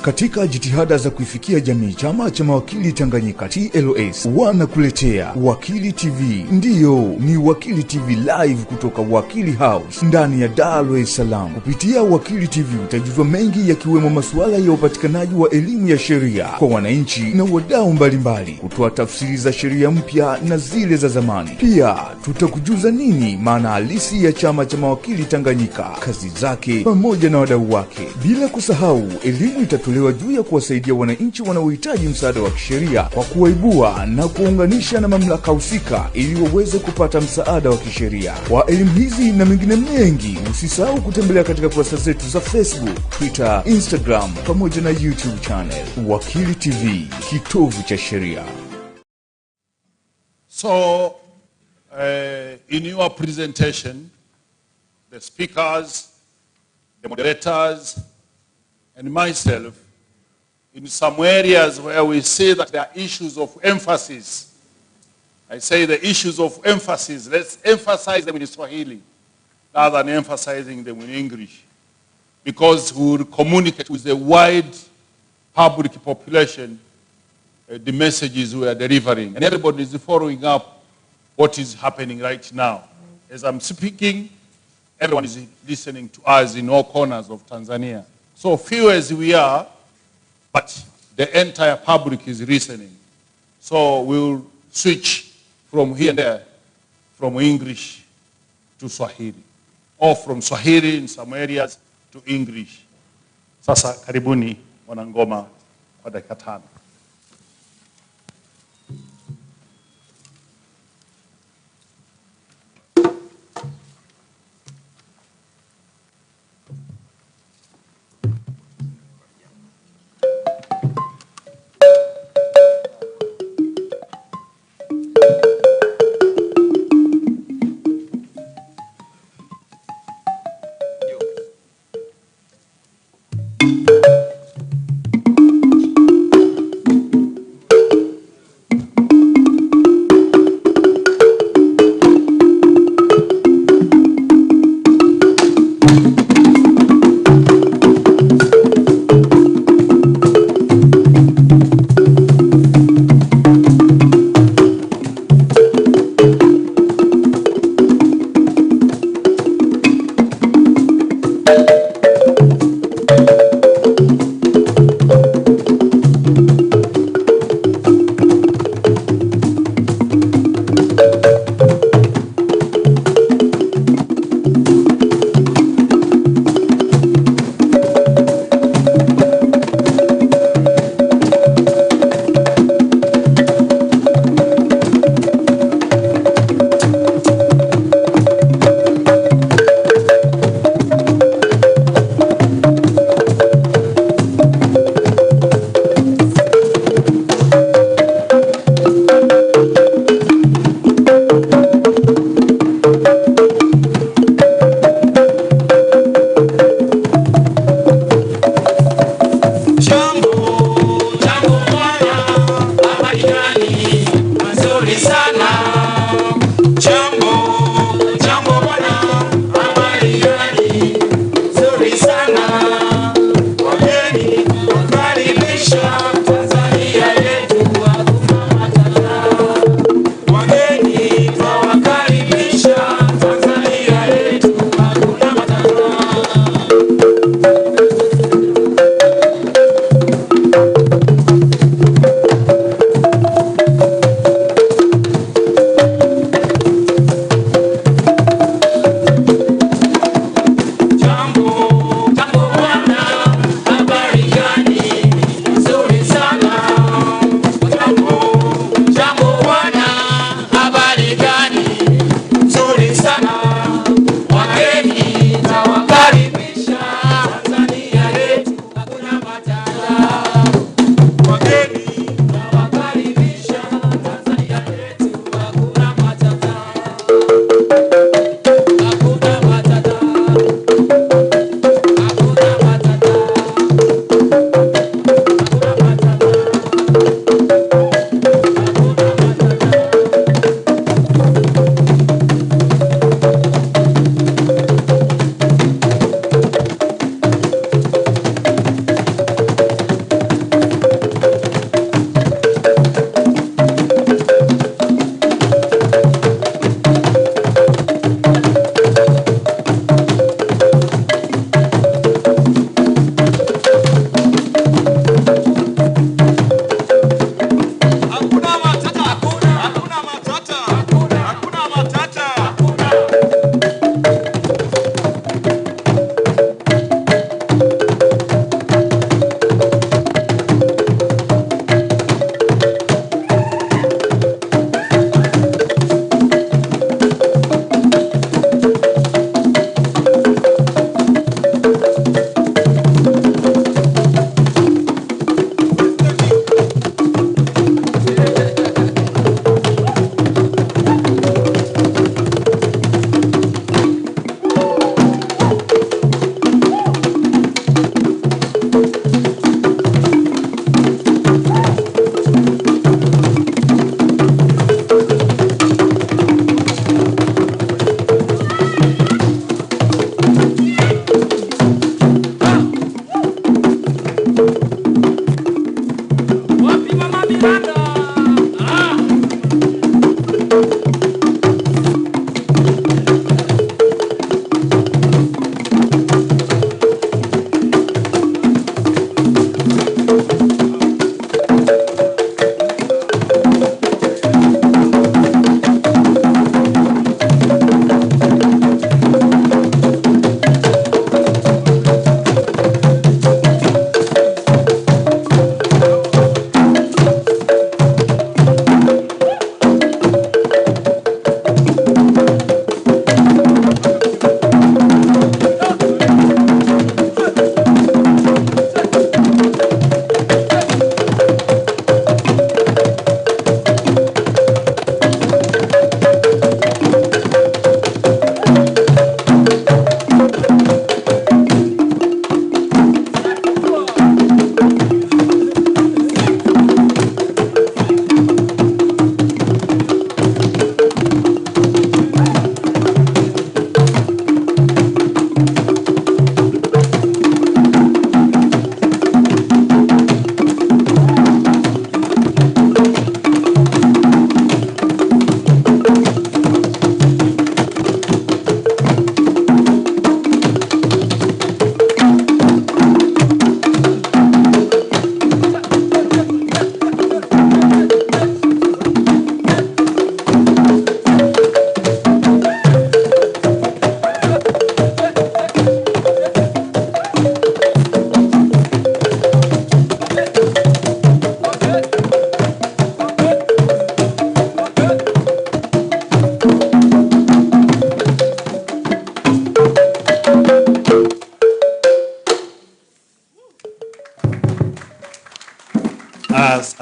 Katika jitihada za kuifikia jamii, chama cha mawakili Tanganyika TLS wanakuletea Wakili TV. Ndiyo, ni Wakili TV live kutoka Wakili House ndani ya Dar es Salaam. Kupitia Wakili TV utajuzwa mengi yakiwemo masuala ya upatikanaji wa elimu ya sheria kwa wananchi na wadau mbalimbali, kutoa tafsiri za sheria mpya na zile za zamani. Pia tutakujuza nini maana halisi ya chama cha mawakili Tanganyika, kazi zake pamoja na wadau wake. Bila kusahau, elimu itatolewa juu ya kuwasaidia wananchi wanaohitaji msaada wa kisheria kwa kuwaibua na kuunganisha na mamlaka husika ili waweze kupata msaada wa kisheria. Kwa elimu hizi na mengine mengi, usisahau kutembelea katika kurasa zetu za Facebook, Twitter, Instagram pamoja na YouTube channel. Wakili TV, kitovu cha sheria. So, in your presentation, the speakers, the moderators, and myself, in some areas where we say that there are issues of emphasis, I say the issues of emphasis, let's emphasize them in Swahili rather than emphasizing them in English, because we will communicate with the wide public population the messages we are delivering. And everybody is following up what is happening right now. As I'm speaking, everyone is listening to us in all corners of Tanzania. So few as we are, but the entire public is listening. So we'll switch from here and there, from English to Swahili, or from Swahili in some areas to English. Sasa karibuni wanangoma kwa dakika 5.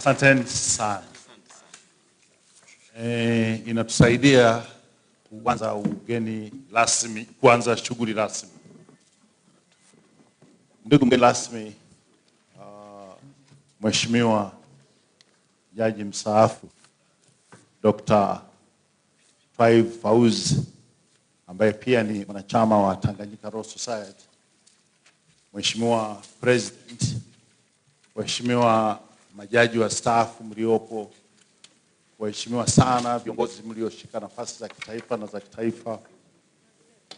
Asanteni sana. Inatusaidia kuanza ugeni rasmi, kuanza shughuli rasmi. Ndugu mgeni rasmi, Mheshimiwa Jaji mstaafu Dr. Twaibu Fauz, ambaye pia ni mwanachama wa Tanganyika Law Society, Mheshimiwa President, Mheshimiwa majaji wa staafu mliopo, waheshimiwa sana viongozi mlioshika nafasi za kitaifa na za kitaifa,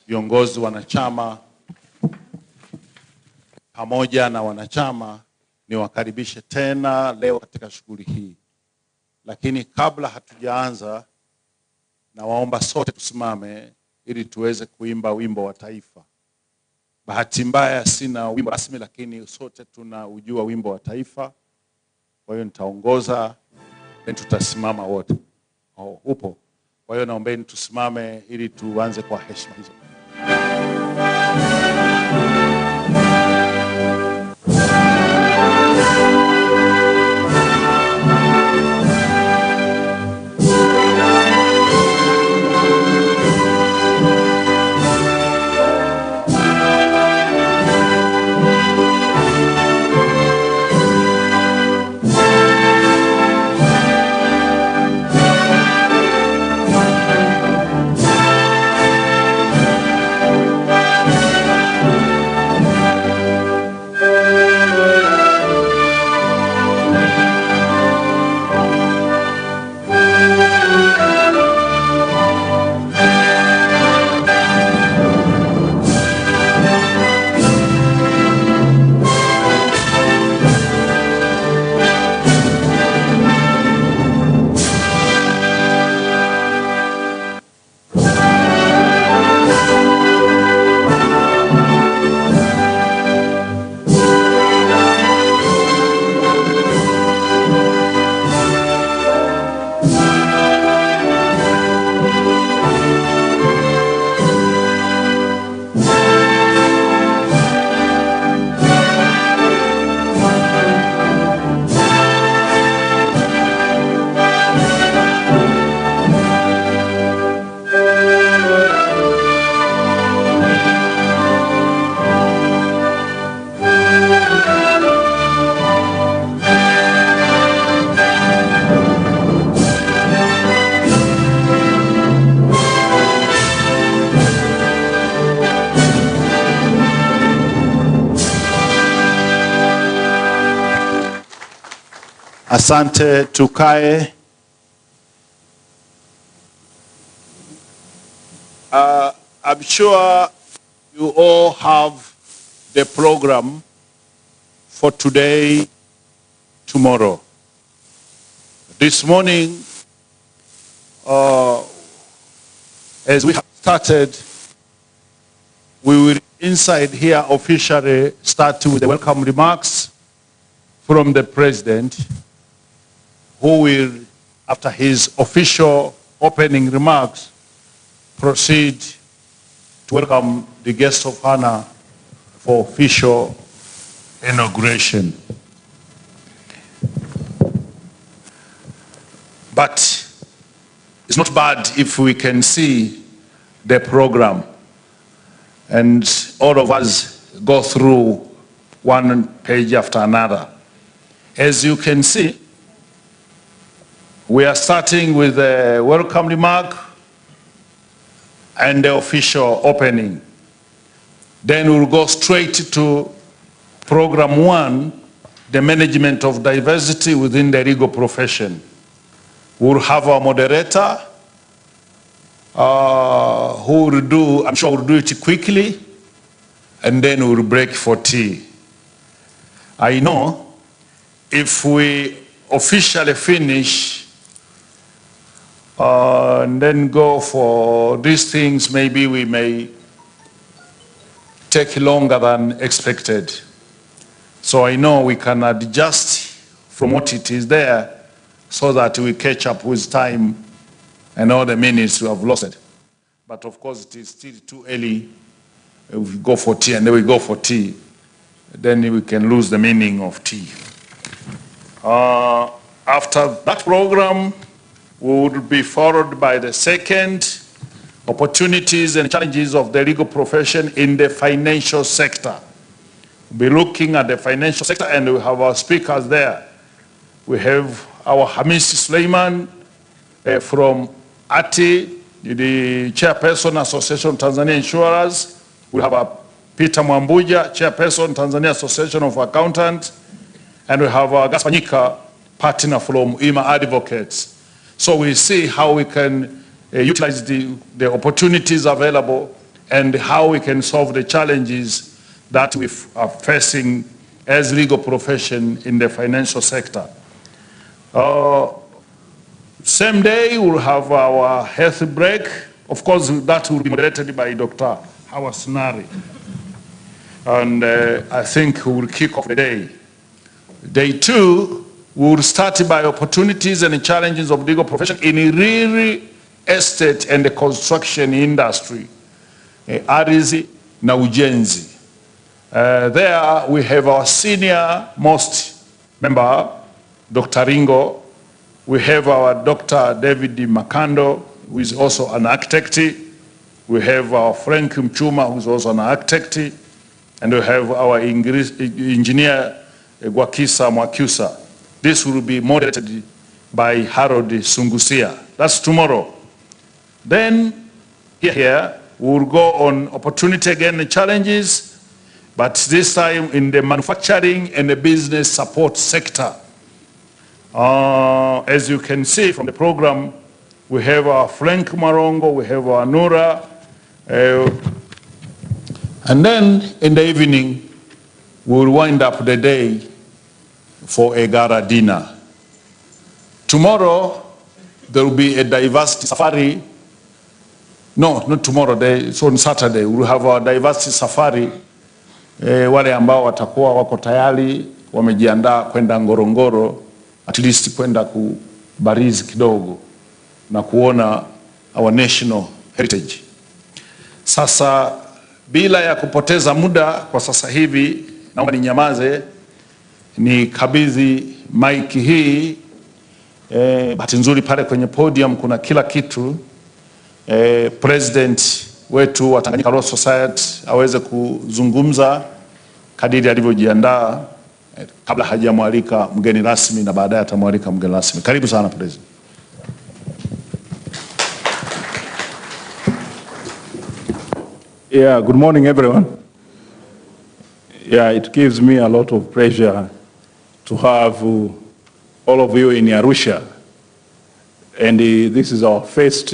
viongozi wanachama pamoja na wanachama, niwakaribishe tena leo katika shughuli hii. Lakini kabla hatujaanza, na waomba sote tusimame ili tuweze kuimba wimbo wa taifa. Bahati mbaya sina wimbo rasmi, lakini sote tunaujua wimbo wa taifa. Kwa hiyo nitaongoza, tutasimama wote. Upo. Kwa hiyo naombeni tusimame ili tuanze kwa heshima hizo. Asante, tukae. I'm sure you all have the program for today, tomorrow. This morning, as we have started, we will inside here officially start with the welcome remarks from the President, who will, after his official opening remarks, proceed to welcome the guest of honor for official inauguration. But it's not bad if we can see the program and all of us go through one page after another. As you can see, we are starting with a welcome remark and the official opening. Then we'll go straight to program 1, the management of diversity within the legal profession. We'll have our moderator who will do, I'm sure we'll do it quickly, and then we'll break for tea. I know if we officially finish and then go for these things, maybe we may take longer than expected. So I know we can adjust from what it is there so that we catch up with time and all the minutes we have lost. But of course it is still too early. If we go for tea and then we go for tea, then we can lose the meaning of tea. After that program, we would be followed by the second, opportunities and challenges of the legal profession in the financial sector. We'll be looking at the financial sector, and we have our speakers there. We have our Hamisi Suleiman from ATI, the Chairperson Association of Tanzania Insurers. We have our Peter Mwambuja, Chairperson Tanzania Association of Accountants, and we have our Gaspar Nyika, partner from IMA Advocates. So we see how we can utilize the opportunities available and how we can solve the challenges that we are facing as legal profession in the financial sector. Same day, we'll have our health break. Of course, that will be moderated by Dr. Hawa Sunari. And I think we will kick off the day. Day 2, we will start by opportunities and challenges of legal profession in real estate and the construction industry, ardhi na ujenzi. There we have our senior most member, Dr. Ringo. We have our Dr. David Makando, who is also an architect. We have our Frank Mchuma, who is also an architect. And we have our engineer, Gwakisa Mwakyusa. This will be moderated by Harold Sungusia. That's tomorrow. Then here we'll go on opportunity again and challenges, but this time in the manufacturing and the business support sector. As you can see from the program, we have our Frank Marongo, we have our Nura, and then in the evening we'll wind up the day for a gala dinner. Tomorrow there will be a diversity safari. No, not tomorrow, so on Saturday we'll have our diversity safari. Wale ambao watakuwa wako tayari wamejiandaa kwenda Ngorongoro, at least kwenda kubarizi kidogo na kuona our national heritage. Sasa bila ya kupoteza muda kwa sasa hivi, naomba ninyamaze, ni kabidhi mic hii. Bahati nzuri pale kwenye podium kuna kila kitu. President wetu wa Tanganyika Law Society aweze kuzungumza kadiri alivyojiandaa kabla hajamwalika mgeni rasmi na baadaye atamwalika mgeni rasmi. Karibu sana President. Yeah, good morning everyone. Yeah, it gives me a lot of pleasure to have all of you in Arusha. And this is our first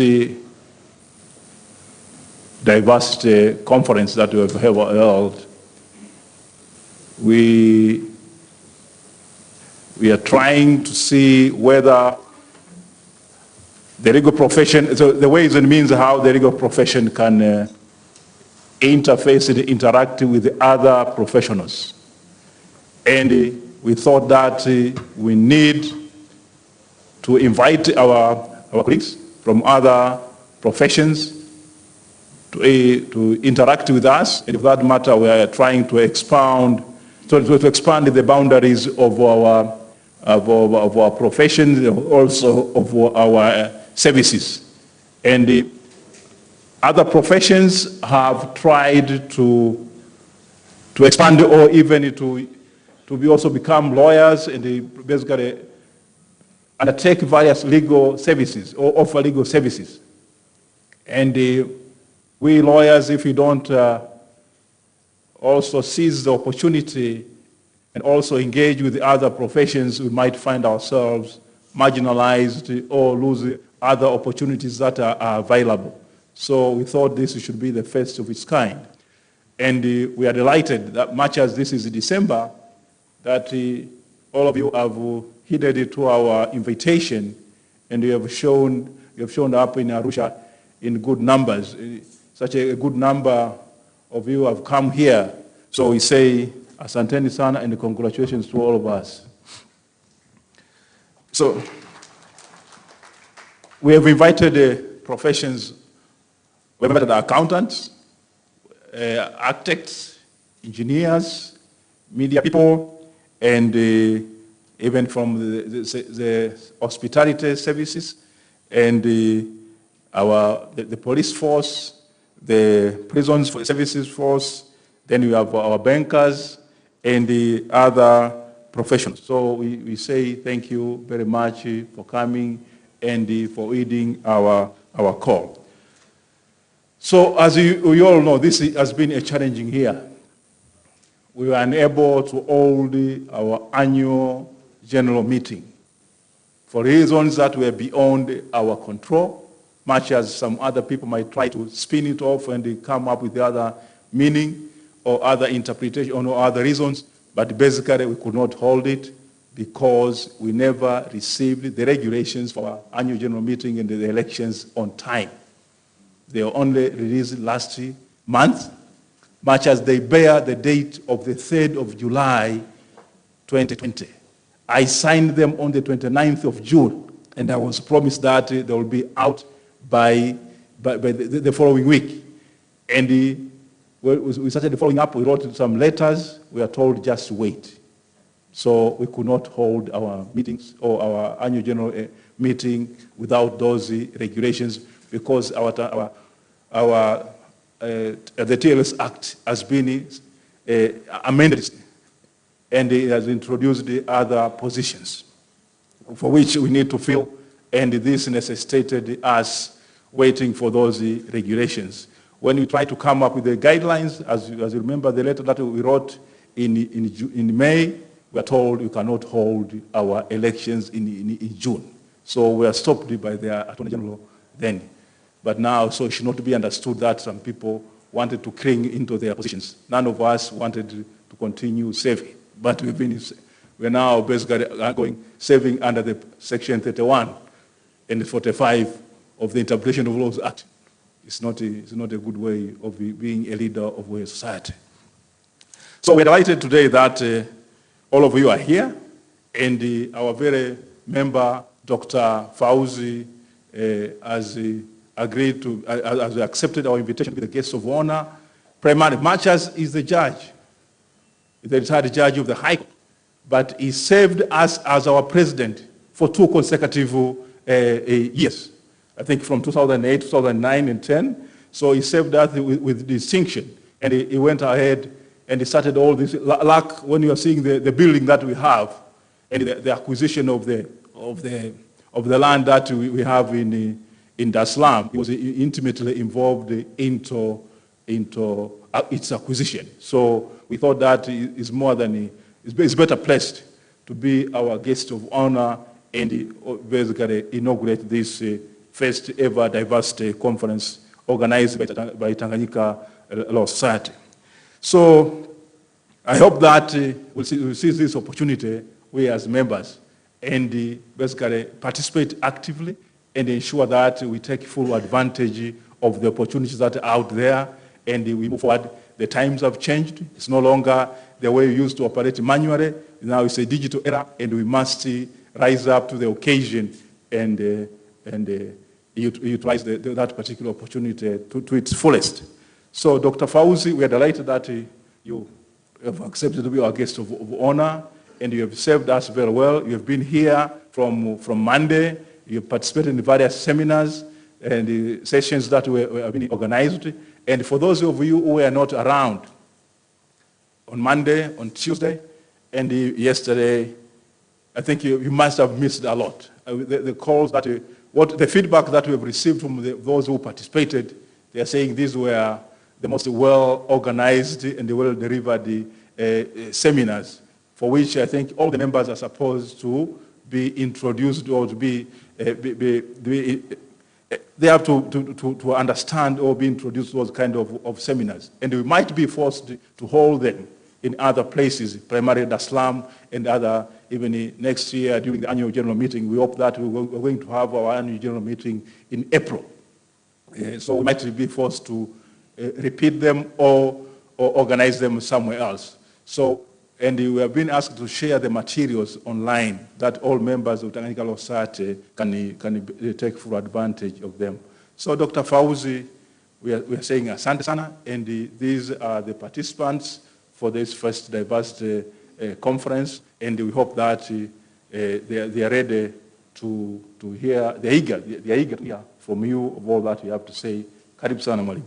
diversity conference that we have held. We are trying to see whether the legal profession, so the ways and means how the legal profession can interface and interact with the other professionals. And we thought that we need to invite our colleagues from other professions to interact with us. And for that matter, we are trying to expand the boundaries of our professions, also of our services. And other professions have tried to expand or even to also become lawyers and they basically undertake various legal services or offer legal services. And we lawyers, if we don't also seize the opportunity and also engage with the other professions, we might find ourselves marginalized or lose other opportunities that are available. So we thought this should be the first of its kind. And we are delighted that much as this is December, that all of you have heeded to our invitation and you have shown up in Arusha in good numbers. Such a good number of you have come here. So we say, asanteni sana and congratulations to all of us. So we have invited professions, we have invited accountants, architects, engineers, media people, and even from the hospitality services, and the police force, the prisons services force, then we have our bankers, and the other professionals. So we say thank you very much for coming and for heeding our call. So as you all know, this has been a challenging year. We were unable to hold our annual general meeting for reasons that were beyond our control, much as some other people might try to spin it off and they come up with the other meaning or other interpretation or other reasons, but basically we could not hold it because we never received the regulations for our annual general meeting and the elections on time. They were only released last month, much as they bear the date of the 3rd of July, 2020. I signed them on the 29th of June, and I was promised that they will be out by the following week. And we started following up, we wrote some letters, we are told just wait. So we could not hold our meetings or our annual general meeting without those regulations because the TLS Act has been amended and it has introduced the other positions for which we need to fill, and this necessitated us waiting for those regulations. When we try to come up with the guidelines, as you remember the letter that we wrote in May, we are told we cannot hold our elections in June. So we are stopped by the Attorney General then. But now, so it should not be understood that some people wanted to cling into their positions. None of us wanted to continue serving. But we're now basically going serving under the Section 31 and 45 of the Interpretation of Laws Act. It's not a good way of being a leader of a society. So we're delighted today that all of you are here, and our very member, Dr. Fauzi, has agreed to, has accepted our invitation to be the guest of honor, primarily, much as is the judge, the retired judge of the High Court, but he served us as our president for 2 consecutive years. I think from 2008, 2009, and 10. So he served us with distinction, and he went ahead and he started all this. Like when you are seeing the building that we have, and the acquisition of the land that we have in Dar es Salaam, he was intimately involved into its acquisition. So we thought that is more than is better placed to be our guest of honor and basically inaugurate this first ever diversity conference organized by Tanganyika Law Society. So I hope that we'll see this opportunity, we as members, and basically participate actively and ensure that we take full advantage of the opportunities that are out there, and we move forward. The times have changed. It's no longer the way we used to operate manually. Now it's a digital era, and we must rise up to the occasion and utilize that particular opportunity to its fullest. So, Dr. Fauzi, we are delighted that you have accepted to be our guest of honor, and you have served us very well. You have been here from Monday. You have participated in various seminars and sessions that have been organized. And for those of you who were not around on Monday, on Tuesday, and yesterday, I think you must have missed a lot. The calls that, the feedback that we have received from those who participated, they are saying these were the most well-organized and well-delivered seminars, for which I think all the members are supposed to be introduced or to be they have to understand or be introduced to those kind of seminars. And we might be forced to hold them in other places, primarily Dar es Salaam and other, even next year during the annual general meeting. We hope that we're going to have our annual general meeting in April. So we might be forced to repeat them or organize them somewhere else. So, and we have been asked to share the materials online that all members of Tanganyika Law Society can take full advantage of them. So, Dr. Fauzi, we are saying asante sana, and these are the participants for this first diversity conference, and we hope that they are ready to hear, they are eager to hear from you of all that you have to say. Karibu sana mwalimu.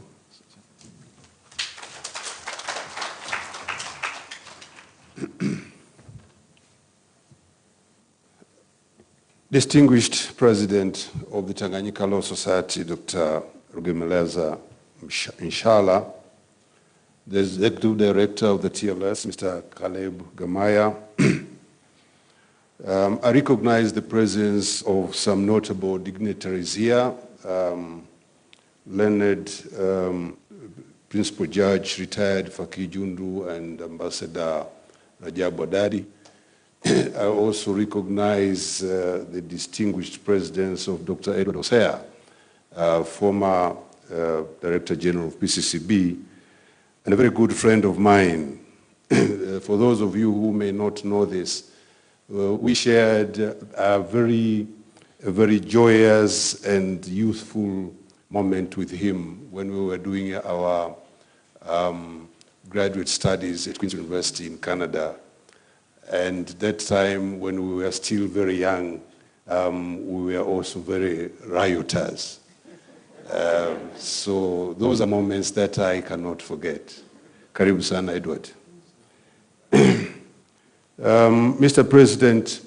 Distinguished President of the Tanganyika Law Society, Dr. Rugemeleza Nshala, the Executive Director of the TLS, Mr. Caleb Gamaya. I recognize the presence of some notable dignitaries here, learned Principal Judge, retired Faki Jundu, and Ambassador Rajabu Adadi. I also recognize the distinguished presence of Dr. Edward Osea, former Director General of PCCB, and a very good friend of mine. For those of you who may not know this, we shared a very joyous and youthful moment with him when we were doing our graduate studies at Queen's University in Canada. And that time, when we were still very young, we were also very rioters. So those are moments that I cannot forget. Karibu sana, Edward. Mr. President,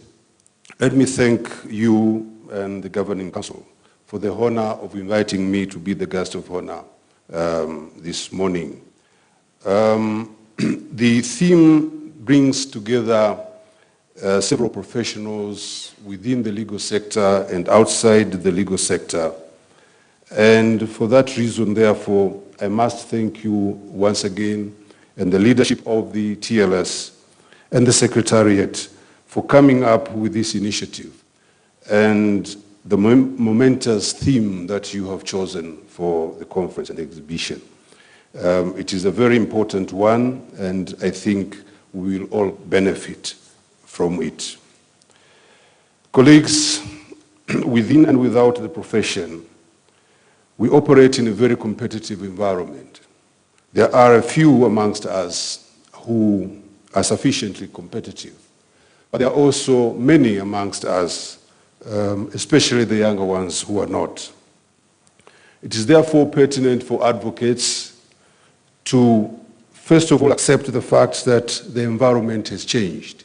let me thank you and the Governing Council for the honor of inviting me to be the guest of honor this morning. The theme brings together several professionals within the legal sector and outside the legal sector. And for that reason, therefore, I must thank you once again and the leadership of the TLS and the Secretariat for coming up with this initiative and the momentous theme that you have chosen for the conference and exhibition. It is a very important one, and I think we will all benefit from it. Colleagues, within and without the profession, we operate in a very competitive environment. There are a few amongst us who are sufficiently competitive, but there are also many amongst us, especially the younger ones, who are not. It is therefore pertinent for advocates to first of all accept the fact that the environment has changed,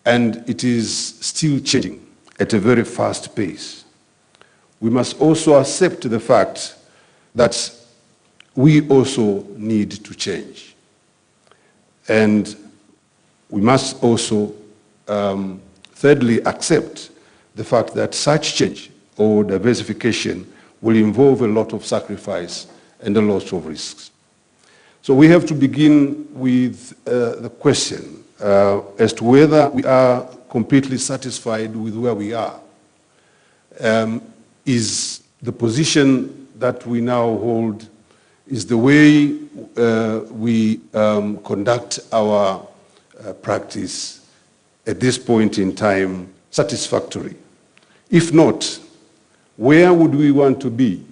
and it is still changing at a very fast pace. We must also accept the fact that we also need to change. And we must also, thirdly, accept the fact that such change or diversification will involve a lot of sacrifice and a lot of risks. So we have to begin with the question as to whether we are completely satisfied with where we are. Is the position that we now hold, is the way we conduct our practice at this point in time satisfactory? If not, where would we want to be?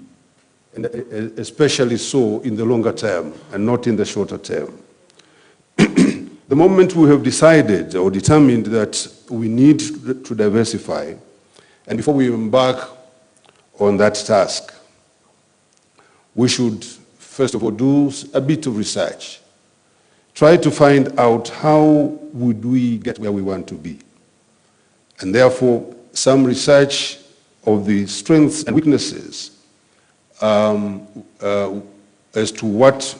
And especially so in the longer term and not in the shorter term. The moment we have decided or determined that we need to diversify, and before we embark on that task, we should first of all do a bit of research. Try to find out how would we get where we want to be. And therefore, some research of the strengths and weaknesses as to what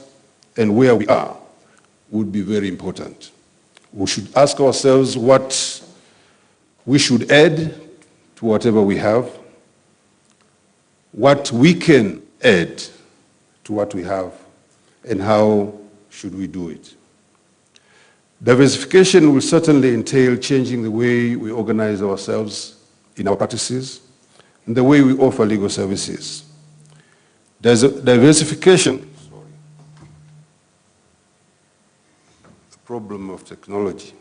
and where we are would be very important. We should ask ourselves what we should add to whatever we have, what we can add to what we have, and how should we do it. Diversification will certainly entail changing the way we organize ourselves in our practices and the way we offer legal services. Diversification, the problem of technology.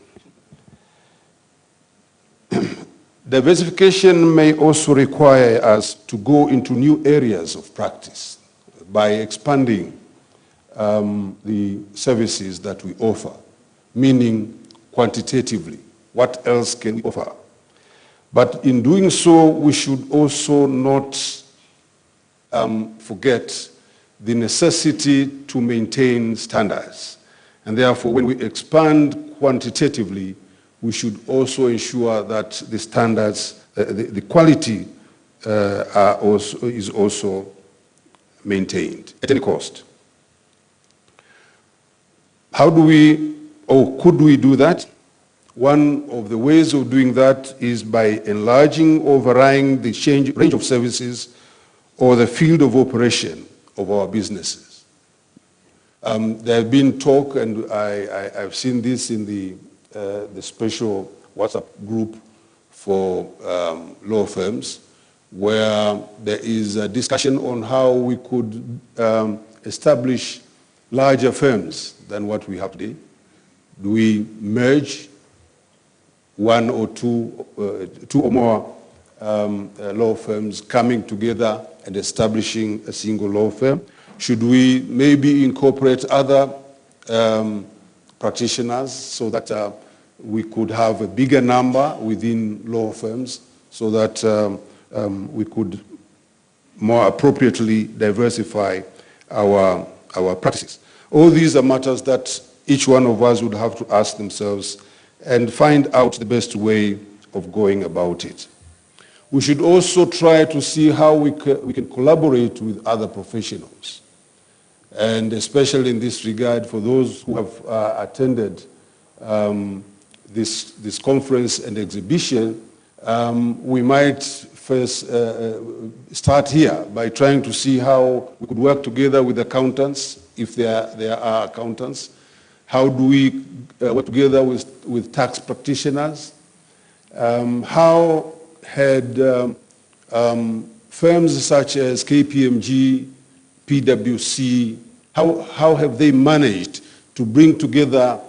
Diversification may also require us to go into new areas of practice by expanding the services that we offer, meaning quantitatively, what else can we offer? But in doing so, we should also not forget the necessity to maintain standards. And therefore, when we expand quantitatively, we should also ensure that the standards, the quality is also maintained at any cost. How do we, or could we do that? One of the ways of doing that is by enlarging or varying the range of services or the field of operation of our businesses. There have been talk, and I've seen this in the special WhatsApp group for law firms, where there is a discussion on how we could establish larger firms than what we have today. Do we merge one or two or more law firms coming together and establishing a single law firm? Should we maybe incorporate other practitioners so that we could have a bigger number within law firms so that we could more appropriately diversify our practices? All these are matters that each one of us would have to ask themselves and find out the best way of going about it. We should also try to see how we can collaborate with other professionals. And especially in this regard, for those who have attended this conference and exhibition, we might first start here by trying to see how we could work together with accountants, if there are accountants. How do we work together with tax practitioners? How had firms such as KPMG, PwC, how have they managed to bring together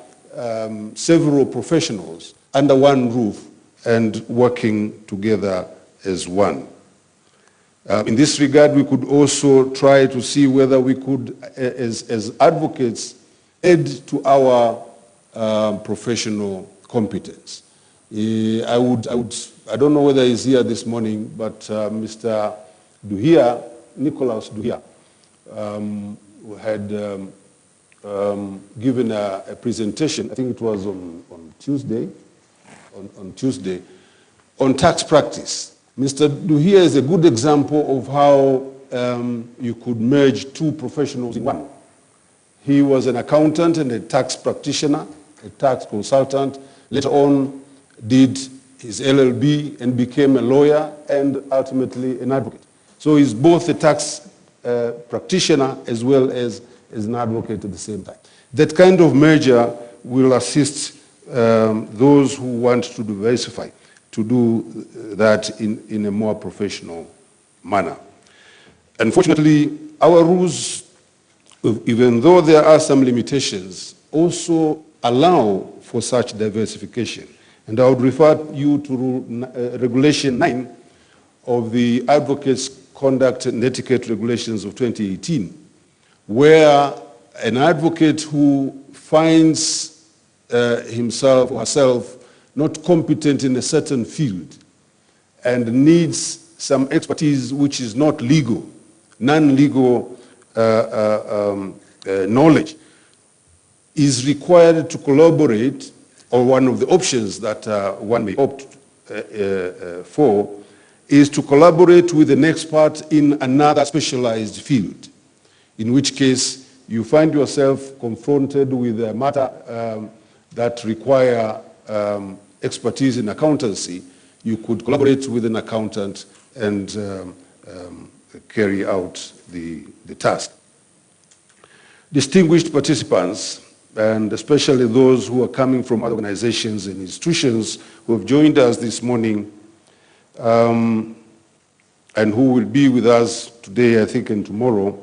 several professionals under one roof and working together as one? In this regard, we could also try to see whether we could, as advocates, add to our professional competence. I don't know whether he's here this morning, but Mr. Duhia, Nicholas Duhia, had given a presentation, I think it was on Tuesday, on tax practice. Mr. Duhia is a good example of how you could merge two professionals in one. He was an accountant and a tax practitioner, a tax consultant. Later on, did his LLB and became a lawyer and ultimately an advocate. So he's both a tax practitioner as well as an advocate at the same time. That kind of merger will assist those who want to diversify to do that in a more professional manner. Unfortunately, our rules, even though there are some limitations, also allow for such diversification. And I would refer you to Regulation 9 of the Advocates' Conduct and Etiquette Regulations of 2018, where an advocate who finds himself or herself not competent in a certain field and needs some expertise which is not legal, non-legal knowledge, is required to collaborate, or one of the options that one may opt for is to collaborate with an expert in another specialized field, in which case you find yourself confronted with a matter that require expertise in accountancy. You could collaborate with an accountant and carry out the task. Distinguished participants, and especially those who are coming from other organizations and institutions who have joined us this morning, and who will be with us today, I think, and tomorrow,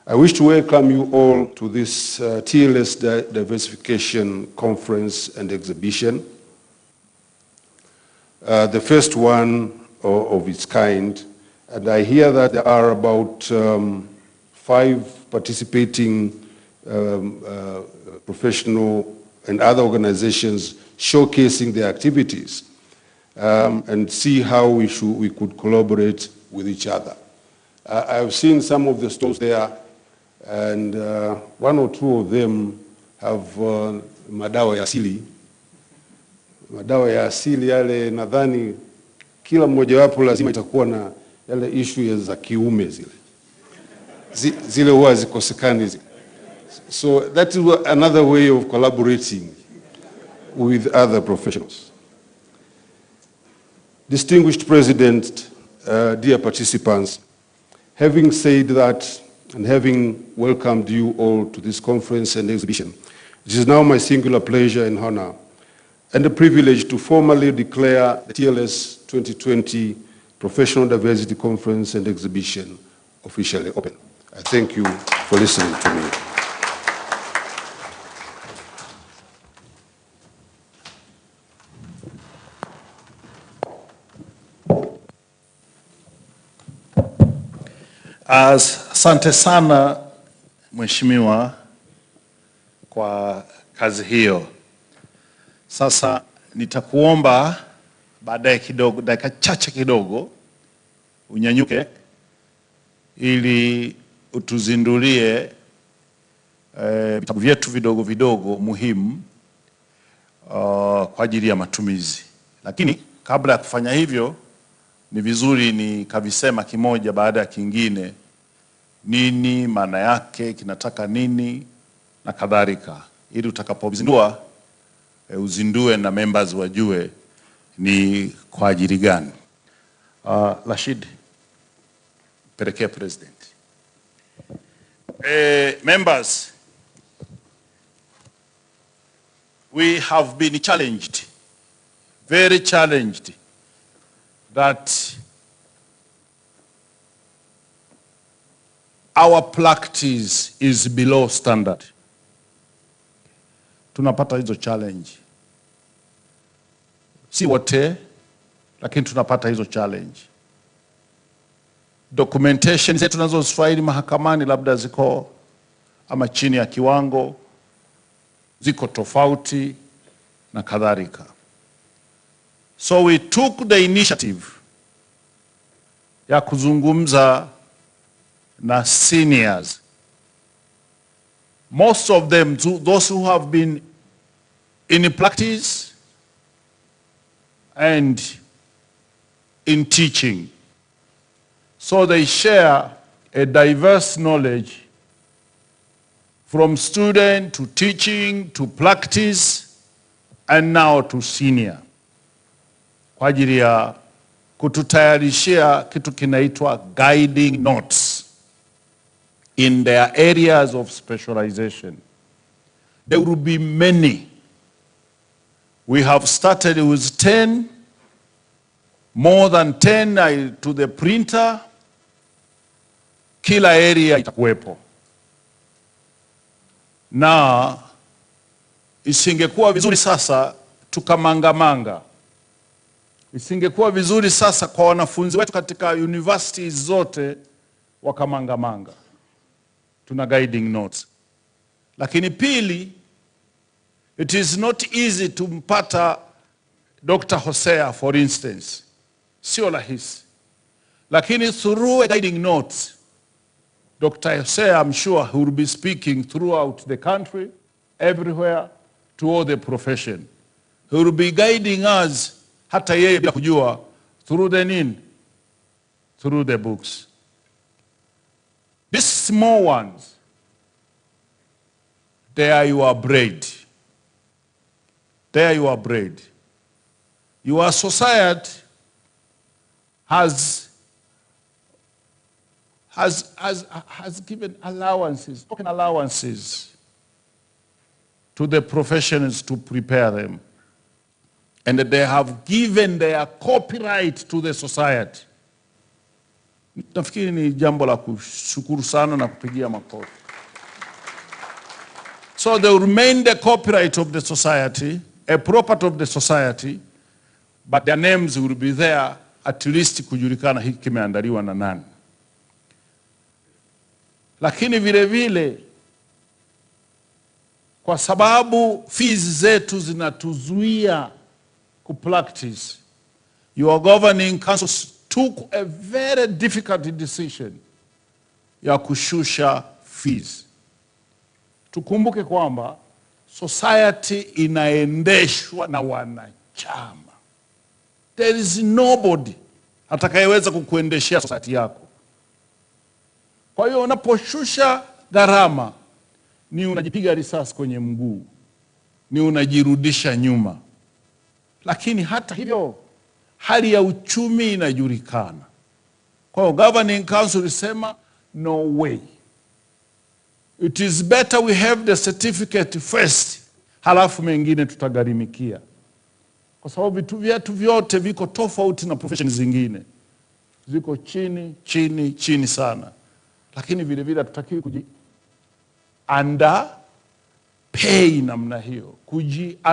I wish to welcome you all to this TLS Diversification Conference and Exhibition, the first one of its kind. And I hear that there are about 5 participating professional and other organizations showcasing their activities and see how we could collaborate with each other. I've seen some of the stalls there, and 1 or 2 of them have madawa ya asili. Madawa ya asili yale, nadhani kila mmojawapo lazima itakuwa na yale issue za kiume zile huwa zikosekani zile. So that is another way of collaborating with other professionals. Distinguished President, dear participants, having said that and having welcomed you all to this conference and exhibition, it is now my singular pleasure and honor and a privilege to formally declare the TLS 2020 Professional Diversity Conference and Exhibition officially open. I thank you for listening to me. Asante sana Mheshimiwa kwa kazi hiyo. Sasa nitakuomba baadaye kidogo, dakika chache kidogo, unyanyuke ili utuzindulie vitabu vyetu vidogo vidogo muhimu kwa ajili ya matumizi. Lakini kabla ya kufanya hivyo, ni vizuri nikavisema kimoja baada ya kingine, nini maana yake, kinataka nini na kadhalika, ili utakapozindua uzindue na members wajue ni kwa ajili gani. Rashid, pelekea president. Members, we have been challenged, very challenged, that our practice is below standard. Tunapata hizo challenge. Si wote, lakini tunapata hizo challenge. Documentation zetu tunazozifile mahakamani labda ziko ama chini ya kiwango, ziko tofauti na kadhalika. So we took the initiative ya kuzungumza na seniors. Most of them, those who have been in practice and in teaching. So they share a diverse knowledge from student to teaching to practice and now to senior. kwa ajili ya kututayarishia kitu kinaitwa guiding notes in their areas of specialization. There will be many. We have started with 10, more than 10 to the printer. Kila area itakuwepo. Na isingekuwa vizuri sasa tukamangamanga. Isingekuwa vizuri sasa kwa wanafunzi wetu katika universities zote wakamangamanga. Tuna guiding notes. Lakini pili, it is not easy to mpata Dr. Hosea, for instance. Sio rahisi. Lakini through a guiding notes, Dr. Hosea, I'm sure he will be speaking throughout the country, everywhere, to all the profession. He will be guiding us, hata yeye bila kujua, through the nini? Through the books. These small ones, they are your bread. They are your bread. Your society has given allowances, token allowances to the professionals to prepare them. And they have given their copyright to the society. Nafikiri ni jambo la kushukuru sana na kupigia makofi. So they will remain the copyright of the society, a property of the society, but their names will be there, at least kujulikana hiki kimeandaliwa na nani. Lakini vile vile, kwa sababu fees zetu zinatuzuia kupractice, your governing council took a very difficult decision ya kushusha fees. Tukumbuke kwamba society inaendeshwa na wanachama. There is nobody atakayeweza kukuendeshea society yako. Kwa hiyo unaposhusha gharama, ni unajipiga risasi kwenye mguu, ni unajirudisha nyuma. Lakini hata hivyo, hali ya uchumi inajulikana. Kwa hiyo governing council ilisema no way. It is better we have the certificate first, halafu mengine tutagharimikia. Kwa sababu vitu vyetu vyote viko tofauti na profession zingine. Ziko chini sana. Lakini vile vile tutakiwi pay namna hiyo,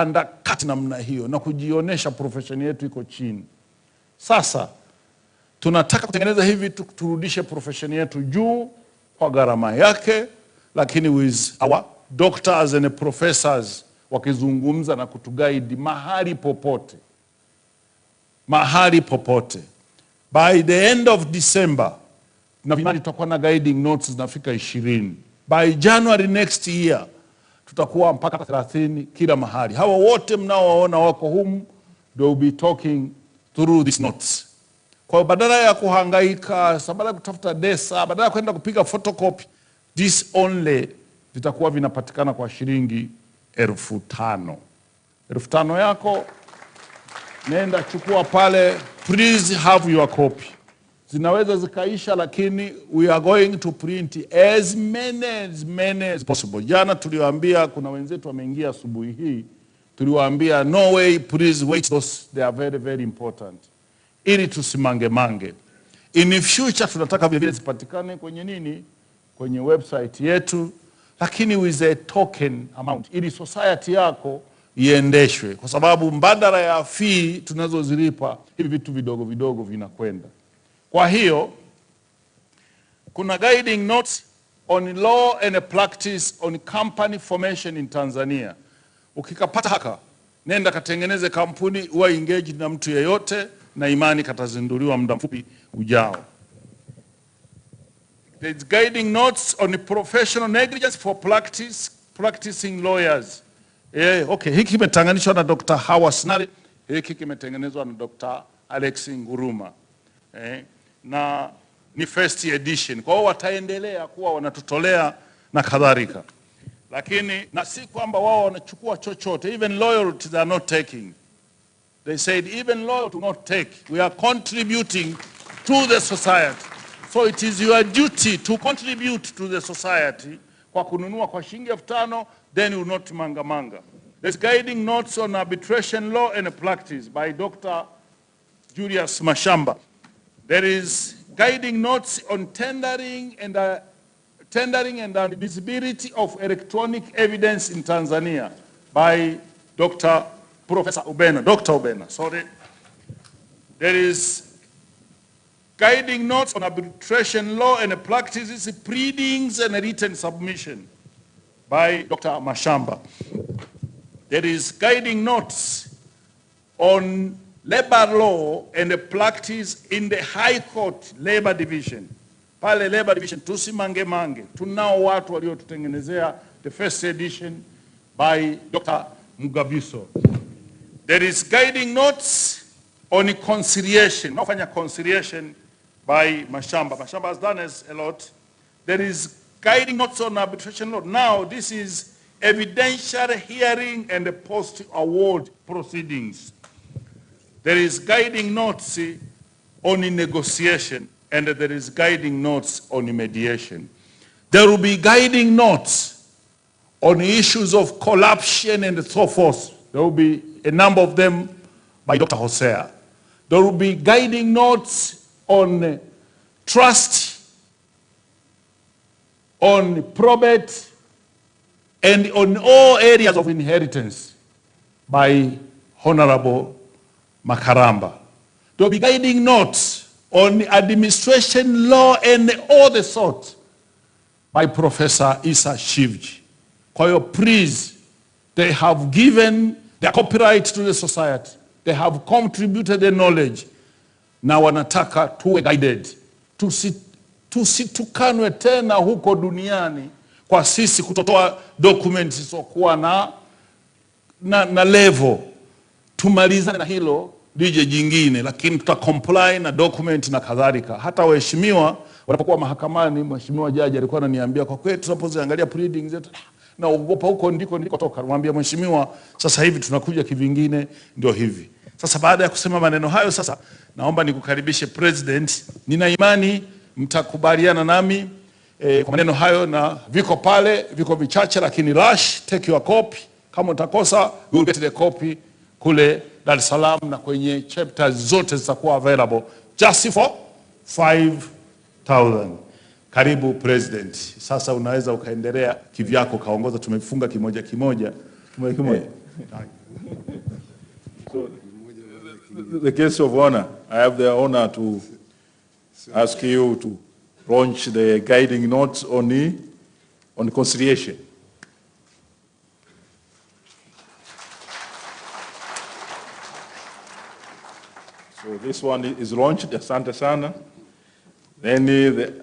undercut namna hiyo, na kujionesha profession yetu iko chini. Sasa tunataka kutengeneza hivi turudishe profession yetu juu kwa gharama yake, lakini with our doctors and professors wakizungumza na kutuguide mahali popote. By the end of December, na tutakuwa na guiding notes zinafika 20. By January next year, tutakuwa mpaka 30 kila mahali. Hawa wote mnaowaona wako humu, they will be talking through these notes. Kwa badala ya kuhangaika, badala ya kutafuta desa, badala ya kwenda kupiga photocopy, this only vitakuwa vinapatikana kwa shilingi 5,000. 5,000 yako, nenda chukua pale, please have your copy. Zinaweza zikaisha, lakini we are going to print as many as possible. Jana tuliwaambia, kuna wenzetu wameingia asubuhi hii, tuliwaambia no way, please wait, those they are very very important. Ili tusimange. In future tunataka vile zipatikane kwenye nini? Kwenye website yetu, lakini with a token amount, ili society yako iendeshwe, kwa sababu mbadala ya fee tunazozilipa hivi vitu vidogo vinakwenda. Kwa hiyo kuna guiding notes on law and practice on company formation in Tanzania. Ukikapata haka, nenda katengeneze kampuni, uwe engaged na mtu yeyote, na imani katazinduliwa muda mfupi ujao. There's guiding notes on professional negligence for practicing lawyers. Okay, hiki kimetengenezwa na Dr. Hawa Snari, hiki kimetengenezwa na Dr. Alex Nguruma. Na ni first edition. Kwa hiyo wataendelea kuwa wanatutolea na kadhalika. Lakini na si kwamba wao wanachukua chochote, even loyalty they are not taking. They said even law do not take. We are contributing to the society. So it is your duty to contribute to the society. Kwa kununua kwa shilingi 5,000, then you not manga. There's guiding notes on arbitration law and practice by Dr. Julius Mashamba. There is guiding notes on tendering and admissibility of electronic evidence in Tanzania by Dr. Ubena, sorry. There is guiding notes on arbitration law and practices, pleadings and written submission by Dr. Mashamba. There is guiding notes on labor law and the practice in the High Court Labor Division. Pale Labor Division, tusimange. Tunao watu waliotutengenezea the first edition by Dr. Mugabiso. There is guiding notes on conciliation, nafanya conciliation by Mashamba. Mashamba has done a lot. There is guiding notes on arbitration law. Now this is evidential hearing and the post-award proceedings. There is guiding notes on negotiation, and there is guiding notes on mediation. There will be guiding notes on issues of corruption and so forth. There will be a number of them by Dr. Hosea. There will be guiding notes on trust, on probate, and on all areas of inheritance by Honorable Makaramba. There will be guiding notes on administration law and all the sort by Professor Isa Shivji. Kwa hiyo, please, they have given their copyright to the society. They have contributed the knowledge. Na wanataka tuwe guided. Tusitukanwe tena huko duniani kwa sisi kutotoa documents isokuwa na level. Tumalizane na hilo lije jingine, lakini tutacomply na document na kadhalika. Hata waheshimiwa wanapokuwa mahakamani, mheshimiwa jaji alikuwa ananiambia, kwa kweli tunapoziangalia pleadings zetu na ugopa huko ndiko toka. Mwambie mheshimiwa, sasa hivi tunakuja kivingine, ndio hivi. Sasa baada ya kusema maneno hayo, sasa naomba nikukaribishe President. Nina imani mtakubaliana nami kwa maneno hayo, na viko pale, viko vichache, lakini rush, take your copy. Kama utakosa, you will get the copy kule Dar es Salaam, na kwenye chapters zote zitakuwa available just for 5,000. Karibu President. Sasa unaweza ukaendelea kivyako, kaongoza. Tumefunga kimoja. So, the guest of honor, I have the honor to ask you to launch the guiding notes on conciliation. So this one is launched, asante sana. Then the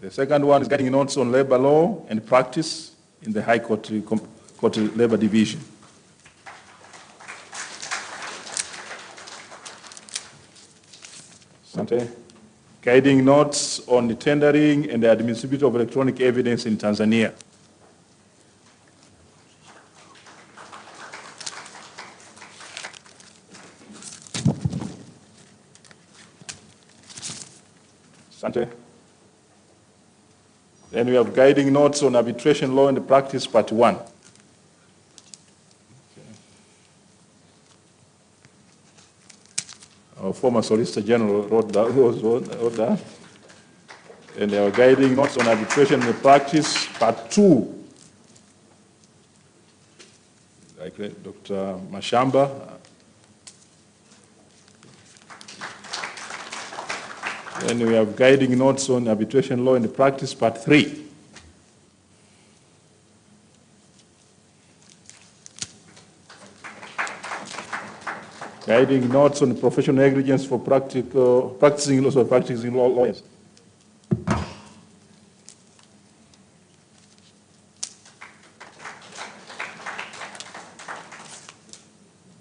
second one is guiding notes on labor law and practice in the High Court Labor Division. Asante. Guiding notes on the tendering and the admissibility of electronic evidence in Tanzania. Asante. Then we have guiding notes on arbitration law and the practice, part 1. Our former Solicitor General wrote that. And there are guiding notes on arbitration and the practice, part 2. Like Dr. Mashamba. Then we have guiding notes on arbitration law and the practice, part 3. Guiding notes on professional negligence for practicing lawyers.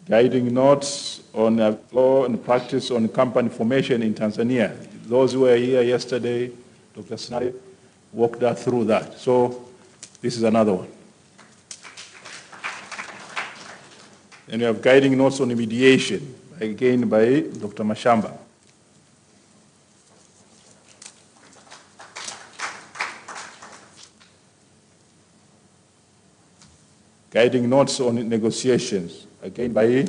Guiding notes on law and practice on company formation in Tanzania. Those who were here yesterday, Dr. Snari walked us through that. So this is another one. And we have guiding notes on mediation by again by Dr. Mashamba. Guiding notes on negotiations, again by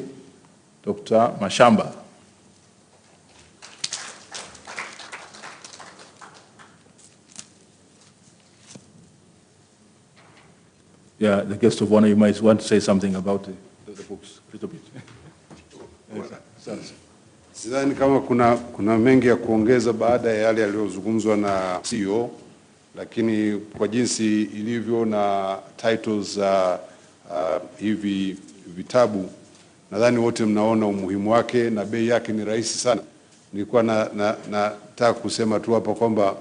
Dr. Mashamba. Yeah, the guest of honor, you might want to say something about the books, a little bit. Sidhani kama kuna mengi ya kuongeza baada ya yale yaliyozungumzwa na CEO, lakini kwa jinsi ilivyo na titles hivi vitabu, nadhani wote mnaona umuhimu wake na bei yake ni rahisi sana. Nilikuwa nataka kusema tu hapa kwamba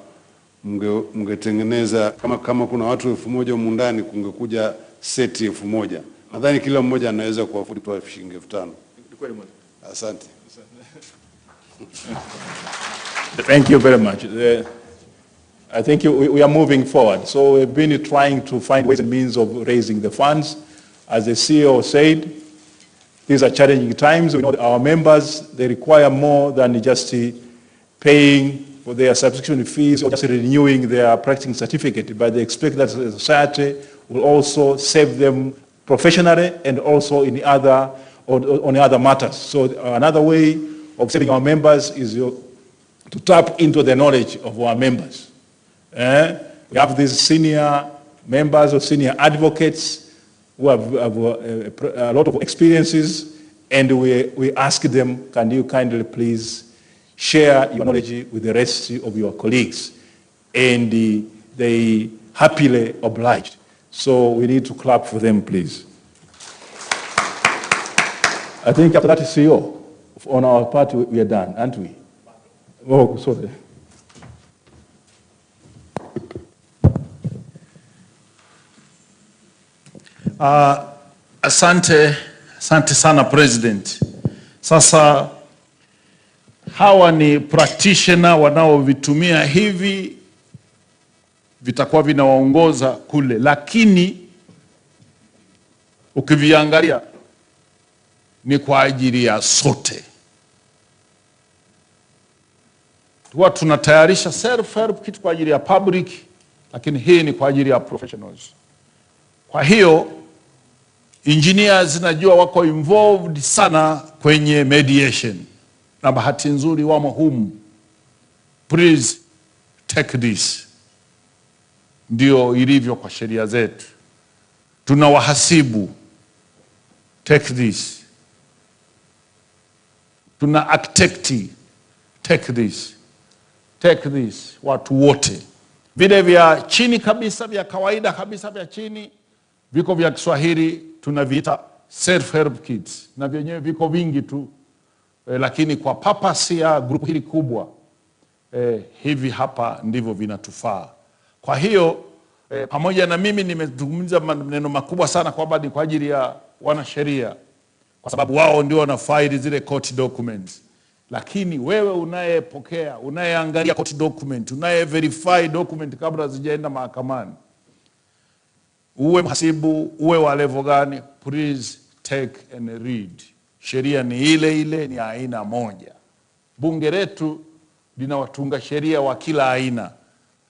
mngetengeneza kama kuna watu 1000 humu ndani, kungekuja seti 1000. Nadhani kila mmoja anaweza kuafford kwa shilingi 5000. Asante. Thank you very much. I think we are moving forward. So we've been trying to find ways and means of raising the funds. As the CEO said, these are challenging times. We know that our members, they require more than just paying for their subscription fees or just renewing their practicing certificate, but they expect that the society will also save them professionally and also in on other matters. So another way of saving our members is to tap into the knowledge of our members. We have these senior members or senior advocates who have a lot of experiences, and we ask them, can you kindly please share your knowledge with the rest of your colleagues? And they happily obliged. So we need to clap for them, please. I think after that CEO, on our part, we are done, aren't we? Oh, sorry. Asante sana President. Sasa hawa ni practitioner wanaovitumia hivi, vitakuwa vinawaongoza kule, lakini ukiviangalia ni kwa ajili ya sote. Huwa tunatayarisha self-help kit kwa ajili ya public, lakini hii ni kwa ajili ya professionals. Kwa hiyo engineers najua wako involved sana kwenye mediation, na bahati nzuri wamo humu. Please take this. Ndio ilivyo kwa sheria zetu. Tuna wahasibu, take this. Tuna architect, take this. Take this, watu wote. Vile vya chini kabisa, vya kawaida kabisa vya chini, viko vya Kiswahili tunaviita self-help kits, na vyenyewe viko vingi tu, lakini kwa purpose ya grupu hili kubwa, hivi hapa ndivyo vinatufaa. Kwa hiyo pamoja na mimi nimezungumza maneno makubwa sana kwamba ni kwa ajili ya wanasheria, kwa sababu wao ndio wana file zile court documents. Lakini wewe unayepokea, unayeangalia court document, unaye verify document kabla zijaenda mahakamani, uwe mhasibu, uwe wa level gani, please take and read. Sheria ni ile ile, ni aina moja. Bunge letu lina watunga sheria wa kila aina,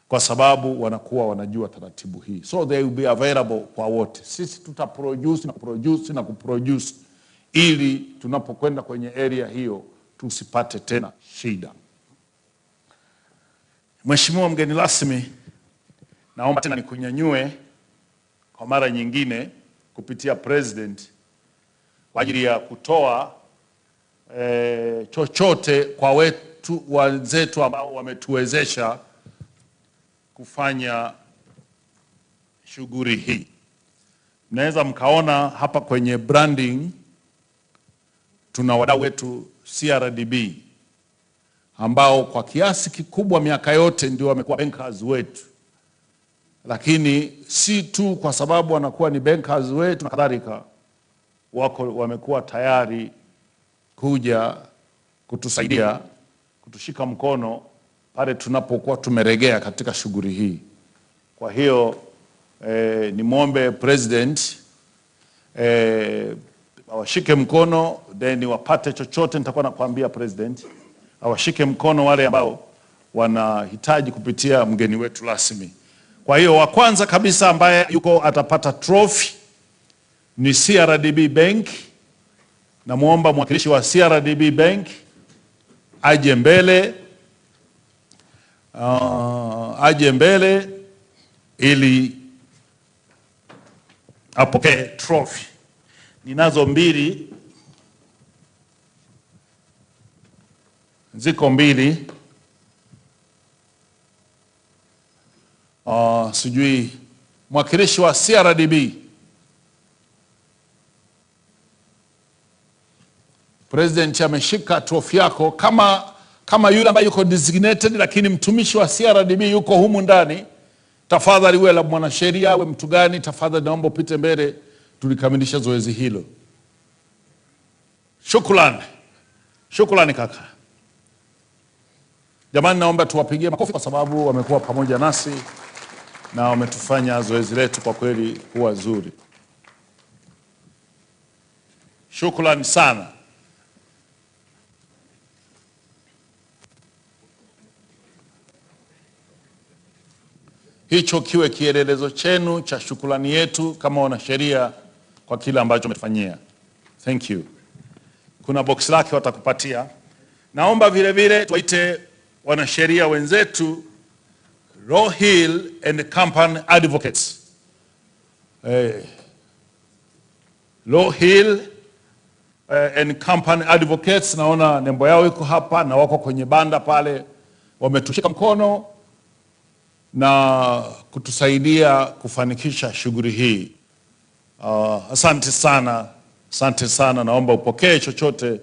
kwa sababu wanakuwa wanajua taratibu hii. So they will be available kwa wote. Sisi tutaproduce na kuproduce ili tunapokwenda kwenye area hiyo tusipate tena shida. Mheshimiwa mgeni rasmi, naomba tena nikunyanyue kwa mara nyingine kupitia President kwa ajili ya kutoa chochote kwa wenzetu ambao wametuwezesha kufanya shughuli hii. Mnaweza mkaona hapa kwenye branding tuna wadau wetu CRDB ambao kwa kiasi kikubwa miaka yote ndio wamekuwa bankers wetu, lakini si tu kwa sababu wanakuwa ni bankers wetu na kadhalika, wamekuwa tayari kuja kutusaidia, kutushika mkono pale tunapokuwa tumeregea katika shughuli hii. Kwa hiyo nimwombe President awashike mkono, then wapate chochote nitakuwa nakwambia President. Awashike mkono wale ambao wanahitaji kupitia mgeni wetu rasmi. Kwa hiyo wa kwanza kabisa ambaye yuko atapata trophy ni CRDB Bank. Namuomba mwakilishi wa CRDB Bank aje mbele ili apokee trophy. Ninazo mbili, ziko mbili. Sijui mwakilishi wa CRDB, President ameshika trophy yako kama yule ambaye yuko designated, lakini mtumishi wa CRDB yuko humu ndani. Tafadhali wewe la mwanasheria, wewe mtu gani, tafadhali naomba upite mbele tulikamilisha zoezi hilo. Shukrani kaka. Jamani, naomba tuwapigie makofi kwa sababu wamekuwa pamoja nasi na wametufanya zoezi letu kwa kweli kuwa zuri. Shukrani sana. Hicho kiwe kielelezo chenu cha shukrani yetu kama wanasheria kwa kile ambacho umetufanyia. Thank you. Kuna box lake watakupatia. Naomba vile vile tuwaite wanasheria wenzetu Law Hill and Company Advocates. Law Hill and Company Advocates, naona nembo yao iko hapa na wako kwenye banda pale, wametushika mkono na kutusaidia kufanikisha shughuli hii. Asante sana, naomba upokee chochote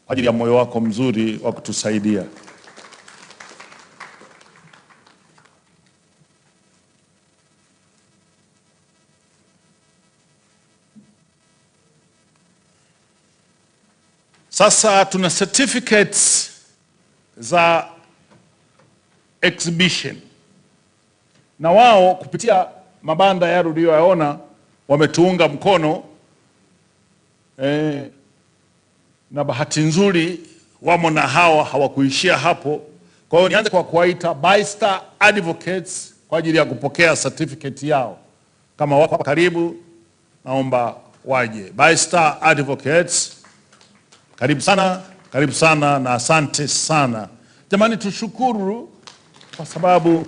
kwa ajili ya moyo wako mzuri wa kutusaidia. Sasa tuna certificates za exhibition, na wao kupitia mabanda ya uliyoyaona wametuunga mkono na bahati nzuri wamo na hawakuishia hapo. Kwa hiyo nianze kwa kuwaita Bystar Advocates kwa ajili ya kupokea certificate yao. Kama wako hapa karibu, naomba waje. Bystar Advocates, karibu sana na asante sana. Jamani, tushukuru kwa sababu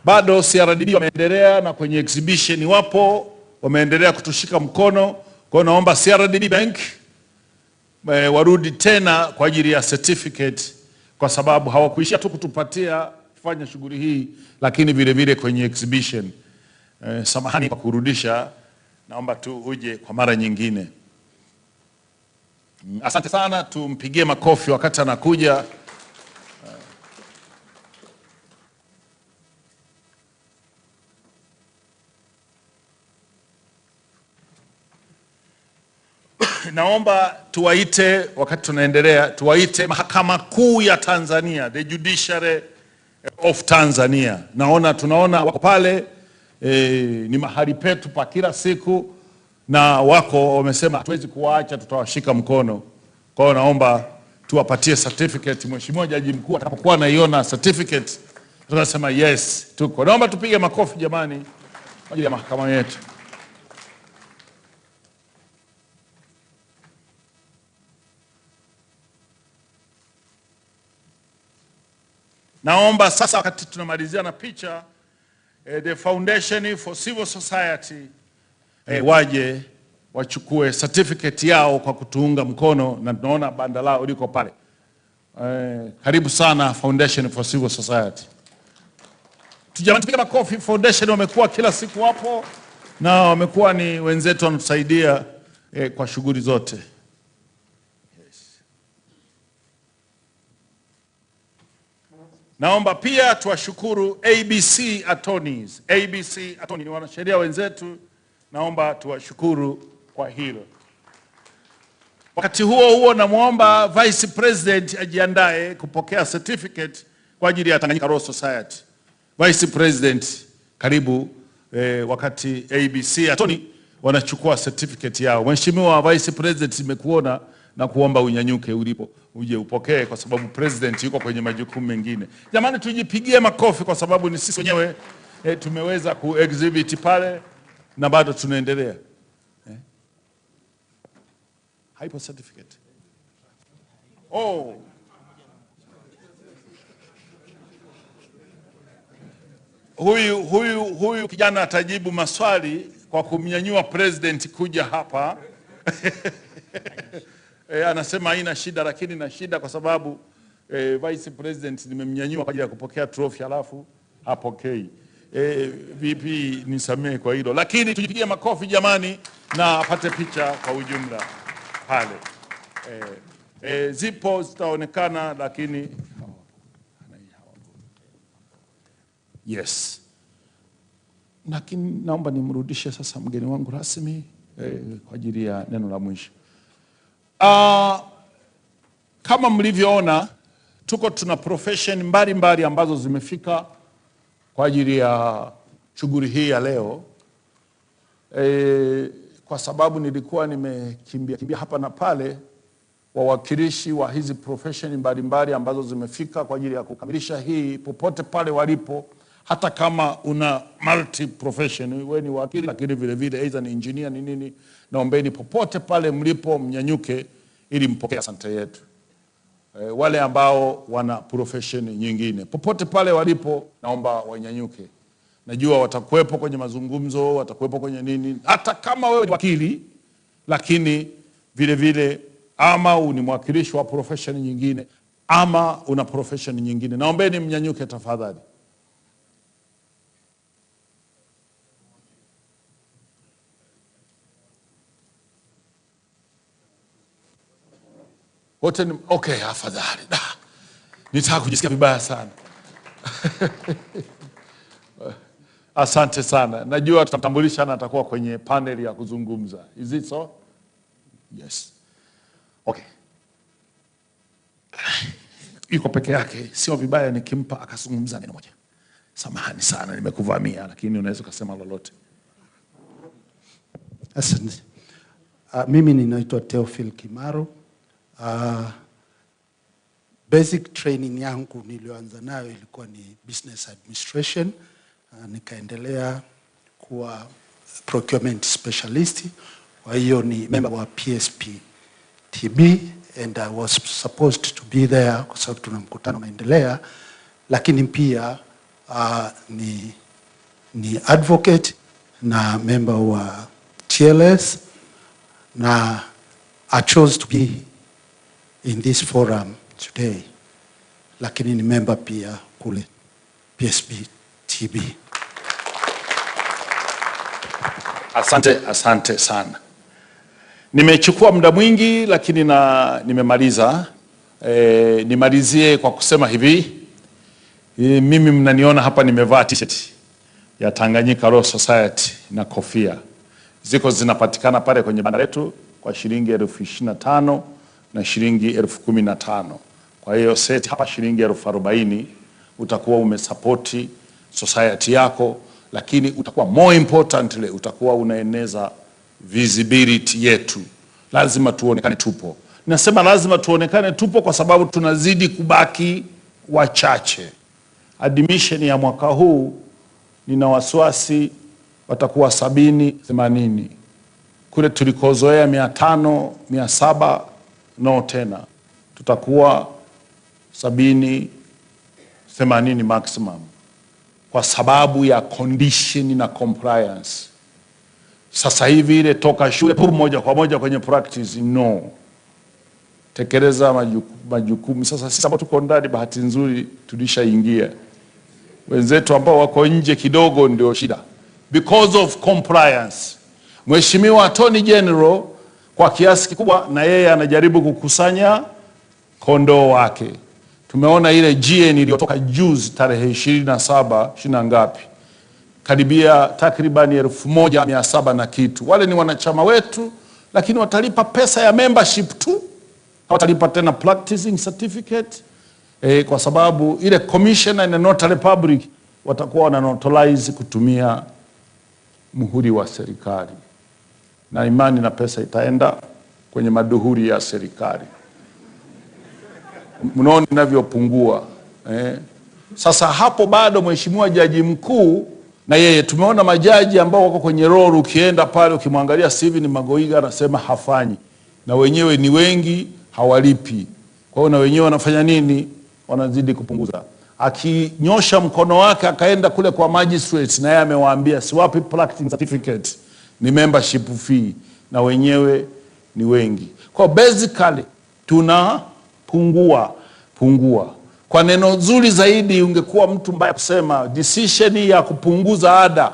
bado CRDB wameendelea na kwenye exhibition wapo, wameendelea kutushika mkono. Kwa hiyo naomba CRDB Bank warudi tena kwa ajili ya certificate, kwa sababu hawakuishia tu kutupatia kufanya shughuli hii, lakini vile vile kwenye exhibition. Samahani kwa kurudisha, naomba tu uje kwa mara nyingine. Asante sana, tumpigie makofi wakati anakuja. Naomba tuwaite, wakati tunaendelea, tuwaite Mahakama Kuu ya Tanzania, the Judiciary of Tanzania. Tunaona wako pale, ni mahali petu pa kila siku, na wako wamesema hatuwezi kuwaacha, tutawashika mkono. Kwa hiyo naomba tuwapatie certificate. Mheshimiwa Jaji Mkuu atakapokuwa anaiona certificate, tunasema yes, tuko. Naomba tupige makofi jamani kwa ajili ya mahakama yetu. Naomba sasa, wakati tunamalizia na picha, the Foundation for Civil Society waje wachukue certificate yao kwa kutuunga mkono, na tunaona banda lao liko pale. Karibu sana Foundation for Civil Society. Tujamani, tupige makofi. Foundation wamekuwa kila siku hapo na wamekuwa ni wenzetu wanatusaidia kwa shughuli zote. Naomba pia tuwashukuru ABC Attorneys. ABC Attorneys ni wanasheria wenzetu, naomba tuwashukuru kwa hilo. Wakati huo huo namwomba Vice President ajiandae kupokea certificate kwa ajili ya Tanganyika Law Society. Vice President, karibu wakati ABC attorney wanachukua certificate yao. Mheshimiwa Vice President, nimekuona na kuomba unyanyuke ulipo uje upokee kwa sababu President yuko kwenye majukumu mengine. Jamani, tujipigie makofi kwa sababu ni sisi wenyewe tumeweza kuexhibit pale na bado tunaendelea. Haipo certificate. Oh. Huyu kijana atajibu maswali kwa kumnyanyua President kuja hapa. Anasema haina shida, lakini na shida kwa sababu Vice President nimemnyanyua kwa ajili ya kupokea trophy alafu hapokei. VP nisamehe kwa hilo, lakini tujipigie makofi jamani na apate picha kwa ujumla pale. Zipo zitaonekana lakini yes. Lakini naomba nimrudishe sasa mgeni wangu rasmi kwa ajili ya neno la mwisho. Kama mlivyoona tuna profession mbalimbali ambazo zimefika kwa ajili ya shughuli hii ya leo. Kwa sababu nilikuwa nimekimbia hapa na pale, wawakilishi wa hizi profession mbalimbali ambazo zimefika kwa ajili ya kukamilisha hii, popote pale walipo, hata kama una multi profession, wewe ni wakili lakini vile vile aidha ni engineer ni nini, naombeni popote pale mlipo mnyanyuke ili mpokee asante yetu. Wale ambao wana profession nyingine popote pale walipo naomba wanyanyuke. Najua watakuwepo kwenye mazungumzo, watakuwepo kwenye nini, hata kama wewe ni wakili lakini vile vile ama ni mwakilishi wa profession nyingine ama una profession nyingine, naombeni mnyanyuke tafadhali. Wote ni okay, afadhali. Nitaka kujisikia vibaya sana. Asante sana. Najua tutatambulisha na atakuwa kwenye panel ya kuzungumza. Is it so? Yes. Okay. Yuko peke yake, sio vibaya nikimpa akazungumza neno moja. Samahani sana nimekuvamia, lakini unaweza kusema lolote. Asante. Mimi ninaitwa Theophil Kimaro. Basic training yangu nilioanza nayo ilikuwa ni business administration. Nikaendelea kuwa procurement specialist. Kwa hiyo ni member wa PSP TB and I was supposed to be there kwa sababu tuna mkutano unaendelea, lakini pia ni advocate na member wa TLS, na I chose to be in this forum today, lakini ni member pia kule PSP TB. Asante sana. Nimechukua muda mwingi lakini nimemaliza. Nimalizie kwa kusema hivi. Mimi mnaniona hapa nimevaa t-shirt ya Tanganyika Law Society na kofia. Zinapatikana pale kwenye banda letu kwa shilingi 25,000 na shilingi 15,000. Kwa hiyo set hapa shilingi 40,000 utakuwa umesupporti society yako, lakini utakuwa more importantly utakuwa unaeneza visibility yetu. Lazima tuonekane tupo. Nasema lazima tuonekane tupo kwa sababu tunazidi kubaki wachache. Admission ya mwaka huu nina wasiwasi watakuwa 70-80. Kule tulikozoea 500, 700 no tena. Tutakuwa 70-80 maximum. Kwa sababu ya condition na compliance. Sasa hivi ile toka shule moja kwa moja kwenye practice, no. Tekeleza majukumu. Sasa sisi ambao tuko ndani bahati nzuri tulishaingia. Wenzetu ambao wako nje kidogo ndio shida. Because of compliance. Mheshimiwa Attorney General kwa kiasi kikubwa na yeye anajaribu kukusanya kondoo wake. Tumeona ile GN iliyotoka juzi tarehe 27 ngapi, karibia takribani 1,700 na kitu. Wale ni wanachama wetu lakini watalipa pesa ya membership tu, hawatalipa tena practicing certificate, kwa sababu ile commissioner na notary public watakuwa wana notarize kutumia muhuri wa serikali, na imani na pesa itaenda kwenye maduhuri ya serikali. Mnaona inavyopungua. Sasa hapo bado Mheshimiwa Jaji Mkuu na yeye, tumeona majaji ambao wako kwenye role, ukienda pale ukimwangalia Steven Magoiga anasema hafanyi, na wenyewe ni wengi hawalipi. Kwa hiyo na wenyewe wanafanya nini? Wanazidi kupunguza. Akinyosha mkono wake akaenda kule kwa magistrate, na yeye amewaambia siwapi practicing certificate, ni membership fee, na wenyewe ni wengi. Kwa basically tunapungua. Kwa neno nzuri zaidi ungekuwa mtu mbaya kusema decision ya kupunguza ada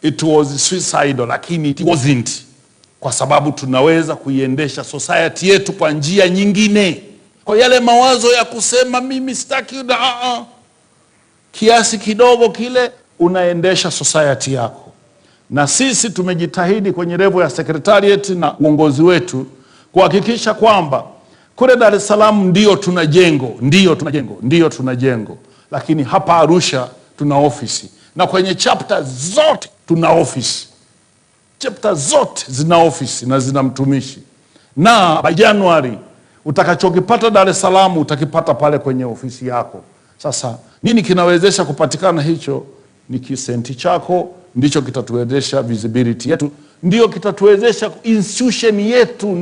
it was suicidal, lakini it wasn't, kwa sababu tunaweza kuiendesha society yetu kwa njia nyingine. Kwa yale mawazo ya kusema mimi sitaki kiasi kidogo kile, unaendesha society yako. Na sisi tumejitahidi kwenye level ya secretariat na uongozi wetu kuhakikisha kwamba kule Dar es Salaam ndio tuna jengo, lakini hapa Arusha tuna ofisi, na kwenye chapter zote tuna ofisi. Chapter zote zina ofisi na zina mtumishi, na by January utakachokipata Dar es Salaam utakipata pale kwenye ofisi yako. Sasa nini kinawezesha kupatikana hicho? Ni kisenti chako, ndicho kitatuwezesha visibility yetu, ndio kitatuwezesha institution yetu,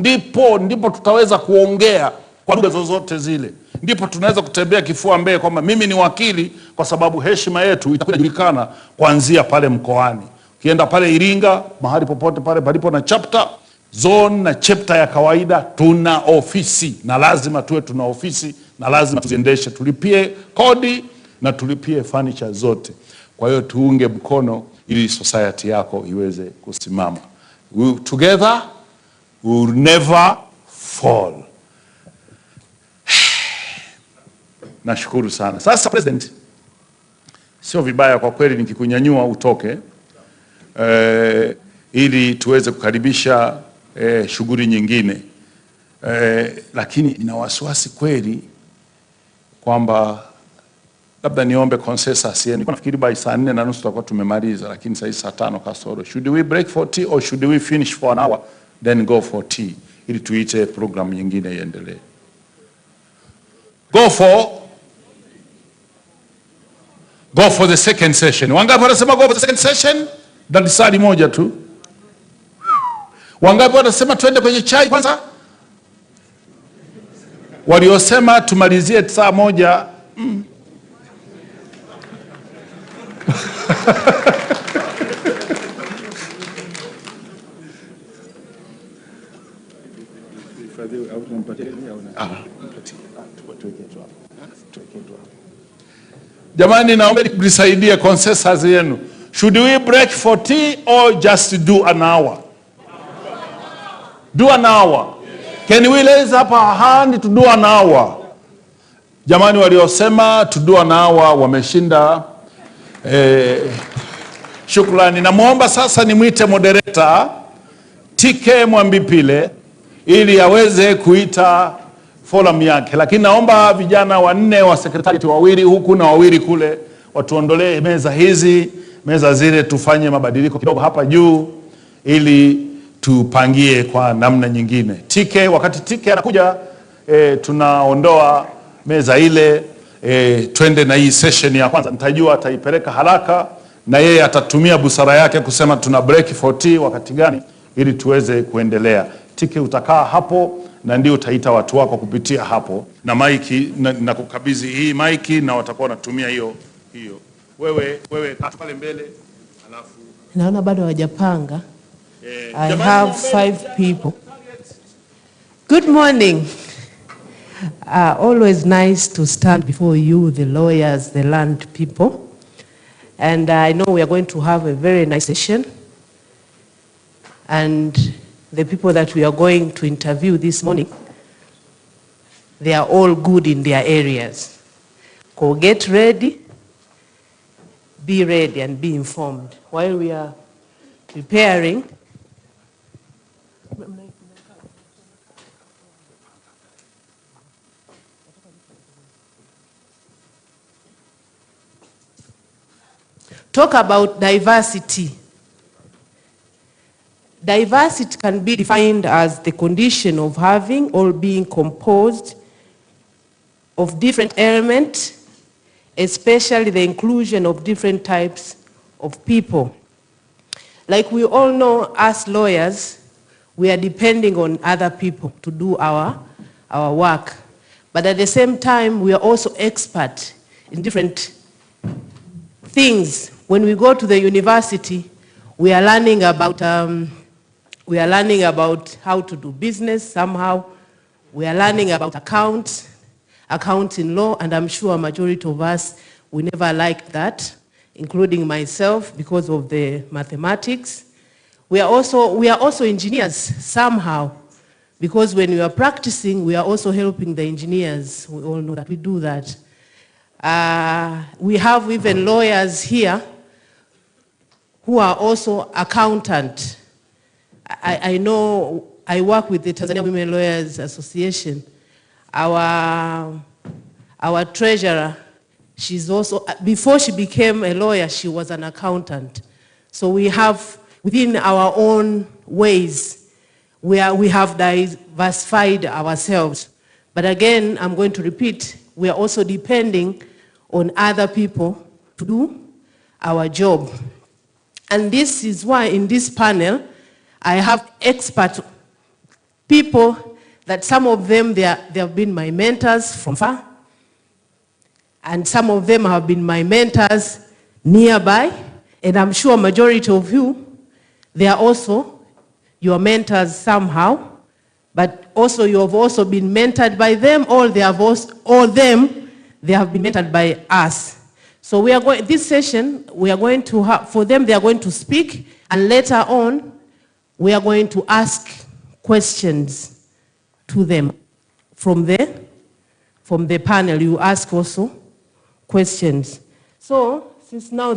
ndipo tutaweza kuongea kwa lugha zozote zile, ndipo tunaweza kutembea kifua mbele kwamba mimi ni wakili, kwa sababu heshima yetu itajulikana kuanzia pale mkoani. Ukienda pale Iringa, mahali popote pale palipo na chapter, zone na chapter ya kawaida, tuna ofisi, na lazima tuwe tuna ofisi, na lazima tuziendeshe, tulipie kodi na tulipie furniture zote. Kwa hiyo tuunge mkono ili society yako iweze kusimama. Together we will never fall. Nashukuru sana. Sasa President, sio vibaya kwa kweli nikikunyanyua utoke, ili tuweze kukaribisha shughuli nyingine, lakini nina wasiwasi kweli kwamba labda niombe consensus yenu. Nafikiri by saa 4:30 tutakuwa tumemaliza, lakini sasa saa 5 kasoro. Should we break for tea or should we finish for an hour then go for tea, ili tuite program nyingine iendelee? Go for the second session. Wangapi wanasema go for the second session? Ndio swali moja tu. Wangapi wanasema twende kwenye chai kwanza? Waliosema tumalizie saa 1 Jamani, naomba nisaidie consensus yenu. Should we break for tea or just do an hour? Do an hour. Can we raise up our hand to do an hour? Jamani, waliosema to do an hour wameshinda. Shukrani. Namuomba sasa nimwite moderator TK Mwambipile ili aweze kuita forum yake, lakini naomba vijana 4 wa secretariat, 2 huku na 2 kule, watuondolee meza zile, tufanye mabadiliko kidogo hapa juu ili tupangie kwa namna nyingine. TK, wakati TK anakuja, tunaondoa meza ile, twende na hii session ya kwanza. Nitajua ataipeleka haraka, na yeye atatumia busara yake kusema tuna break for tea wakati gani, ili tuweze kuendelea. TK utakaa hapo na ndio utaita watu wako kupitia hapo, na maiki na kukabidhi hii maiki, na watakuwa wanatumia hiyo. Wewe pale mbele, alafu naona bado hawajapanga. I have 5 people. Good morning. Always nice to stand before you, the lawyers, the land people. And I know we are going to have a very nice session. And the people that we are going to interview this morning, they are all good in their areas. Go get ready, be ready and be informed. While we are preparing, talk about diversity. Diversity can be defined as the condition of having or being composed of different elements, especially the inclusion of different types of people. Like we all know, as lawyers, we are depending on other people to do our work. But at the same time, we are also experts in different things. When we go to the university, we are learning about how to do business somehow. We are learning about accounting law, and I'm sure a majority of us, we never liked that, including myself, because of the mathematics. We are also engineers somehow, because when we are practicing, we are also helping the engineers. We all know that we do that. We have even lawyers here who are also accountants. I know I work with the Tanzania Women Lawyers Association. Our treasurer, she's also, before she became a lawyer, she was an accountant. So we have, within our own ways, we have diversified ourselves. But again, I'm going to repeat, we are also depending on other people to do our job. And this is why in this panel, I have expert people that some of them, they have been my mentors from far, and some of them have been my mentors nearby, and I'm sure a majority of you, they are also your mentors somehow, but also you have also been mentored by them, or they have been mentored by us. So we are going, this session, we are going to have, for them, they are going to speak, and later on, we are going to ask questions to them. From the panel, you ask also questions. So, since now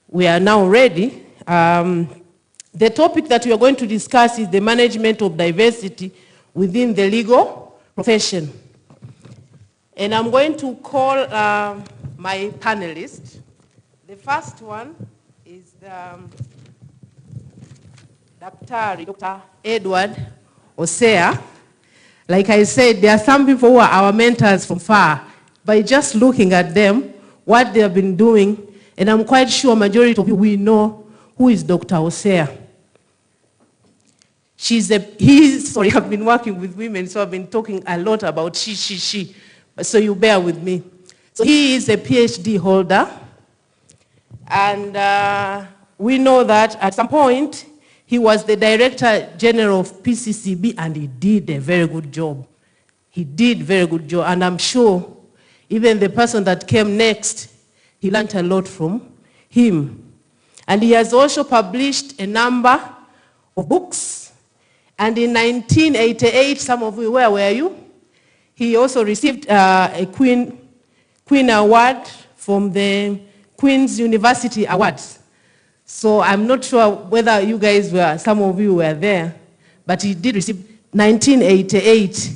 we are now ready, the topic that we are going to discuss is the management of diversity within the legal profession. And I'm going to call my panelists. The first one is Dr. Edward Osea. Like I said, there are some people who are our mentors from far. By just looking at them, what they have been doing, and I'm quite sure majority of you will know who is Dr. Osea. I've been working with women, so I've been talking a lot about she. So you bear with me. So he is a PhD holder, and we know that at some point, he was the Director General of PCCB, and he did a very good job. And I'm sure even the person that came next, he learned a lot from him. And he has also published a number of books. And in 1988, some of you, where were you? He also received a Queen Award from the Queen's University Awards. So I'm not sure whether you guys were, some of you were there, but he did receive 1988.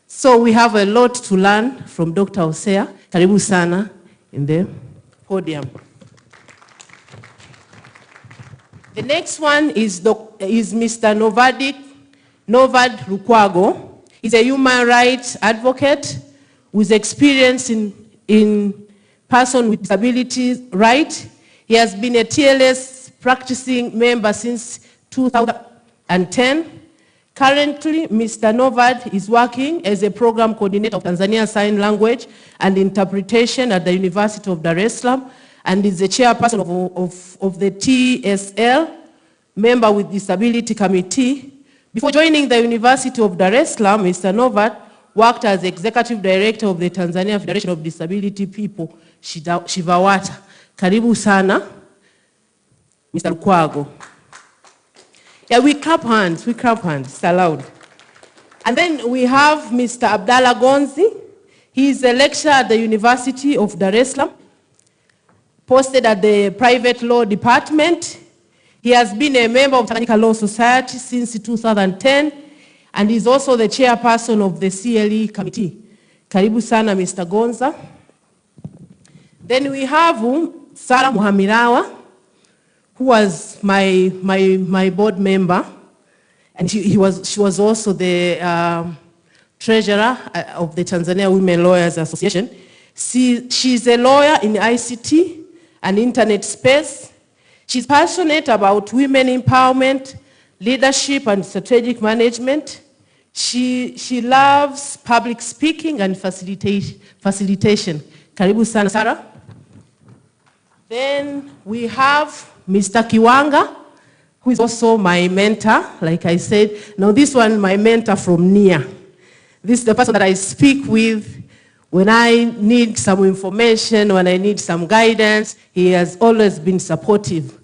So we have a lot to learn from Dr. Osea. Karibu sana in the podium. The next one is Mr. Novad Lukwago. He's a human rights advocate with experience in person with disabilities rights. He has been a TLS practicing member since 2010. Currently, Mr. Novad is working as a program coordinator of Tanzania Sign Language and Interpretation at the University of Dar es Salaam, and is the chairperson of the TSL, member with Disability Committee. Before joining the University of Dar es Salaam, Mr. Novad worked as executive director of the Tanzania Federation of Disability People, Shivawata. Karibu sana, Mr. Lukwago. Yeah, we clap hands, it's allowed. And then we have Mr. Abdallah Gonzi. He is a lecturer at the University of Dar es Salaam, posted at the private law department. He has been a member of Tanganyika Law Society since 2010, and is also the chairperson of the CLE committee. Karibu sana, Mr. Gonza. Then we have Sarah Muhamirawa, who was my board member, and she was also the treasurer of the Tanzania Women Lawyers Association. She's a lawyer in ICT and internet space. She's passionate about women empowerment, leadership, and strategic management. She loves public speaking and facilitation. Karibu sana, Sarah. Then we have Mr. Kiwanga, who is also my mentor, like I said. Now this one, my mentor from NIA. This is the person that I speak with when I need some information, when I need some guidance. He has always been supportive.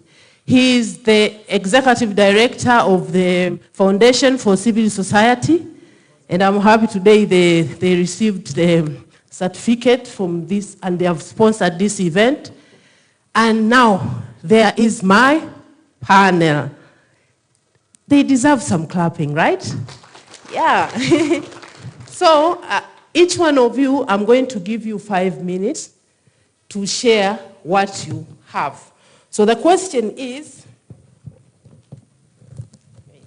He is the executive director of the Foundation for Civil Society, and I'm happy today they received the certificate from this, and they have sponsored this event. And now there is my panel. They deserve some clapping, right? Yeah. So each one of you, I'm going to give you 5 minutes to share what you have. So the question is,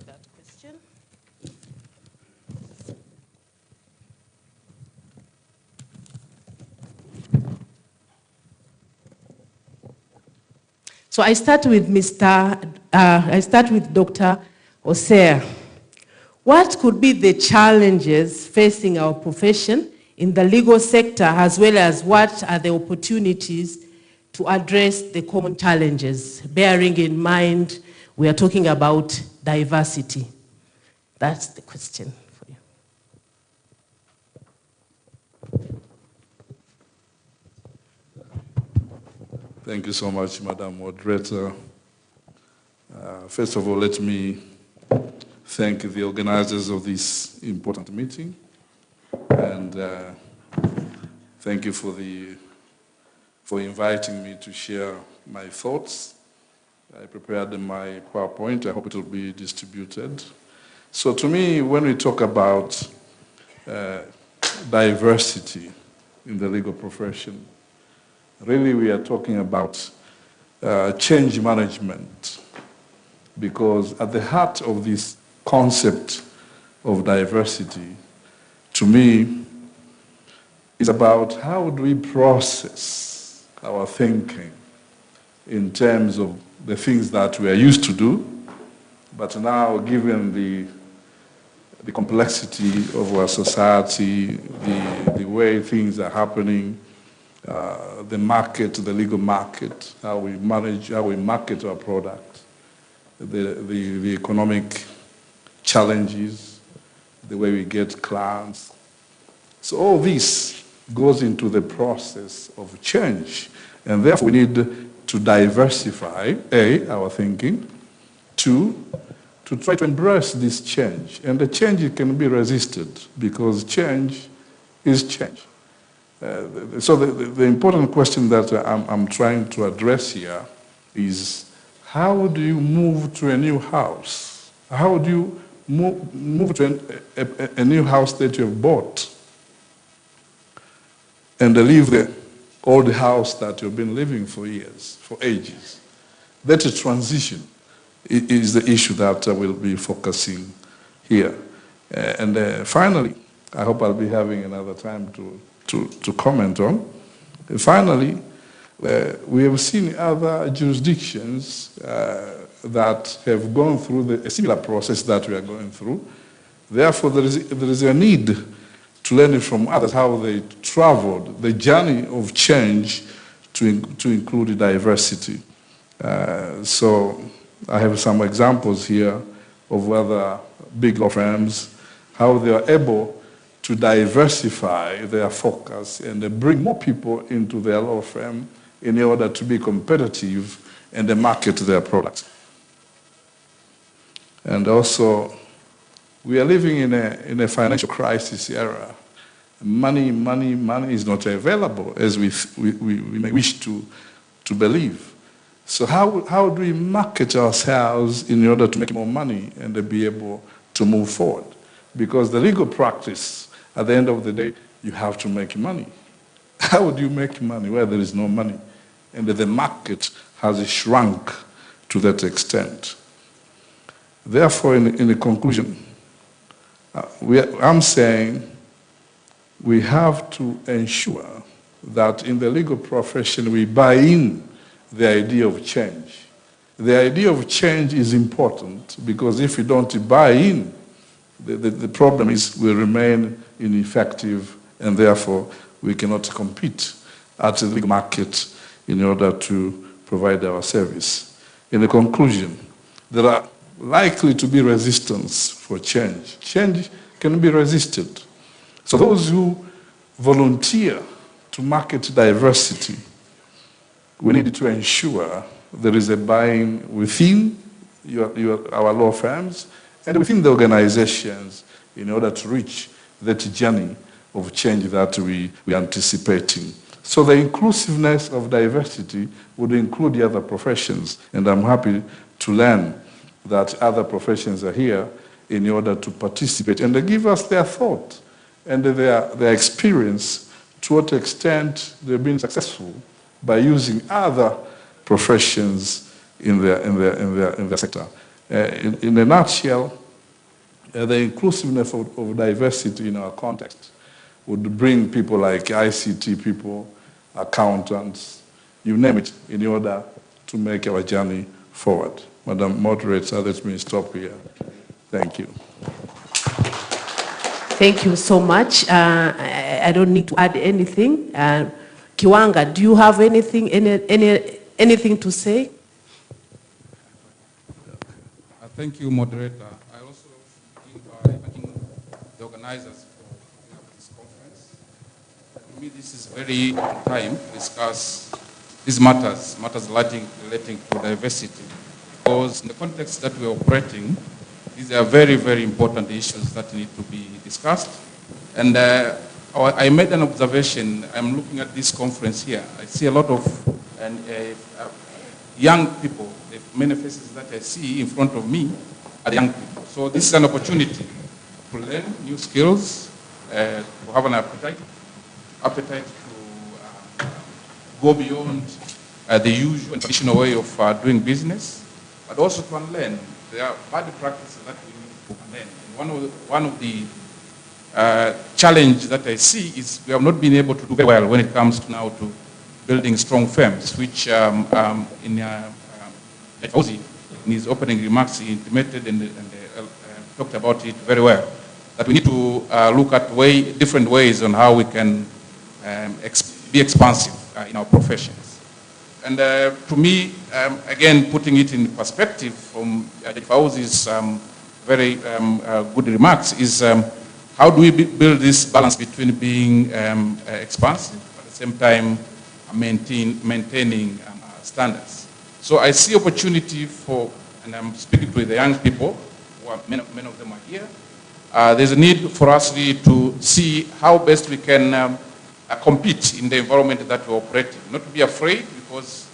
that question. So I start with Dr. Osea. What could be the challenges facing our profession in the legal sector, as well as what are the opportunities to address the common challenges, bearing in mind we are talking about diversity? That's the question for you. Thank you so much, Madam Moderator. First of all, let me thank the organizers of this important meeting, and thank you for inviting me to share my thoughts. I prepared my PowerPoint. I hope it will be distributed. So to me, when we talk about diversity in the legal profession, really we are talking about change management, because at the heart of this concept of diversity, to me, is about how do we process our thinking in terms of the things that we are used to do, but now given the complexity of our society, the way things are happening, the market, the legal market, how we manage, how we market our product, the economic challenges, the way we get clients. So all this goes into the process of change, and therefore we need to diversify, A, our thinking, 2, to try to embrace this change. And the change can be resisted, because change is change. So the important question that I'm trying to address here is, how do you move to a new house? How do you move to a new house that you have bought and leave the old house that you've been living for years, for ages? That transition is the issue that we'll be focusing here. And finally, I hope I'll be having another time to comment on. And finally, we have seen other jurisdictions that have gone through a similar process that we are going through. Therefore, there is a need to learn from others how they traveled the journey of change to include diversity. So I have some examples here of other big law firms, how they are able to diversify their focus and bring more people into their law firm in order to be competitive and market their products. And also, we are living in a financial crisis era. Money is not available as we may wish to believe. So how do we market ourselves in order to make more money and be able to move forward? Because the legal practice, at the end of the day, you have to make money. How do you make money where there is no money? and the market has shrunk to that extent. Therefore, in the conclusion, I'm saying we have to ensure that in the legal profession we buy in the idea of change. The idea of change is important because if you don't buy in, the problem is we remain ineffective and therefore we cannot compete at the big market in order to provide our service. In the conclusion, there are likely to be resistance for change. Change can be resisted. So those who volunteer to market diversity, we need to ensure there is a buying within our law firms and within the organizations in order to reach that journey of change that we are anticipating. So the inclusiveness of diversity would include the other professions, and I'm happy to learn that other professions are here in order to participate and they give us their thought and their experience, to what extent they've been successful by using other professions in their sector. In a nutshell, the inclusiveness of diversity in our context would bring people like ICT people, accountants, you name it, in order to make our journey forward. Madam Moderator, let me stop here. Thank you. Thank you so much. I don't need to add anything. Kiwanga, do you have anything to say? Thank you, Moderator. I also begin by thanking the organizers for this conference. To me, this is very on time to discuss these matters relating to diversity. Because in the context that we're operating, these are very, very important issues that need to be discussed. And I made an observation. I'm looking at this conference here. I see a lot of young people. The many faces that I see in front of me are young people. So this is an opportunity to learn new skills, to have an appetite to go beyond the usual and traditional way of doing business, but also to unlearn. There are bad practices that we need to unlearn. And one of the challenge that I see is we have not been able to do very well when it comes to now to building strong firms, which Fauzi, in his opening remarks, he intimated and talked about it very well. That we need to look at different ways on how we can be expansive in our professions. And to me, again, putting it in perspective from Fauzi's very good remarks is how do we build this balance between being expansive at the same time maintaining standards. So I see opportunity for, and I'm speaking to the young people, who are, many of them are here. There's a need for us to see how best we can compete in the environment that we operate in. Not to be afraid, because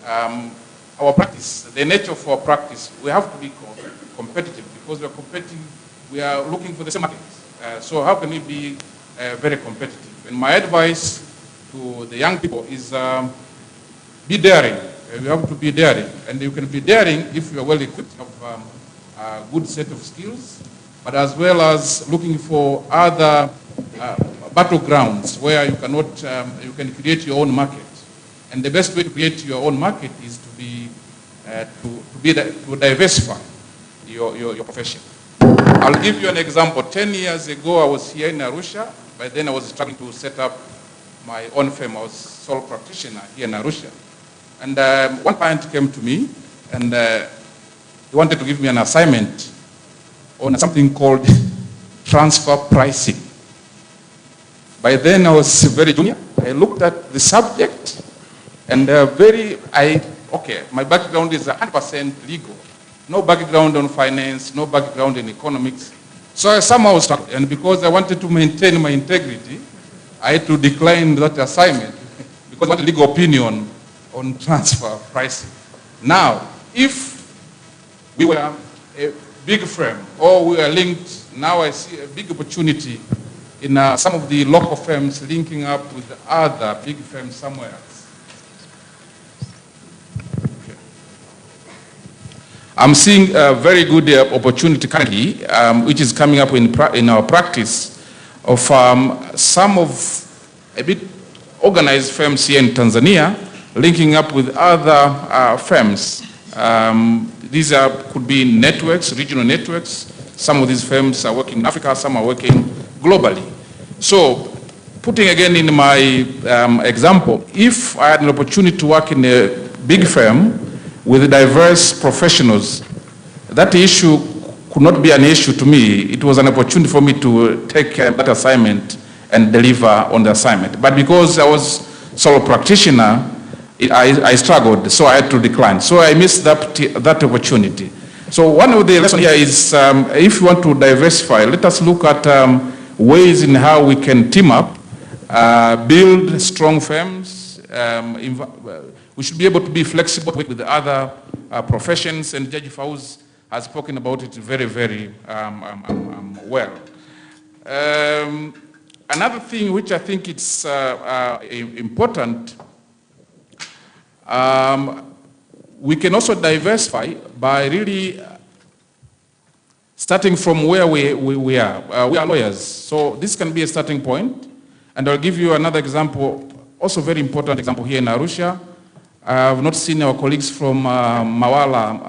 our practice, the nature of our practice, we have to be competitive, because we are competing, we are looking for the same markets. So how can we be very competitive? And my advice to the young people is be daring. You have to be daring. And you can be daring if you are well equipped, have a good set of skills, but as well as looking for other battlegrounds where you can create your own market. And the best way to create your own market is to diversify your profession. I'll give you an example. 10 years ago, I was here in Arusha. By then, I was trying to set up my own firm. I was sole practitioner here in Arusha. And one client came to me, and he wanted to give me an assignment on something called transfer pricing. By then, I was very junior. I looked at the subject, and my background is 100% legal. No background on finance, no background in economics. So I somehow struggled, and because I wanted to maintain my integrity, I had to decline that assignment because I wanted legal opinion on transfer pricing. Now, if we were a big firm or we are linked, now I see a big opportunity in some of the local firms linking up with other big firms somewhere else. I'm seeing a very good opportunity currently, which is coming up in our practice, of some of a bit organized firms here in Tanzania linking up with other firms. These could be networks, regional networks. Some of these firms are working in Africa, some are working globally. So, putting again in my example, if I had an opportunity to work in a big firm with diverse professionals, that issue could not be an issue to me. It was an opportunity for me to take that assignment and deliver on the assignment. But because I was solo practitioner, I struggled, so I had to decline. So I missed that opportunity. So one of the lessons here is, if you want to diversify, let us look at ways in how we can team up, build strong firms. We should be able to be flexible with the other professions, and Judge Fauz has spoken about it very, very well. Another thing which I think it's important, we can also diversify by really starting from where we are. We are lawyers, so this can be a starting point. And I'll give you another example, also very important example here in Arusha. I've not seen our colleagues from Mawala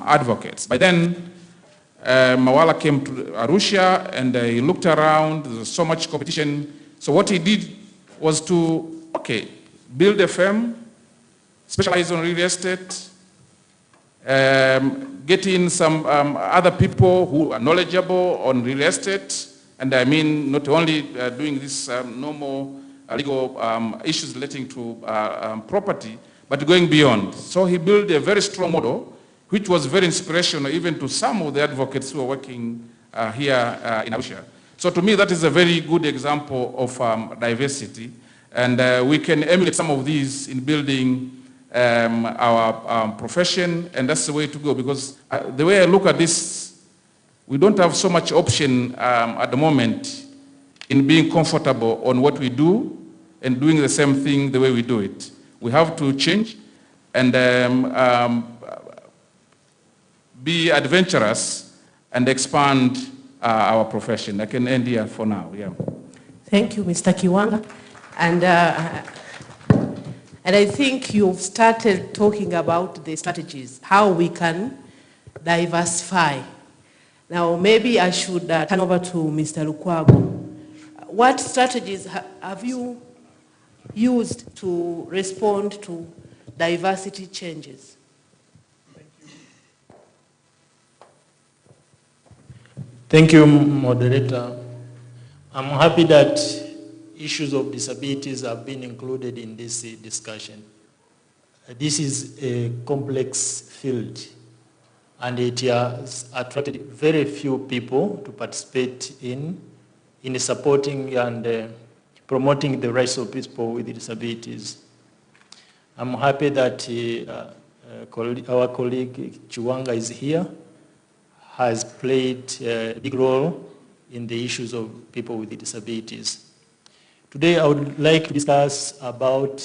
advocates. By then, Mawala came to Arusha and he looked around, there was so much competition. So what he did was to, build a firm, specialize on real estate, get in some other people who are knowledgeable on real estate, and I mean not only doing this normal legal issues relating to property, but going beyond. So he built a very strong model, which was very inspirational even to some of the advocates who are working here in Arusha. So to me, that is a very good example of diversity, and we can emulate some of these in building our profession, and that's the way to go, because the way I look at this, we don't have so much option at the moment in being comfortable on what we do and doing the same thing the way we do it. We have to change and be adventurous and expand our profession. I can end here for now. Yeah. Thank you, Mr. Kiwanga. And I think you've started talking about the strategies, how we can diversify. Now, maybe I should turn over to Mr. Lukwago. What strategies have you used to respond to diversity changes? Thank you, moderator. I'm happy that issues of disabilities have been included in this discussion. This is a complex field, and it has attracted very few people to participate in supporting and promoting the rights of people with disabilities. I'm happy that our colleague Chiwanga is here, has played a big role in the issues of people with disabilities. Today, I would like to discuss about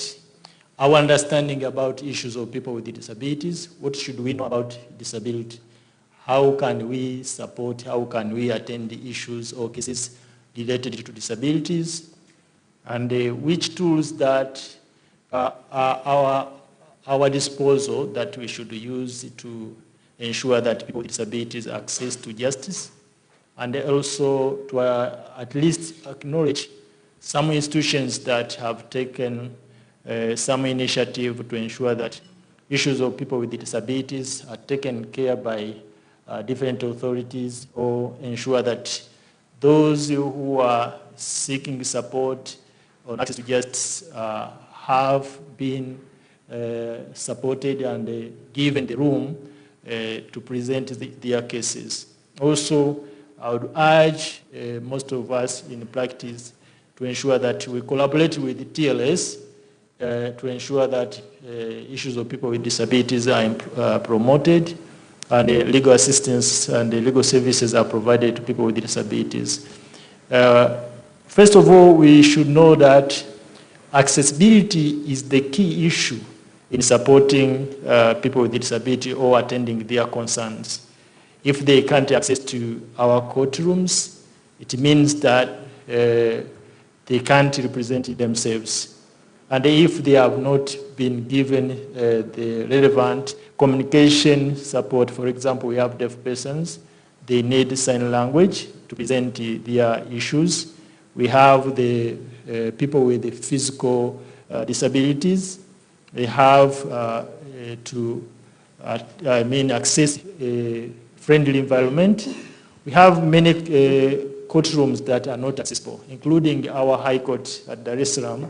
our understanding about issues of people with disabilities. What should we know about disability? How can we support, how can we attend the issues or cases related to disabilities? And which tools that are our disposal that we should use to ensure that people with disabilities access to justice, and also to at least acknowledge some institutions that have taken some initiative to ensure that issues of people with disabilities are taken care by different authorities, or ensure that those who are seeking support or access to justice have been supported and given the room to present their cases. Also, I would urge most of us in practice to ensure that we collaborate with the TLS to ensure that issues of people with disabilities are promoted, and legal assistance and legal services are provided to people with disabilities. First of all, we should know that accessibility is the key issue in supporting people with disability or attending their concerns. If they can't access to our courtrooms, it means that they can't represent themselves. And if they have not been given the relevant communication support, for example, we have deaf persons, they need sign language to present their issues. We have the people with the physical disabilities. They have to access a friendly environment. We have many courtrooms that are not accessible, including our High Court at Dar es Salaam.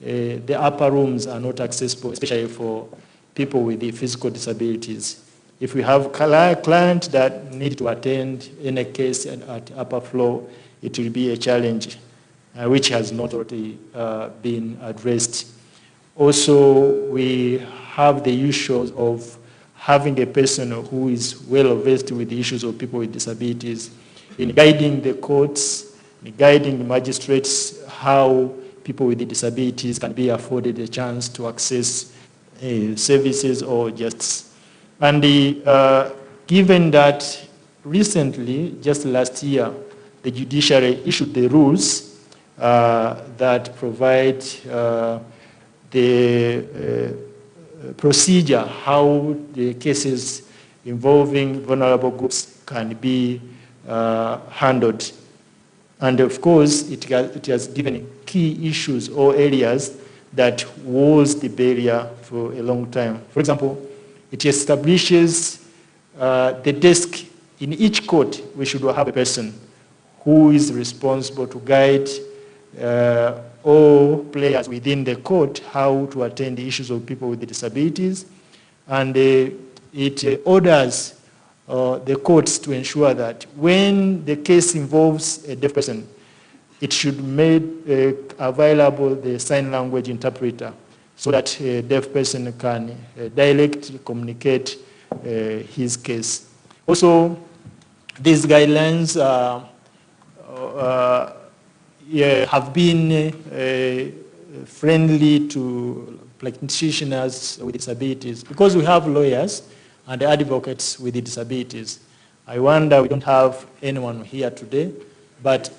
The upper rooms are not accessible, especially for people with the physical disabilities. If we have clients that need to attend any case at upper floor, it will be a challenge, which has not already been addressed. Also, we have the issues of having a person who is well versed with the issues of people with disabilities in guiding the courts, in guiding the magistrates, how people with disabilities can be afforded a chance to access services or justice. And given that recently, just last year, the judiciary issued the rules that provide the procedure how the cases involving vulnerable groups can be handled. And of course, it has given key issues or areas that was the barrier for a long time. For example, it establishes the desk in each court. We should have a person who is responsible to guide all players within the court how to attend the issues of people with disabilities. And it orders the courts to ensure that when the case involves a deaf person, it should make available the sign language interpreter so that a deaf person can directly communicate his case. Also, these guidelines have been friendly to practitioners with disabilities because we have lawyers and advocates with disabilities. I wonder we don't have anyone here today, but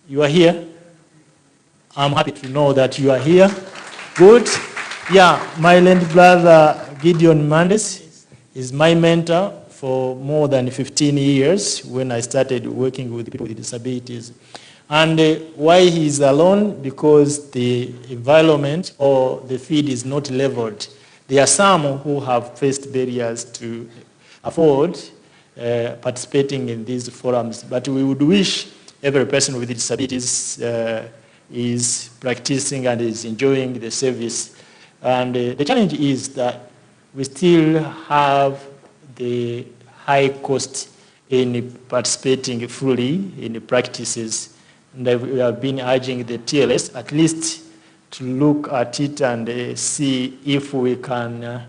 you are here. I'm happy to know that you are here. Good. Yeah, my late brother Gideon Mendes is my mentor for more than 15 years when I started working with people with disabilities. And why he's alone? Because the environment or the field is not leveled. There are some who have faced barriers to afford participating in these forums, but we would wish every person with disabilities is practicing and is enjoying the service. And the challenge is that we still have the high cost in participating fully in the practices. And we have been urging the TLS at least to look at it and see if we can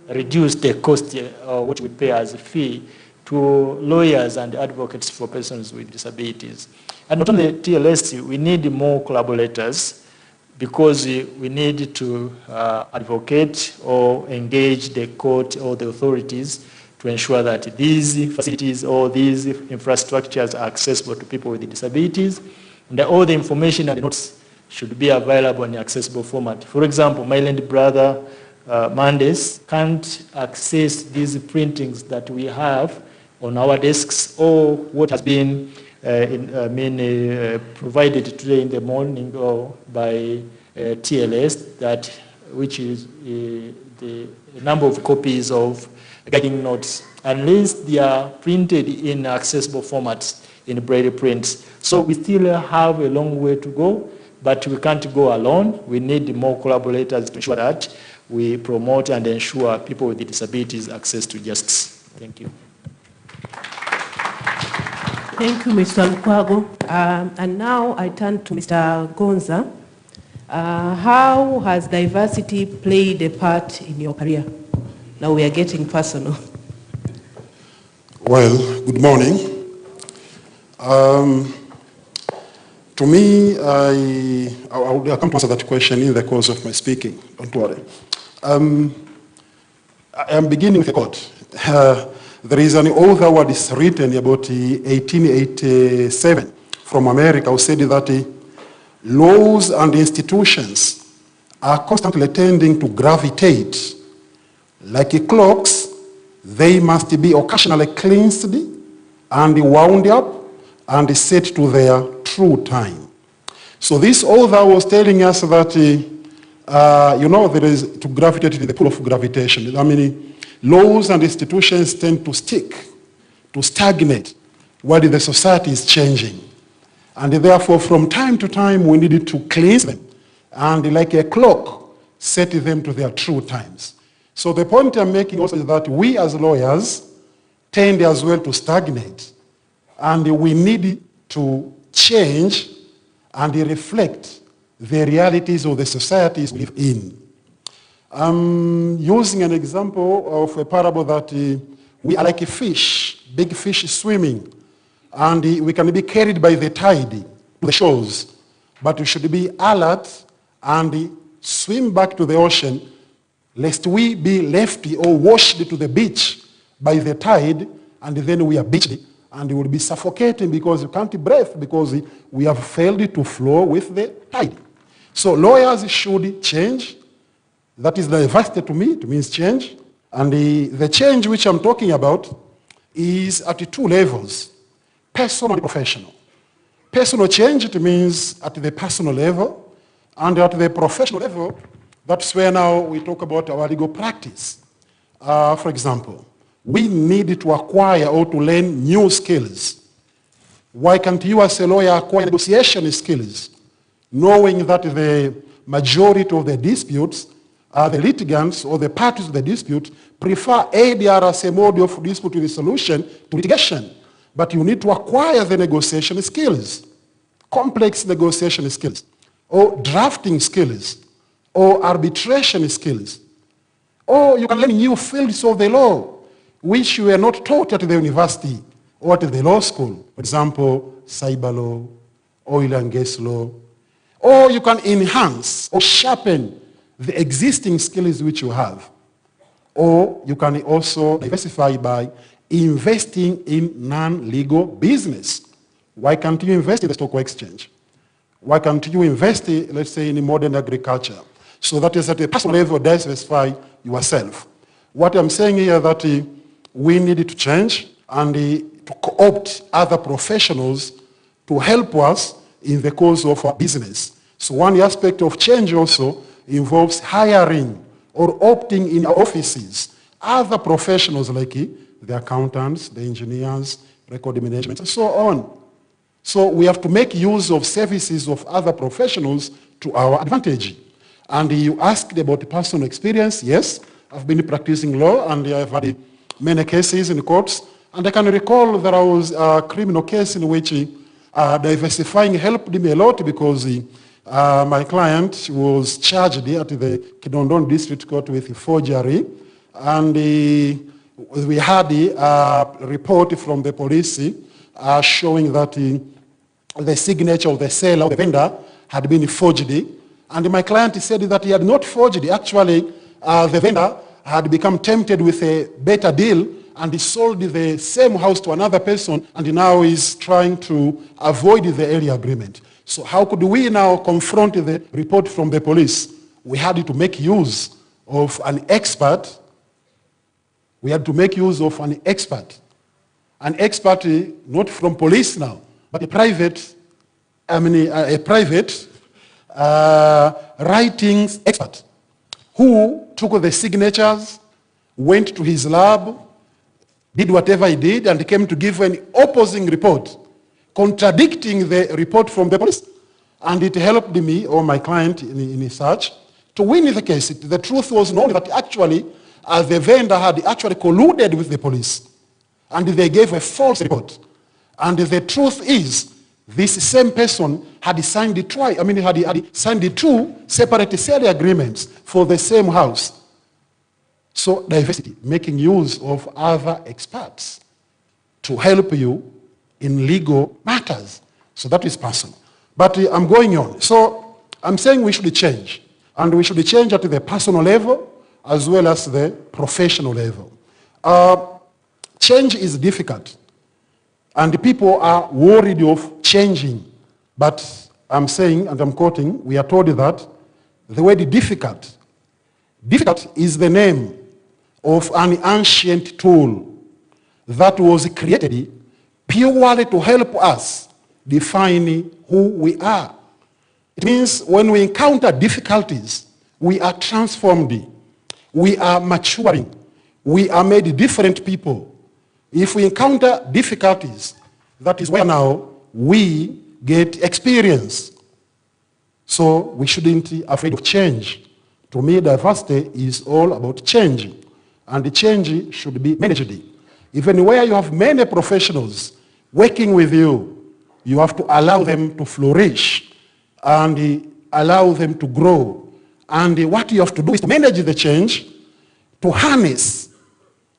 reduce the cost which we pay as a fee to lawyers and advocates for persons with disabilities. And not only TLS, we need more collaborators because we need to advocate or engage the court or the authorities to ensure that these facilities or these infrastructures are accessible to people with disabilities, and that all the information and the notes should be available in accessible format. For example, my late brother Mendes can't access these printings that we have on our desks or what has been provided today in the morning or by TLS, that which is the number of copies of guiding notes, unless they are printed in accessible formats in braille prints. So we still have a long way to go, but we can't go alone. We need more collaborators to ensure that we promote and ensure people with disabilities access to justice. Thank you. Thank you, Mr. Lukwago. And now I turn to Mr. Gonza. How has diversity played a part in your career? Now we are getting personal. Well, good morning. To me, I'll come to answer that question in the course of my speaking. Don't worry. I am beginning with a quote. There is an author who is written about 1887 from America who said that laws and institutions are constantly tending to gravitate. Like clocks, they must be occasionally cleansed and wound up and set to their true time. So this author was telling us that, there is to gravitate in the pull of gravitation. I mean, laws and institutions tend to stick, to stagnate, while the society is changing. And therefore, from time to time, we needed to cleanse them. And like a clock, set them to their true times. So the point I'm making also is that we as lawyers tend as well to stagnate. And we need to change and reflect the realities of the societies we live in. I'm using an example of a parable that we are like a fish, big fish swimming, and we can be carried by the tide to the shores, but we should be alert and swim back to the ocean, lest we be left or washed to the beach by the tide, and then we are beached, and we will be suffocating because we can't breathe, because we have failed to flow with the tide. So lawyers should change. That is diversity to me. It means change. And the change which I'm talking about is at 2 levels, personal and professional. Personal change, it means at the personal level, and at the professional level, that's where now we talk about our legal practice. For example, we need to acquire or to learn new skills. Why can't you as a lawyer acquire negotiation skills, knowing that the majority of the disputes, the litigants or the parties to the dispute prefer ADR as a mode of dispute resolution to litigation. But you need to acquire the negotiation skills, complex negotiation skills, or drafting skills, or arbitration skills. Or you can learn new fields of the law, which you were not taught at the university or at the law school. For example, cyber law, oil and gas law. Or you can enhance or sharpen the existing skills which you have. Or you can also diversify by investing in non-legal business. Why can't you invest in the stock exchange? Why can't you invest, let's say, in modern agriculture? So that is at a personal level, diversify yourself. What I'm saying here that we need to change and to co-opt other professionals to help us in the course of our business. So one aspect of change also involves hiring or opting in our offices other professionals like the accountants, the engineers, record management, and so on. So we have to make use of services of other professionals to our advantage. And you asked about personal experience. Yes, I've been practicing law and I've had many cases in courts. And I can recall there was a criminal case in which diversifying helped me a lot because my client was charged at the Kidondon District Court with forgery. And we had a report from the police showing that the signature of the seller or the vendor had been forged. And my client said that he had not forged. Actually, the vendor had become tempted with a better deal and he sold the same house to another person and now is trying to avoid the earlier agreement. So how could we now confront the report from the police? We had to make use of an expert. We had to make use of an expert. An expert not from police now, but a private writings expert who took the signatures, went to his lab, did whatever he did, and came to give an opposing report, contradicting the report from the police. And it helped me or my client in his search to win the case. The truth was known that actually the vendor had actually colluded with the police. And they gave a false report. And the truth is, this same person had signed had signed 2 separate sale agreements for the same house. So diversity, making use of other experts to help you in legal matters. So that is personal. But I'm going on. So I'm saying we should change. And we should change at the personal level as well as the professional level. Change is difficult. And people are worried of changing. But I'm saying, and I'm quoting, we are told that the word difficult is the name of an ancient tool that was created purely to help us define who we are. It means when we encounter difficulties, we are transformed, we are maturing, we are made different people. If we encounter difficulties, that is where now we get experience. So we shouldn't be afraid of change. To me, diversity is all about change. And the change should be managed. Even where you have many professionals working with you, you have to allow them to flourish and allow them to grow. And what you have to do is to manage the change, to harness,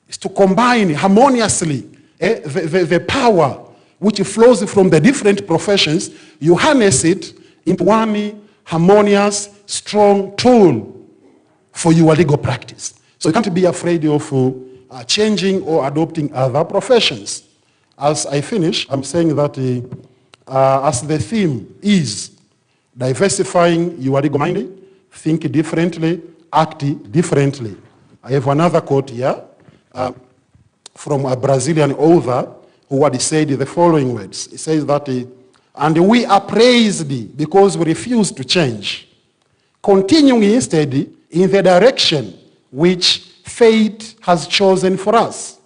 is to combine harmoniously the power which flows from the different professions. You harness it into one harmonious, strong tool for your legal practice. So you can't be afraid of changing or adopting other professions. As I finish, I'm saying that as the theme is diversifying your legal mind, think differently, act differently. I have another quote here from a Brazilian author who had said the following words. He says that, and we are praised because we refuse to change, continuing instead in the direction which fate has chosen for us.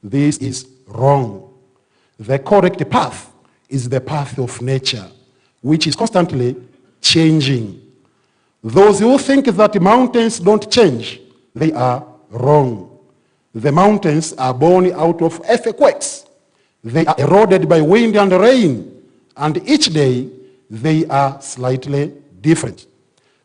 This is wrong. The correct path is the path of nature, which is constantly changing. Those who think that the mountains don't change, they are wrong. The mountains are born out of earthquakes. They are eroded by wind and rain, and each day they are slightly different.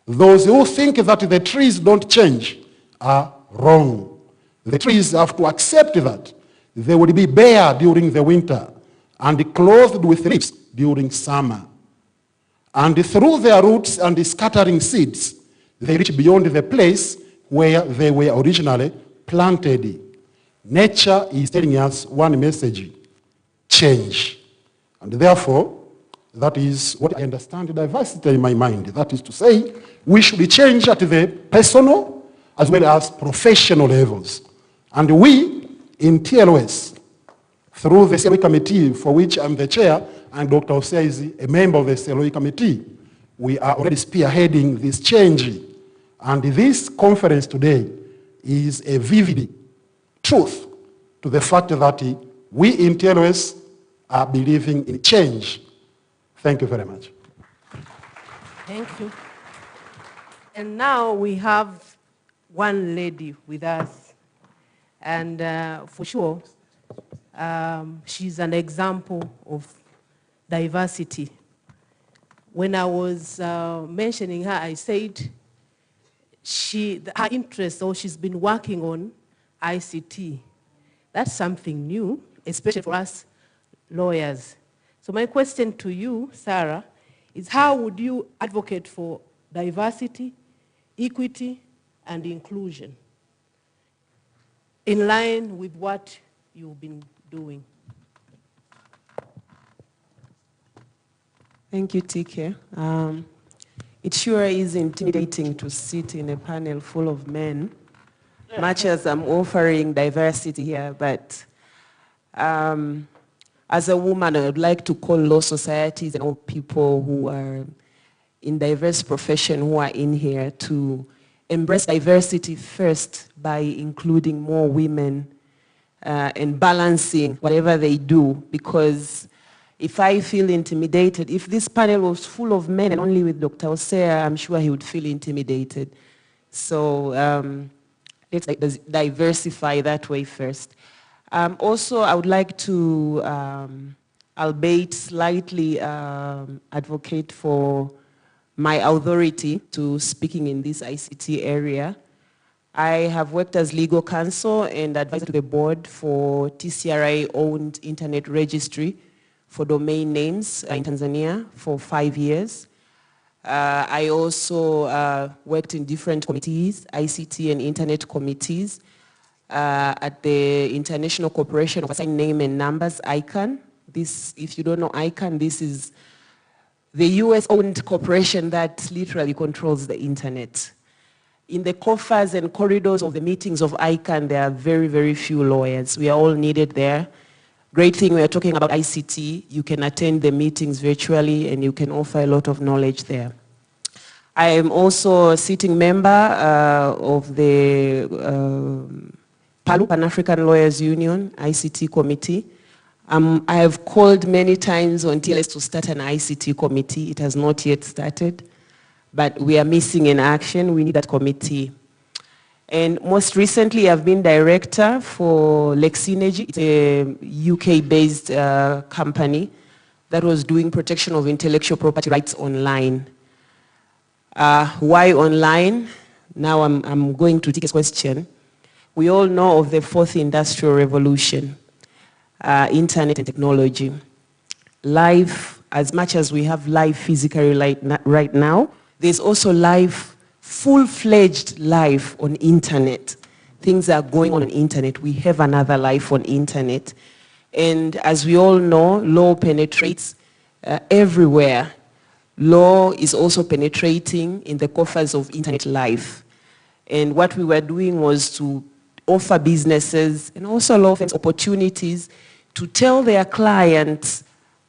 Those who think that the trees don't change are wrong. The trees have to accept that they will be bare during the winter and clothed with leaves during summer. And through their roots and scattering seeds, they reach beyond the place where they were originally planted. Nature is telling us one message: change. And therefore, that is what I understand diversity in my mind. That is to say, we should change at the personal as well as professional levels. And we, in TLOS, through the CLOE committee, for which I'm the chair, and Dr. Hosea is a member of the CLOE committee, we are already spearheading this change. And this conference today is a vivid truth to the fact that we in TLOS are believing in change. Thank you very much. Thank you. And now we have one lady with us. And for sure, she's an example of diversity. When I was mentioning her, I said her interest, or she's been working on ICT. That's something new, especially for us lawyers. So my question to you, Sarah, is how would you advocate for diversity, equity, and inclusion in line with what you've been doing? Thank you, TK. It sure is intimidating to sit in a panel full of men, much as I'm offering diversity here, but as a woman, I would like to call law societies and all people who are in diverse profession who are in here to embrace diversity first by including more women and balancing whatever they do, because if I feel intimidated, if this panel was full of men and only with Dr. Hosea, I'm sure he would feel intimidated. So let's diversify that way first. Also, I would like to, albeit slightly, advocate for my authority to speaking in this ICT area. I have worked as legal counsel and advisor to the board for TCRI-owned internet registry for domain names in Tanzania for 5 years. I also worked in different committees, ICT and Internet committees, at the International Corporation of Assigned Name and Numbers, ICANN. This, if you don't know ICANN, this is the US-owned corporation that literally controls the internet. In the coffers and corridors of the meetings of ICANN, there are very, very few lawyers. We are all needed there. Great thing, we are talking about ICT. You can attend the meetings virtually and you can offer a lot of knowledge there. I am also a sitting member of the PALU, Pan-African Lawyers Union, ICT committee. I have called many times on TLS to start an ICT committee. It has not yet started, but we are missing in action. We need that committee. And most recently, I've been director for Lexinergy. It's a UK-based company that was doing protection of intellectual property rights online. Why online? Now I'm going to take a question. We all know of the fourth industrial revolution, internet and technology. Life, as much as we have life physically right now, there's also life, full-fledged life on internet. Things are going on internet. We have another life on internet. And as we all know, law penetrates everywhere. Law is also penetrating in the coffers of internet life. And what we were doing was to offer businesses and also law firms opportunities to tell their clients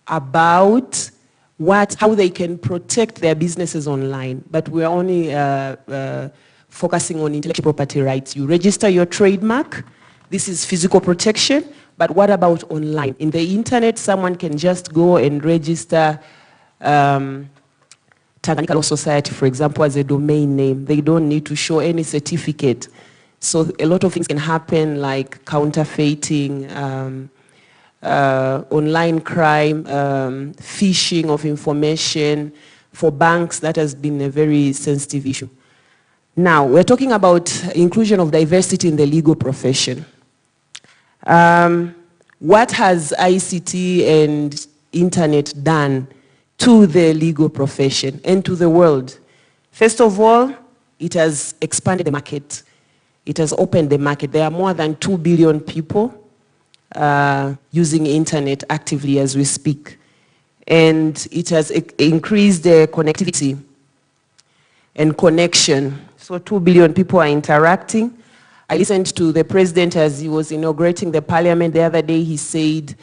about how they can protect their businesses online. But we're only focusing on intellectual property rights. You register your trademark. This is physical protection. But what about online? In the internet, someone can just go and register Tanganyika Law Society, for example, as a domain name. They don't need to show any certificate. So a lot of things can happen, like counterfeiting, online crime, phishing of information. For banks, that has been a very sensitive issue. Now, we're talking about inclusion of diversity in the legal profession. What has ICT and internet done to the legal profession and to the world? First of all, it has expanded the market. It has opened the market. There are more than 2 billion people using internet actively as we speak. And it has increased the connectivity and connection. So 2 billion people are interacting. I listened to the president as he was inaugurating the parliament the other day. He said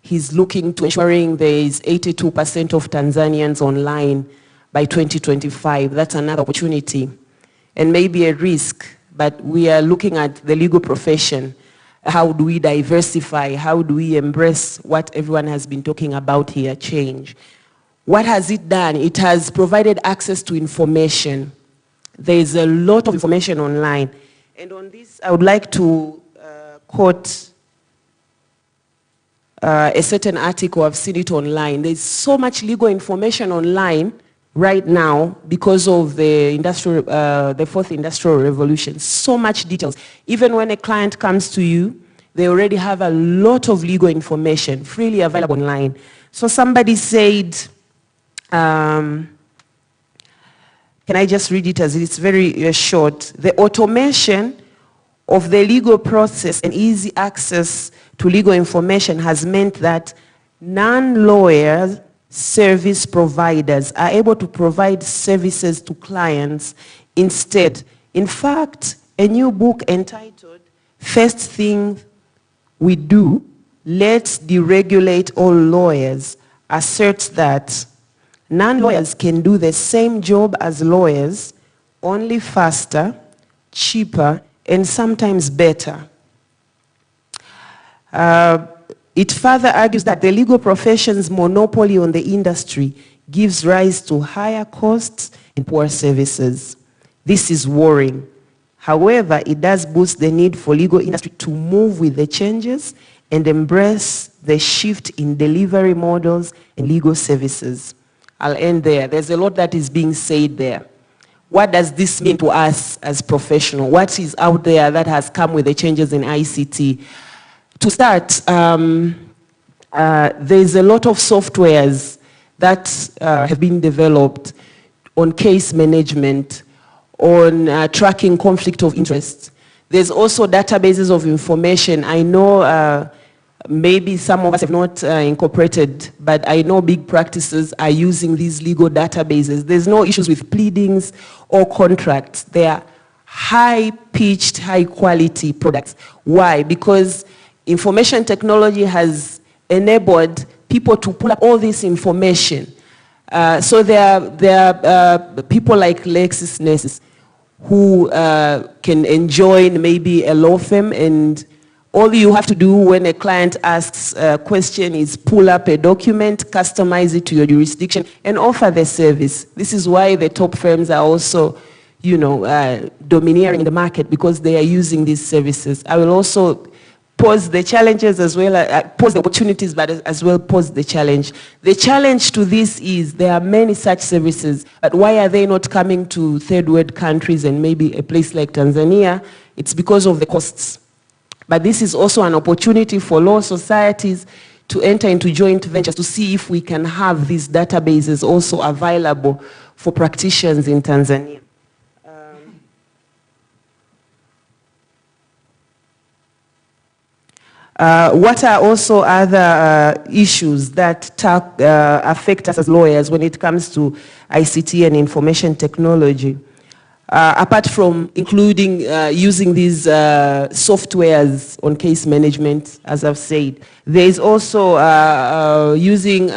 he's looking to ensuring there is 82% of Tanzanians online by 2025. That's another opportunity and maybe a risk, but we are looking at the legal profession. How do we diversify? How do we embrace what everyone has been talking about here, change? What has it done? It has provided access to information. There is a lot of information online. And on this, I would like to quote a certain article. I've seen it online. There's so much legal information online right now because of the fourth industrial revolution. So much details. Even when a client comes to you, they already have a lot of legal information freely available online. So somebody said, can I just read it as it's very short? The automation of the legal process and easy access to legal information has meant that non-lawyer service providers are able to provide services to clients instead. In fact, a new book entitled First Thing We Do, Let's Deregulate All Lawyers asserts that non-lawyers can do the same job as lawyers, only faster, cheaper, and sometimes better. It further argues that the legal profession's monopoly on the industry gives rise to higher costs and poor services. This is worrying. However, it does boost the need for legal industry to move with the changes and embrace the shift in delivery models and legal services. I'll end there. There's a lot that is being said there. What does this mean to us as professionals? What is out there that has come with the changes in ICT? To start, there's a lot of softwares that have been developed on case management, on tracking conflict of interest. There's also databases of information. I know maybe some of us have not incorporated, but I know big practices are using these legal databases. There's no issues with pleadings or contracts. They are high-pitched, high-quality products. Why? Because information technology has enabled people to pull up all this information. So there are people like LexisNexis who can enjoin maybe a law firm, and all you have to do when a client asks a question is pull up a document, customize it to your jurisdiction, and offer the service. This is why the top firms are also, domineering the market, because they are using these services. I will also pose the challenges as well, pose the opportunities, but as well pose the challenge. The challenge to this is there are many such services, but why are they not coming to third world countries and maybe a place like Tanzania? It's because of the costs. But this is also an opportunity for law societies to enter into joint ventures to see if we can have these databases also available for practitioners in Tanzania. What are also other issues that affect us as lawyers when it comes to ICT and information technology? Apart from including using these softwares on case management, as I've said, there is also using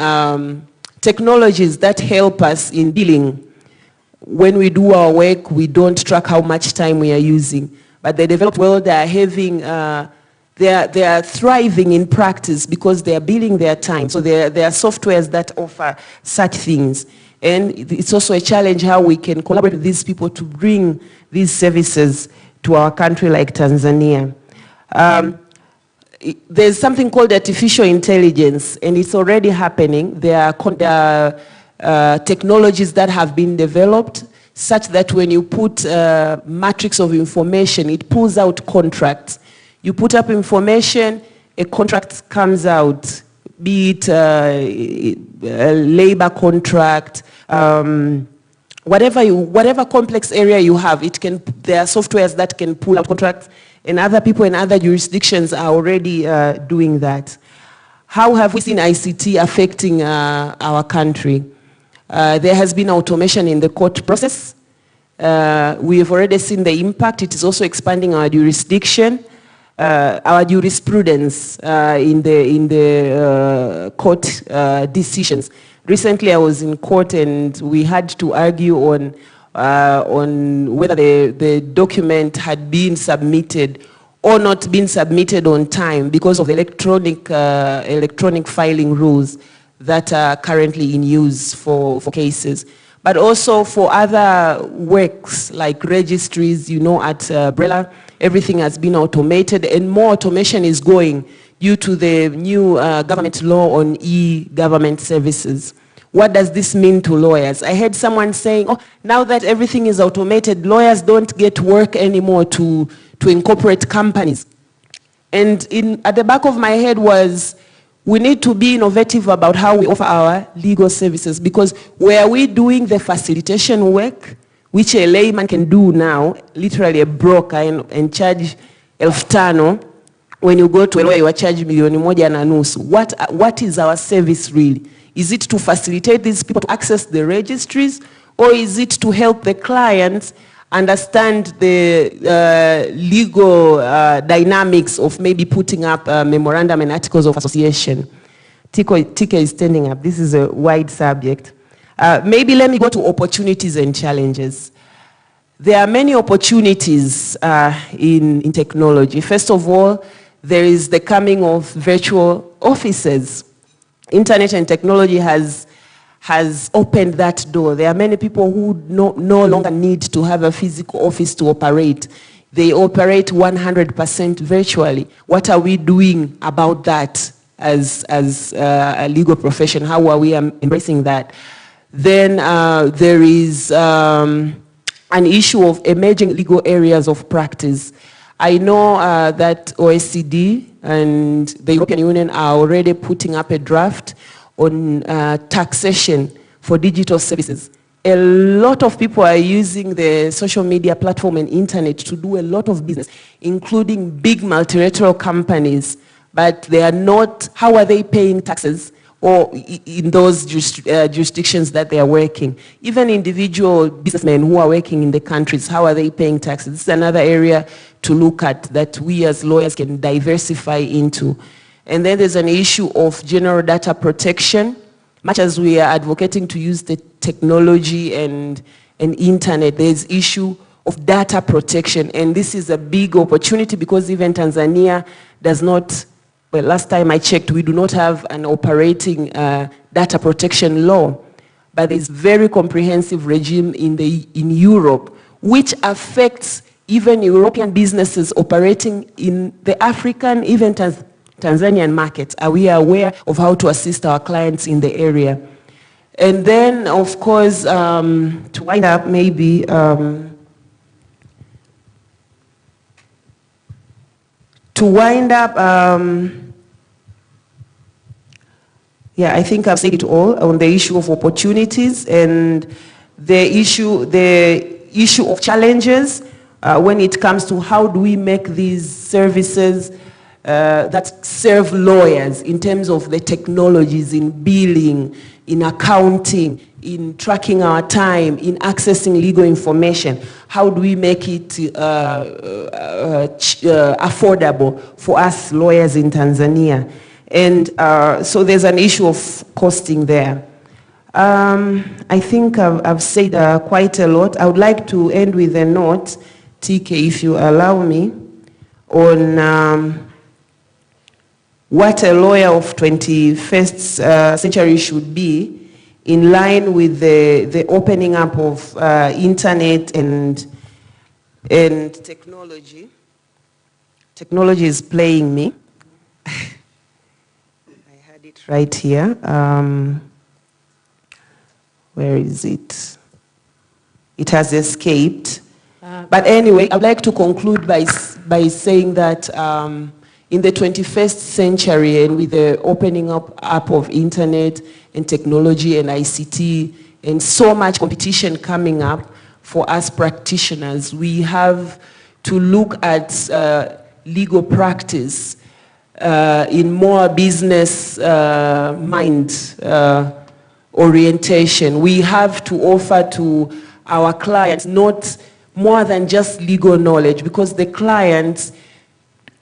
technologies that help us in billing. When we do our work, we don't track how much time we are using. But the developed world are having they are thriving in practice because they are billing their time. So there are softwares that offer such things. And it's also a challenge how we can collaborate with these people to bring these services to our country like Tanzania. There's something called artificial intelligence, and it's already happening. There are technologies that have been developed such that when you put a matrix of information, it pulls out contracts. You put up information, a contract comes out, be it a labor contract, whatever complex area you have, there are softwares that can pull out contracts, and other people in other jurisdictions are already doing that. How have we seen ICT affecting our country? There has been automation in the court process. We have already seen the impact. It is also expanding our jurisdiction. Our jurisprudence in the court decisions. Recently, I was in court and we had to argue on whether the document had been submitted or not been submitted on time because of the electronic filing rules that are currently in use for cases. But also for other works like registries, at BRELA, everything has been automated, and more automation is going due to the new government law on e-government services. What does this mean to lawyers? I heard someone saying, now that everything is automated, lawyers don't get work anymore to incorporate companies. And at the back of my head was, we need to be innovative about how we offer our legal services, because where we doing the facilitation work, which a layman can do now, literally a broker, and charge 5,000, when you go to a lawyer, you are charged 1.5 million. What is our service really? Is it to facilitate these people to access the registries, or is it to help the clients understand the legal dynamics of maybe putting up a memorandum and articles of association? Tika is standing up. This is a wide subject. Maybe let me go to opportunities and challenges. There are many opportunities in technology. First of all, there is the coming of virtual offices. Internet and technology has opened that door. There are many people who no longer need to have a physical office to operate. They operate 100% virtually. What are we doing about that as a legal profession? How are we embracing that? Then there is an issue of emerging legal areas of practice. I know that OECD and the European Union are already putting up a draft on taxation for digital services. A lot of people are using the social media platform and internet to do a lot of business, including big multilateral companies, but they are not, how are they paying taxes or in those jurisdictions that they are working? Even individual businessmen who are working in the countries, how are they paying taxes? This is another area to look at that we as lawyers can diversify into. And then there's an issue of general data protection. Much as we are advocating to use the technology and internet, there's issue of data protection. And this is a big opportunity because even Tanzania does not, well, last time I checked, we do not have an operating data protection law. But there's very comprehensive regime in Europe, which affects even European businesses operating in the African, even Tanzanian markets. Are we aware of how to assist our clients in the area? And then, of course, to wind up, maybe, yeah, I think I've said it all on the issue of opportunities and the issue of challenges when it comes to how do we make these services that serve lawyers in terms of the technologies in billing, in accounting, in tracking our time, in accessing legal information. How do we make it affordable for us lawyers in Tanzania? And so there's an issue of costing there. I think I've said quite a lot. I would like to end with a note, TK, if you allow me, on what a lawyer of 21st century should be in line with the opening up of internet and technology. Technology is playing me. I had it right here. Where is it? It has escaped. But anyway, I'd like to conclude by saying that in the 21st century and with the opening up of internet and technology and ICT and so much competition coming up for us practitioners, we have to look at legal practice in more business mind orientation. We have to offer to our clients not more than just legal knowledge, because the clients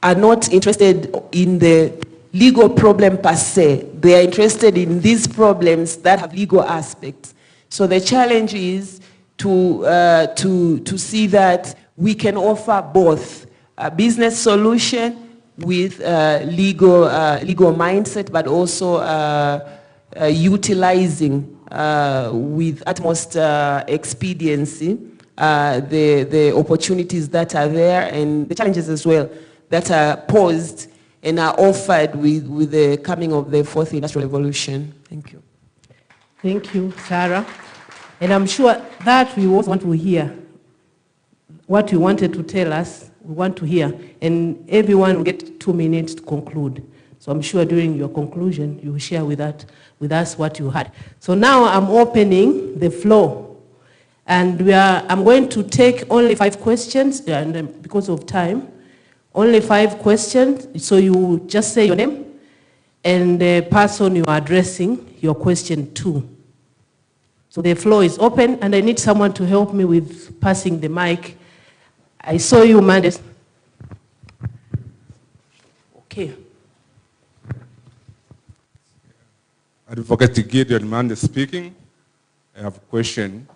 are not interested in the legal problem per se. They are interested in these problems that have legal aspects. So the challenge is to see that we can offer both a business solution with legal mindset, but also utilizing with utmost expediency the opportunities that are there and the challenges as well that are posed and are offered with the coming of the fourth industrial revolution. Thank you. Thank you, Sarah. And I'm sure that we also want to hear what you wanted to tell us. We want to hear. And everyone will get 2 minutes to conclude. So I'm sure during your conclusion, you will share with us what you had. So now I'm opening the floor. And I'm going to take only 5 questions, and because of time, only 5 questions. So you just say your name and the person you are addressing your question to. So the floor is open, and I need someone to help me with passing the mic. I saw you, Mendes. Okay. Advocate Gideon Mendes speaking. I have a question.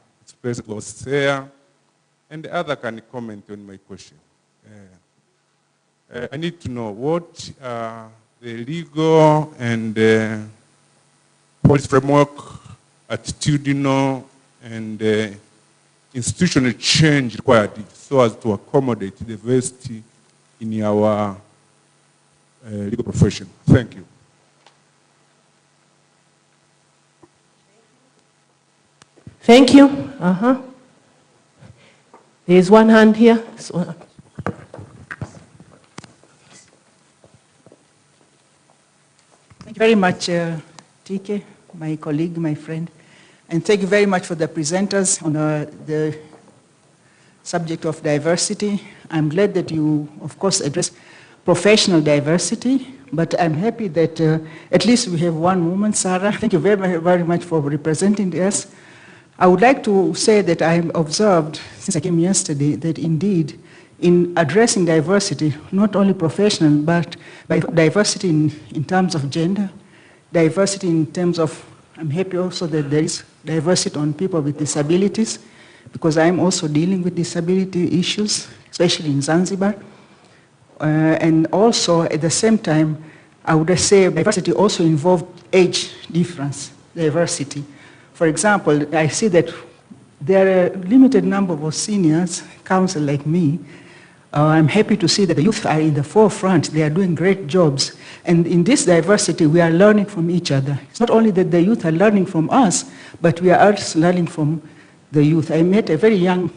President was there, and the other can comment on my question. I need to know what the legal and policy framework, attitudinal and institutional change required so as to accommodate the diversity in our legal profession. Thank you. Thank you. There's one hand here. you very much, TK, my colleague, my friend. And thank you very much for the presenters on the subject of diversity. I'm glad that you, of course, address professional diversity, but I'm happy that at least we have one woman, Sarah. Thank you very, very much for representing us. I would like to say that I observed, since I came yesterday, that indeed, in addressing diversity, not only professional, but by diversity in terms of gender, diversity in terms of, I'm happy also that there is diversity on people with disabilities, because I'm also dealing with disability issues, especially in Zanzibar. And also, at the same time, I would say diversity also involved age difference, diversity. For example, I see that there are a limited number of seniors, counsel like me. I'm happy to see that the youth are in the forefront. They are doing great jobs. And in this diversity, we are learning from each other. It's not only that the youth are learning from us, but we are also learning from the youth. I met a very young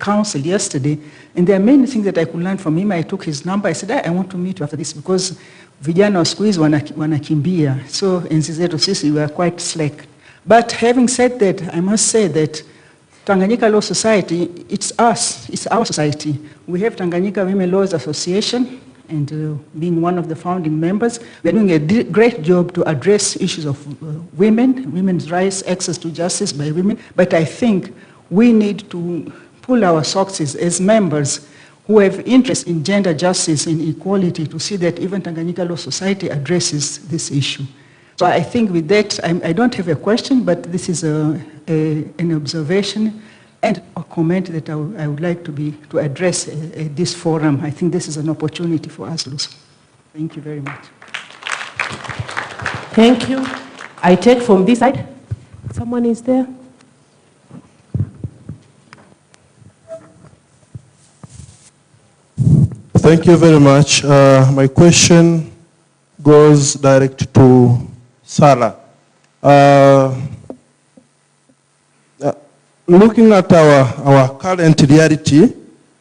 counsel yesterday, and there are many things that I could learn from him. I took his number. I said, I want to meet you after this, because vijana wa siku hizi wanakimbia. So enzi zetu sisi, we are quite slack. But having said that, I must say that Tanganyika Law Society, it's us, it's our society. We have Tanganyika Women Lawyers Association, and being one of the founding members, we're doing a great job to address issues of women's rights, access to justice by women. But I think we need to pull our socks as members who have interest in gender justice and equality to see that even Tanganyika Law Society addresses this issue. So I think with that, I don't have a question, but this is an observation and a comment that I would like to address at this forum. I think this is an opportunity for us also. Thank you very much. Thank you. I take from this side. Someone is there? Thank you very much. My question goes direct to Sarah. Looking at our current reality,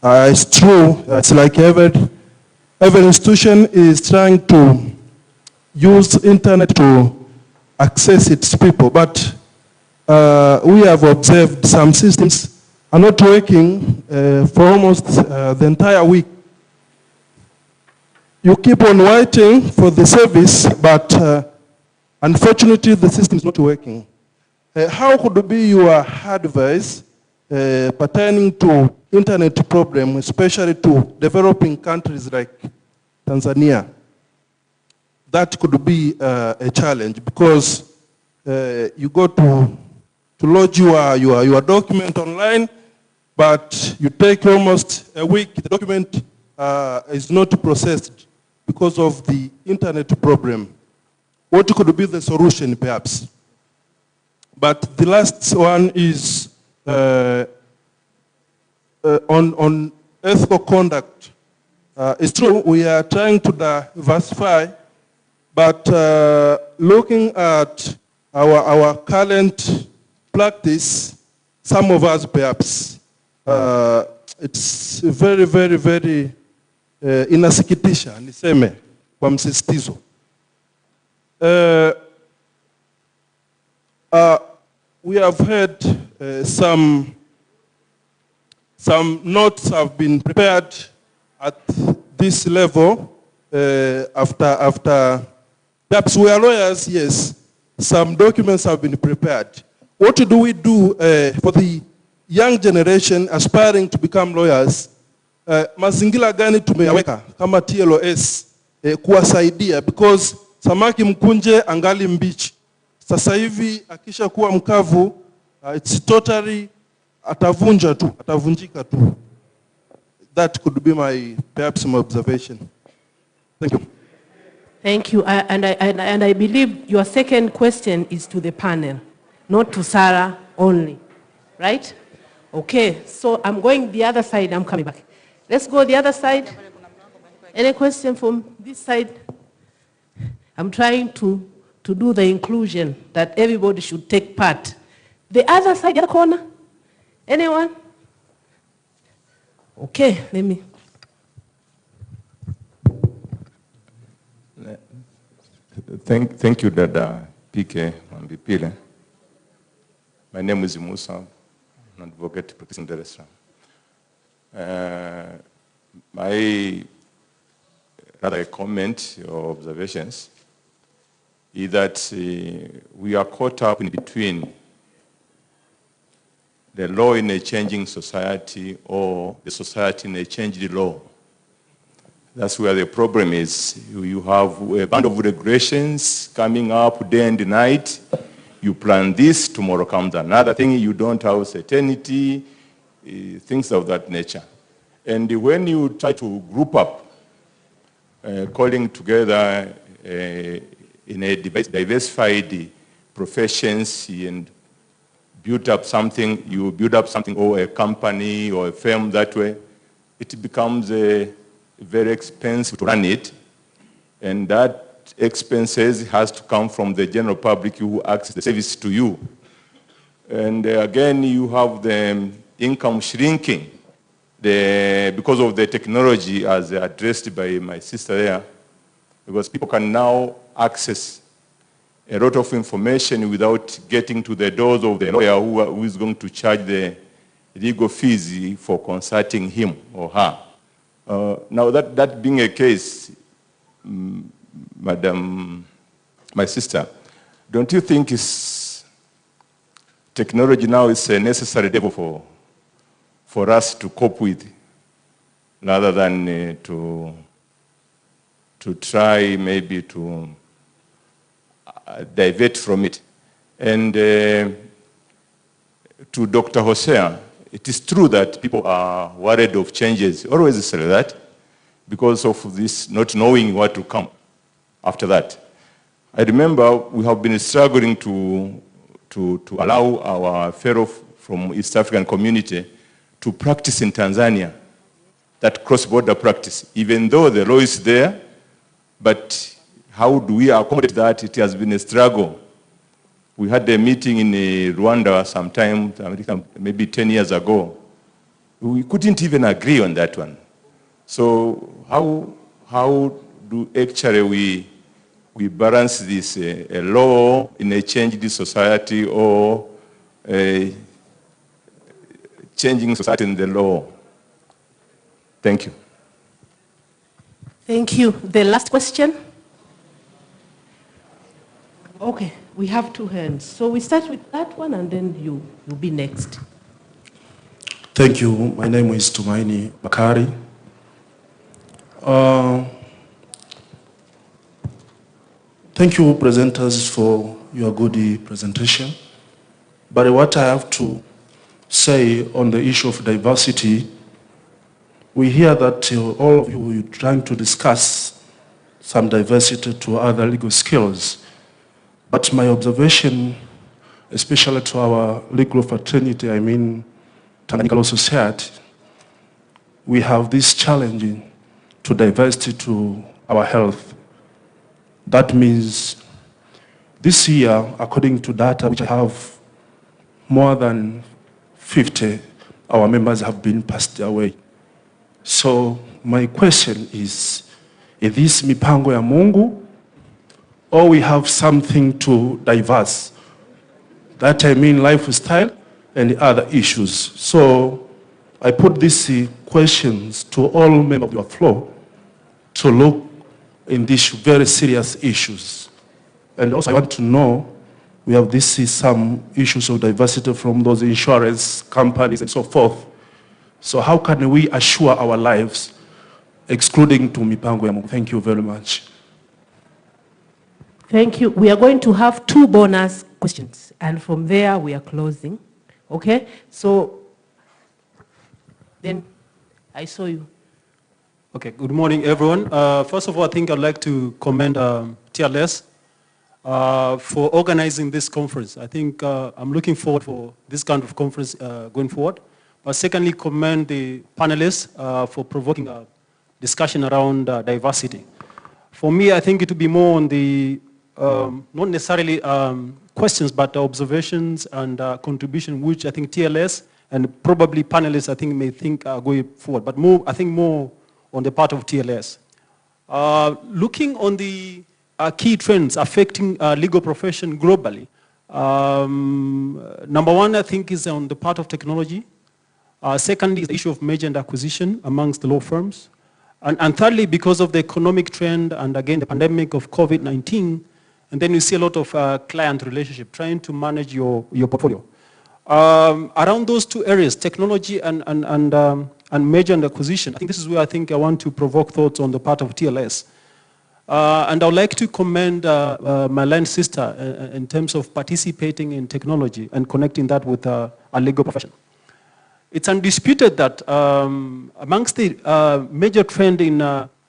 it's true, it's like every institution is trying to use internet to access its people, but we have observed some systems are not working for almost the entire week. You keep on waiting for the service, but unfortunately the system is not working. How could be your advice pertaining to internet problem, especially to developing countries like Tanzania? That could be a challenge, because you go to lodge your document online, but you take almost a week, the document is not processed because of the internet problem. What could be the solution, perhaps? But the last one is on ethical conduct. It's true, we are trying to diversify, but looking at our current practice, some of us perhaps, it's very, very, very inasikitisha, niseme, kwa msisitizo. We have heard some notes have been prepared at this level after perhaps we are lawyers, yes, some documents have been prepared. What do we do for the young generation aspiring to become lawyers? Mazingira gani tumeyaweka kama TLS kuwasaidia, because samaki mkunje angali mbichi. Sasa hivi akisha kuwa mkavu, it's totally atavunjika tu. That could be perhaps my observation. Thank you. Thank you. And I believe your second question is to the panel, not to Sarah only, right? Okay, so I'm going the other side, I'm coming back. Let's go the other side. Any question from this side? I'm trying to do the inclusion, that everybody should take part. The other side, the other corner? Anyone? Okay, let me. Thank you, Dada PK Mambipile. My name is Musa, I'm an advocate practicing Dar es Salaam. My rather comment or observations is that we are caught up in between the law in a changing society or the society in a changed law. That's where the problem is. You have a band of regulations coming up day and night. You plan this, tomorrow comes another thing, you don't have certainty, things of that nature. And when you try to group up, calling together in a diversified professions and build up something, you build up something or a company or a firm that way, it becomes very expensive to run it. And that expenses has to come from the general public who access the service to you. And again, you have the income shrinking because of the technology as addressed by my sister there, because people can now access a lot of information without getting to the doors of the lawyer who is going to charge the legal fees for consulting him or her. Now that being a case, Madam, my sister, don't you think technology now is a necessary devil for us to cope with, rather than to try maybe to divert from it? And to Dr. Hosea, it is true that people are worried of changes. Always say that because of this not knowing what to come after that. I remember we have been struggling to allow our fellow from East African community to practice in Tanzania, that cross-border practice, even though the law is there, but how do we accommodate that? It has been a struggle. We had a meeting in Rwanda sometime, maybe 10 years ago. We couldn't even agree on that one. So how do actually we balance this, a law in a changed society or a changing society in the law? Thank you. Thank you. The last question? Okay, we have two hands. So we start with that one and then you'll be next. Thank you. My name is Tumaini Bakari. Thank you, presenters, for your good presentation. But what I have to say on the issue of diversity, we hear that all of you are trying to discuss some diversity to other legal skills. But my observation, especially to our legal fraternity, I mean Tanganyika Law Society, we have this challenge to diversity to our health. That means this year, according to data which I have, more than 50 our members have been passed away. So my question is this mipango ya Mungu, or we have something to diverse? That I mean lifestyle and other issues. So I put these questions to all members of your floor to look in these very serious issues. And also I want to know, we have some issues of diversity from those insurance companies and so forth. So how can we assure our lives, excluding to mipango ya Mungu? Thank you very much. Thank you. We are going to have two bonus questions, and from there we are closing. Okay? So then I saw you. Okay, good morning, everyone. First of all, I think I'd like to commend TLS for organizing this conference. I think I'm looking forward for this kind of conference going forward. But secondly, commend the panelists for provoking a discussion around diversity. For me, I think it would be more on the, not necessarily questions, but observations and contribution, which I think TLS and probably panelists, I think, may think are going forward. But more, I think more on the part of TLS. Looking on the key trends affecting legal profession globally. Number one, I think, is on the part of technology. Second is the issue of merger and acquisition amongst the law firms. And thirdly, because of the economic trend and again the pandemic of COVID-19, and then you see a lot of client relationship, trying to manage your portfolio. Around those two areas, technology and merger and acquisition, I think this is where I want to provoke thoughts on the part of TLS. And I would like to commend my line sister in terms of participating in technology and connecting that with our legal profession. It's undisputed that amongst the major trend in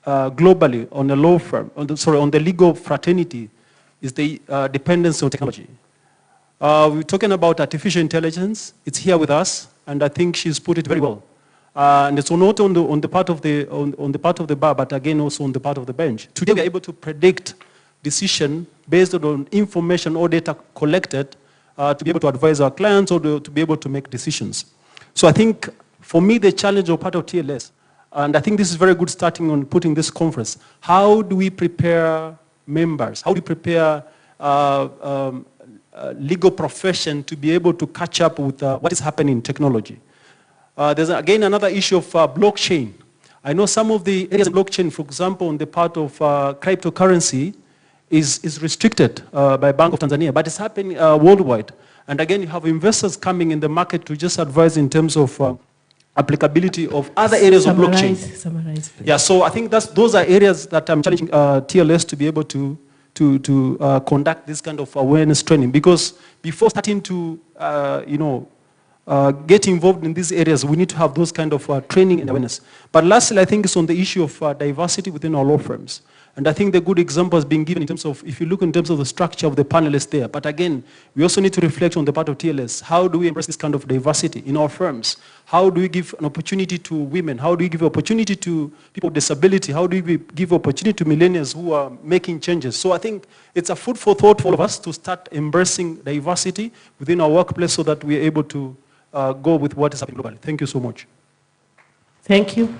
globally on the law firm, on the legal fraternity, is the dependence on technology. We're talking about artificial intelligence. It's here with us, and I think she's put it very well. And it's not on the part of the bar, but again also on the part of the bench. Today we are able to predict decision based on information or data collected to be able to advise our clients or to be able to make decisions. So I think for me the challenge of part of TLS, and I think this is very good starting on putting this conference. How do we prepare members? How do we prepare legal profession to be able to catch up with what is happening in technology? There's again another issue of blockchain. I know some of the areas of blockchain, for example, on the part of cryptocurrency is restricted by Bank of Tanzania, but it's happening worldwide. And again, you have investors coming in the market to just advise in terms of applicability of other areas of blockchain. Summarize, please. Yeah, so I think those are areas that I'm challenging TLS to be able to conduct this kind of awareness training, because before starting to get involved in these areas, we need to have those kind of training and awareness. But lastly, I think it's on the issue of diversity within our law firms. And I think the good example has been given in terms of, if you look in terms of the structure of the panelists there. But again, we also need to reflect on the part of TLS. How do we embrace this kind of diversity in our firms? How do we give an opportunity to women? How do we give opportunity to people with disability? How do we give opportunity to millennials who are making changes? So I think it's a food for thought for all of us to start embracing diversity within our workplace so that we're able to go with what is happening globally. Thank you so much. Thank you.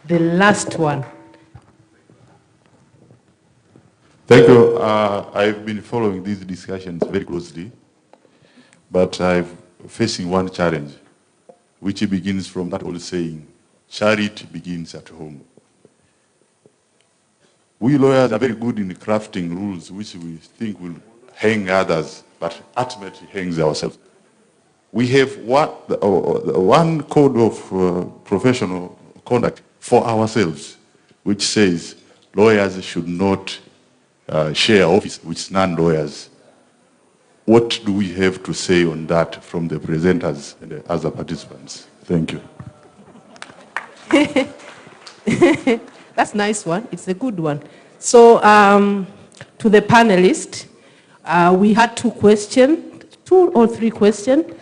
The last one. Thank you. I've been following these discussions very closely, but I'm facing one challenge, which begins from that old saying, charity begins at home. We lawyers are very good in crafting rules which we think will hang others, but ultimately hangs ourselves. We have one code of professional conduct for ourselves, which says lawyers should not share office with non-lawyers. What do we have to say on that from the presenters and the other participants? Thank you. That's a nice one. It's a good one. So to the panelists, we had two or three questions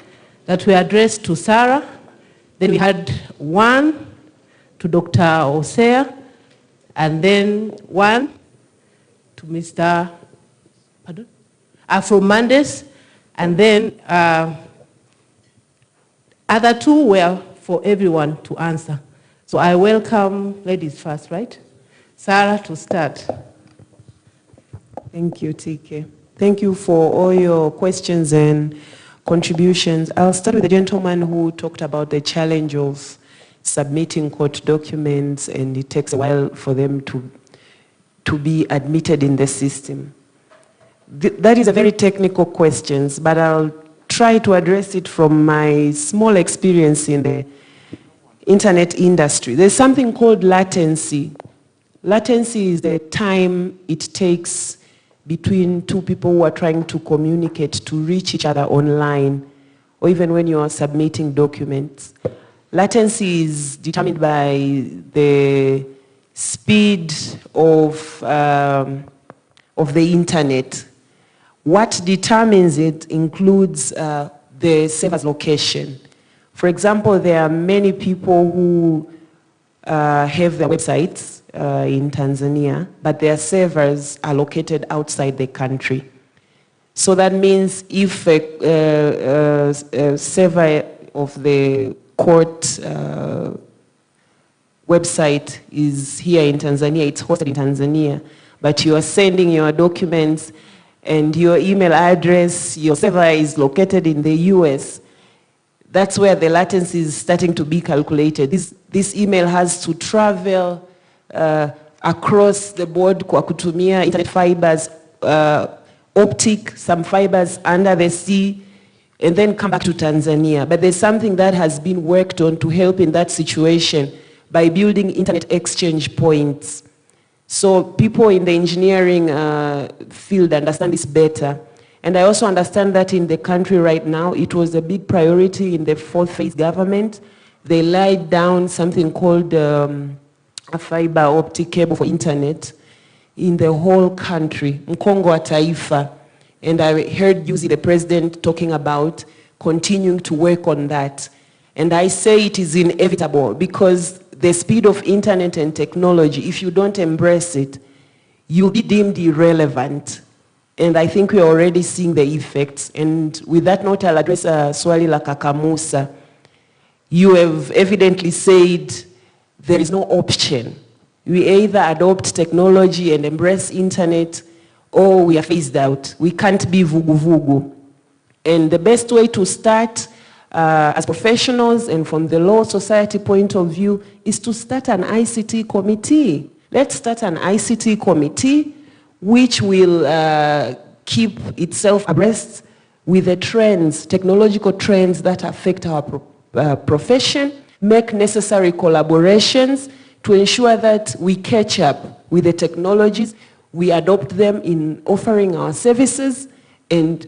that were addressed to Sarah. Then we had one to Dr. Osea, and then one to Mr. Afro-Mandes, and then other two were for everyone to answer. So I welcome ladies first, right? Sarah, to start. Thank you, TK. Thank you for all your questions and contributions. I'll start with the gentleman who talked about the challenge of submitting court documents, and it takes a while for them to be admitted in the system. That is a very technical question, but I'll try to address it from my small experience in the internet industry. There's something called latency. Latency is the time it takes between two people who are trying to communicate to reach each other online, or even when you are submitting documents. Latency is determined by the speed of the internet. What determines it includes the server's location. For example, there are many people who have their websites in Tanzania, but their servers are located outside the country. So that means if a server of the court website is here in Tanzania, it's hosted in Tanzania, but you are sending your documents and your email address, your server is located in the US, that's where the latency is starting to be calculated. This email has to travel across the board kwa kutumia internet fibers, optic, some fibers under the sea, and then come back to Tanzania. But there's something that has been worked on to help in that situation by building internet exchange points. So people in the engineering field understand this better. And I also understand that in the country right now, it was a big priority in the fourth phase government. They laid down something called a fiber optic cable for internet in the whole country, Mkongo wa Taifa. And I heard Yuzi, the president, talking about continuing to work on that. And I say it is inevitable because the speed of internet and technology, if you don't embrace it, you'll be deemed irrelevant. And I think we're already seeing the effects. And with that note, I'll address swali la Kaka Musa. You have evidently said there is no option. We either adopt technology and embrace internet, or we are phased out. We can't be vugu-vugu. And the best way to start as professionals and from the law society point of view is to start an ICT committee. Let's start an ICT committee which will keep itself abreast with the trends, technological trends that affect our profession, make necessary collaborations to ensure that we catch up with the technologies, we adopt them in offering our services, and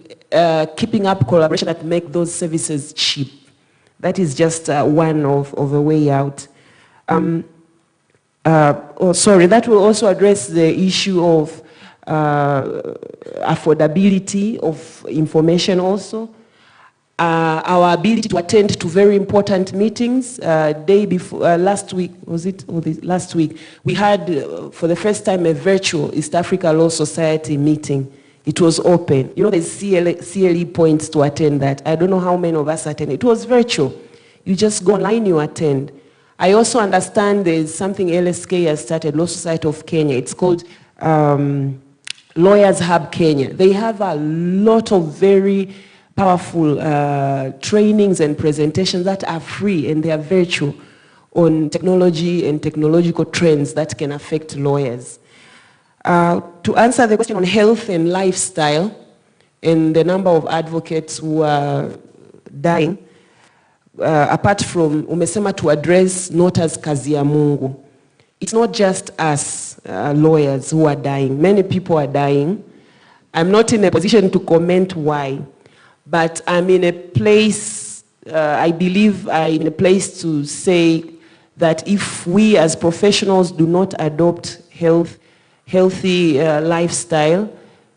keeping up collaboration that make those services cheap. That is just one of a way out. That will also address the issue of affordability of information also. Our ability to attend to very important meetings. Day before, last week, was it? Last week, we had, for the first time, a virtual East Africa Law Society meeting. It was open. You know, there's CLE points to attend that. I don't know how many of us attend. It was virtual. You just go online, you attend. I also understand there's something LSK has started, Law Society of Kenya. It's called Lawyers Hub Kenya. They have a lot of very powerful trainings and presentations that are free and they are virtual on technology and technological trends that can affect lawyers. To answer the question on health and lifestyle and the number of advocates who are dying, apart from umesema to address not as kazi ya Mungu, it's not just us lawyers who are dying. Many people are dying. I'm not in a position to comment why, but I'm in a place, I believe I'm in a place to say that if we as professionals do not adopt healthy lifestyle,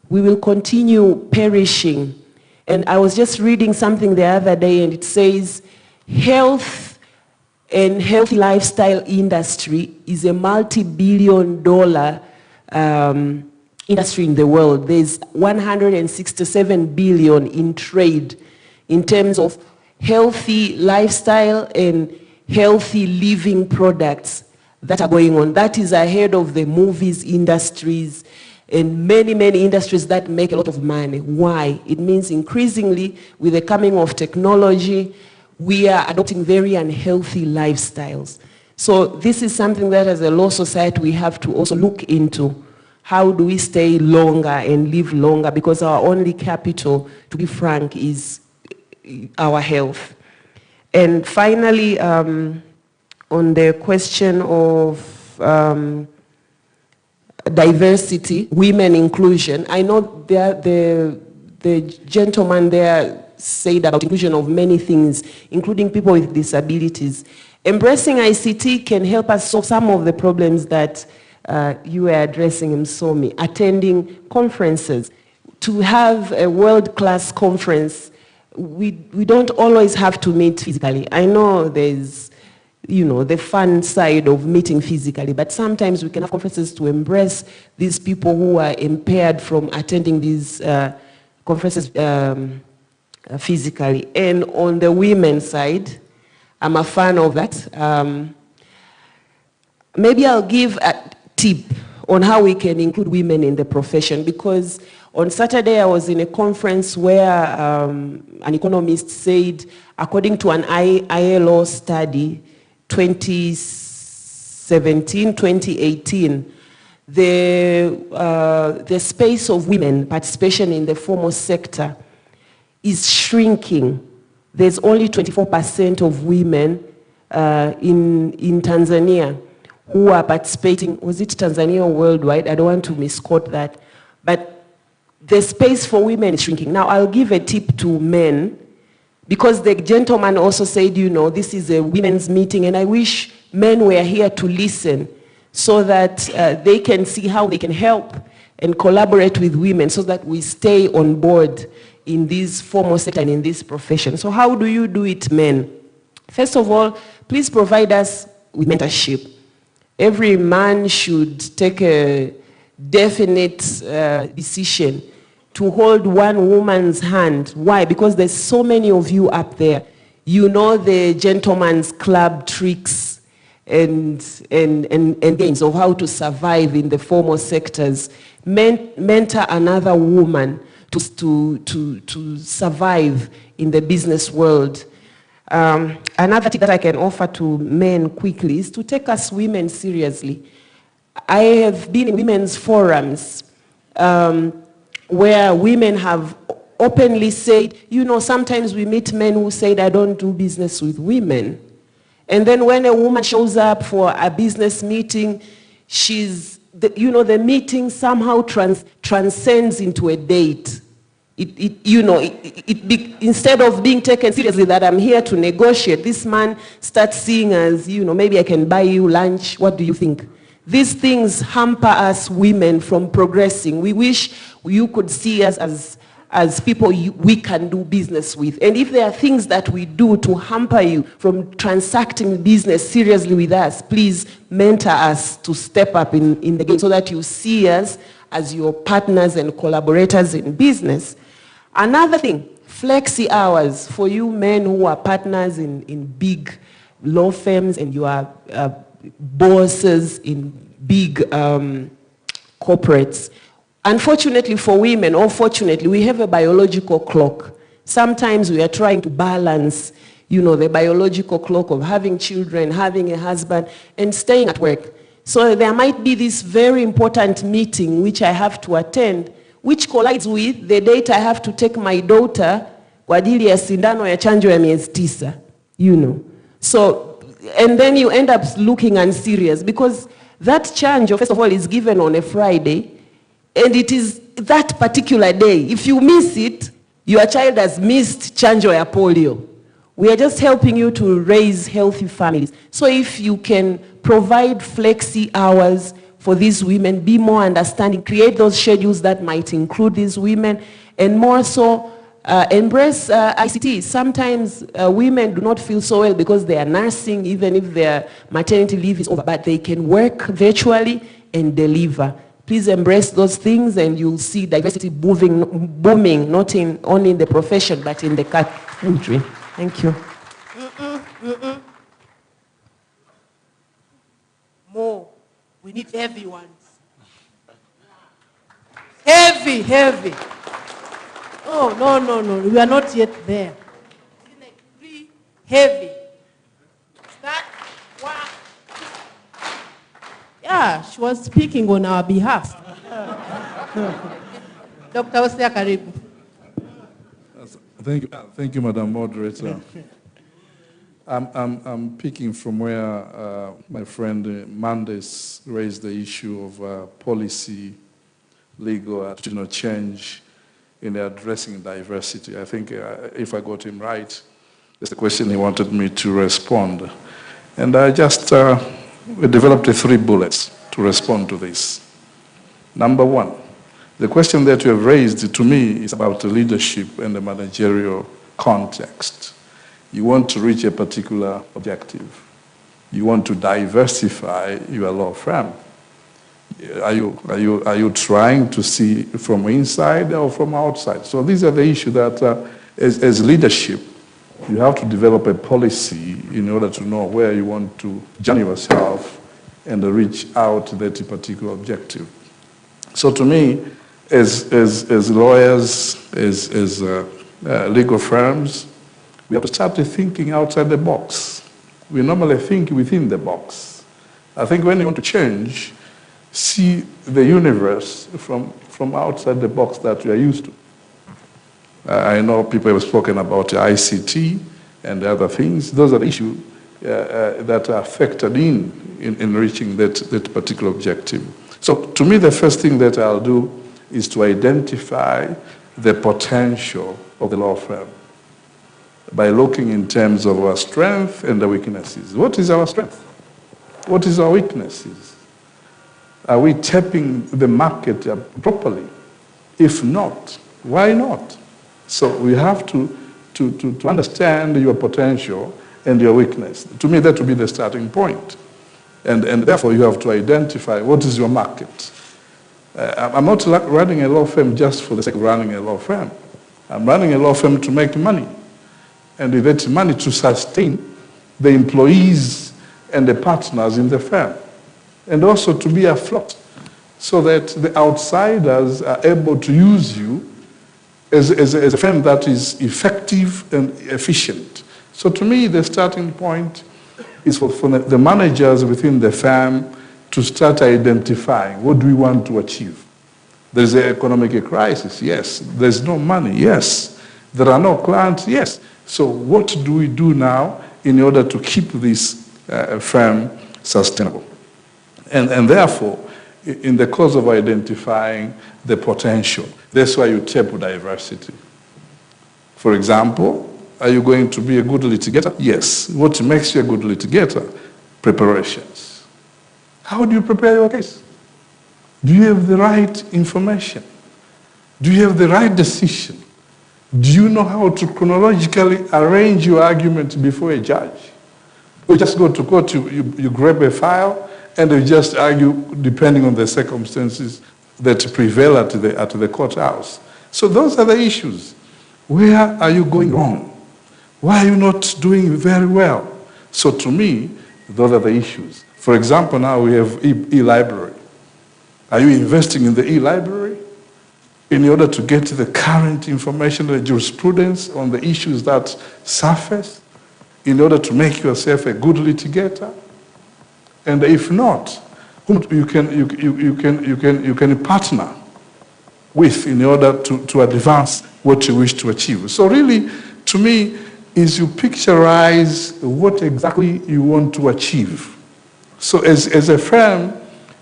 we will continue perishing. And I was just reading something the other day and it says, health and healthy lifestyle industry is a multi-billion-dollar industry in the world. There's 167 billion in trade in terms of healthy lifestyle and healthy living products that are going on. That is ahead of the movies industries and many, many industries that make a lot of money. Why? It means increasingly with the coming of technology, we are adopting very unhealthy lifestyles. So this is something that as a law society we have to also look into. How do we stay longer and live longer? Because our only capital, to be frank, is our health. And finally, on the question of diversity, women inclusion, I know the gentleman there said about inclusion of many things, including people with disabilities. Embracing ICT can help us solve some of the problems that you were addressing, Msomi. Attending conferences. To have a world-class conference, we don't always have to meet physically. I know there's, you know, the fun side of meeting physically, but sometimes we can have conferences to embrace these people who are impaired from attending these conferences physically. And on the women's side, I'm a fan of that. Maybe I'll give a tip on how we can include women in the profession, because on Saturday I was in a conference where an economist said, according to an ILO study, 2017-2018, the space of women participation in the formal sector is shrinking. There's only 24% of women in Tanzania who are participating. Was it Tanzania or worldwide? I don't want to misquote that. But the space for women is shrinking. Now, I'll give a tip to men, because the gentleman also said, you know, this is a women's meeting, and I wish men were here to listen so that they can see how they can help and collaborate with women so that we stay on board in this formal sector and in this profession. So how do you do it, men? First of all, please provide us with mentorship. Every man should take a definite decision to hold one woman's hand. Why? Because there's so many of you up there. You know the gentleman's club tricks and games of how to survive in the formal sectors. Mentor another woman to survive in the business world. Another tip that I can offer to men quickly is to take us women seriously. I have been in women's forums where women have openly said, you know, sometimes we meet men who said, I don't do business with women. And then when a woman shows up for a business meeting, the meeting somehow transcends into a date. Instead of being taken seriously that I'm here to negotiate, this man starts seeing as, you know, maybe I can buy you lunch. What do you think? These things hamper us women from progressing. We wish you could see us as people we can do business with. And if there are things that we do to hamper you from transacting business seriously with us, please mentor us to step up in the game so that you see us as your partners and collaborators in business. Another thing, flexi hours for you men who are partners in big law firms and you are bosses in big corporates. Unfortunately for women, or fortunately, we have a biological clock. Sometimes we are trying to balance, you know, the biological clock of having children, having a husband, and staying at work. So there might be this very important meeting which I have to attend, which collides with the date I have to take my daughter kwa ajili ya sindano ya chanjo ya miezi 9, you know. So, and then you end up looking unserious because that chanjo, first of all, is given on a Friday, and it is that particular day. If you miss it, your child has missed chanjo ya polio. We are just helping you to raise healthy families. So if you can provide flexi hours for these women, be more understanding, create those schedules that might include these women, and more so embrace ICT. Sometimes women do not feel so well because they are nursing, even if their maternity leave is over, but they can work virtually and deliver. Please embrace those things and you'll see diversity booming, not only in the profession, but in the country. Thank you. More. We need heavy ones. Heavy, heavy. Oh, no. We are not yet there. Like 3 heavy. Start. 1. Yeah, she was speaking on our behalf. Dr. Hosea Karibu. Thank you, Madam Moderator. I'm picking from where my friend Mandes raised the issue of policy, legal, attitudinal change in addressing diversity. I think if I got him right, that's the question he wanted me to respond. And I just developed 3 bullets to respond to this. Number 1, the question that you have raised to me is about the leadership and the managerial context. You want to reach a particular objective. You want to diversify your law firm. Are you trying to see from inside or from outside? So these are the issues that as leadership, you have to develop a policy in order to know where you want to journey yourself and reach out to that particular objective. So to me, as lawyers, as legal firms, we have to start thinking outside the box. We normally think within the box. I think when you want to change, see the universe from outside the box that we are used to. I know people have spoken about ICT and other things. Those are issues that are factored in reaching that particular objective. So to me, the first thing that I'll do is to identify the potential of the law firm by looking in terms of our strength and the weaknesses. What is our strength? What is our weaknesses? Are we tapping the market properly? If not, why not? So we have to understand your potential and your weakness. To me, that would be the starting point. And therefore, you have to identify what is your market. I'm not running a law firm just for the sake of running a law firm. I'm running a law firm to make money. And with that money to sustain the employees and the partners in the firm. And also to be afloat so that the outsiders are able to use you as a firm that is effective and efficient. So to me, the starting point is for the managers within the firm to start identifying what do we want to achieve. There's an economic crisis, yes. There's no money, yes. There are no clients, yes. So what do we do now in order to keep this firm sustainable? And therefore, in the course of identifying the potential, that's why you tap diversity. For example, are you going to be a good litigator? Yes. What makes you a good litigator? Preparations. How do you prepare your case? Do you have the right information? Do you have the right decision? Do you know how to chronologically arrange your argument before a judge? You just go to court, you grab a file, and you just argue depending on the circumstances that prevail at the courthouse. So those are the issues. Where are you going wrong? Why are you not doing very well? So to me, those are the issues. For example, now we have e-library. Are you investing in the e-library in order to get the current information, the jurisprudence on the issues that surface, in order to make yourself a good litigator? And if not, you can partner with in order to advance what you wish to achieve. So really, to me, is you picturize what exactly you want to achieve. So as a firm,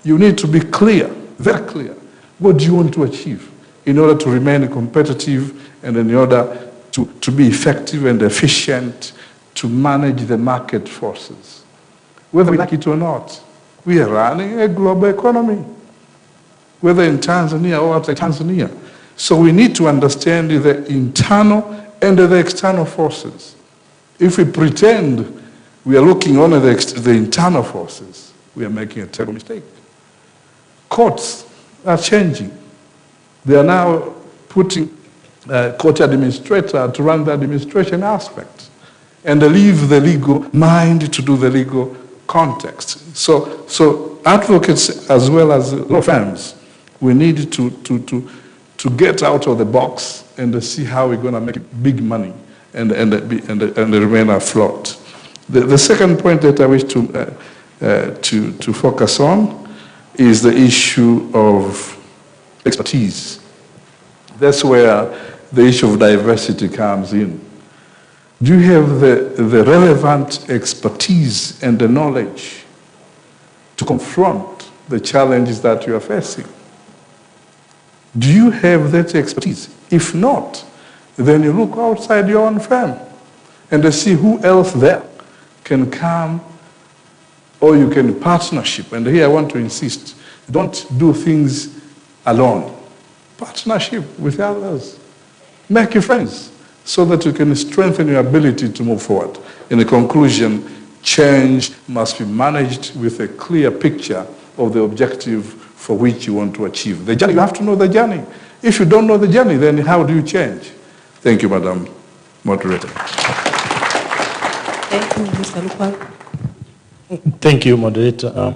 you need to be clear, very clear. What do you want to achieve in order to remain competitive and in order to be effective and efficient to manage the market forces? Whether we like it or not, we are running a global economy, whether in Tanzania or outside Tanzania. So we need to understand the internal and the external forces. If we pretend we are looking only at the internal forces, we are making a terrible mistake. Courts are changing. They are now putting court administrator to run the administration aspect and leave the legal mind to do the legal context. So advocates as well as law firms, we need to get out of the box and see how we're going to make big money and remain afloat. The second point that I wish to focus on is the issue of expertise. That's where the issue of diversity comes in. Do you have the relevant expertise and the knowledge to confront the challenges that you are facing? Do you have that expertise? If not, then you look outside your own firm and see who else there can come, or you can partnership. And here I want to insist, don't do things alone. Partnership with others. Make your friends so that you can strengthen your ability to move forward. In the conclusion, change must be managed with a clear picture of the objective for which you want to achieve. The journey, you have to know the journey. If you don't know the journey, then how do you change? Thank you, Madam Moderator. Thank you, Mr. Lukwago. Thank you, Moderator.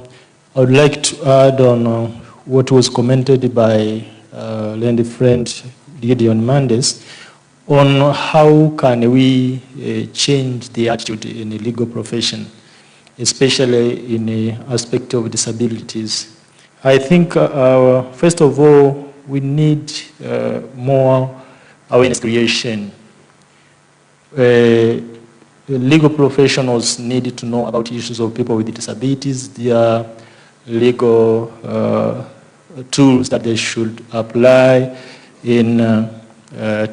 I would like to add on what was commented by learned friend Gideon Mendes on how can we change the attitude in the legal profession, especially in the aspect of disabilities. I think, first of all, we need more awareness creation. Legal professionals need to know about issues of people with disabilities. There are legal tools that they should apply in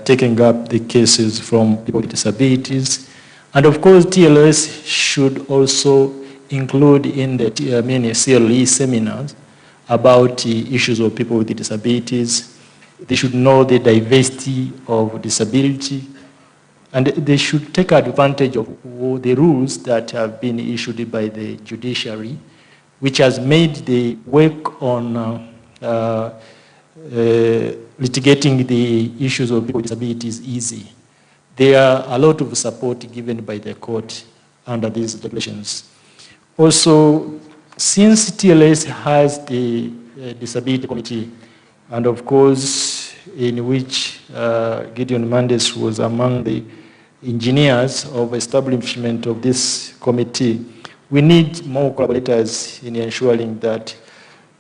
taking up the cases from people with disabilities. And of course, TLS should also include in the CLE seminars about the issues of people with disabilities. They should know the diversity of disability, and they should take advantage of the rules that have been issued by the judiciary, which has made the work on litigating the issues of people with disabilities easy. There are a lot of support given by the court under these regulations. Also, since TLS has the disability committee, and of course, in which Gideon Mendes was among the engineers of establishment of this committee, we need more collaborators in ensuring that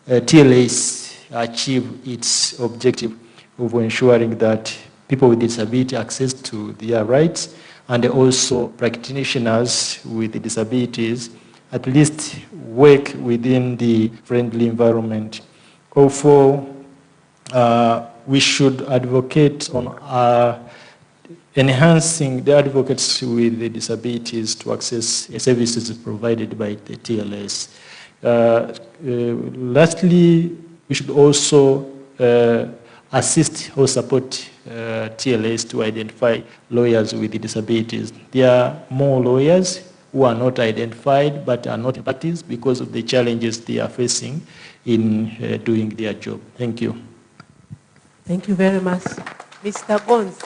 TLS achieve its objective of ensuring that people with disability access to their rights, and also practitioners with disabilities at least work within the friendly environment. Also, we should advocate on enhancing the advocates with the disabilities to access services provided by the TLS. Lastly, we should also assist or support TLS to identify lawyers with disabilities. There are more lawyers who are not identified but are not in practice because of the challenges they are facing in doing their job. Thank you. Thank you very much. Mr. Gons,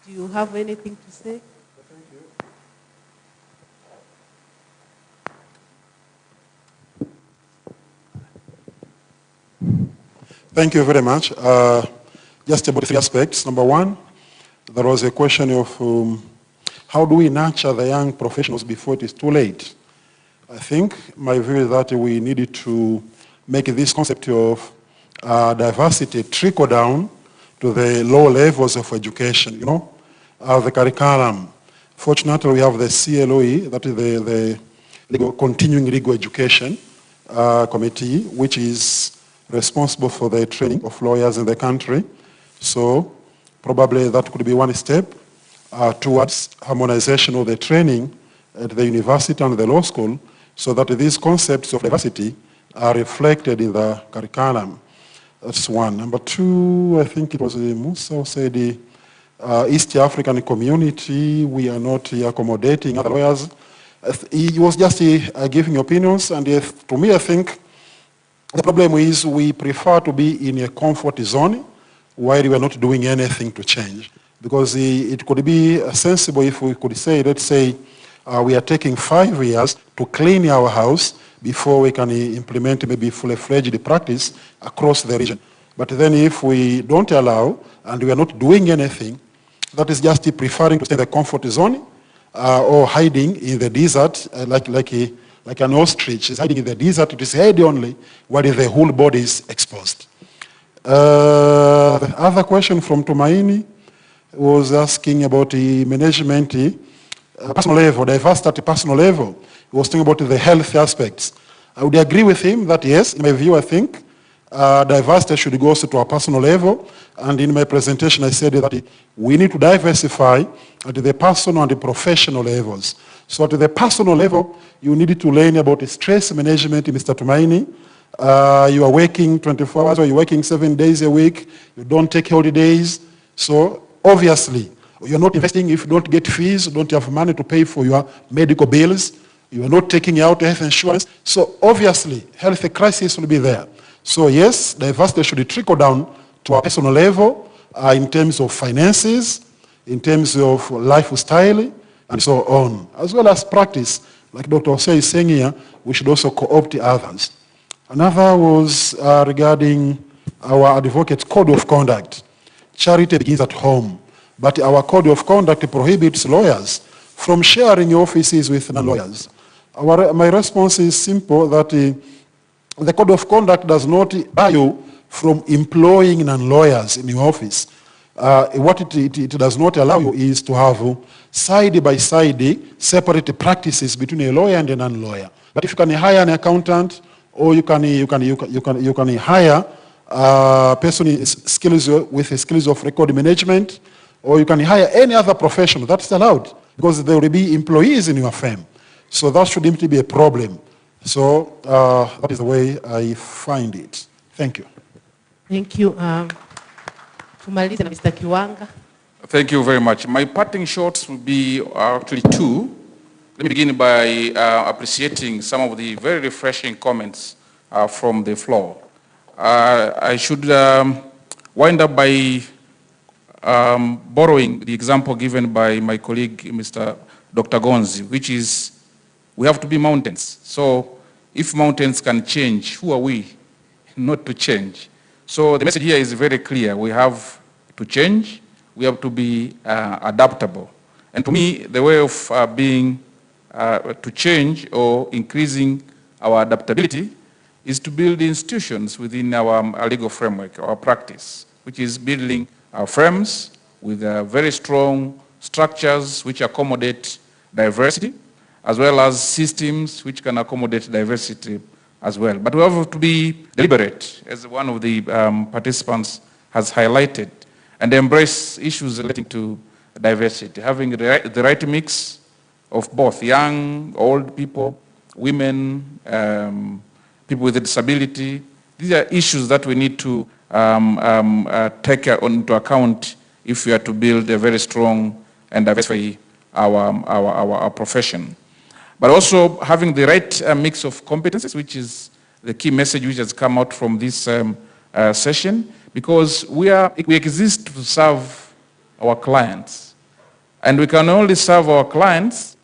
do you have anything to say? Thank you very much. Just about 3 aspects. Number one, there was a question of how do we nurture the young professionals before it is too late? I think my view is that we needed to make this concept of diversity trickle down to the lower levels of education, the curriculum. Fortunately, we have the CLOE, that is the Continuing Legal Education Committee, which is responsible for the training of lawyers in the country. So probably that could be one step towards harmonization of the training at the university and the law school, so that these concepts of diversity are reflected in the curriculum. That's one. Number two, I think it was Musa who said the East African community, we are not accommodating other lawyers. He was just giving opinions, and to me, I think the problem is we prefer to be in a comfort zone while we are not doing anything to change. Because it could be sensible if we could say, let's say, we are taking 5 years to clean our house before we can implement maybe fully-fledged practice across the region. But then if we don't allow and we are not doing anything, that is just preferring to stay in the comfort zone or hiding in the desert like an ostrich is hiding in the desert. It is head only while the whole body is exposed. The other question from Tumaini was asking about the management personal level, diversity at personal level. He was talking about the health aspects. I would agree with him that yes, in my view, I think diversity should go to a personal level. And in my presentation, I said that we need to diversify at the personal and the professional levels. So at the personal level, you need to learn about stress management, Mr. Tumaini. You are working 24 hours or you're working 7 days a week. You don't take holidays. So obviously, you're not investing if you don't get fees, you don't have money to pay for your medical bills. You are not taking out health insurance. So obviously, health crisis will be there. So yes, diversity should trickle down to a personal level in terms of finances, in terms of lifestyle, and so on. As well as practice, like Dr. Osei is saying here, we should also co-opt others. Another was regarding our advocate's code of conduct. Charity begins at home, but our code of conduct prohibits lawyers from sharing offices with non-lawyers. My response is simple, that the code of conduct does not bar you from employing non-lawyers in your office. What it does not allow you is to have side-by-side separate practices between a lawyer and a non-lawyer. But if you can hire an accountant, or you can hire a person with skills of record management, or you can hire any other profession, that's allowed, because there will be employees in your firm. So that shouldn't be a problem. So that is the way I find it. Thank you. Thank you. Tumalize na Mr. Kiwanga. Thank you very much. My parting shots will be actually two. Let me begin by appreciating some of the very refreshing comments from the floor. I should wind up by borrowing the example given by my colleague, Mr. Dr. Gonzi, which is we have to be mountains. So if mountains can change, who are we not to change? So the message here is very clear. We have to change. We have to be adaptable. And to me, the way of being to change or increasing our adaptability is to build institutions within our legal framework, our practice, which is building our firms with very strong structures which accommodate diversity, as well as systems which can accommodate diversity as well. But we have to be deliberate, as one of the participants has highlighted, and embrace issues relating to diversity, having the right mix of both young, old people, women, people with a disability. These are issues that we need to take into account if we are to build a very strong and diversify our profession. But also having the right mix of competencies, which is the key message which has come out from this session, because we exist to serve our clients. And we can only serve our clients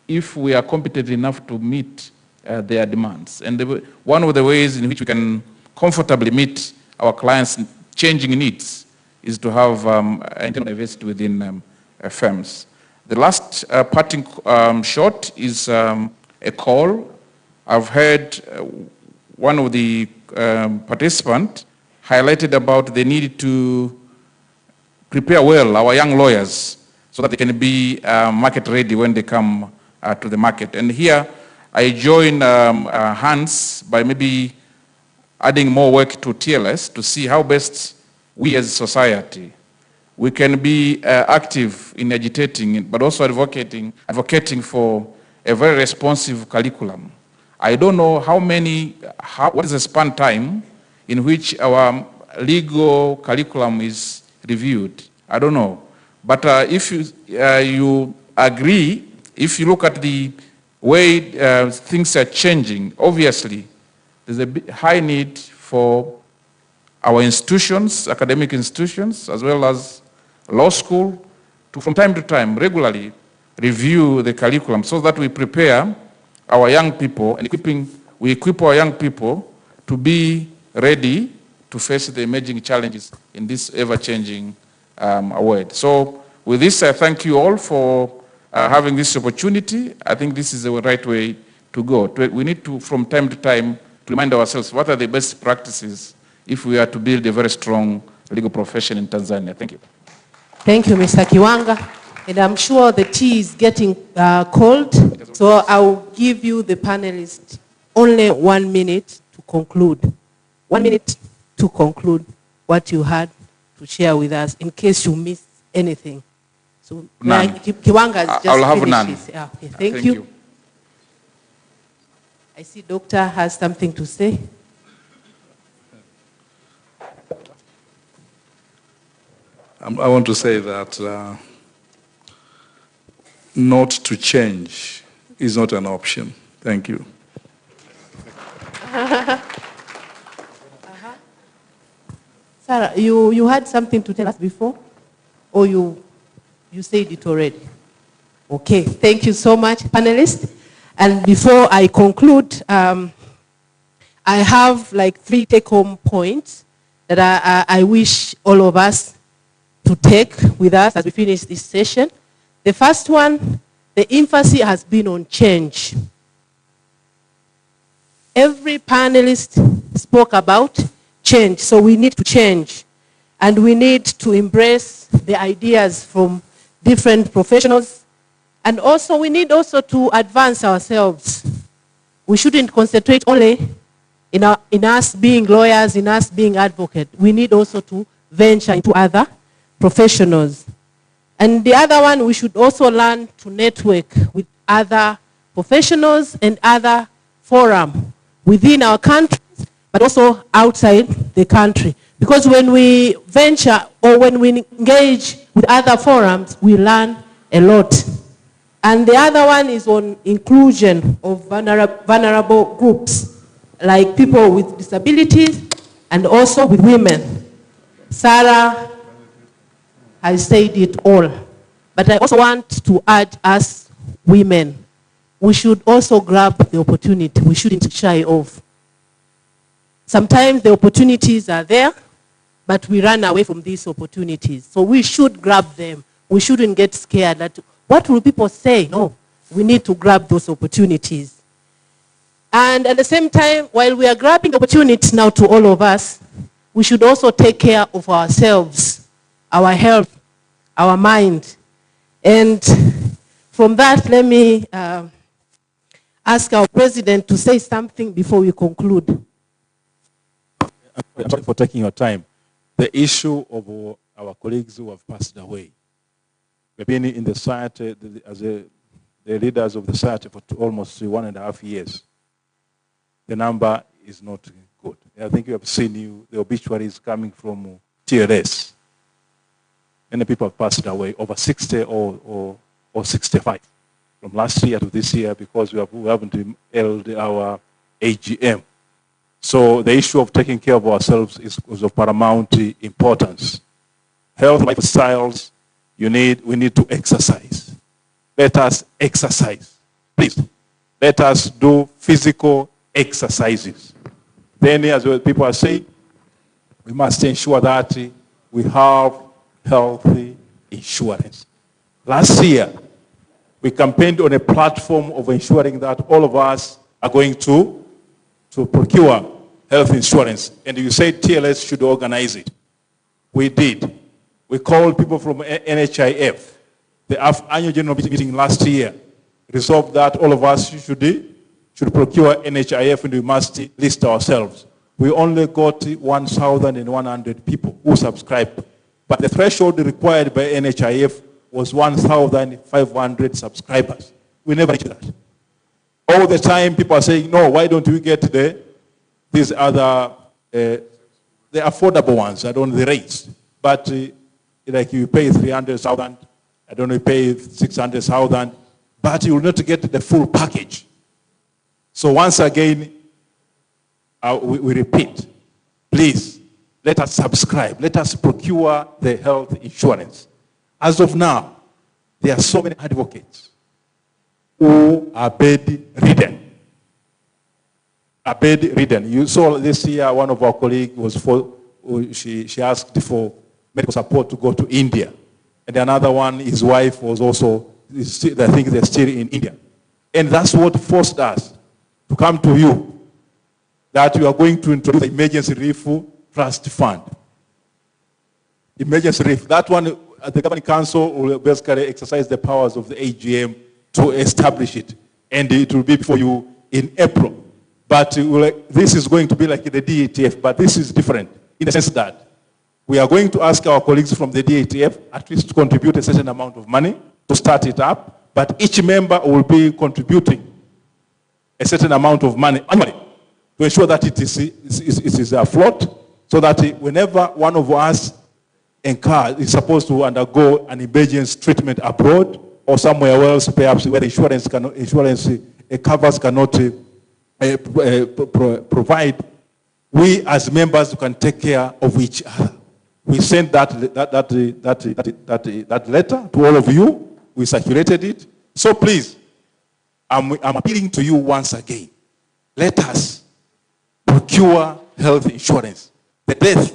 if we are competent enough to meet their demands. And one of the ways in which we can comfortably meet our clients' changing needs is to have internal diversity within firms. The last parting shot is a call. I've heard one of the participants highlighted about the need to prepare well our young lawyers so that they can be market ready when they come to the market. And here I join hands by maybe adding more work to TLS to see how best we as a society, we can be active in agitating, but also advocating for a very responsive curriculum. I don't know what is the span time in which our legal curriculum is reviewed. I don't know. But if you agree, if you look at the way things are changing, obviously there's a high need for our institutions, academic institutions, as well as law school, to from time to time regularly review the curriculum so that we prepare our young people and we equip our young people to be ready to face the emerging challenges in this ever-changing world. So with this, I thank you all for having this opportunity. I think this is the right way to go. We need to, from time to time, to remind ourselves what are the best practices if we are to build a very strong legal profession in Tanzania. Thank you. Thank you, Mr. Kiwanga. And I'm sure the tea is getting cold, so I'll give you, the panelists, only 1 minute to conclude. 1 minute to conclude what you had to share with us, in case you missed anything. So, Kiwanga has just I'll have none. finished. Yeah, okay, thank you. I see Doctor has something to say. I want to say that not to change is not an option. Thank you. Sarah, you had something to tell us before? Or you said it already? Okay, thank you so much, panelists. And before I conclude, I I have like 3 take-home points that I wish all of us to take with us as we finish this session. The first one, the emphasis has been on change. Every panelist spoke about change, so we need to change. And we need to embrace the ideas from different professionals. And also, we need also to advance ourselves. We shouldn't concentrate only in us being lawyers, in us being advocates. We need also to venture into other professionals. And the other one, we should also learn to network with other professionals and other forums within our country, but also outside the country. Because when we venture or when we engage with other forums, we learn a lot. And the other one is on inclusion of vulnerable groups, like people with disabilities and also with women. Sarah has said it all. But I also want to add us women. We should also grab the opportunity. We shouldn't shy off. Sometimes the opportunities are there, but we run away from these opportunities. So we should grab them. We shouldn't get scared that, what will people say? No, we need to grab those opportunities. And at the same time, while we are grabbing opportunities now to all of us, we should also take care of ourselves, our health, our mind. And from that, let me ask our president to say something before we conclude. I'm sorry for taking your time. The issue of our colleagues who have passed away. We've been in the society as the leaders of the society for almost 1.5 years. The number is not good. I think you have seen the obituaries coming from TLS. Many people have passed away, over 60 or 65, from last year to this year, because we haven't held our AGM. So the issue of taking care of ourselves is of paramount importance. Health lifestyles, we need to exercise. Let us exercise. Please, let us do physical exercises. Then, as people are saying, we must ensure that we have healthy insurance. Last year, we campaigned on a platform of ensuring that all of us are going to procure health insurance. And you said TLS should organize it. We did. We called people from NHIF. The annual general meeting last year resolved that all of us should procure NHIF, and we must list ourselves. We only got 1,100 people who subscribed. But the threshold required by NHIF was 1,500 subscribers. We never reached that. All the time people are saying, no, why don't we get these other, the affordable ones, I don't know the rates. But like you pay 300,000, I don't know, you pay 600,000, but you will not get the full package. So once again, we repeat, please, let us subscribe. Let us procure the health insurance. As of now, there are so many advocates who are bedridden. You saw this year, one of our colleagues she asked for medical support to go to India. And another one, his wife was also, I think they're still in India. And that's what forced us to come to you, that we are going to introduce the Emergency Relief Trust Fund. Emergency Relief, that one, the Governing Council will basically exercise the powers of the AGM to establish it. And it will be before you in April. But this is going to be like the DATF, but this is different in the sense that we are going to ask our colleagues from the DATF at least to contribute a certain amount of money to start it up, but each member will be contributing a certain amount of money annually to ensure that it is afloat, so that whenever one of us is supposed to undergo an emergency treatment abroad or somewhere else, perhaps where insurance covers cannot provide, we as members can take care of each other. We sent that letter to all of you. We circulated it. So please, I'm appealing to you once again. Let us procure health insurance. The deaths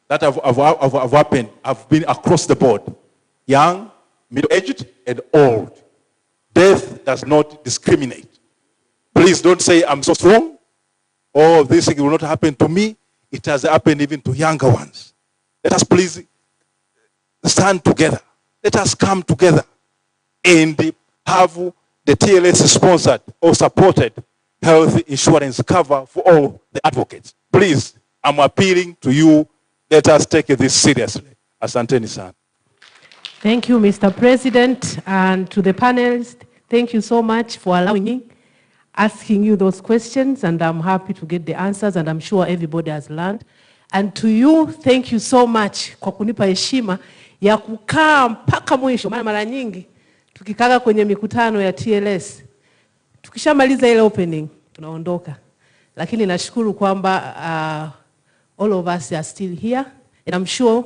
that have happened have been across the board. Young, middle-aged, and old. Death does not discriminate. Please don't say, I'm so strong, or this thing will not happen to me. It has happened even to younger ones. Let us please stand together. Let us come together and have the TLS sponsored or supported health insurance cover for all the advocates. Please, I'm appealing to you. Let us take this seriously. Asanteni sana. Thank you, Mr. President, and to the panelists, thank you so much for allowing me, asking you those questions, and I'm happy to get the answers, and I'm sure everybody has learned. And to you, thank you so much kwa kunipa heshima ya kukaa mpaka mwisho. Mara nyingi tukikaka kwenye mikutano ya TLS, tukishamaliza ile opening, tunaondoka. Lakini nashukuru kwamba all of us are still here, and I'm sure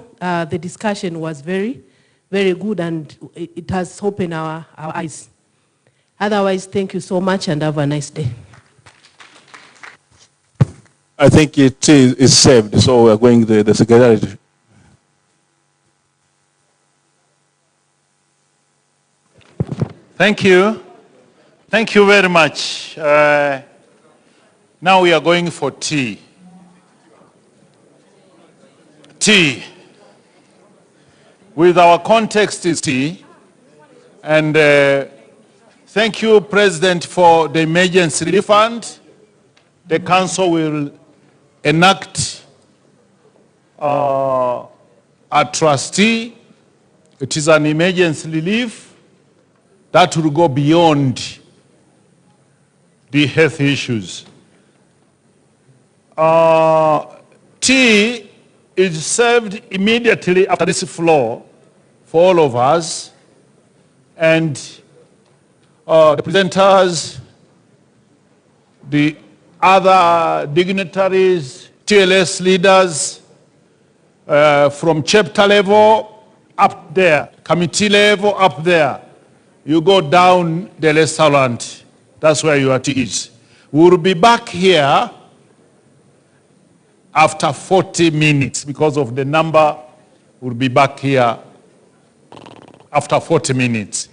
the discussion was very good, and it has opened our eyes. Otherwise, thank you so much and have a nice day. I think it is saved, so we are going the secretary. Thank you. Thank you very much. Now we are going for tea. Tea. With our context is tea. And thank you, President, for the emergency relief fund. The council will enact a trustee. It is an emergency relief that will go beyond the health issues. Tea is served immediately after this floor for all of us, and the presenters, the other dignitaries, TLS leaders from chapter level up there, committee level up there. You go down the restaurant, that's where your tea is. We'll be back here after 40 minutes because of the number. We'll be back here after 40 minutes.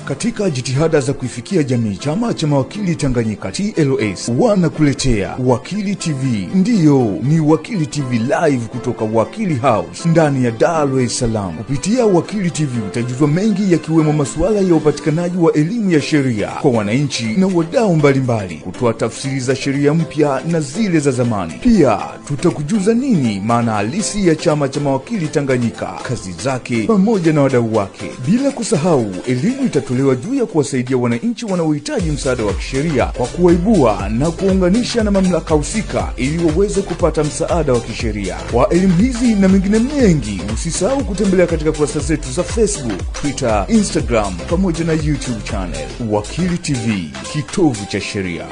Katika jitihada za kuifikia jamii, chama cha mawakili Tanganyika TLS wanakuletea Wakili TV. Ndiyo, ni Wakili TV live kutoka Wakili House ndani ya Dar es Salaam. Kupitia Wakili TV utajuzwa mengi yakiwemo masuala ya upatikanaji wa elimu ya sheria kwa wananchi na wadau mbalimbali, kutoa tafsiri za sheria mpya na zile za zamani. Pia tutakujuza nini maana halisi ya chama cha mawakili Tanganyika, kazi zake pamoja na wadau wake. Bila kusahau, elimu itatolewa juu ya kuwasaidia wananchi wanaohitaji msaada wa kisheria kwa kuwaibua na kuunganisha na mamlaka husika ili waweze kupata msaada wa kisheria. Kwa elimu hizi na mengine mengi, usisahau kutembelea katika kurasa zetu za Facebook, Twitter, Instagram pamoja na YouTube channel. Wakili TV, kitovu cha sheria.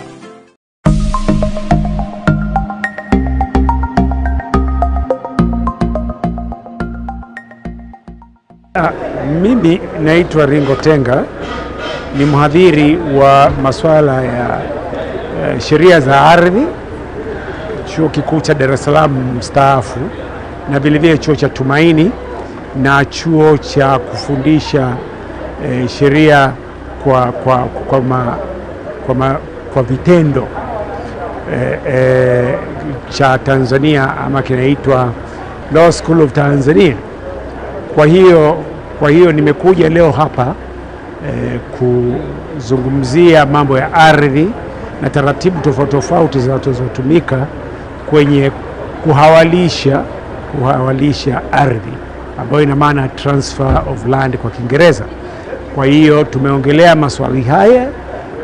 Mimi naitwa Ringo Tenga, ni mhadhiri wa masuala ya sheria za ardhi Chuo Kikuu cha Dar es Salaam mstaafu, na vilevile chuo cha Tumaini na chuo cha kufundisha sheria kwa vitendo cha Tanzania, ama kinaitwa Law School of Tanzania. Kwa hiyo nimekuja leo hapa kuzungumzia mambo ya ardhi na taratibu tofauti zinazotumika kwenye kuhawalisha ardhi, ambayo ina maana transfer of land kwa Kiingereza. Kwa hiyo tumeongelea maswali haya,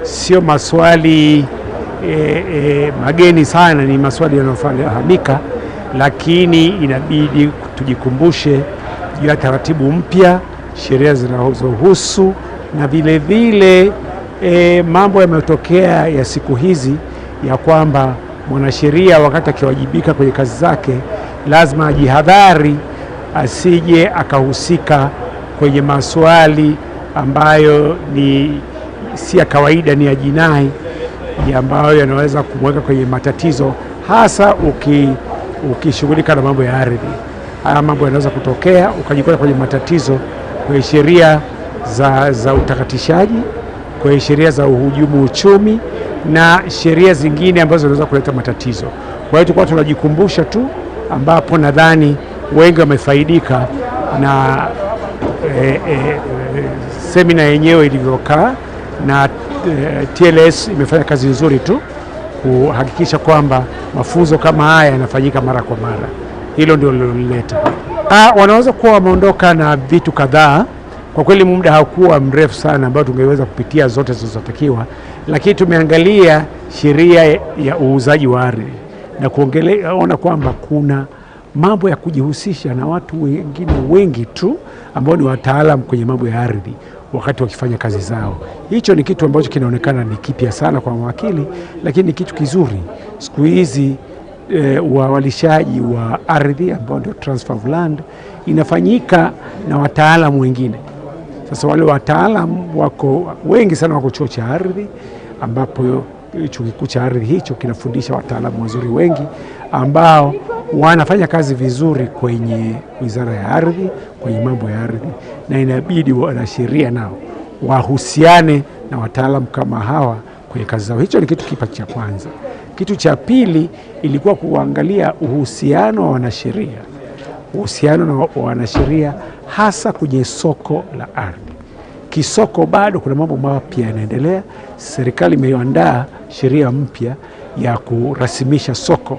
sio maswali mageni sana, ni maswali yanayofahamika, lakini inabidi tujikumbushe juu ya taratibu mpya, sheria zinazohusu na vile vile mambo yametokea ya siku hizi ya kwamba mwanasheria wakati akiwajibika kwenye kazi zake lazima ajihadhari asije akahusika kwenye maswali ambayo si ya kawaida, ni ya jinai ambayo yanaweza kumweka kwenye matatizo, hasa ukishughulika na mambo ya ardhi. Haya mambo yanaweza kutokea ukajikuta kwenye matatizo kwenye sheria za utakatishaji, kwenye sheria za uhujumu uchumi na sheria zingine ambazo zinaweza kuleta matatizo. Kwa hiyo tulikuwa tunajikumbusha tu, ambapo nadhani wengi wamefaidika na semina yenyewe ilivyokaa, na TLS imefanya kazi nzuri tu kuhakikisha kwamba mafunzo kama haya yanafanyika mara kwa mara. Hilo ndio lilileta. Wanaweza kuwa wameondoka na vitu kadhaa. Kwa kweli muda haukuwa mrefu sana ambao tungeweza kupitia zote zilizotakiwa, lakini tumeangalia sheria ya uuzaji wa ardhi na kuona kwamba kuna mambo ya kujihusisha na watu wengine wengi tu ambao ni wataalamu kwenye mambo ya ardhi wakati wakifanya kazi zao. Hicho ni kitu ambacho kinaonekana ni kipya sana kwa mawakili, lakini ni kitu kizuri. Siku hizi uwawalishaji wa ardhi ambao ndio transfer of land inafanyika na wataalamu wengine. Sasa wale wataalamu wako wengi sana, wako chuo cha ardhi, ambapo chuo kikuu cha ardhi hicho kinafundisha wataalamu wazuri wengi ambao wanafanya kazi vizuri kwenye wizara ya ardhi, kwenye mambo ya ardhi, na inabidi wanasheria nao wahusiane na wataalamu kama hawa kwenye kazi zao. Hicho ni kitu kipa cha kwanza. Kitu cha pili ilikuwa kuangalia uhusiano wa wanasheria, hasa kwenye soko la ardhi. Kisoko bado kuna mambo mapya yanaendelea. Serikali imeandaa sheria mpya ya kurasimisha soko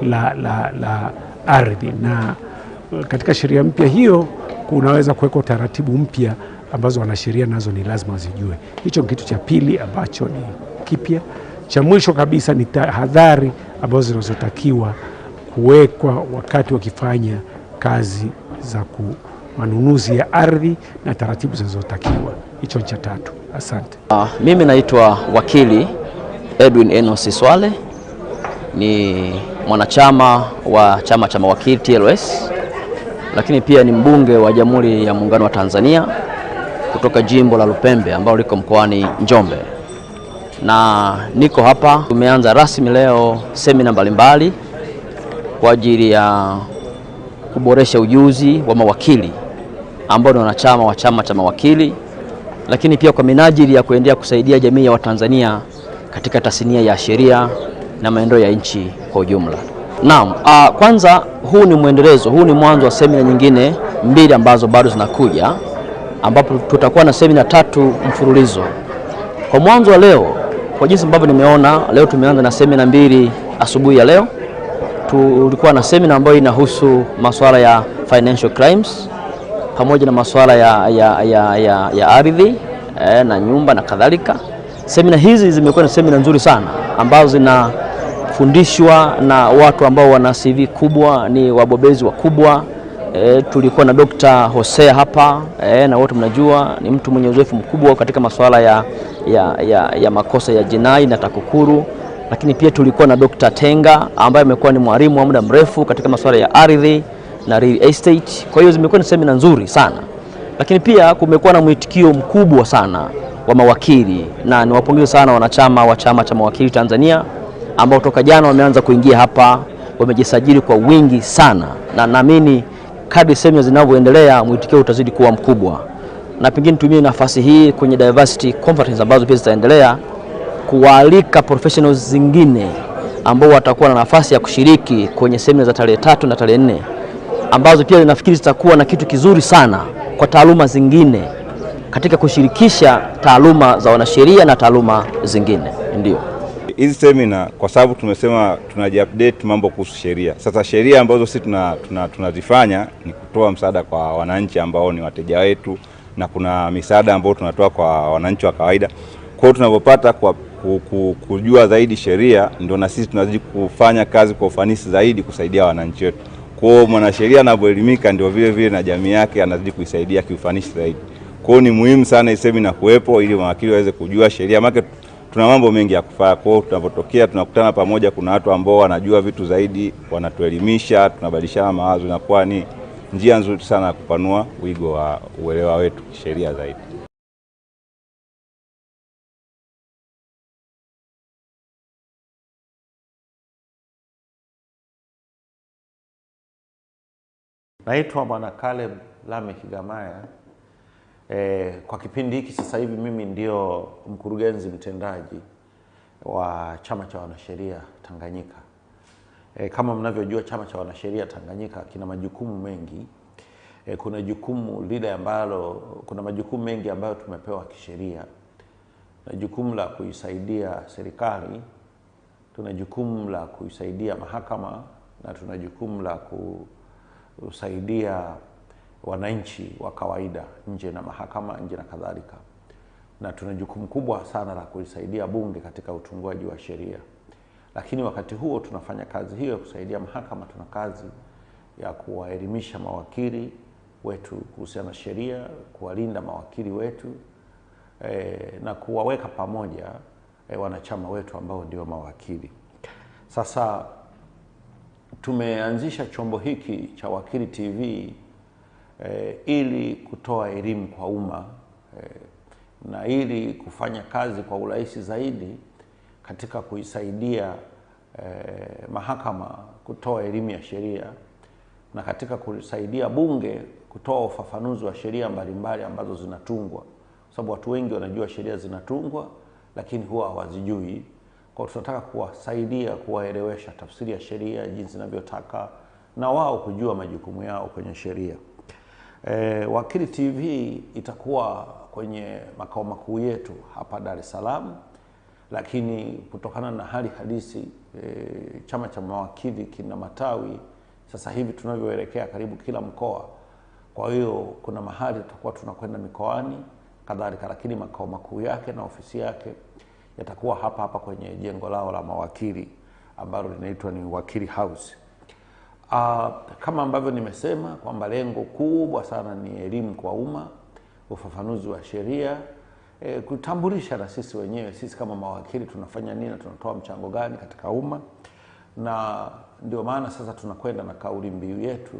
la ardhi, na katika sheria mpya hiyo kunaweza kuwekwa taratibu mpya ambazo wanasheria nazo ni lazima wazijue. Hicho ni kitu cha pili ambacho ni kipya. Cha mwisho kabisa ni tahadhari ambazo zinazotakiwa kuwekwa wakati wakifanya kazi za manunuzi ya ardhi na taratibu zinazotakiwa. Hicho ni cha tatu. Asante. Mimi naitwa wakili Edwin Enos Swale, ni mwanachama wa chama cha mawakili TLS, lakini pia ni mbunge wa Jamhuri ya Muungano wa Tanzania kutoka jimbo la Lupembe ambalo liko mkoani Njombe. Na niko hapa, tumeanza rasmi leo semina mbalimbali kwa ajili ya kuboresha ujuzi wa mawakili ambao ni wanachama wa chama cha mawakili, lakini pia kwa minajili ya kuendelea kusaidia jamii ya Watanzania katika tasnia ya sheria na maendeleo ya nchi kwa ujumla. Naam, kwanza huu ni mwendelezo, huu ni mwanzo wa semina nyingine mbili ambazo bado zinakuja, ambapo tutakuwa na semina 3 mfululizo. Kwa mwanzo wa leo, kwa jinsi ambavyo nimeona leo, tumeanza na semina 2 asubuhi ya leo. Tulikuwa na semina ambayo inahusu masuala ya financial crimes pamoja na masuala ya ardhi na nyumba na kadhalika. Semina hizi zimekuwa ni semina nzuri sana ambazo zinafundishwa na watu ambao wana CV kubwa, ni wabobezi wakubwa. Tulikuwa na Dr. Hosea hapa na wote mnajua ni mtu mwenye uzoefu mkubwa katika masuala ya makosa ya jinai na TAKUKURU. Lakini pia tulikuwa na Dr. Tenga ambaye amekuwa ni mwalimu wa muda mrefu katika masuala ya ardhi na real estate. Kwa hiyo zimekuwa ni semina nzuri sana. Lakini pia kumekuwa na mwitikio mkubwa sana wa mawakili, na niwapongeze sana wanachama wa chama cha mawakili Tanzania ambao toka jana wameanza kuingia hapa, wamejisajili kwa wingi sana, na naamini kadri semina zinavyoendelea mwitikio utazidi kuwa mkubwa. Na pengine nitumie nafasi hii kwenye diversity conference ambazo pia zitaendelea kuwaalika professionals zingine ambao watakuwa na nafasi ya kushiriki kwenye semina za tarehe 3 na tarehe 4, ambazo pia nafikiri zitakuwa na kitu kizuri sana kwa taaluma zingine katika kushirikisha taaluma za wanasheria na taaluma zingine. Ndio hizi semina, kwa sababu tumesema tunaji-update mambo kuhusu sheria. Sasa sheria ambazo sisi tunazifanya ni kutoa msaada kwa wananchi ambao ni wateja wetu, na kuna misaada ambayo tunatoa kwa wananchi wa kawaida. Kwa hiyo tunapopata kujua zaidi sheria, ndio na sisi tunazidi kufanya kazi kwa ufanisi zaidi kusaidia wananchi wetu. Kwa hiyo mwanasheria anapoelimika ndio vile vile na jamii yake anazidi kuisaidia kiufanisi zaidi. Kwa hiyo ni muhimu sana semina kuwepo ili mawakili waweze kujua sheria, maana tuna mambo mengi ya kufanya. Kwa hiyo tunapotokea tunakutana pamoja, kuna watu ambao wanajua vitu zaidi, wanatuelimisha, tunabadilishana mawazo, na kwa ni njia nzuri sana ya kupanua wigo wa uelewa wetu sheria zaidi. Naitwa Bwana Caleb Lameck Gamaya. Kwa kipindi hiki sasa hivi mimi ndio mkurugenzi mtendaji wa Chama cha Wanasheria Tanganyika. Kama mnavyojua, Chama cha Wanasheria Tanganyika kina majukumu mengi. Kuna jukumu lile ambalo, kuna majukumu mengi ambayo tumepewa kisheria. Na jukumu la kuisaidia serikali, tuna jukumu la kuisaidia mahakama, na tuna jukumu la kusaidia wananchi wa kawaida nje na mahakama, nje na kadhalika. Na tuna jukumu kubwa sana la kuisaidia bunge katika utungaji wa sheria. Lakini wakati huo tunafanya kazi hiyo kusaidia mahakama, tuna kazi ya kuwaelimisha mawakili wetu kuhusiana na sheria, kuwalinda mawakili wetu, na kuwaweka pamoja wanachama wetu ambao ndio mawakili. Sasa tumeanzisha chombo hiki cha Wakili TV ili kutoa elimu kwa umma, na ili kufanya kazi kwa urahisi zaidi katika kuisaidia mahakama kutoa elimu ya sheria, na katika kusaidia bunge kutoa ufafanuzi wa sheria mbalimbali ambazo zinatungwa, sababu watu wengi wanajua sheria zinatungwa lakini huwa hawazijui. Kwa tunataka kuwasaidia, kuwaelewesha tafsiri ya sheria jinsi inavyotaka, na wao kujua majukumu yao kwenye sheria. Wakili TV itakuwa kwenye makao makuu yetu hapa Dar es Salaam, lakini kutokana na hali halisi chama cha mawakili kina matawi sasa hivi tunavyoelekea karibu kila mkoa. Kwa hiyo kuna mahali tutakuwa tunakwenda mikoani kadhalika, lakini makao makuu yake na ofisi yake yatakuwa hapa hapa kwenye jengo lao la mawakili ambalo linaitwa ni Wakili House. Kama ambavyo nimesema kwamba lengo kubwa sana ni elimu kwa umma, ufafanuzi wa sheria, kutambulisha na sisi wenyewe, sisi kama mawakili tunafanya nini na tunatoa mchango gani katika umma. Na ndio maana sasa tunakwenda na kauli mbiu yetu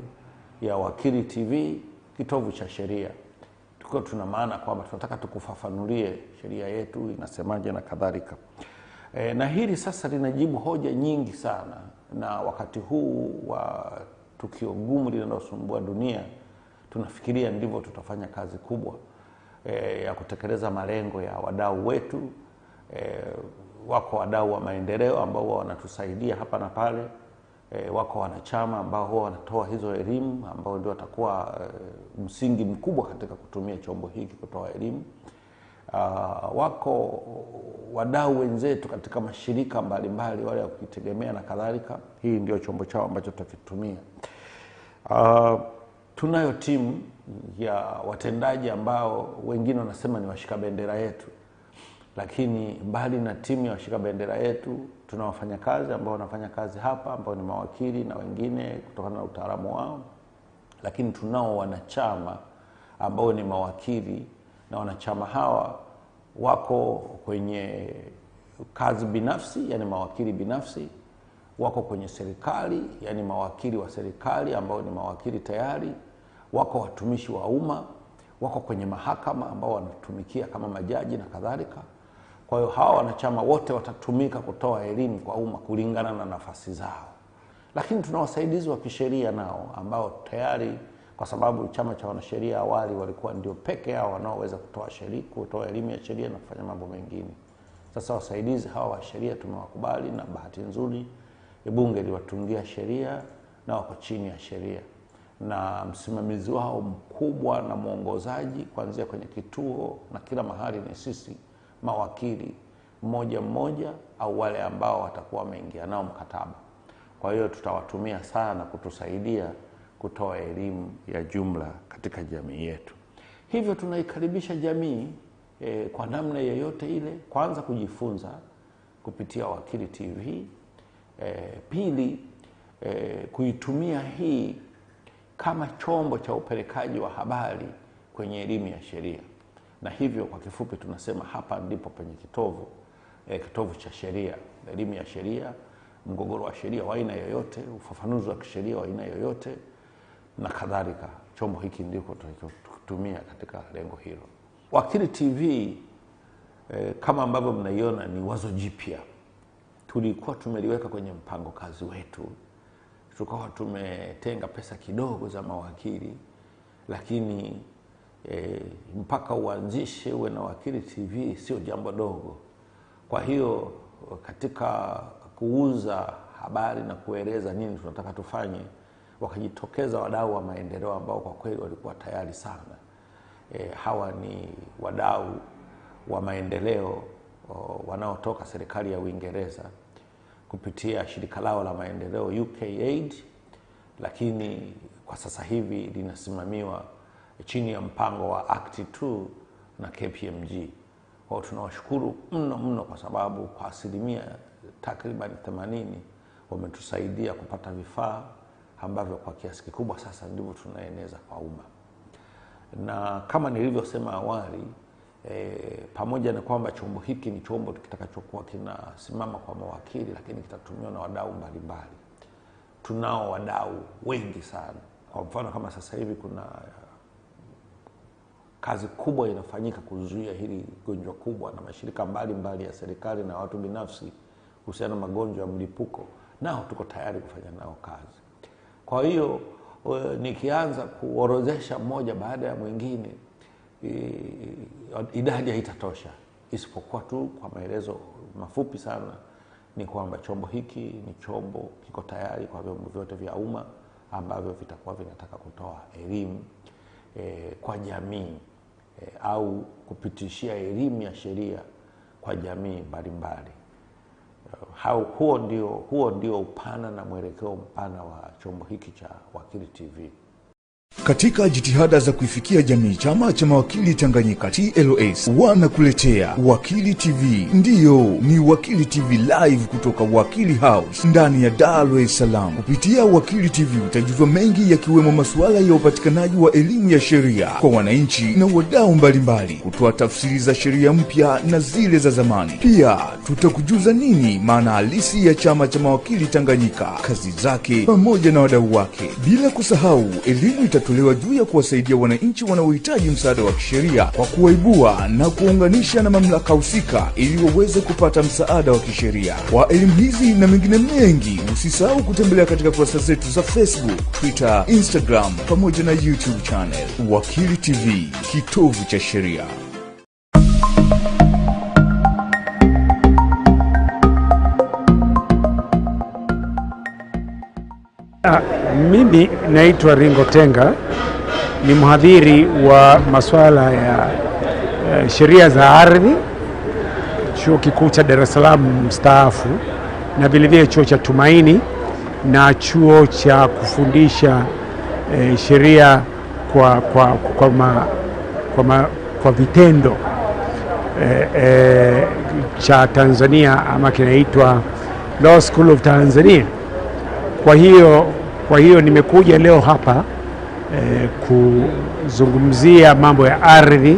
ya Wakili TV, kitovu cha sheria. Tuko tuna maana kwamba tunataka tukufafanulie sheria yetu inasemaje na kadhalika. Na hili sasa linajibu hoja nyingi sana, na wakati huu wa tukio gumu linalosumbua dunia, tunafikiria ndivyo tutafanya kazi kubwa ya kutekeleza malengo ya wadau wetu. Wako wadau wa maendeleo ambao wanatusaidia hapa na pale, wako wanachama ambao huwa wanatoa hizo elimu, ambao ndio watakuwa msingi mkubwa katika kutumia chombo hiki kutoa elimu. Wako wadau wenzetu katika mashirika mbalimbali, wale wa kujitegemea na kadhalika. Hii ndio chombo chao ambacho tutakitumia. Tunayo timu ya watendaji ambao wengine wanasema ni washika bendera yetu, lakini mbali na timu ya washika bendera yetu, tuna wafanyakazi ambao wanafanya kazi hapa ambao ni mawakili na wengine kutokana na utaalamu wao, lakini tunao wanachama ambao ni mawakili, na wanachama hawa wako kwenye kazi binafsi, yani mawakili binafsi, wako kwenye serikali, yani mawakili wa serikali ambao ni mawakili tayari, wako watumishi wa umma, wako kwenye mahakama ambao wanatumikia kama majaji na kadhalika. Kwa hiyo hawa wanachama wote watatumika kutoa elimu kwa umma kulingana na nafasi zao. Lakini tuna wasaidizi wa kisheria nao ambao tayari, kwa sababu chama cha wanasheria awali walikuwa ndio peke yao wanaoweza kutoa elimu ya sheria na kufanya mambo mengine. Sasa wasaidizi hawa wa sheria tumewakubali, na bahati nzuri bunge liwatungia sheria na wako chini ya sheria, na msimamizi wao mkubwa na mwongozaji kuanzia kwenye kituo na kila mahali ni sisi mawakili mmoja mmoja, au wale ambao watakuwa wameingia nao mkataba. Kwa hiyo tutawatumia sana kutusaidia kutoa elimu ya jumla katika jamii yetu. Hivyo tunaikaribisha jamii kwa namna yoyote ile, kwanza kujifunza kupitia Wakili TV. Pili, kuitumia hii kama chombo cha upelekaji wa habari kwenye elimu ya sheria. Na hivyo kwa kifupi tunasema hapa ndipo penye kitovu cha sheria, elimu ya sheria, mgogoro wa sheria wa aina yoyote, ufafanuzi wa kisheria wa aina yoyote na kadhalika. Chombo hiki ndiko tunakitumia katika lengo hilo. Wakili TV kama ambavyo mnaiona ni wazo jipya. Tulikuwa tumeliweka kwenye mpango kazi wetu. Tukawa tumetenga pesa kidogo za mawakili, lakini mpaka uanzishe uwe na Wakili TV sio jambo dogo. Kwa hiyo katika kuuza habari na kueleza nini tunataka tufanye, wakajitokeza wadau wa maendeleo ambao kwa kweli walikuwa tayari sana. Hawa ni wadau wa maendeleo wanaotoka serikali ya Uingereza kupitia shirika lao la maendeleo UKAID, lakini kwa sasa hivi linasimamiwa chini ya mpango wa Act 2 na KPMG. Kwa tunawashukuru mno kwa sababu kwa asilimia takriban 80 wametusaidia kupata vifaa ambavyo kwa kiasi kikubwa sasa ndivyo tunaeneza kwa umma. Na kama nilivyosema awali, pamoja na kwamba chombo hiki ni chombo kitakachokuwa kinasimama kwa mawakili, lakini kitatumiwa na wadau mbalimbali. Tunao wadau wengi sana. Kwa mfano kama sasa hivi kuna kazi kubwa inafanyika kuzuia hili gonjwa kubwa na mashirika mbalimbali ya serikali na watu binafsi kuhusiana na magonjwa ya mlipuko, nao tuko tayari kufanya nao kazi. Kwa hiyo nikianza kuorodhesha mmoja baada ya mwingine, idadi haitatosha, isipokuwa tu kwa maelezo mafupi sana ni kwamba chombo hiki ni chombo kiko tayari kwa vyombo vyote vya umma ambavyo vitakuwa vinataka kutoa elimu kwa jamii au kupitishia elimu ya sheria kwa jamii mbalimbali. Huo ndio upana na mwelekeo mpana wa chombo hiki cha Wakili TV. Katika jitihada za kuifikia jamii, chama cha mawakili Tanganyika TLS wanakuletea Wakili TV. Ndiyo, ni Wakili TV live kutoka Wakili House ndani ya Dar es Salaam. Kupitia Wakili TV utajuzwa mengi yakiwemo masuala ya upatikanaji wa elimu ya sheria kwa wananchi na wadau mbalimbali, kutoa tafsiri za sheria mpya na zile za zamani. Pia tutakujuza nini maana halisi ya chama cha mawakili Tanganyika, kazi zake pamoja na wadau wake. Bila kusahau elimu itatolewa juu ya kuwasaidia wananchi wanaohitaji msaada wa kisheria kwa kuwaibua na kuunganisha na mamlaka husika ili waweze kupata msaada wa kisheria. Kwa elimu hizi na mengine mengi, usisahau kutembelea katika kurasa zetu za Facebook, Twitter, Instagram pamoja na YouTube channel. Wakili TV, kitovu cha sheria. Mimi naitwa Ringo Tenga, ni mhadhiri wa masuala ya sheria za ardhi Chuo Kikuu cha Dar es Salaam mstaafu, na vilevile chuo cha Tumaini na chuo cha kufundisha sheria kwa vitendo cha Tanzania ama kinaitwa Law School of Tanzania. Kwa hiyo nimekuja leo hapa kuzungumzia mambo ya ardhi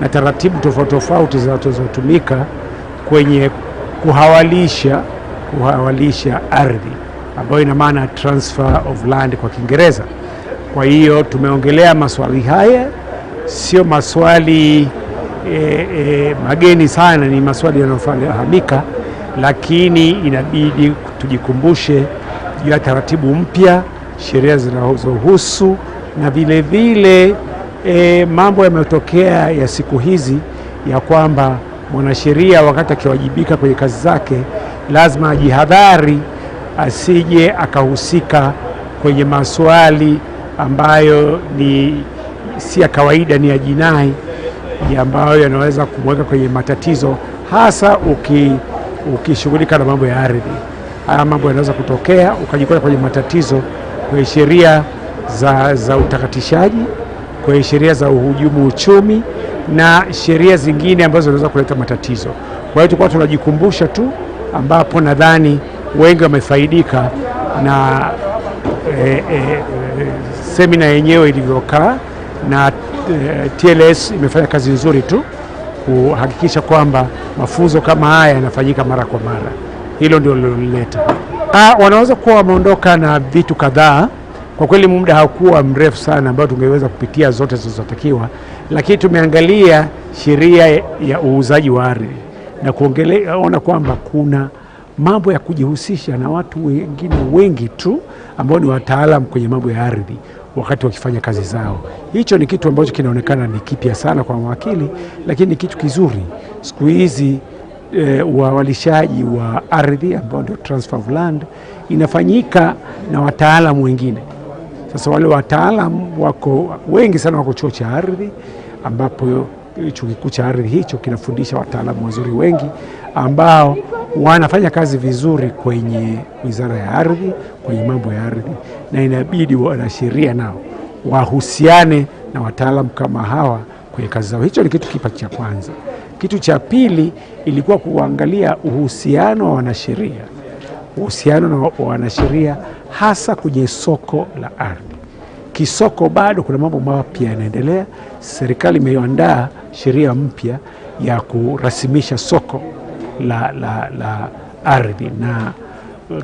na taratibu tofauti zinazotumika kwenye kuhawalisha ardhi, ambayo ina maana transfer of land kwa Kiingereza. Kwa hiyo tumeongelea maswali haya, sio maswali mageni sana, ni maswali yanayofahamika, lakini inabidi tujikumbushe juu ya taratibu mpya, sheria zinazohusu, na vile vile mambo yametokea ya siku hizi ya kwamba mwanasheria wakati akiwajibika kwenye kazi zake lazima ajihadhari asije akahusika kwenye maswali ambayo si ya kawaida, ni ya jinai, ambayo yanaweza kumweka kwenye matatizo, hasa ukishughulika na mambo ya ardhi. Haya mambo yanaweza kutokea ukajikuta kwenye matatizo kwenye sheria za utakatishaji, kwenye sheria za uhujumu uchumi na sheria zingine ambazo zinaweza kuleta matatizo. Kwa hiyo tulikuwa tunajikumbusha tu, ambapo nadhani wengi wamefaidika na semina yenyewe ilivyokaa, na TLS imefanya kazi nzuri tu kuhakikisha kwamba mafunzo kama haya yanafanyika mara kwa mara. Hilo ndio lilileta. Wanaweza kuwa wameondoka na vitu kadhaa. Kwa kweli muda haukuwa mrefu sana ambao tungeweza kupitia zote zilizotakiwa, lakini tumeangalia sheria ya uuzaji wa ardhi na kuona kwamba kuna mambo ya kujihusisha na watu wengine wengi tu ambao ni wataalamu kwenye mambo ya ardhi wakati wakifanya kazi zao. Hicho ni kitu ambacho kinaonekana ni kipya sana kwa mawakili, lakini ni kitu kizuri. Siku hizi uwawalishaji wa ardhi ambao ndio transfer of land inafanyika na wataalamu wengine. Sasa wale wataalamu wako wengi sana, wako chuo cha ardhi, ambapo chuo kikuu cha ardhi hicho kinafundisha wataalamu wazuri wengi ambao wanafanya kazi vizuri kwenye wizara ya ardhi, kwenye mambo ya ardhi, na inabidi wanasheria nao wahusiane na wataalamu kama hawa kwenye kazi zao. Hicho ni kitu kipa cha kwanza. Kitu cha pili ilikuwa kuangalia uhusiano wa wanasheria, hasa kwenye soko la ardhi. Kisoko bado kuna mambo mapya yanaendelea. Serikali imeandaa sheria mpya ya kurasimisha soko la ardhi, na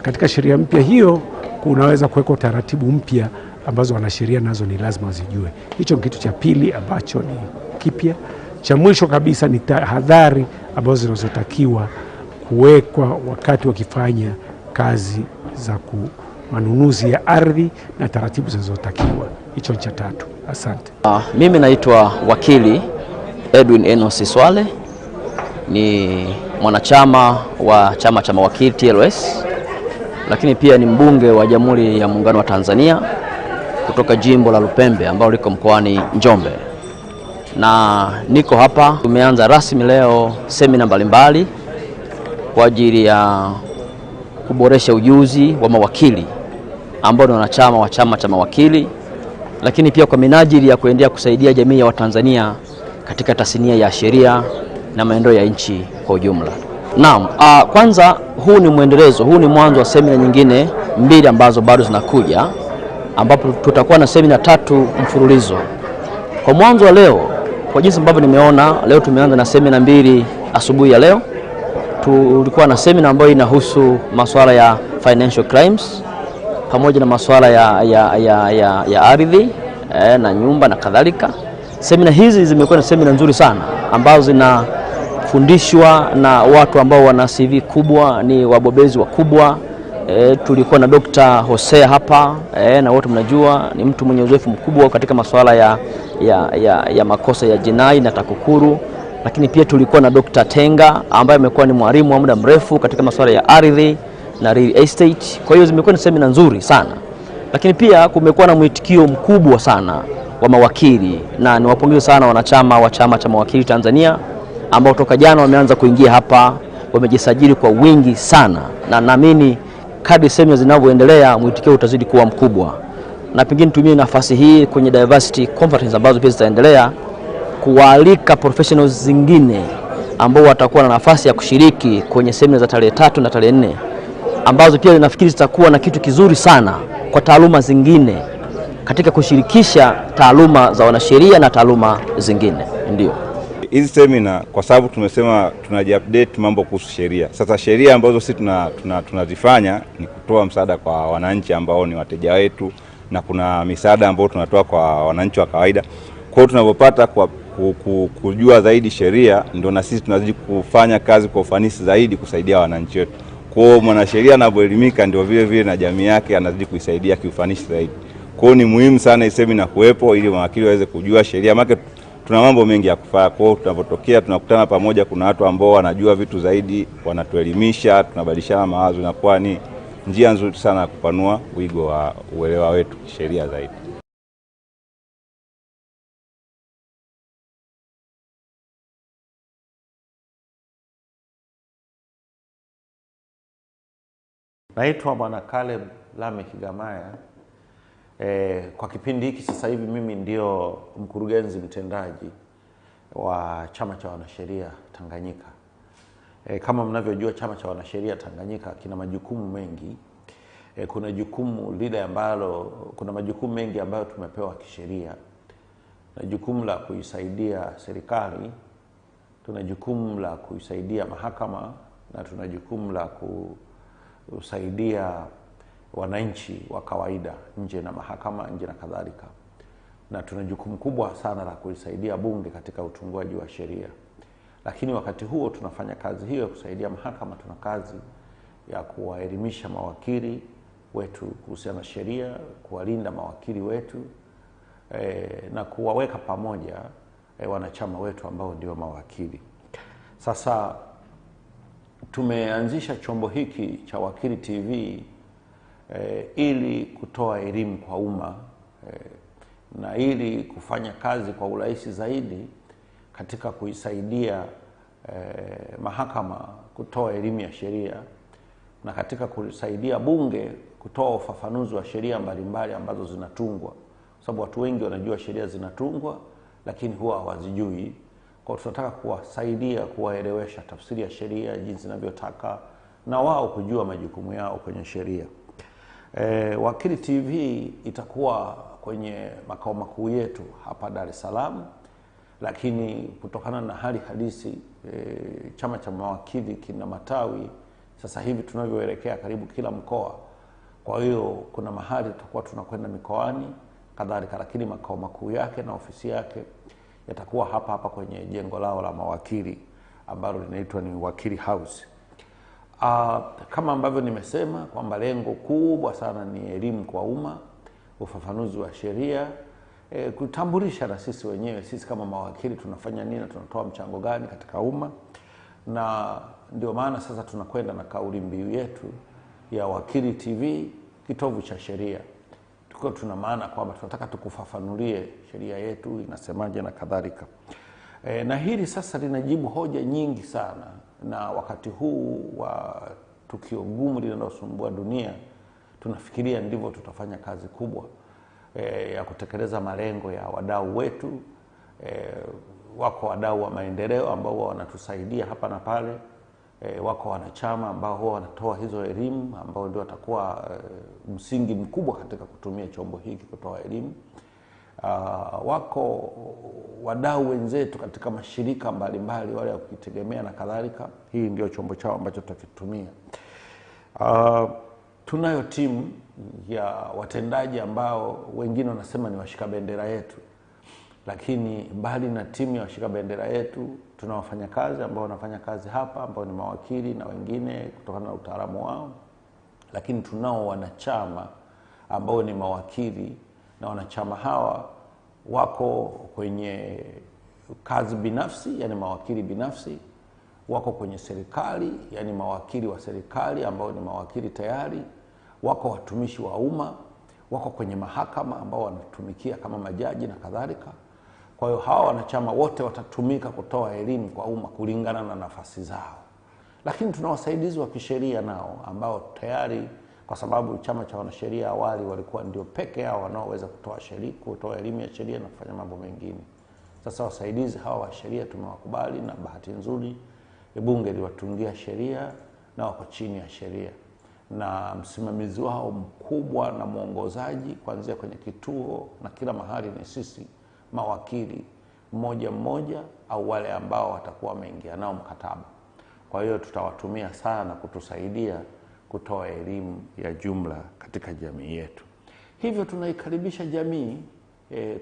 katika sheria mpya hiyo kunaweza kuwekwa taratibu mpya ambazo wanasheria nazo ni lazima wazijue. Hicho ni kitu cha pili ambacho ni kipya. Cha mwisho kabisa ni tahadhari ambazo zinazotakiwa kuwekwa wakati wakifanya kazi za manunuzi ya ardhi na taratibu zinazotakiwa. Hicho ni cha tatu. Asante. Mimi naitwa wakili Edwin Enos Swale, ni mwanachama wa chama cha mawakili TLS, lakini pia ni mbunge wa Jamhuri ya Muungano wa Tanzania kutoka jimbo la Lupembe ambao liko mkoani Njombe. Na niko hapa, tumeanza rasmi leo semina mbalimbali kwa ajili ya kuboresha ujuzi wa mawakili ambao ni wanachama wa chama cha mawakili, lakini pia kwa minajili ya kuendelea kusaidia jamii ya Watanzania katika tasnia ya sheria na maendeleo ya nchi kwa ujumla. Naam, kwanza huu ni mwendelezo, huu ni mwanzo wa semina nyingine mbili ambazo bado zinakuja, ambapo tutakuwa na semina 3 mfululizo. Kwa mwanzo wa leo, kwa jinsi ambavyo nimeona leo, tumeanza na semina 2 asubuhi ya leo. Tulikuwa na semina ambayo inahusu masuala ya financial crimes pamoja na masuala ya ardhi na nyumba na kadhalika. Semina hizi zimekuwa ni semina nzuri sana ambazo zinafundishwa na watu ambao wana CV kubwa, ni wabobezi wakubwa. Tulikuwa na Dr. Hosea hapa na wote mnajua ni mtu mwenye uzoefu mkubwa katika masuala ya makosa ya jinai na TAKUKURU. Lakini pia tulikuwa na Dr. Tenga ambaye amekuwa ni mwalimu wa muda mrefu katika masuala ya ardhi na real estate. Kwa hiyo zimekuwa ni semina nzuri sana. Lakini pia kumekuwa na mwitikio mkubwa sana wa mawakili, na niwapongeze sana wanachama wa chama cha mawakili Tanzania ambao toka jana wameanza kuingia hapa, wamejisajili kwa wingi sana, na naamini kadri semina zinavyoendelea mwitikio utazidi kuwa mkubwa. Na pengine nitumie nafasi hii kwenye diversity conference ambazo pia zitaendelea kuwaalika professionals zingine ambao watakuwa na nafasi ya kushiriki kwenye semina za tarehe 3 na tarehe 4, ambazo pia nafikiri zitakuwa na kitu kizuri sana kwa taaluma zingine katika kushirikisha taaluma za wanasheria na taaluma zingine. Ndio hizi semina, kwa sababu tumesema tunajiupdate mambo kuhusu sheria. Sasa sheria ambazo sisi tunazifanya ni kutoa msaada kwa wananchi ambao ni wateja wetu, na kuna misaada ambayo tunatoa kwa wananchi wa kawaida. Kwa hiyo tunapopata kujua zaidi sheria, ndio na sisi tunazidi kufanya kazi kwa ufanisi zaidi kusaidia wananchi wetu. Kwa hiyo mwanasheria anapoelimika, ndio vile vile na jamii yake anazidi kuisaidia kiufanisi zaidi. Kwa hiyo ni muhimu sana hii semina kuwepo ili mawakili waweze kujua sheria, maana tuna mambo mengi ya kufanya. Kwa hiyo tunapotokea tunakutana pamoja, kuna watu ambao wanajua vitu zaidi, wanatuelimisha, tunabadilishana mawazo, na kwa ni njia nzuri sana ya kupanua wigo wa uelewa wetu sheria zaidi. Naitwa Bwana Caleb Lameck Gamaya. Kwa kipindi hiki sasa hivi mimi ndio mkurugenzi mtendaji wa Chama cha Wanasheria Tanganyika. Kama mnavyojua, Chama cha Wanasheria Tanganyika kina majukumu mengi. kuna jukumu lile ambalo, kuna majukumu mengi ambayo tumepewa kisheria. Na jukumu la kuisaidia serikali, tuna jukumu la kuisaidia mahakama, na tuna jukumu la kusaidia wananchi wa kawaida nje na mahakama, nje na kadhalika. Na tuna jukumu kubwa sana la kuisaidia bunge katika utungaji wa sheria. Lakini wakati huo tunafanya kazi hiyo ya kusaidia mahakama, tuna kazi ya kuwaelimisha mawakili wetu kuhusiana na sheria, kuwalinda mawakili wetu, na kuwaweka pamoja wanachama wetu ambao ndio mawakili. Sasa tumeanzisha chombo hiki cha Wakili TV ili kutoa elimu kwa umma, na ili kufanya kazi kwa urahisi zaidi katika kuisaidia mahakama kutoa elimu ya sheria, na katika kusaidia bunge kutoa ufafanuzi wa sheria mbalimbali ambazo zinatungwa, kwa sababu watu wengi wanajua sheria zinatungwa lakini huwa hawazijui. Kwa tunataka kuwasaidia, kuwaelewesha tafsiri ya sheria jinsi inavyotaka, na wao kujua majukumu yao kwenye sheria. Wakili TV itakuwa kwenye makao makuu yetu hapa Dar es Salaam, lakini kutokana na hali halisi chama cha mawakili kina matawi sasa hivi tunavyoelekea karibu kila mkoa. Kwa hiyo kuna mahali tutakuwa tunakwenda mikoani kadhalika, lakini makao makuu yake na ofisi yake yatakuwa hapa hapa kwenye jengo lao la mawakili ambalo linaitwa ni Wakili House. Kama ambavyo nimesema kwamba lengo kubwa sana ni elimu kwa umma, ufafanuzi wa sheria, kutambulisha na sisi wenyewe, sisi kama mawakili tunafanya nini na tunatoa mchango gani katika umma. Na ndio maana sasa tunakwenda na kauli mbiu yetu ya Wakili TV, kitovu cha sheria. Tuko tuna maana kwamba tunataka tukufafanulie sheria yetu inasemaje na kadhalika. Na hili sasa linajibu hoja nyingi sana, na wakati huu wa tukio gumu linalosumbua dunia, tunafikiria ndivyo tutafanya kazi kubwa ya kutekeleza malengo ya wadau wetu. Wako wadau wa maendeleo ambao wanatusaidia hapa na pale, wako wanachama ambao huwa wanatoa hizo elimu, ambao ndio watakuwa msingi mkubwa katika kutumia chombo hiki kutoa elimu. Wako wadau wenzetu katika mashirika mbalimbali wale wa kujitegemea na kadhalika. Hii ndio chombo chao ambacho tutakitumia. Tunayo timu ya watendaji ambao wengine wanasema ni washika bendera yetu, lakini mbali na timu ya washika bendera yetu tuna wafanyakazi ambao wanafanya kazi hapa ambao ni mawakili na wengine kutokana na utaalamu wao, lakini tunao wanachama ambao ni mawakili, na wanachama hawa wako kwenye kazi binafsi, yani mawakili binafsi, wako kwenye serikali, yani mawakili wa serikali ambao ni mawakili tayari, wako watumishi wa umma, wako kwenye mahakama ambao wanatumikia kama majaji na kadhalika. Kwa hiyo hawa wanachama wote watatumika kutoa elimu kwa umma kulingana na nafasi zao. Lakini tuna wasaidizi wa kisheria nao ambao tayari, kwa sababu chama cha wanasheria awali walikuwa ndio peke yao wanaoweza kutoa elimu ya sheria na kufanya mambo mengine. Sasa wasaidizi hawa wa sheria tumewakubali, na bahati nzuri bunge liwatungia sheria na wako chini ya sheria, na msimamizi wao mkubwa na mwongozaji kuanzia kwenye kituo na kila mahali ni sisi mawakili mmoja mmoja au wale ambao watakuwa wameingia nao mkataba. Kwa hiyo tutawatumia sana kutusaidia kutoa elimu ya jumla katika jamii yetu. Hivyo tunaikaribisha jamii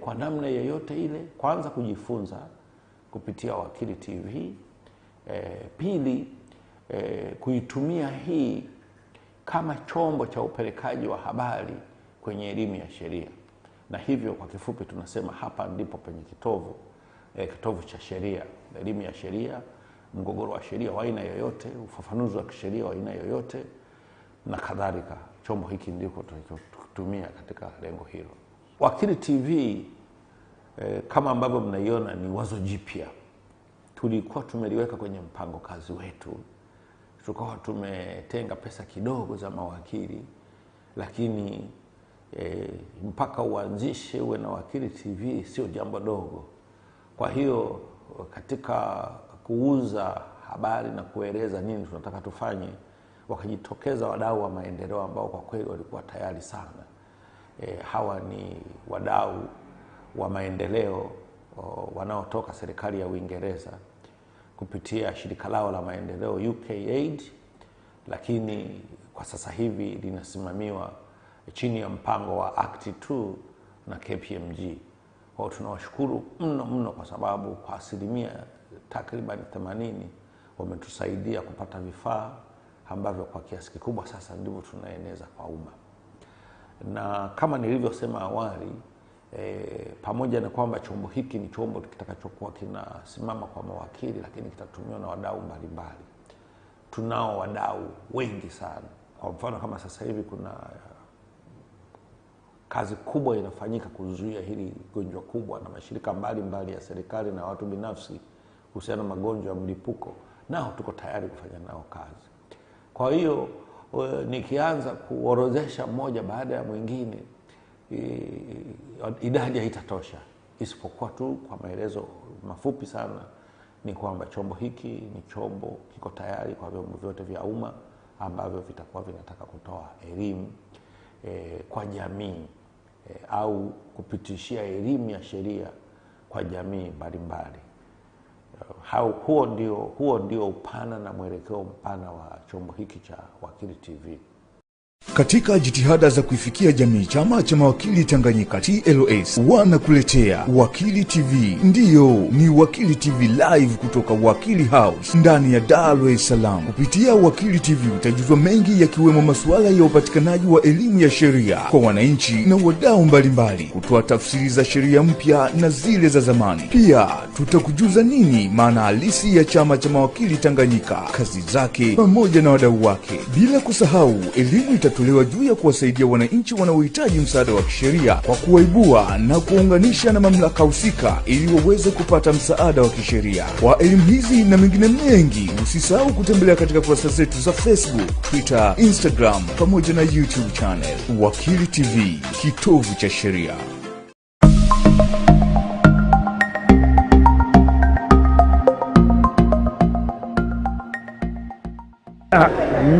kwa namna yoyote ile, kwanza kujifunza kupitia Wakili TV, pili kuitumia hii kama chombo cha upelekaji wa habari kwenye elimu ya sheria. Na hivyo kwa kifupi tunasema hapa ndipo penye kitovu cha sheria, elimu ya sheria, mgogoro wa sheria wa aina yoyote, ufafanuzi wa kisheria wa aina yoyote na kadhalika. Chombo hiki ndiko tunakitumia katika lengo hilo. Wakili TV kama ambavyo mnaiona ni wazo jipya. Tulikuwa tumeliweka kwenye mpango kazi wetu. Tulikuwa tumetenga pesa kidogo za mawakili, lakini mpaka uanzishe uwe na Wakili TV sio jambo dogo. Kwa hiyo katika kuuza habari na kueleza nini tunataka tufanye, wakajitokeza wadau wa maendeleo ambao kwa kweli walikuwa tayari sana. Hawa ni wadau wa maendeleo wanaotoka serikali ya Uingereza kupitia shirika lao la maendeleo UKAID, lakini kwa sasa hivi linasimamiwa chini ya mpango wa Act 2 na KPMG. Kwa tunawashukuru mno kwa sababu kwa asilimia takriban 80 wametusaidia kupata vifaa ambavyo kwa kiasi kikubwa sasa ndivyo tunaeneza kwa umma. Na kama nilivyosema awali, pamoja na kwamba chombo hiki ni chombo kitakachokuwa kinasimama kwa mawakili, lakini kitatumiwa na wadau mbalimbali. Tunao wadau wengi sana. Kwa mfano kama sasa hivi kuna kazi kubwa inafanyika kuzuia hili gonjwa kubwa na mashirika mbalimbali ya serikali na watu binafsi kuhusiana na magonjwa ya mlipuko, nao tuko tayari kufanya nao kazi. Kwa hiyo nikianza kuorodhesha mmoja baada ya mwingine, idadi haitatosha, isipokuwa tu kwa maelezo mafupi sana ni kwamba chombo hiki ni chombo kiko tayari kwa vyombo vyote vya umma ambavyo vitakuwa vinataka kutoa elimu kwa jamii au kupitishia elimu ya sheria kwa jamii mbalimbali. Huo ndio upana na mwelekeo mpana wa chombo hiki cha Wakili TV. Katika jitihada za kuifikia jamii, chama cha mawakili Tanganyika TLS wanakuletea Wakili TV. Ndiyo, ni Wakili TV live kutoka Wakili House ndani ya Dar es Salaam. Kupitia Wakili TV utajuzwa mengi yakiwemo masuala ya upatikanaji wa elimu ya sheria kwa wananchi na wadau mbalimbali, kutoa tafsiri za sheria mpya na zile za zamani. Pia tutakujuza nini maana halisi ya chama cha mawakili Tanganyika, kazi zake pamoja na wadau wake. Bila kusahau, elimu itatolewa juu ya kuwasaidia wananchi wanaohitaji msaada wa kisheria kwa kuwaibua na kuunganisha na mamlaka husika ili waweze kupata msaada wa kisheria. Kwa elimu hizi na mengine mengi, usisahau kutembelea katika kurasa zetu za Facebook, Twitter, Instagram pamoja na YouTube channel. Wakili TV, kitovu cha sheria.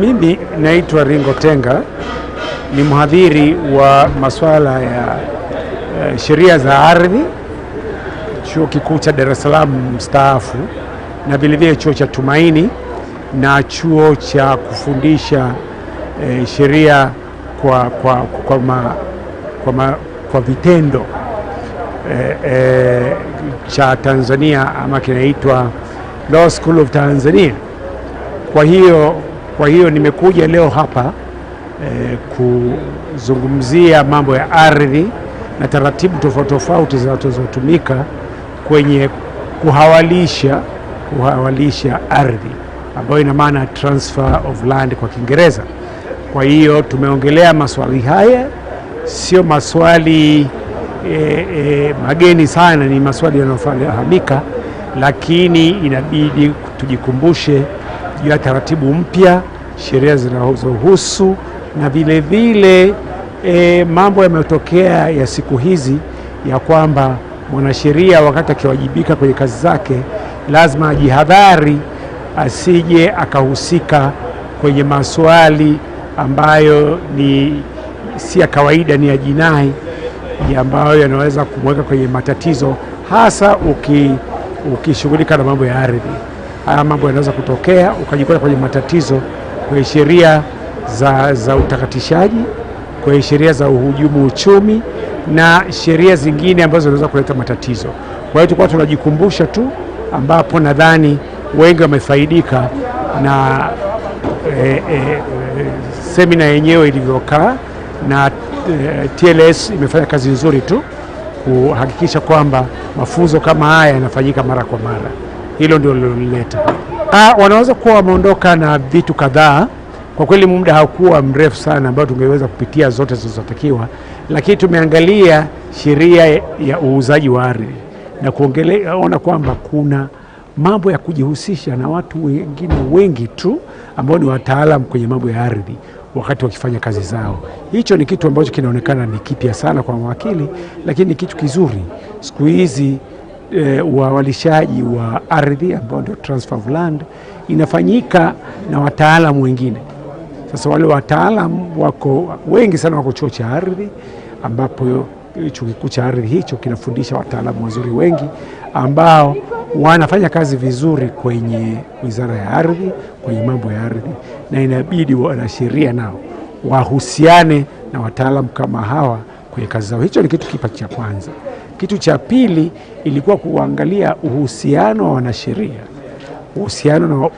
Mimi naitwa Ringo Tenga, ni mhadhiri wa masuala ya sheria za ardhi Chuo Kikuu cha Dar es Salaam mstaafu, na vilevile chuo cha Tumaini na chuo cha kufundisha sheria kwa vitendo cha Tanzania, ama kinaitwa Law School of Tanzania. Kwa hiyo nimekuja leo hapa kuzungumzia mambo ya ardhi na taratibu tofauti zinazotumika kwenye kuhawalisha ardhi, ambayo ina maana transfer of land kwa Kiingereza. Kwa hiyo tumeongelea maswali haya, sio maswali mageni sana, ni maswali yanayofahamika, lakini inabidi tujikumbushe juu ya taratibu mpya, sheria zinazohusu, na vile vile mambo yametokea ya siku hizi ya kwamba mwanasheria wakati akiwajibika kwenye kazi zake lazima ajihadhari asije akahusika kwenye maswali ambayo si ya kawaida, ni ya jinai, ambayo yanaweza kumweka kwenye matatizo, hasa ukishughulika na mambo ya ardhi. Haya mambo yanaweza kutokea ukajikuta kwenye matatizo kwenye sheria za utakatishaji, kwenye sheria za uhujumu uchumi na sheria zingine ambazo zinaweza kuleta matatizo. Kwa hiyo tulikuwa tunajikumbusha tu, ambapo nadhani wengi wamefaidika na semina yenyewe ilivyokaa, na TLS imefanya kazi nzuri tu kuhakikisha kwamba mafunzo kama haya yanafanyika mara kwa mara. Hilo ndio lilileta. Wanaweza kuwa wameondoka na vitu kadhaa. Kwa kweli muda haukuwa mrefu sana ambao tungeweza kupitia zote zilizotakiwa, lakini tumeangalia sheria ya uuzaji wa ardhi na kuona kwamba kuna mambo ya kujihusisha na watu wengine wengi tu ambao ni wataalamu kwenye mambo ya ardhi wakati wakifanya kazi zao. Hicho ni kitu ambacho kinaonekana ni kipya sana kwa mawakili, lakini ni kitu kizuri. Siku hizi uawalishaji wa ardhi ambao ndio transfer of land inafanyika na wataalamu wengine. Sasa wale wataalam wako wengi sana, wako chuo cha ardhi, ambapo chuo kikuu cha ardhi hicho kinafundisha wataalamu wazuri wengi ambao wanafanya kazi vizuri kwenye wizara ya ardhi, kwenye mambo ya ardhi, na inabidi wanasheria nao wahusiane na wataalamu kama hawa kwenye kazi zao. Hicho ni kitu cha kwanza. Kitu cha pili ilikuwa kuangalia uhusiano wa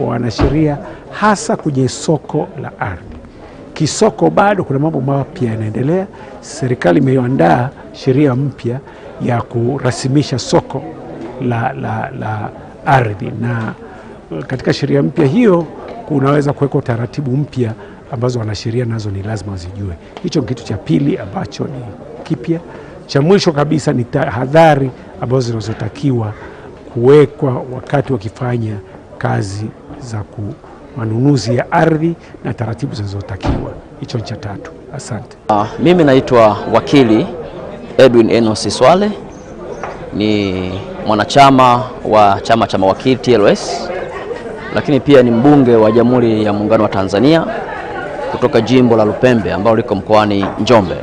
wanasheria, hasa kwenye soko la ardhi. Kisoko bado kuna mambo mapya yanaendelea. Serikali imeandaa sheria mpya ya kurasimisha soko la ardhi, na katika sheria mpya hiyo kunaweza kuwekwa taratibu mpya ambazo wanasheria nazo ni lazima wazijue. Hicho ni kitu cha pili ambacho ni kipya. Cha mwisho kabisa ni tahadhari ambazo zinazotakiwa kuwekwa wakati wakifanya kazi za manunuzi ya ardhi na taratibu zinazotakiwa. Hicho ni cha tatu. Asante. Mimi naitwa wakili Edwin Enos Swale, ni mwanachama wa chama cha mawakili TLS, lakini pia ni mbunge wa Jamhuri ya Muungano wa Tanzania kutoka jimbo la Lupembe ambalo liko mkoani Njombe.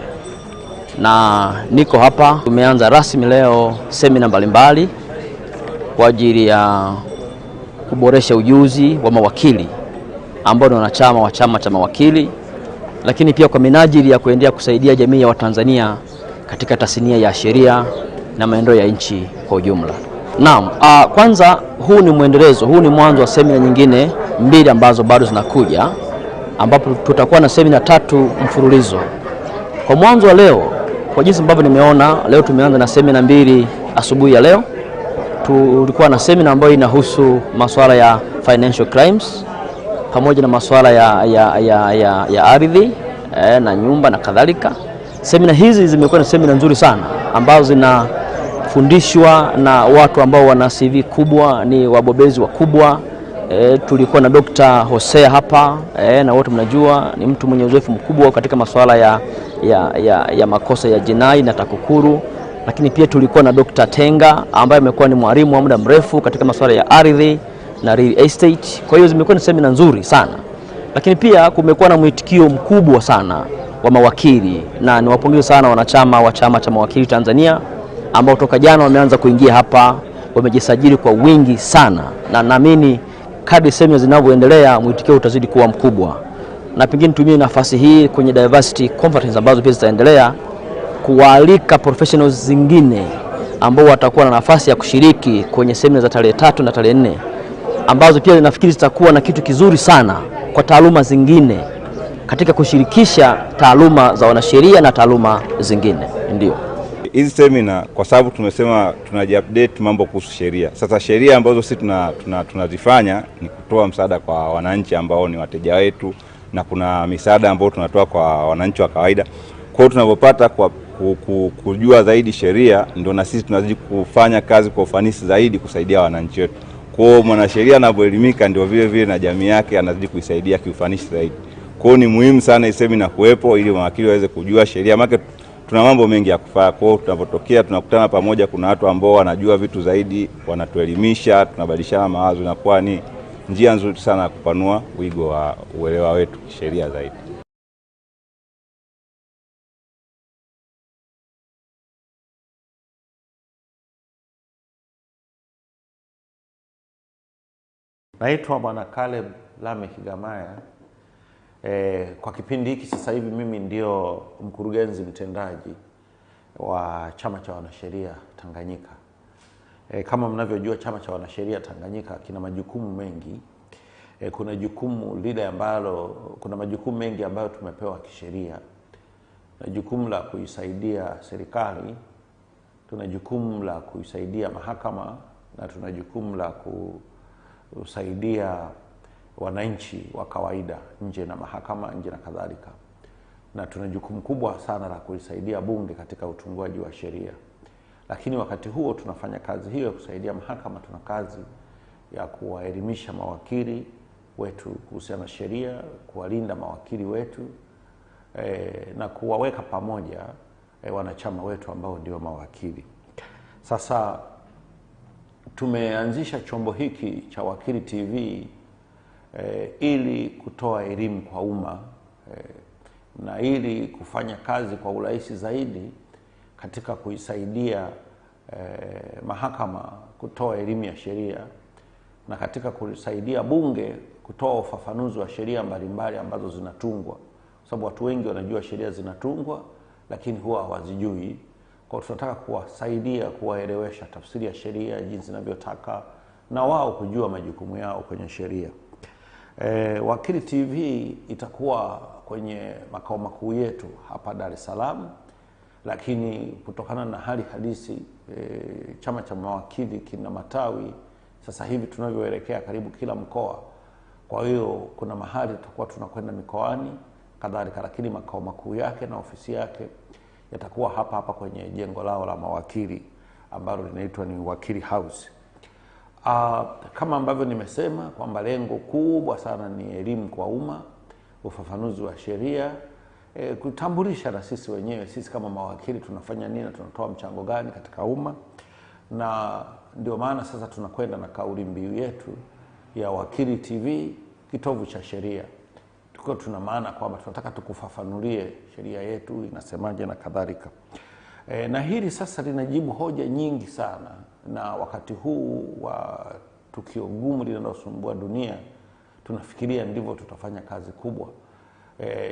Na niko hapa, tumeanza rasmi leo semina mbalimbali kwa ajili ya kuboresha ujuzi wa mawakili ambao ni wanachama wa chama cha mawakili, lakini pia kwa minajili ya kuendelea kusaidia jamii ya Watanzania katika tasnia ya sheria na maendeleo ya nchi kwa ujumla. Naam, kwanza huu ni mwendelezo, huu ni mwanzo wa semina nyingine mbili ambazo bado zinakuja, ambapo tutakuwa na semina 3 mfululizo. Kwa mwanzo wa leo, kwa jinsi ambavyo nimeona leo, tumeanza na semina 2 asubuhi ya leo. Tulikuwa na semina ambayo inahusu masuala ya financial crimes pamoja na masuala ya ardhi na nyumba na kadhalika. Semina hizi zimekuwa ni semina nzuri sana ambazo zinafundishwa na watu ambao wana CV kubwa, ni wabobezi wakubwa. Tulikuwa na Dr. Hosea hapa, na wote mnajua ni mtu mwenye uzoefu mkubwa katika masuala ya makosa ya jinai na TAKUKURU. Lakini pia tulikuwa na Dr. Tenga ambaye amekuwa ni mwalimu wa muda mrefu katika masuala ya ardhi na real estate. Kwa hiyo zimekuwa ni semina nzuri sana. Lakini pia kumekuwa na mwitikio mkubwa sana wa mawakili, na niwapongeze sana wanachama wa chama cha mawakili Tanzania ambao toka jana wameanza kuingia hapa, wamejisajili kwa wingi sana, na naamini kadri semina zinavyoendelea mwitikio utazidi kuwa mkubwa. Na pengine nitumie nafasi hii kwenye diversity conference ambazo pia zitaendelea kuwaalika professionals zingine ambao watakuwa na nafasi ya kushiriki kwenye semina za tarehe 3 na tarehe 4, ambazo pia nafikiri zitakuwa na kitu kizuri sana kwa taaluma zingine katika kushirikisha taaluma za wanasheria na taaluma zingine. Ndio hizi semina, kwa sababu tumesema tunajiupdate mambo kuhusu sheria. Sasa sheria ambazo sisi tunazifanya ni kutoa msaada kwa wananchi ambao ni wateja wetu, na kuna misaada ambayo tunatoa kwa wananchi wa kawaida. Kwa hiyo tunapopata kwa kujua zaidi sheria, ndio na sisi tunazidi kufanya kazi kwa ufanisi zaidi kusaidia wananchi wetu. Kwa hiyo mwanasheria anapoelimika, ndio vile vile na jamii yake anazidi kuisaidia kiufanisi zaidi. Kwa hiyo ni muhimu sana hii semina kuwepo ili mawakili waweze kujua sheria, maana tuna mambo mengi ya kufanya. Kwa hiyo tunapotokea tunakutana pamoja, kuna watu ambao wanajua vitu zaidi, wanatuelimisha, tunabadilishana mawazo, na kwa ni njia nzuri sana ya kupanua wigo wa uelewa wetu sheria zaidi. Naitwa Bwana Caleb Lameck Gamaya. Kwa kipindi hiki sasa hivi mimi ndio mkurugenzi mtendaji wa Chama cha Wanasheria Tanganyika. Kama mnavyojua, Chama cha Wanasheria Tanganyika kina majukumu mengi. Kuna jukumu lile ambalo, kuna majukumu mengi ambayo tumepewa kisheria. Na jukumu la kuisaidia serikali, tuna jukumu la kuisaidia mahakama, na tuna jukumu la kusaidia wananchi wa kawaida nje na mahakama, nje na kadhalika. Na tuna jukumu kubwa sana la kuisaidia bunge katika utungaji wa sheria. Lakini wakati huo tunafanya kazi hiyo ya kusaidia mahakama, tuna kazi ya kuwaelimisha mawakili wetu kuhusiana na sheria, kuwalinda mawakili wetu, na kuwaweka pamoja wanachama wetu ambao ndio mawakili. Sasa tumeanzisha chombo hiki cha Wakili TV ili kutoa elimu kwa umma na ili kufanya kazi kwa urahisi zaidi katika kuisaidia mahakama kutoa elimu ya sheria na katika kusaidia bunge kutoa ufafanuzi wa sheria mbalimbali ambazo zinatungwa, kwa sababu watu wengi wanajua sheria zinatungwa lakini huwa hawazijui. Kwa tunataka kuwasaidia kuwaelewesha tafsiri ya sheria jinsi inavyotaka na wao kujua majukumu yao kwenye sheria. Wakili TV itakuwa kwenye makao makuu yetu hapa Dar es Salaam, lakini kutokana na hali halisi chama cha mawakili kina matawi sasa hivi tunavyoelekea karibu kila mkoa. Kwa hiyo kuna mahali tutakuwa tunakwenda mikoani kadhalika, lakini makao makuu yake na ofisi yake yatakuwa hapa hapa kwenye jengo lao la mawakili ambalo linaitwa ni Wakili House. Kama ambavyo nimesema kwamba lengo kubwa sana ni elimu kwa umma, ufafanuzi wa sheria, kutambulisha na sisi wenyewe, sisi kama mawakili tunafanya nini na tunatoa mchango gani katika umma. Na ndio maana sasa tunakwenda na kauli mbiu yetu ya Wakili TV, kitovu cha sheria. Tuko tuna maana kwamba tunataka tukufafanulie sheria yetu inasemaje na kadhalika. Na hili sasa linajibu hoja nyingi sana, na wakati huu wa tukio gumu linalosumbua dunia tunafikiria ndivyo tutafanya kazi kubwa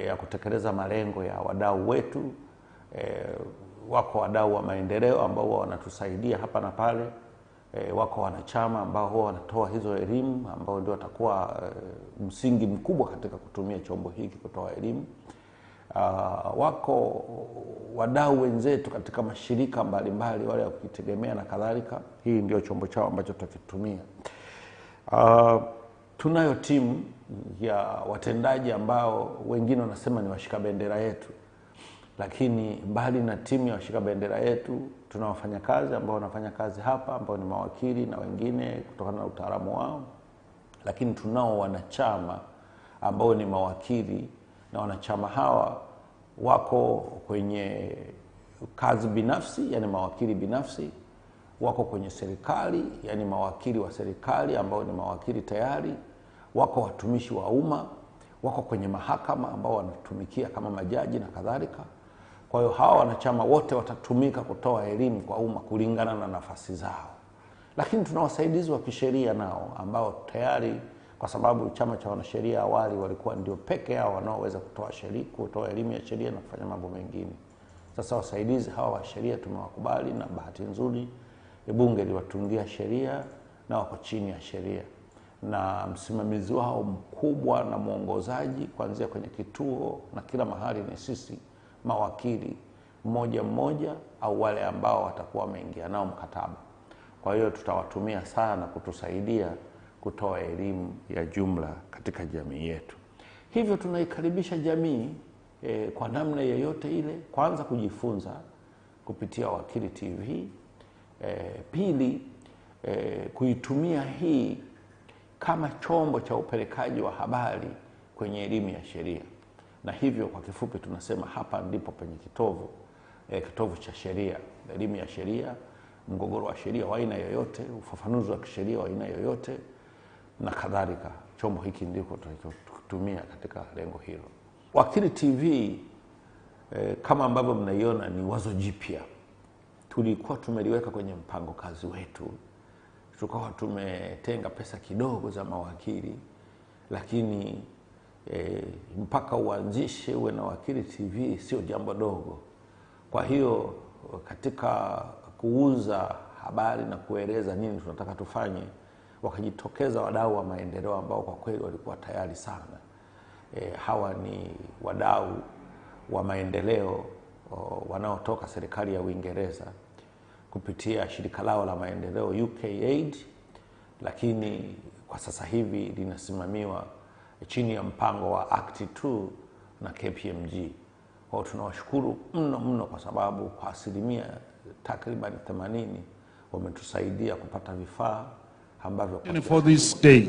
ya kutekeleza malengo ya wadau wetu. Wako wadau wa maendeleo ambao wanatusaidia hapa na pale, wako wanachama ambao huwa wanatoa hizo elimu ambao ndio watakuwa msingi mkubwa katika kutumia chombo hiki kutoa elimu. Wako wadau wenzetu katika mashirika mbalimbali wale wakitegemea na kadhalika. Hii ndio chombo chao ambacho tutakitumia. Tunayo timu ya watendaji ambao wengine wanasema ni washika bendera yetu, lakini mbali na timu ya washika bendera yetu tuna wafanyakazi ambao wanafanya kazi hapa ambao ni mawakili na wengine kutokana na utaalamu wao, lakini tunao wanachama ambao ni mawakili, na wanachama hawa wako kwenye kazi binafsi, yani mawakili binafsi, wako kwenye serikali, yani mawakili wa serikali ambao ni mawakili tayari, wako watumishi wa umma, wako kwenye mahakama ambao wanatumikia kama majaji na kadhalika. Kwa hiyo hawa wanachama wote watatumika kutoa elimu kwa umma kulingana na nafasi zao. Lakini tuna wasaidizi wa kisheria nao ambao tayari, kwa sababu chama cha wanasheria awali walikuwa ndio peke yao wanaoweza kutoa elimu ya sheria na kufanya mambo mengine. Sasa wasaidizi hawa wa sheria tumewakubali, na bahati nzuri bunge liwatungia sheria na wako chini ya sheria, na msimamizi wao mkubwa na mwongozaji kuanzia kwenye kituo na kila mahali ni sisi mawakili mmoja mmoja au wale ambao watakuwa wameingia nao mkataba. Kwa hiyo tutawatumia sana kutusaidia kutoa elimu ya jumla katika jamii yetu. Hivyo tunaikaribisha jamii kwa namna yoyote ile, kwanza kujifunza kupitia Wakili TV, pili kuitumia hii kama chombo cha upelekaji wa habari kwenye elimu ya sheria. Na hivyo kwa kifupi tunasema hapa ndipo penye kitovu cha sheria, elimu ya sheria, mgogoro wa sheria wa aina yoyote, ufafanuzi wa kisheria wa aina yoyote na kadhalika. Chombo hiki ndiko tutakitumia katika lengo hilo. Wakili TV kama ambavyo mnaiona ni wazo jipya. Tulikuwa tumeliweka kwenye mpango kazi wetu. Tukawa tumetenga pesa kidogo za mawakili, lakini mpaka uanzishe uwe na Wakili TV sio jambo dogo. Kwa hiyo katika kuuza habari na kueleza nini tunataka tufanye, wakajitokeza wadau wa maendeleo ambao kwa kweli walikuwa tayari sana. Hawa ni wadau wa maendeleo wanaotoka serikali ya Uingereza kupitia shirika lao la maendeleo UKAID, lakini kwa sasa hivi linasimamiwa chini ya mpango wa Act 2 na KPMG. Kwa hiyo tunawashukuru mno kwa sababu kwa asilimia takriban 80 wametusaidia kupata vifaa ambavyo for this day.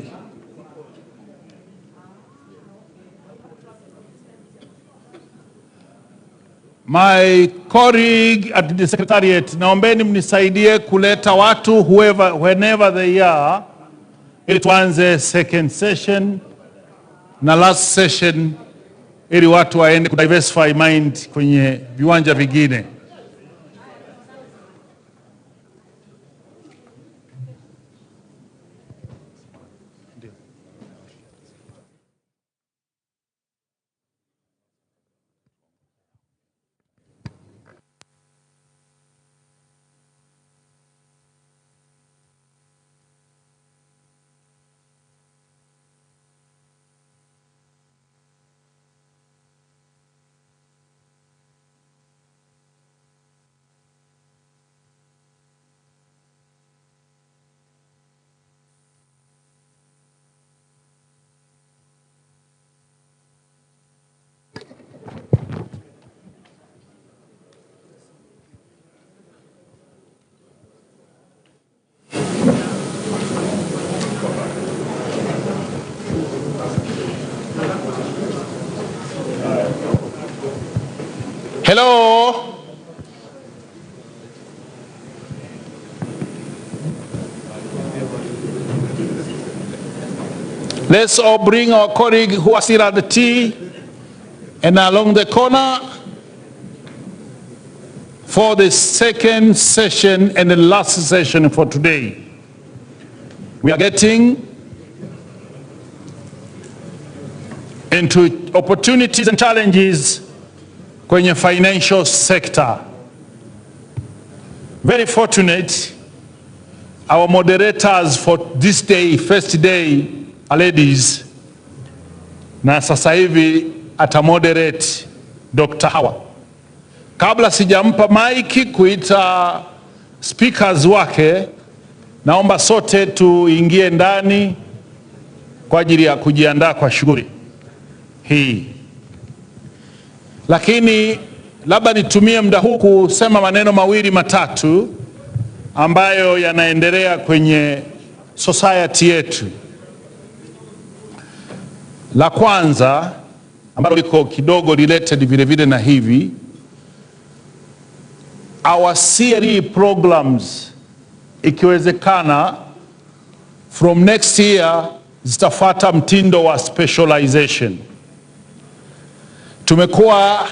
My colleague at the secretariat, naombeni mnisaidie kuleta watu whenever they are, ili tuanze second session na last session ili watu waende ku diversify mind kwenye viwanja vingine. Hello. Let's all bring our colleague who are still at the T and along the corner for the second session and the last session for today. We are getting into opportunities and challenges kwenye financial sector. Very fortunate, our moderators for this day, first day, are ladies. Na sasa hivi atamoderate Dr. Hawa. Kabla sijampa maiki kuita speakers wake, naomba sote tuingie ndani kwa ajili ya kujiandaa kwa shughuli hii. Lakini labda nitumie muda huu kusema maneno mawili matatu ambayo yanaendelea kwenye society yetu. La kwanza ambalo liko kidogo related vile vile na hivi, our CRE programs ikiwezekana from next year zitafuata mtindo wa specialization. Tumekuwa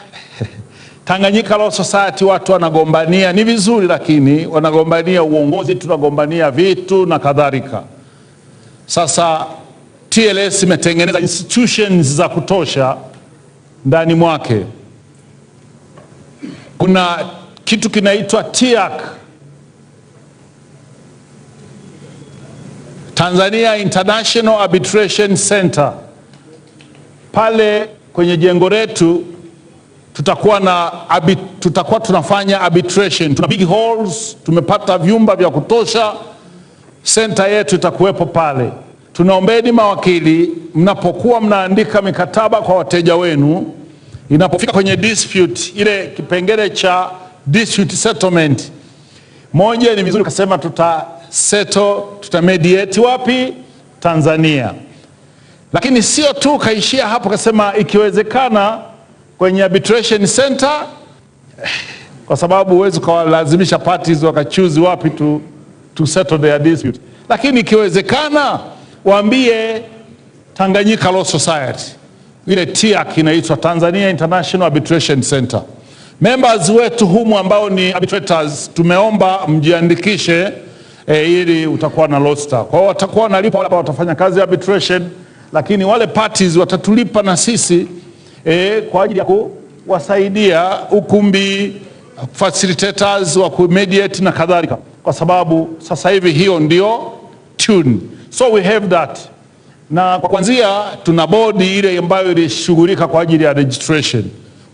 Tanganyika Law Society watu wanagombania, ni vizuri lakini wanagombania uongozi, tunagombania vitu na kadhalika. Sasa TLS imetengeneza institutions za kutosha ndani mwake. Kuna kitu kinaitwa TIAC, Tanzania International Arbitration Center. Pale kwenye jengo letu tutakuwa tunafanya arbitration. Tuna big halls, tumepata vyumba vya kutosha, center yetu itakuwepo pale. Tunaombeni mawakili, mnapokuwa mnaandika mikataba kwa wateja wenu, inapofika kwenye dispute, ile kipengele cha dispute settlement, moja ni vizuri kusema tutamediate wapi? Tanzania. Lakini sio tu kaishia hapo, kasema ikiwezekana kwenye arbitration center, kwa sababu huwezi kuwalazimisha parties wakachoose wapi to settle their dispute. Lakini ikiwezekana waambie Tanganyika Law Society, ile TIAC inaitwa Tanzania International Arbitration Center. Members wetu humu ambao ni arbitrators, tumeomba mjiandikishe ili utakuwa na roster. Kwa hiyo watakuwa wanalipa wale ambao watafanya kazi ya arbitration, lakini wale parties watatulipa na sisi kwa ajili ya kuwasaidia ukumbi, facilitators wa kumediate na kadhalika, kwa sababu sasa hivi hiyo ndio tune. So we have that. Na kwa kwanzia tuna bodi ile ambayo ilishughulika kwa ajili ya registration.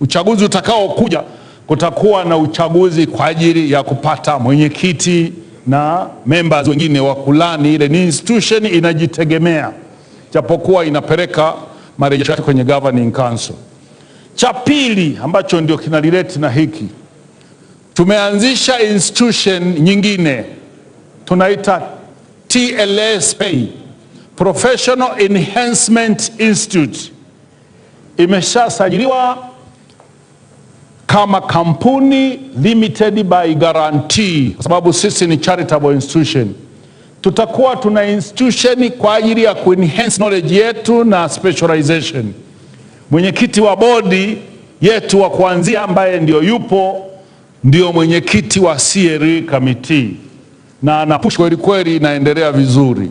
Uchaguzi utakao kuja, kutakuwa na uchaguzi kwa ajili ya kupata mwenyekiti na members wengine wa kulani. Ile ni institution inajitegemea, japokuwa inapeleka marejesho yake kwenye governing council. Cha pili ambacho ndio kinalilete na hiki, tumeanzisha institution nyingine tunaita TLSA, Professional Enhancement Institute. Imeshasajiliwa kama kampuni limited by guarantee, kwa sababu sisi ni charitable institution. Tutakuwa tuna institution kwa ajili ya kuenhance knowledge yetu na specialization. Mwenyekiti wa bodi yetu wa kuanzia ambaye ndio yupo ndio mwenyekiti wa CRE committee, na anapush kweli kweli, inaendelea vizuri.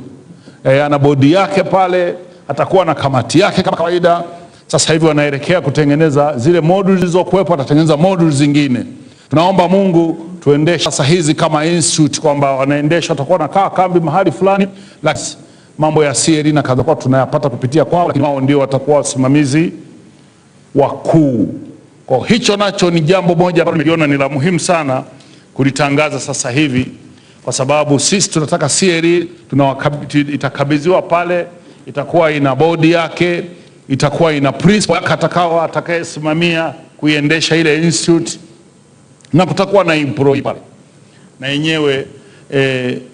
Ana bodi yake pale, atakuwa na kamati yake kama kawaida. Sasa hivi wanaelekea kutengeneza zile modules zilizokuwepo, atatengeneza modules zingine. Tunaomba Mungu tuendeshe sasa hizi kama institute, kwamba wanaendesha, watakuwa nakaa kambi mahali fulani, lakini mambo ya CRE na kadha kwa tunayapata kupitia kwao, lakini wao ndio watakuwa wasimamizi wakuu. Kwa hicho nacho ni jambo moja ambalo niliona ni la muhimu sana kulitangaza sasa hivi, kwa sababu sisi tunataka CRE itakabidhiwa pale, itakuwa ina bodi yake, itakuwa ina principal atakayesimamia kuiendesha ile institute, na kutakuwa na employee pale, na yenyewe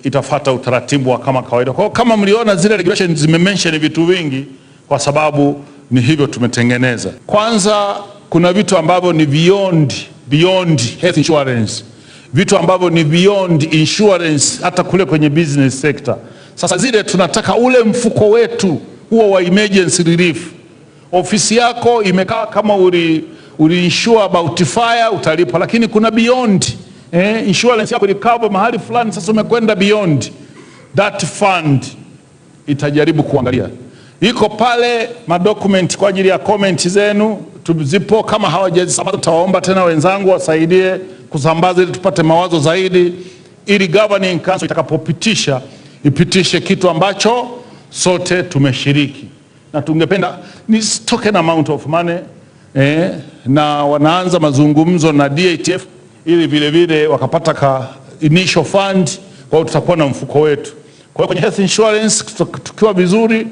itafuata utaratibu wa kama kawaida. Kwa kama mliona zile regulations zimemention vitu vingi, kwa sababu ni hivyo tumetengeneza. Kwanza kuna vitu ambavyo ni beyond health insurance, vitu ambavyo ni beyond insurance, hata kule kwenye business sector. Sasa zile tunataka ule mfuko wetu huo wa emergency relief, ofisi yako imekaa kama uli insure about fire utalipa, lakini kuna beyond insurance yako recover mahali fulani, sasa umekwenda beyond that fund, itajaribu kuangalia iko pale madocument kwa ajili ya comment zenu tuzipo. Kama hawajazisambaza tutawaomba tena wenzangu wasaidie kusambaza ili tupate mawazo zaidi, ili governing council itakapopitisha ipitishe kitu ambacho sote tumeshiriki. Na tungependa ni token amount of money na wanaanza mazungumzo na DATF ili vile vile wakapata ka initial fund, kwa hiyo tutakuwa na mfuko wetu. Kwa hiyo kwenye health insurance tukiwa vizuri,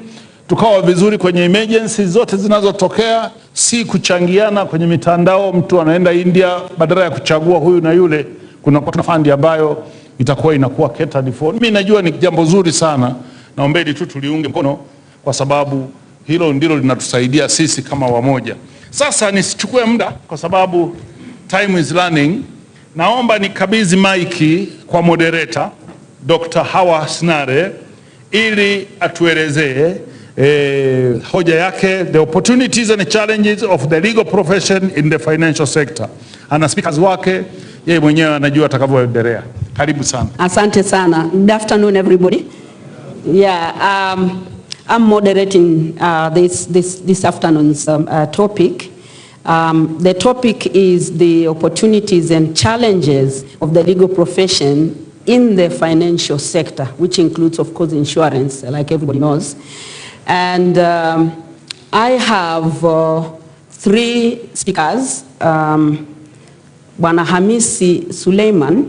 tukawa vizuri kwenye emergency zote zinazotokea, si kuchangiana kwenye mitandao, mtu anaenda India badala ya kuchagua huyu na yule, kuna fund ambayo itakuwa inakuwa catered for. Mimi najua ni jambo zuri sana, naombeni tu tuliunge mkono, kwa sababu hilo ndilo linatusaidia sisi kama wamoja. Sasa nisichukue muda kwa sababu time is running. Naomba nikabidhi maiki kwa moderator Dr. Hawa Snare ili atuelezee hoja yake, the opportunities and challenges of the legal profession in the financial sector. Ana speakers wake, yeye mwenyewe anajua atakavyoendelea. Karibu sana. Asante sana. Good afternoon everybody. Yeah, I'm moderating this afternoon's topic. The topic is the opportunities and challenges of the legal profession in the financial sector, which includes, of course, insurance, like everybody knows. And I have 3 speakers. Bwana Hamisi Suleiman,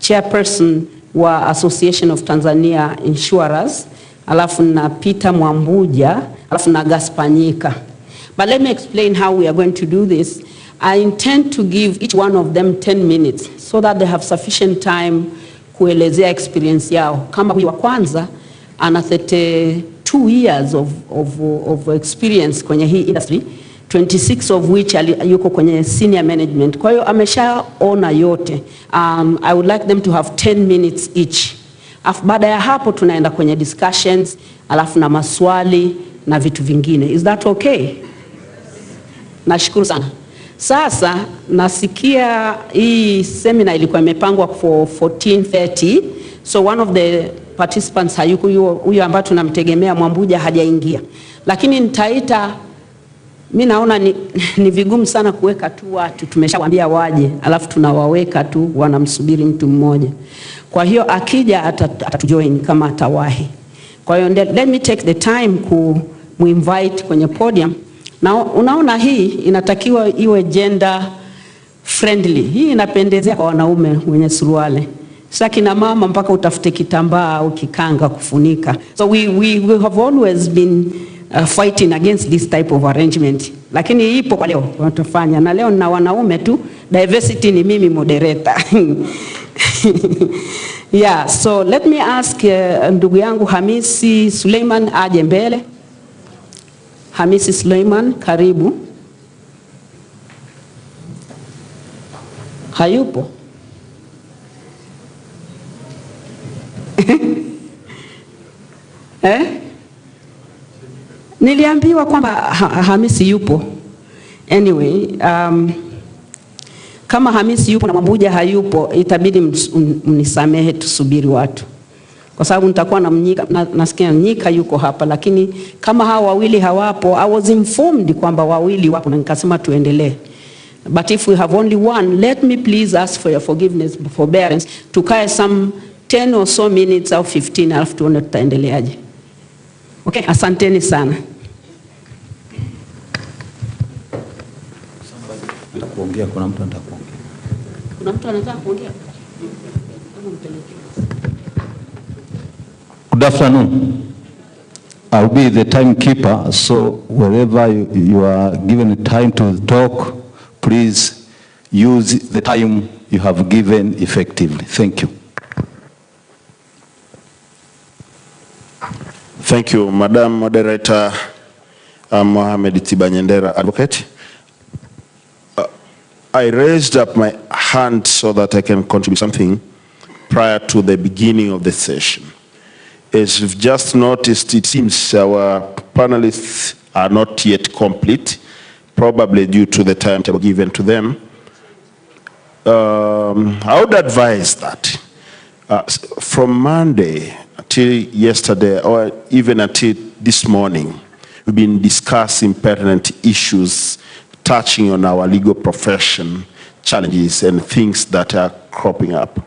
chairperson wa Association of Tanzania Insurers, alafu na Peter Mwambuja, alafu na Gaspar Nyika. But let me explain how we are going to do this. I intend to give each one of them 10 minutes so that they have sufficient time kuelezea experience yao. Kama huyu wa kwanza ana 32 years of experience kwenye hii industry, 26 of which yuko kwenye senior management. Kwa hiyo ameshaona yote. I would like them to have 10 minutes each. Baada ya hapo tunaenda kwenye discussions, alafu na maswali na vitu vingine. Is that okay? Nashukuru sana. Sasa nasikia hii seminar ilikuwa imepangwa for 14:30. So one of the participants hayuko, huyo ambaye tunamtegemea Mwambuja hajaingia. Lakini nitaita, mimi naona ni vigumu sana kuweka tu watu tumeshawaambia waje alafu tunawaweka tu wanamsubiri mtu mmoja. Kwa hiyo akija atatujoin kama atawahi. Kwa hiyo let me take the time kuinvite kwenye podium. Na unaona hii inatakiwa iwe gender friendly. Hii inapendezea kwa wanaume wenye suruali. Sasa kina mama mpaka utafute kitambaa au kikanga kufunika. So we have always been fighting against this type of arrangement. Lakini ipo kwa leo watafanya. Na leo na wanaume tu, diversity ni mimi moderator. Yeah, so let me ask ndugu yangu Hamisi Suleiman aje mbele. Hamisi Suleiman, karibu. Hayupo? Niliambiwa kwamba Hamisi yupo. Anyway, kama Hamisi yupo na Mwambuja hayupo, itabidi mnisamehe, tusubiri watu. Kwa sababu nitakuwa na Mnyika, nasikia Mnyika yuko hapa, lakini kama hawa wawili hawapo, I was informed kwamba wawili wapo na nikasema tuendelee. But if we have only one, let me please ask for your forgiveness, forbearance. Tukae some 10 or so minutes au 15 alafu tuone tutaendeleaje. Okay, asanteni sana. Kuongea, kuna mtu anataka kuongea. Kuna mtu anataka kuongea? Good afternoon. I'll be the timekeeper, so wherever you are given time to talk, please use the time you have given effectively. Thank you. Thank you, Madam Moderator. I'm Mohamed Tibanyendera, advocate. I raised up my hand so that I can contribute something prior to the beginning of the session. As you've just noticed, it seems our panelists are not yet complete, probably due to the timetable given to them. I would advise that from Monday until yesterday, or even until this morning, we've been discussing pertinent issues touching on our legal profession, challenges and things that are cropping up.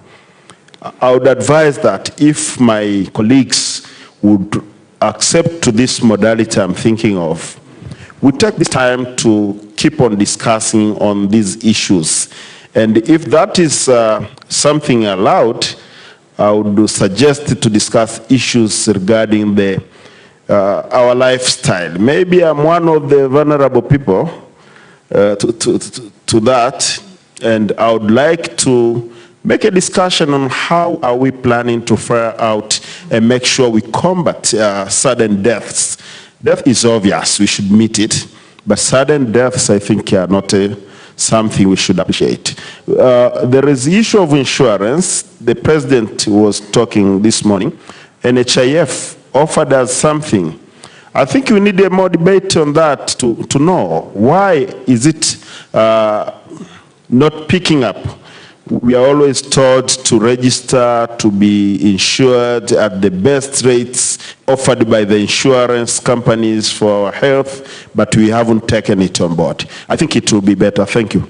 I would advise that if my colleagues would accept to this modality I'm thinking of, we take this time to keep on discussing on these issues. And if that is something allowed, I would suggest to discuss issues regarding our lifestyle. Maybe I'm one of the vulnerable people to that, and I would like to make a discussion on how are we planning to fare out and make sure we combat sudden deaths. Death is obvious, we should meet it, but sudden deaths I think are not something we should appreciate. There is the issue of insurance. The president was talking this morning, and NHIF offered us something. I think we need a more debate on that to know why is it not picking up. We are always told to register, to be insured at the best rates offered by the insurance companies for our health, but we haven't taken it on board. I think it will be better. Thank you.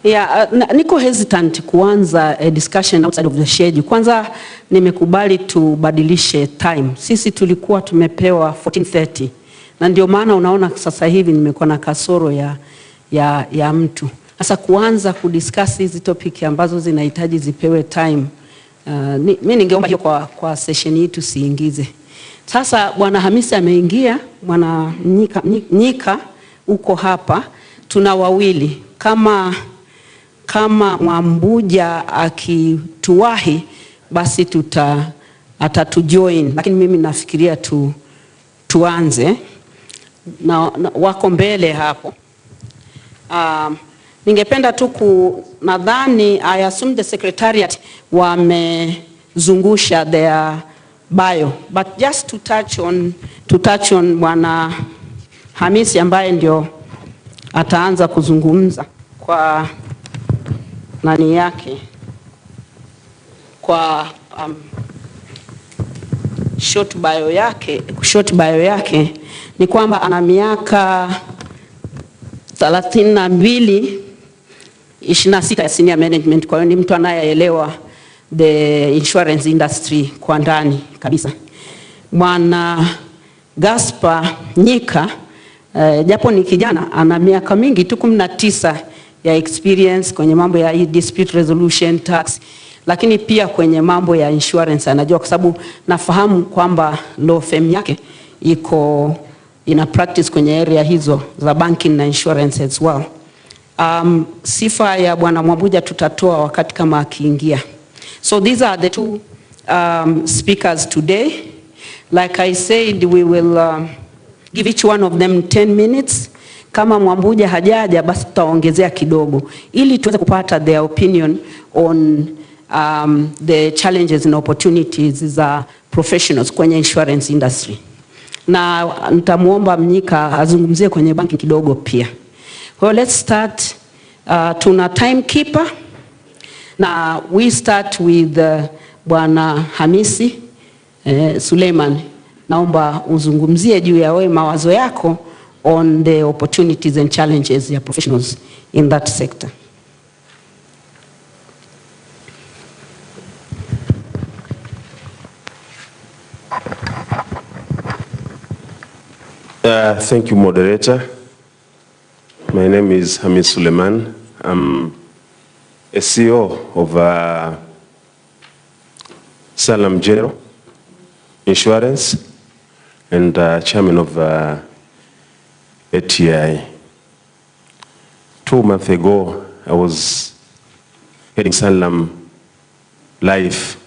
Yeah, niko hesitant kuanza a discussion outside of the schedule. Kwanza nimekubali tubadilishe time. Sisi tulikuwa tumepewa 14:30. Na ndio maana unaona sasa hivi nimekuwa na kasoro ya mtu. Sasa kuanza kudiscuss hizi topic ambazo zinahitaji zipewe time. Mimi ningeomba hiyo kwa session hii tusiingize. Sasa Bwana Hamisi ameingia, Bwana Nyika uko hapa. Tuna wawili kama Mwambuja akituwahi basi atatujoin, lakini mimi nafikiria tuanze na wako mbele hapo. Ningependa tu nadhani I assume the secretariat wamezungusha their bio, but just to touch on Bwana Hamisi ambaye ndio ataanza kuzungumza kwa nani yake, kwa short bio yake ni kwamba ana miaka 32, 26 ya senior management. Kwa hiyo ni mtu anayeelewa the insurance industry kwa ndani kabisa. Bwana Gaspar Nyika japo ni kijana, ana miaka mingi tu 19 ya experience kwenye mambo ya dispute resolution, tax, lakini pia kwenye mambo ya insurance anajua, kwa sababu nafahamu kwamba law firm yake ina practice kwenye area hizo za banking na insurance as well. Sifa ya Bwana Mwambuja tutatoa wakati kama akiingia. So these are the two speakers today. Like I said, we will give each one of them 10 minutes. Kama Mwambuja hajaja, basi tutaongezea kidogo ili tuweze kupata their opinion on the challenges and opportunities za professionals kwenye insurance industry. Na nitamuomba Mnyika azungumzie kwenye banki kidogo pia. Well, let's start. Tuna timekeeper. Na we start with Bwana Hamisi Suleiman. Naomba uzungumzie juu ya wewe mawazo yako on the opportunities and challenges ya professionals in that sector. Thank you, moderator. My name is Hamid Suleiman. I'm a CEO of Salam General Insurance and chairman of ATI. 2 months ago, I was heading Salam Life,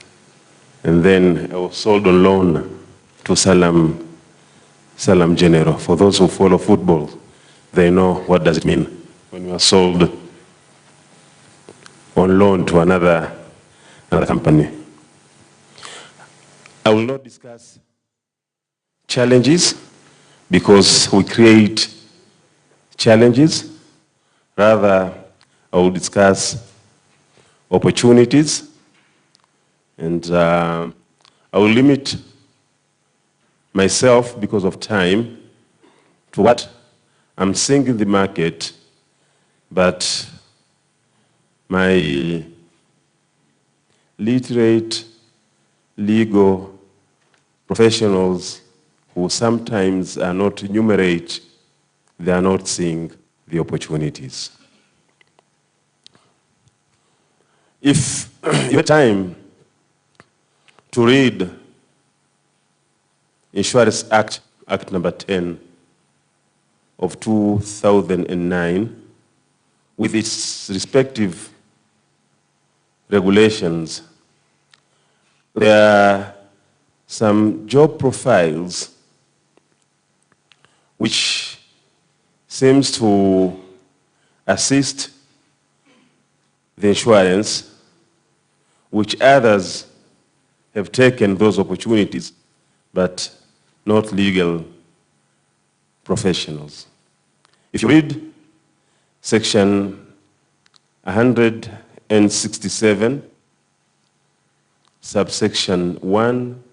and then I was sold on loan to Salam General. For those who follow football, they know what does it mean when you are sold on loan to another company. I will not discuss challenges because we create challenges. Rather, I will discuss opportunities, and I will limit myself, because of time, to what I'm seeing in the market, but my literate legal professionals who sometimes are not enumerate, they are not seeing the opportunities. If you have time to read Insurance Act number 10 of 2009, with its respective regulations, there are some job profiles which seems to assist the insurance, which others have taken those opportunities, but not legal professionals. If you read section 167, subsection 1,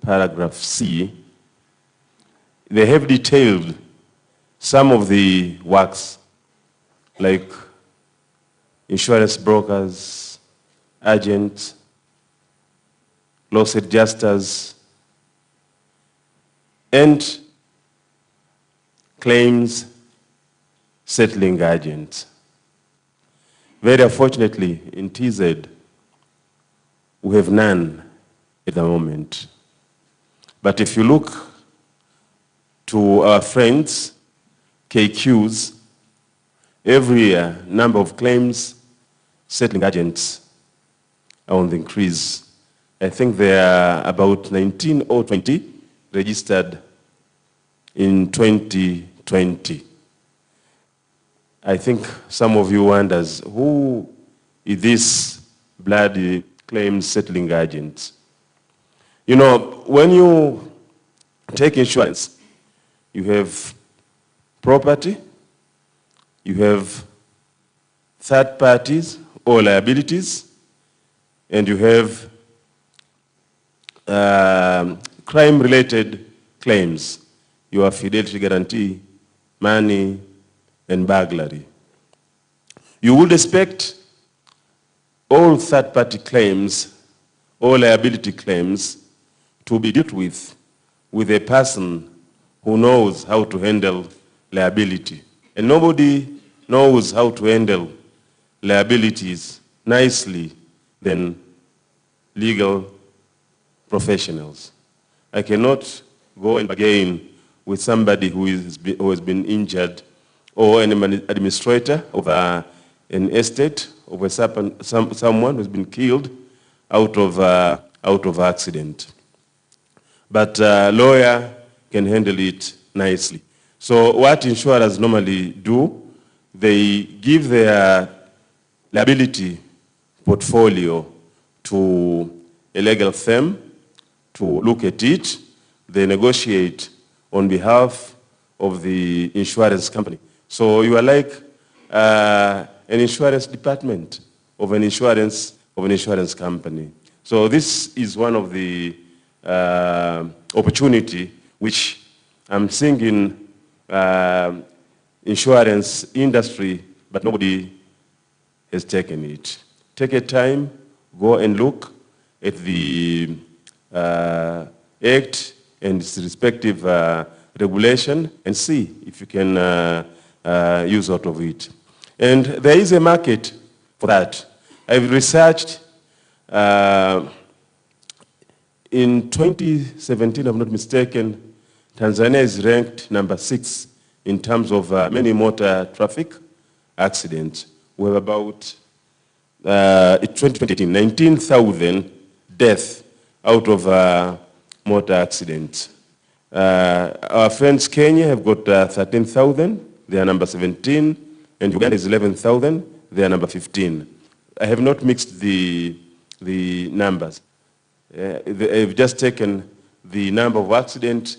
paragraph C, they have detailed some of the works, like insurance brokers, agents, loss adjusters, and claims settling agents. Very unfortunately, in TZ, we have none at the moment. But if you look to our friends, KQs, every year, number of claims settling agents are on the increase. I think there are about 19 or 20 registered in 2020. I think some of you wonders, who is this bloody claims settling agent? You know, when you take insurance, you have property, you have third parties or liabilities, and you have crime-related claims, your fidelity guarantee, money, and burglary. You would expect all third-party claims, all liability claims, to be dealt with a person who knows how to handle liability. And nobody knows how to handle liabilities nicely than legal professionals. I cannot go and bargain with somebody who has been injured, or an administrator of an estate of someone who's been killed out of accident. But a lawyer can handle it nicely. So what insurers normally do, they give their liability portfolio to a legal firm to look at it. They negotiate on behalf of the insurance company. So you are like an insurance department of an insurance company. So this is one of the opportunity which I'm seeing in insurance industry, but nobody has taken it. Take a time, go and look at the Act and its respective regulation and see if you can use out of it. And there is a market for that. I've researched in 2017, if I'm not mistaken, Tanzania is ranked number 6 in terms of many motor traffic accidents. We have about, in 2018, 19,000 deaths out of motor accidents. Our friends Kenya have got 13,000, they are number 17, and Uganda is 11,000, they are number 15. I have not mixed the numbers. They've just taken the number of accidents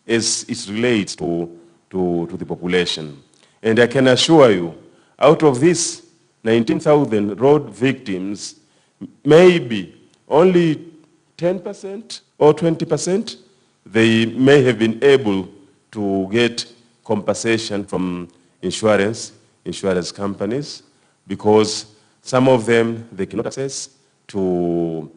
as it relates to the population. And I can assure you, out of these 19,000 road victims, maybe only 10% or 20%, they may have been able to get compensation from insurance companies, because some of them, they cannot access to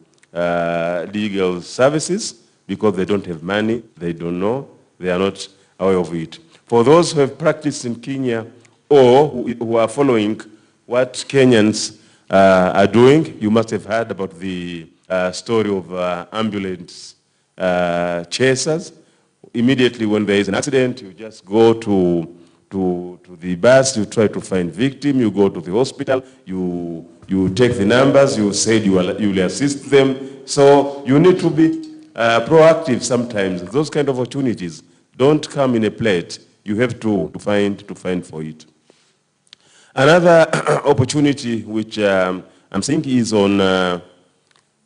legal services because they don't have money, they don't know, they are not aware of it. For those who have practiced in Kenya or who are following what Kenyans are doing, you must have heard about the story of ambulance chasers. Immediately when there is an accident, you just go to the bus, you try to find victim, you go to the hospital, you take the numbers, you said you will assist them. So you need to be proactive sometimes. Those kind of opportunities don't come in a plate. You have to find for it. Another opportunity which I'm seeing is on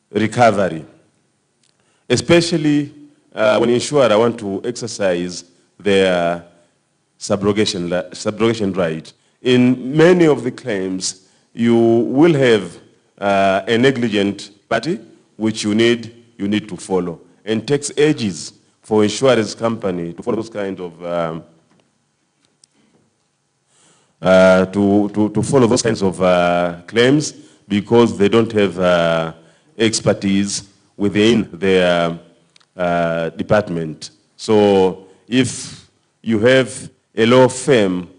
recovery, especially when insurer want to exercise their subrogation right. In many of the claims, you will have a negligent party which you need to follow. And it takes ages for insurance company to follow those kind of to follow those kinds of claims, because they don't have expertise within their department. So if you have a law firm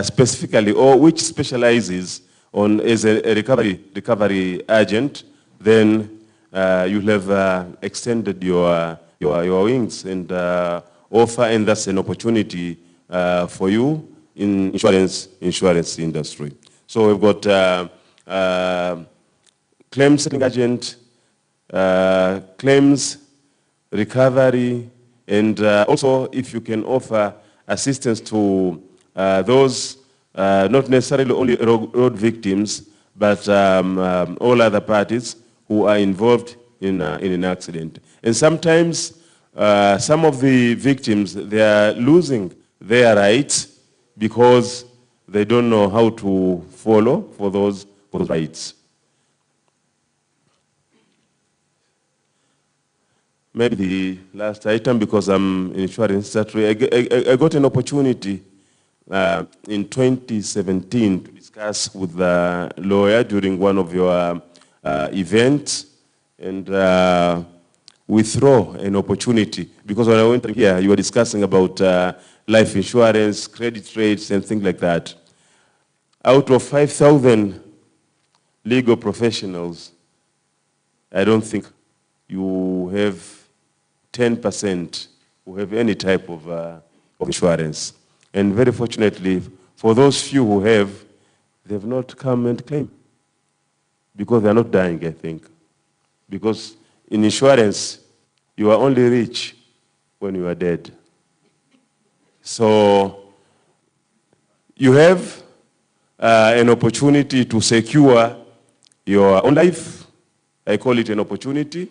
specifically, or which specializes on as a recovery agent, then you'll have extended your wings and offer, and that's an opportunity for you in insurance industry. So we've got claims settling agent, claims recovery, and also if you can offer assistance to those not necessarily only road victims, but all other parties who are involved in an accident. And sometimes some of the victims, they are losing their rights because they don't know how to follow for those rights. Maybe the last item, because I'm in insurance industry, I got an opportunity in 2017 to discuss with the lawyer during one of your events, and we throw an opportunity, because when I went here, you were discussing about life insurance, credit rates, and things like that. Out of 5,000 legal professionals, I don't think you have 10% who have any type of insurance. And very fortunately, for those few who have, they have not come and claim, because they are not dying, I think. Because in insurance, you are only rich when you are dead. So you have an opportunity to secure your own life. I call it an opportunity.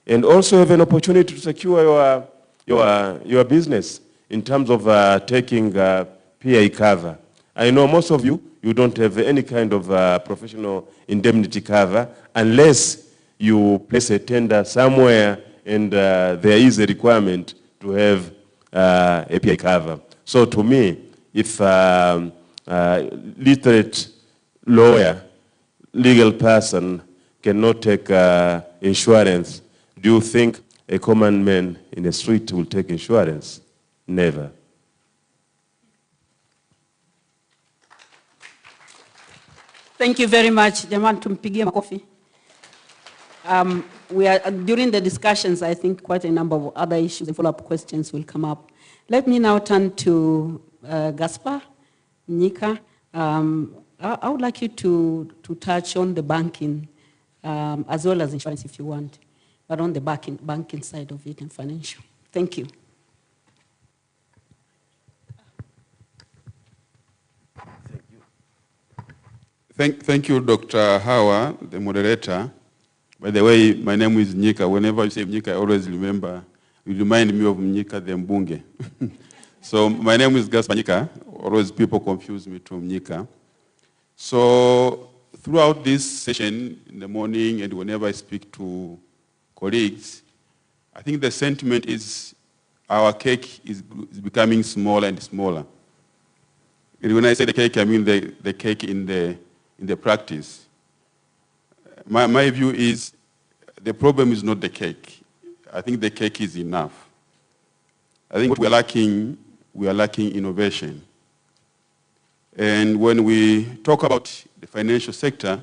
And also have an opportunity to secure your business in terms of taking PI cover. I know most of you don't have any kind of professional indemnity cover unless you place a tender somewhere and there is a requirement to have a PI cover. So to me, if literate lawyer, legal person cannot take insurance, do you think a common man in the street will take insurance? Never. Thank you very much. Jamani, tumpigie makofi. During the discussions, I think quite a number of other issues and follow-up questions will come up. Let me now turn to Gaspar Mnyika. I would like you to touch on the banking as well as insurance if you want, but on the banking side of it and financial. Thank you. Thank you, Dr. Hawa, the moderator. By the way, my name is Mnyika. Whenever you say Mnyika, I always remember, you remind me of Mnyika the Mbunge. So my name is Gaspar Mnyika. Always people confuse me to Mnyika. So throughout this session in the morning and whenever I speak to colleagues, I think the sentiment is our cake is becoming smaller and smaller. And when I say the cake, I mean the cake in the practice. My view is the problem is not the cake. I think the cake is enough. I think what we are lacking innovation. And when we talk about the financial sector,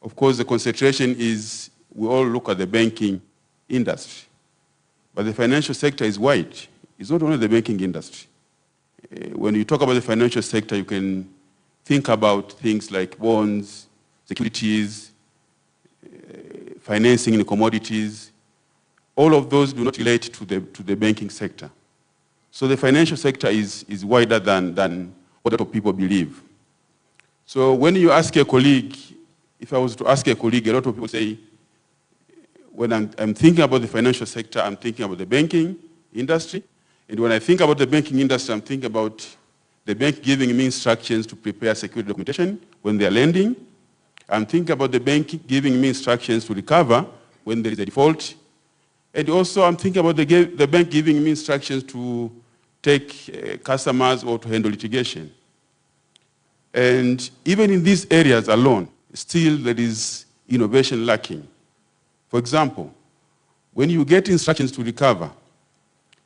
of course the concentration is we all look at the banking industry. But the financial sector is wide. It's not only the banking industry. When you talk about the financial sector, you can think about things like bonds, securities, financing in commodities. All of those do not relate to the banking sector. So the financial sector is wider than what a lot of people believe. So when you ask a colleague, if I was to ask a colleague, a lot of people say, when I'm thinking about the financial sector, I'm thinking about the banking industry. And when I think about the banking industry, I'm thinking about the bank giving me instructions to prepare security documentation when they're lending. I'm thinking about the bank giving me instructions to recover when there is a default. And also I'm thinking about the bank giving me instructions to take customers or to handle litigation. And even in these areas alone, still there is innovation lacking. For example, when you get instructions to recover,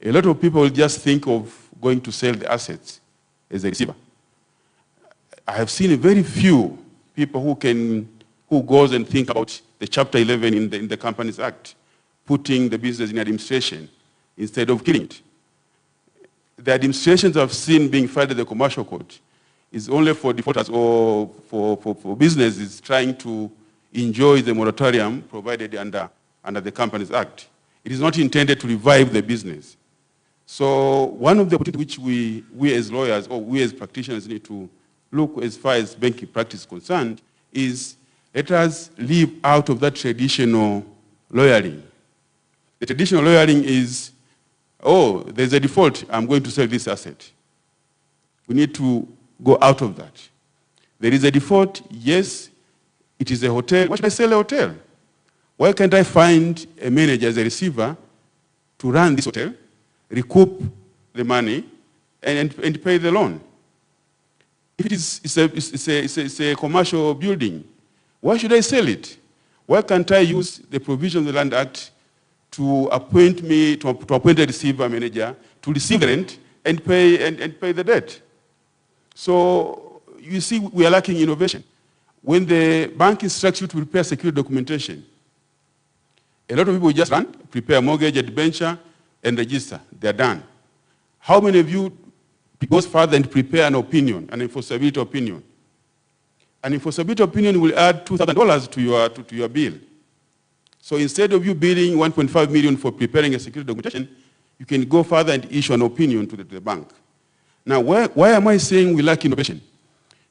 a lot of people just think of going to sell the assets as a receiver. I have seen very few people who goes and think about the Chapter 11 in the Companies Act, putting the business in administration instead of killing it. The administrations I've seen being filed at the Commercial Court is only for defaulters or for businesses trying to enjoy the moratorium provided under the Companies Act. It is not intended to revive the business. So one of the opportunities which we as lawyers or we as practitioners need to look as far as banking practice is concerned is let us leave out of that traditional lawyering. The traditional lawyering is, oh, there's a default, I'm going to sell this asset. We need to go out of that. There is a default, yes, it is a hotel. Why should I sell a hotel? Why can't I find a manager as a receiver to run this hotel, recoup the money, and pay the loan? If it's a commercial building, why should I sell it? Why can't I use the provision of the Land Act to appoint a receiver manager to receive the rent and pay the debt? So you see, we are lacking innovation. When the bank instructs you to prepare security documentation, a lot of people just run, prepare a mortgage, a debenture, and register. They're done. How many of you goes further and prepare an opinion, an enforceability opinion? An enforceability opinion will add $2,000 to your bill. So instead of you billing $1.5 million for preparing a security documentation, you can go further and issue an opinion to the bank. Now, why am I saying we lack innovation?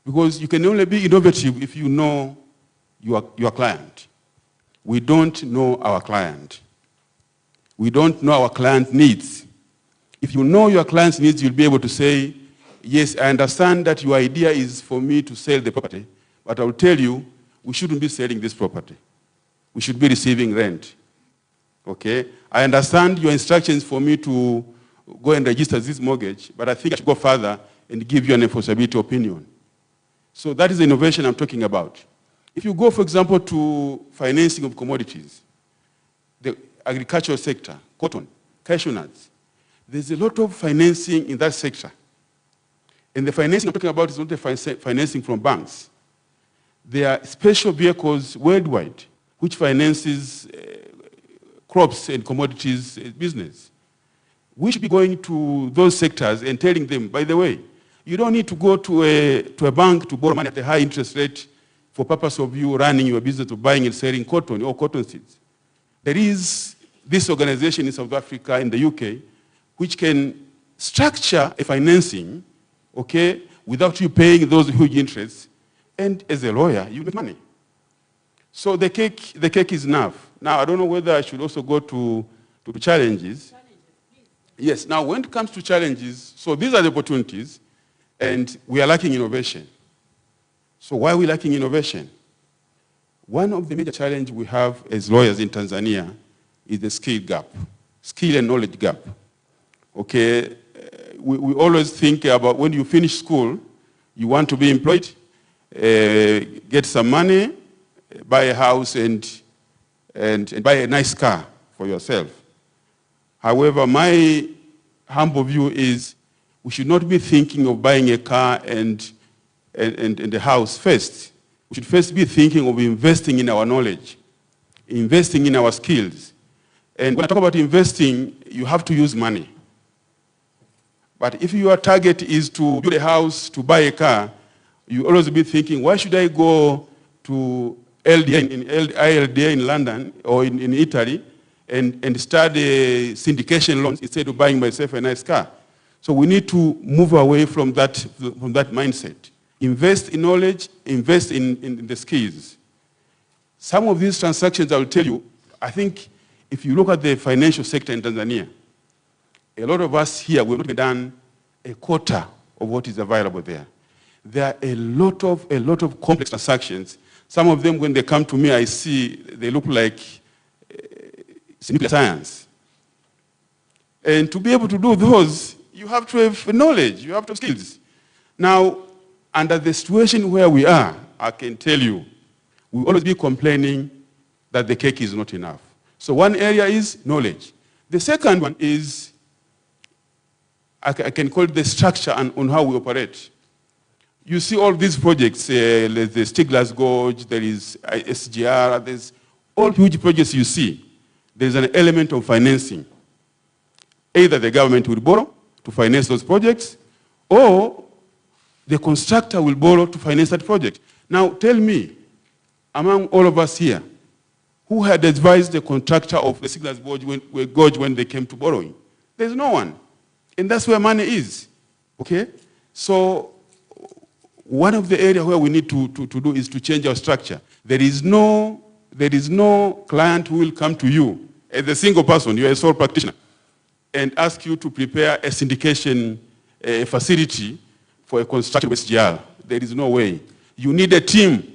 Because you can only be innovative if you know your client. We don't know our client. We don't know our client needs. If you know your client's needs, you'll be able to say, yes, I understand that your idea is for me to sell the property, but I will tell you, we shouldn't be selling this property. We should be receiving rent. Okay? I understand your instructions for me to go and register this mortgage, but I think I should go further and give you an enforceability opinion. So that is the innovation I'm talking about. If you go, for example, to financing of commodities, the agricultural sector, cotton, cashew nuts, there's a lot of financing in that sector. And the financing I'm talking about is not the financing from banks. There are special vehicles worldwide which finances crops and commodities business. We should be going to those sectors and telling them, by the way, you don't need to go to a bank to borrow money at a high interest rate for purpose of you running your business of buying and selling cotton or cotton seeds. There is this organization in South Africa, in the UK, which can structure a financing, okay, without you paying those huge interests, and as a lawyer, you make money. So the cake is enough. Now, I don't know whether I should also go to challenges. Yes, now when it comes to challenges, so these are the opportunities, and we are lacking innovation. So why are we lacking innovation? One of the major challenges we have as lawyers in Tanzania is the skill gap, skill and knowledge gap. Okay, we always think about when you finish school, you want to be employed, get some money, buy a house and buy a nice car for yourself. However, my humble view is we should not be thinking of buying a car and a house first. We should first be thinking of investing in our knowledge, investing in our skills. And when I talk about investing, you have to use money. But if your target is to build a house, to buy a car, you always be thinking, why should I go to ILDA in London or in Italy and study syndication loans instead of buying myself a nice car? So we need to move away from that mindset. Invest in knowledge, invest in the skills. Some of these transactions, I will tell you, I think if you look at the financial sector in Tanzania, a lot of us here, we've not done a quarter of what is available there. There are a lot of complex transactions. Some of them, when they come to me, I see they look like nuclear science. And to be able to do those, you have to have knowledge, you have to have skills. Now, under the situation where we are, I can tell you, we will always be complaining that the cake is not enough. So one area is knowledge. The second one is, I can call it the structure on how we operate. You see all these projects, the Stigler's Gorge, there is SGR, there's all huge projects you see. There's an element of financing. Either the government will borrow to finance those projects, or the constructor will borrow to finance that project. Now tell me, among all of us here, who had advised the contractor of the Stigler's Gorge when they came to borrowing? There's no one. And that's where money is, okay? So one of the areas where we need to do is to change our structure. There is no client who will come to you as a single person, you're a sole practitioner, and ask you to prepare a syndication facility for a construction of SGR. There is no way. You need a team.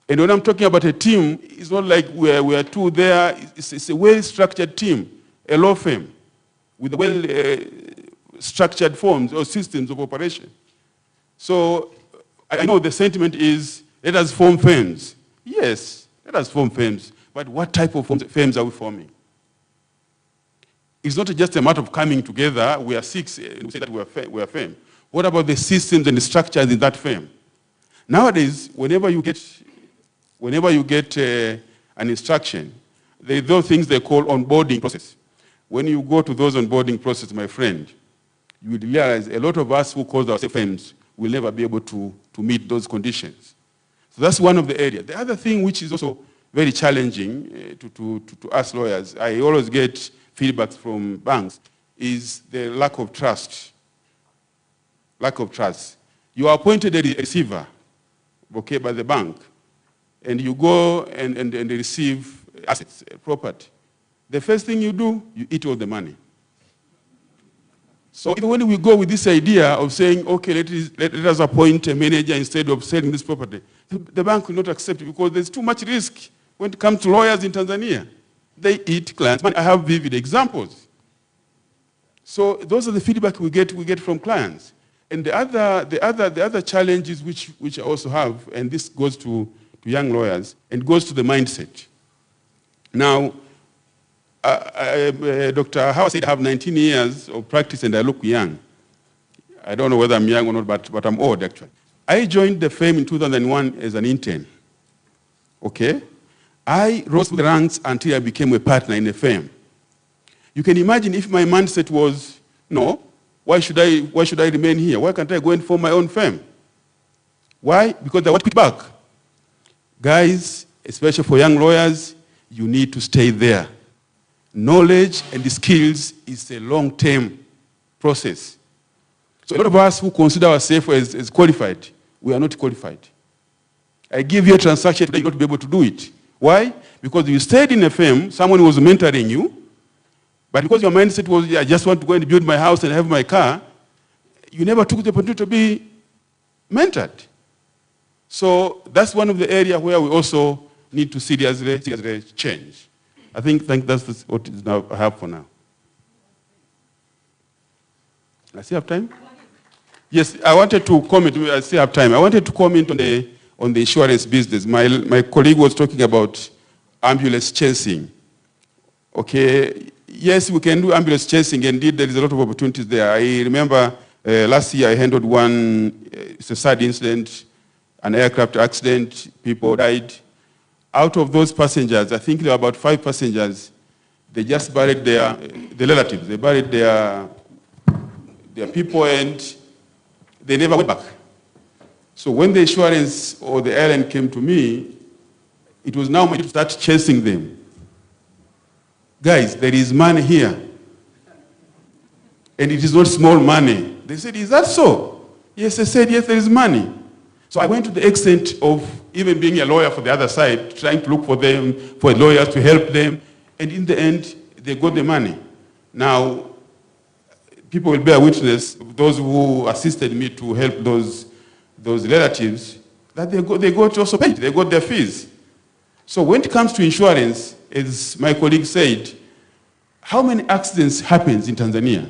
And when I'm talking about a team, it's not like we're two there. It's a well-structured team, a law firm, with well-structured forms or systems of operation. So I know the sentiment is, let us form firms. Yes, let us form firms. But what type of firms are we forming? It's not just a matter of coming together, we are six, and we say that we are firm. What about the systems and the structures in that firm? Nowadays, whenever you get an instruction, there are those things they call onboarding process. When you go to those onboarding process, my friend, you will realize a lot of us who call ourselves firms will never be able to meet those conditions. So that's one of the areas. The other thing which is also very challenging to us lawyers, I always get feedback from banks, is the lack of trust. lack of trust. You are appointed a receiver, okay, by the bank, and you go and receive assets, property. The first thing you do, you eat all the money. So even when we go with this idea of saying, okay, let us appoint a manager instead of selling this property, the bank will not accept it because there's too much risk when it comes to lawyers in Tanzania. They eat clients' money. I have vivid examples. So those are the feedback we get from clients. And the other challenges which I also have, and this goes to young lawyers, and goes to the mindset. Now, Dr. Howard said I have 19 years of practice and I look young. I don't know whether I'm young or not, but I'm old actually. I joined the firm in 2001 as an intern. Okay? I rose the ranks until I became a partner in the firm. You can imagine if my mindset was, no, why should I remain here? Why can't I go and form my own firm? Why? Because I want to quit back. Guys, especially for young lawyers, you need to stay there. Knowledge and the skills is a long-term process. So a lot of us who consider ourselves as qualified, we are not qualified. I give you a transaction today, you're not be able to do it. Why? Because you stayed in a firm, someone was mentoring you, but because your mindset was, I just want to go and build my house and have my car, you never took the opportunity to be mentored. So that's one of the areas where we also need to seriously change. I think that's what is now I have for now. I still have time? Yes, I wanted to comment. I still have time. I wanted to comment on the insurance business. My colleague was talking about ambulance chasing. Okay, yes, we can do ambulance chasing. Indeed, there is a lot of opportunities there. I remember last year I handled one, it's a sad incident, an aircraft accident, people died. Out of those passengers, I think there were about 5 passengers, they just buried the relatives, they buried their people and they never went back. So when the insurance or the airline came to me, it was now my duty to start chasing them. Guys, there is money here. And it is not small money. They said, is that so? Yes, I said, yes, there is money. So I went to the extent of even being a lawyer for the other side, trying to look for them, for lawyers to help them. And in the end, they got the money. Now, people will bear witness, those who assisted me to help those relatives, that they got also paid, they got their fees. So when it comes to insurance, as my colleague said, how many accidents happens in Tanzania?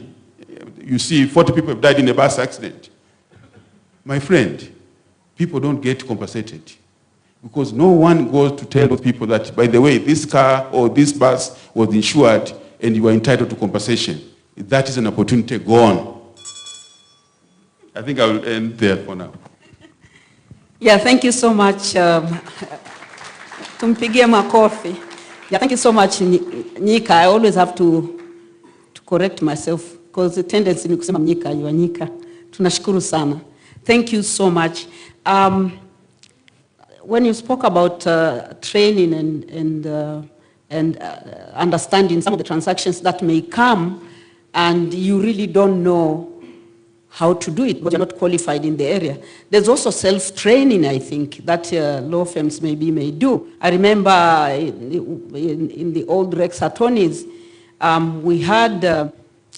You see 40 people have died in a bus accident. My friend, people don't get compensated because no one goes to tell those people that, by the way, this car or this bus was insured and you are entitled to compensation. That is an opportunity gone. I think I will end there for now. Yeah, thank you so much. Tumpigie makofi. Yeah, thank you so much, Nyika. I always have to correct myself because the tendency ni kusema Mnyika, you are Nyika. Tunashukuru sana. Thank you so much. When you spoke about training and understanding some of the transactions that may come, and you really don't know how to do it because you're not qualified in the area. There's also self-training, I think, that law firms may do. I remember in the old Rex attorneys, we had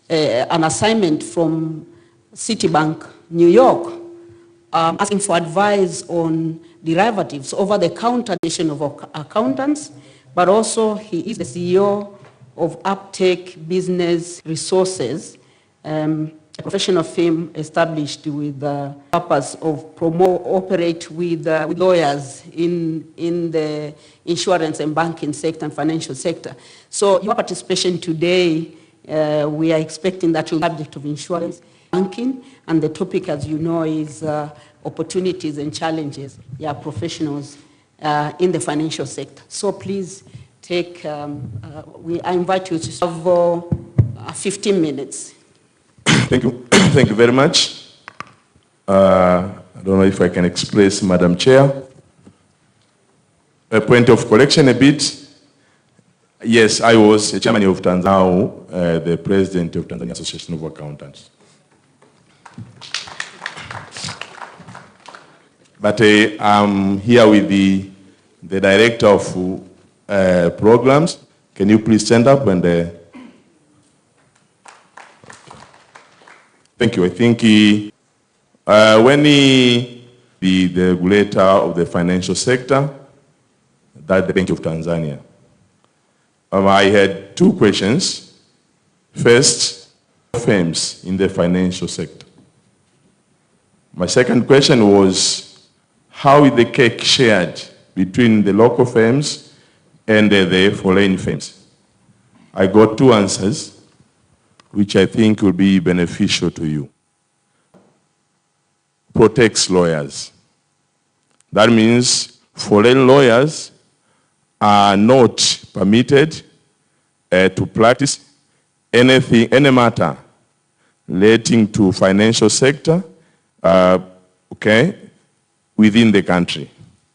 an assignment from Citibank, New York, asking for advice on derivatives, over-the-counter edition of accountants, but also he is the CEO of Uptake Business Resources, a professional firm established with the purpose of operate with lawyers in the insurance and banking sector and financial sector. So your participation today, we are expecting that you'll be subject of insurance, banking, and the topic, as you know, is opportunities and challenges, professionals in the financial sector. So please take, I invite you to have 15 minutes. Thank you. Thank you very much. I don't know if I can express, Madam Chair, a point of correction a bit. Yes, I was the chairman of Tanzania, the president of Tanzania Association of Accountants. But I'm here with the director of programs. Can you please stand up and... Thank you. I think when the regulator of the financial sector, that's the Bank of Tanzania, I had two questions. First, firms in the financial sector. My second question was, how is the cake shared between the local firms and the foreign firms? I got two answers, which I think will be beneficial to you. Protects lawyers. That means foreign lawyers are not permitted to practice anything, any matter relating to financial sector, within the country.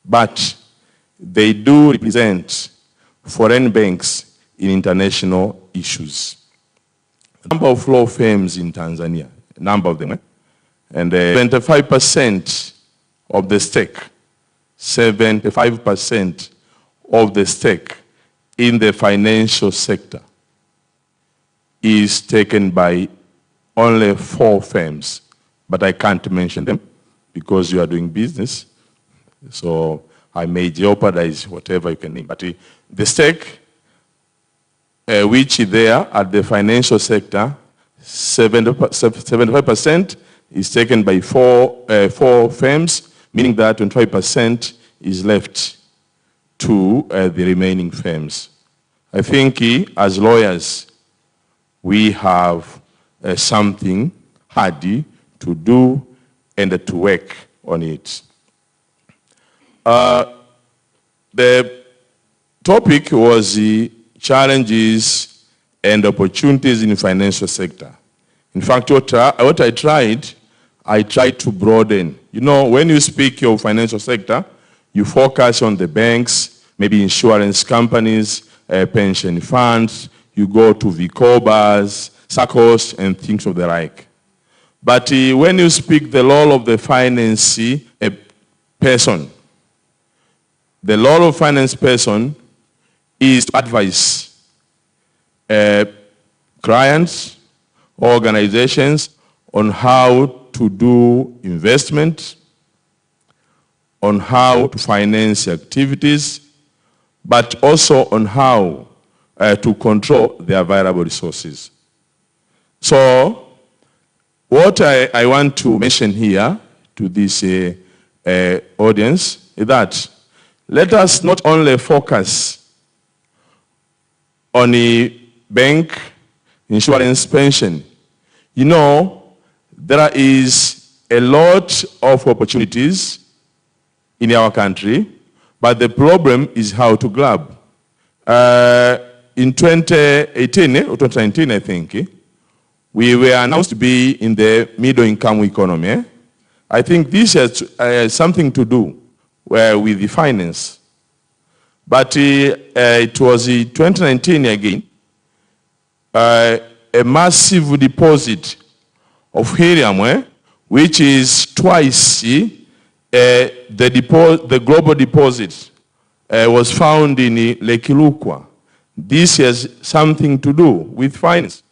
But they do represent foreign banks in international issues. The number of law firms in Tanzania, a number of them, and 75% of the stake, 75% of the stake in the financial sector is taken by only 4 firms, but I can't mention them because you are doing business, so I may jeopardize whatever you can name. But the stake, which is there at the financial sector, 75% is taken by 4 firms, meaning that 25% is left to the remaining firms. I think as lawyers, we have something hardy to do and to work on it. The topic was the challenges and opportunities in the financial sector. In fact, what I tried to broaden. You know, when you speak of financial sector, you focus on the banks, maybe insurance companies, pension funds, you go to VCOBAs, SACCOs, and things of the like. But when you speak the role of the finance person, the role of finance person is to advise clients, organizations on how to do investment, on how to finance activities, but also on how to control their available resources. So, what I want to mention here to this audience is that let us not only focus on the bank, insurance, pension. You know, there is a lot of opportunities in our country, but the problem is how to grab. In 2018 or 2019, I think, we were announced to be in the middle-income economy. I think this has something to do with the finance. But it was 2019 again, a massive deposit of helium, which is twice the global deposit was found in Lake Ilukwa. This has something to do with finance.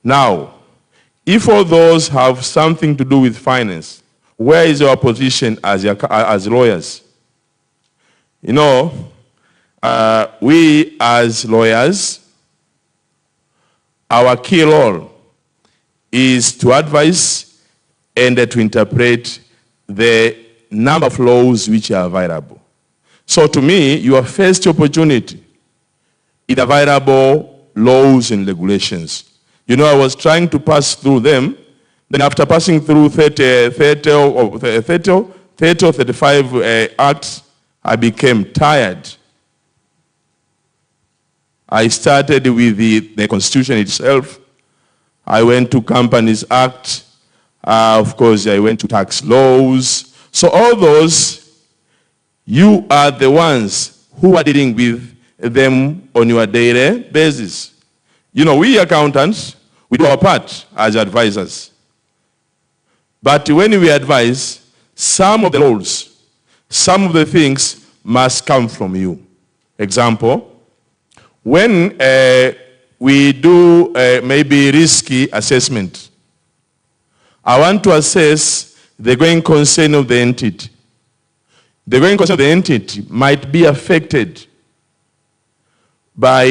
Now, if all those have something to do with finance, where is our position as lawyers? You know, we as lawyers, our key role is to advise and to interpret the number of laws which are available. So to me, your first opportunity is available laws and regulations. You know, I was trying to pass through them. Then after passing through 30 or 35 acts, I became tired. I started with the Constitution itself. I went to Companies Act. Of course, I went to tax laws. So all those, you are the ones who are dealing with them on your daily basis. You know, we accountants, we do our part as advisors. But when we advise, some of the rules, some of the things must come from you. Example, when we do maybe risky assessment, I want to assess the going concern of the entity. The going concern of the entity might be affected by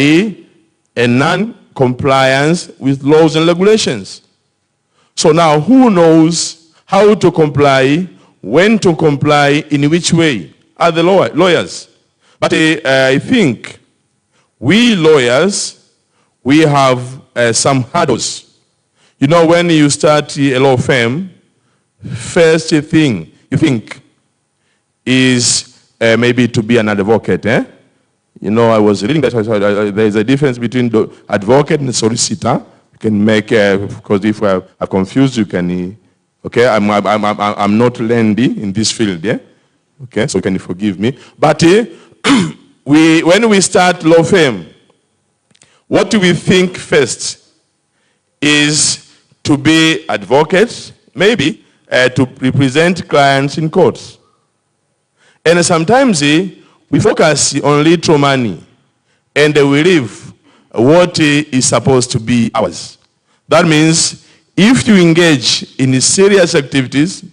a non-compliance with laws and regulations. So now, who knows how to comply, when to comply, in which way? Are the lawyers. But I think we lawyers, we have some hurdles. You know, when you start a law firm, first thing you think is maybe to be an advocate. You know, I was reading that there's a difference between the advocate and solicitor. You can make, because if I are confused, you can, okay, I'm not lengthy in this field, okay, so you can forgive me. But when we start law firm, what do we think first is to be advocates, maybe, to represent clients in courts. And sometimes we focus on little money and we leave what is supposed to be ours. That means if you engage in serious activities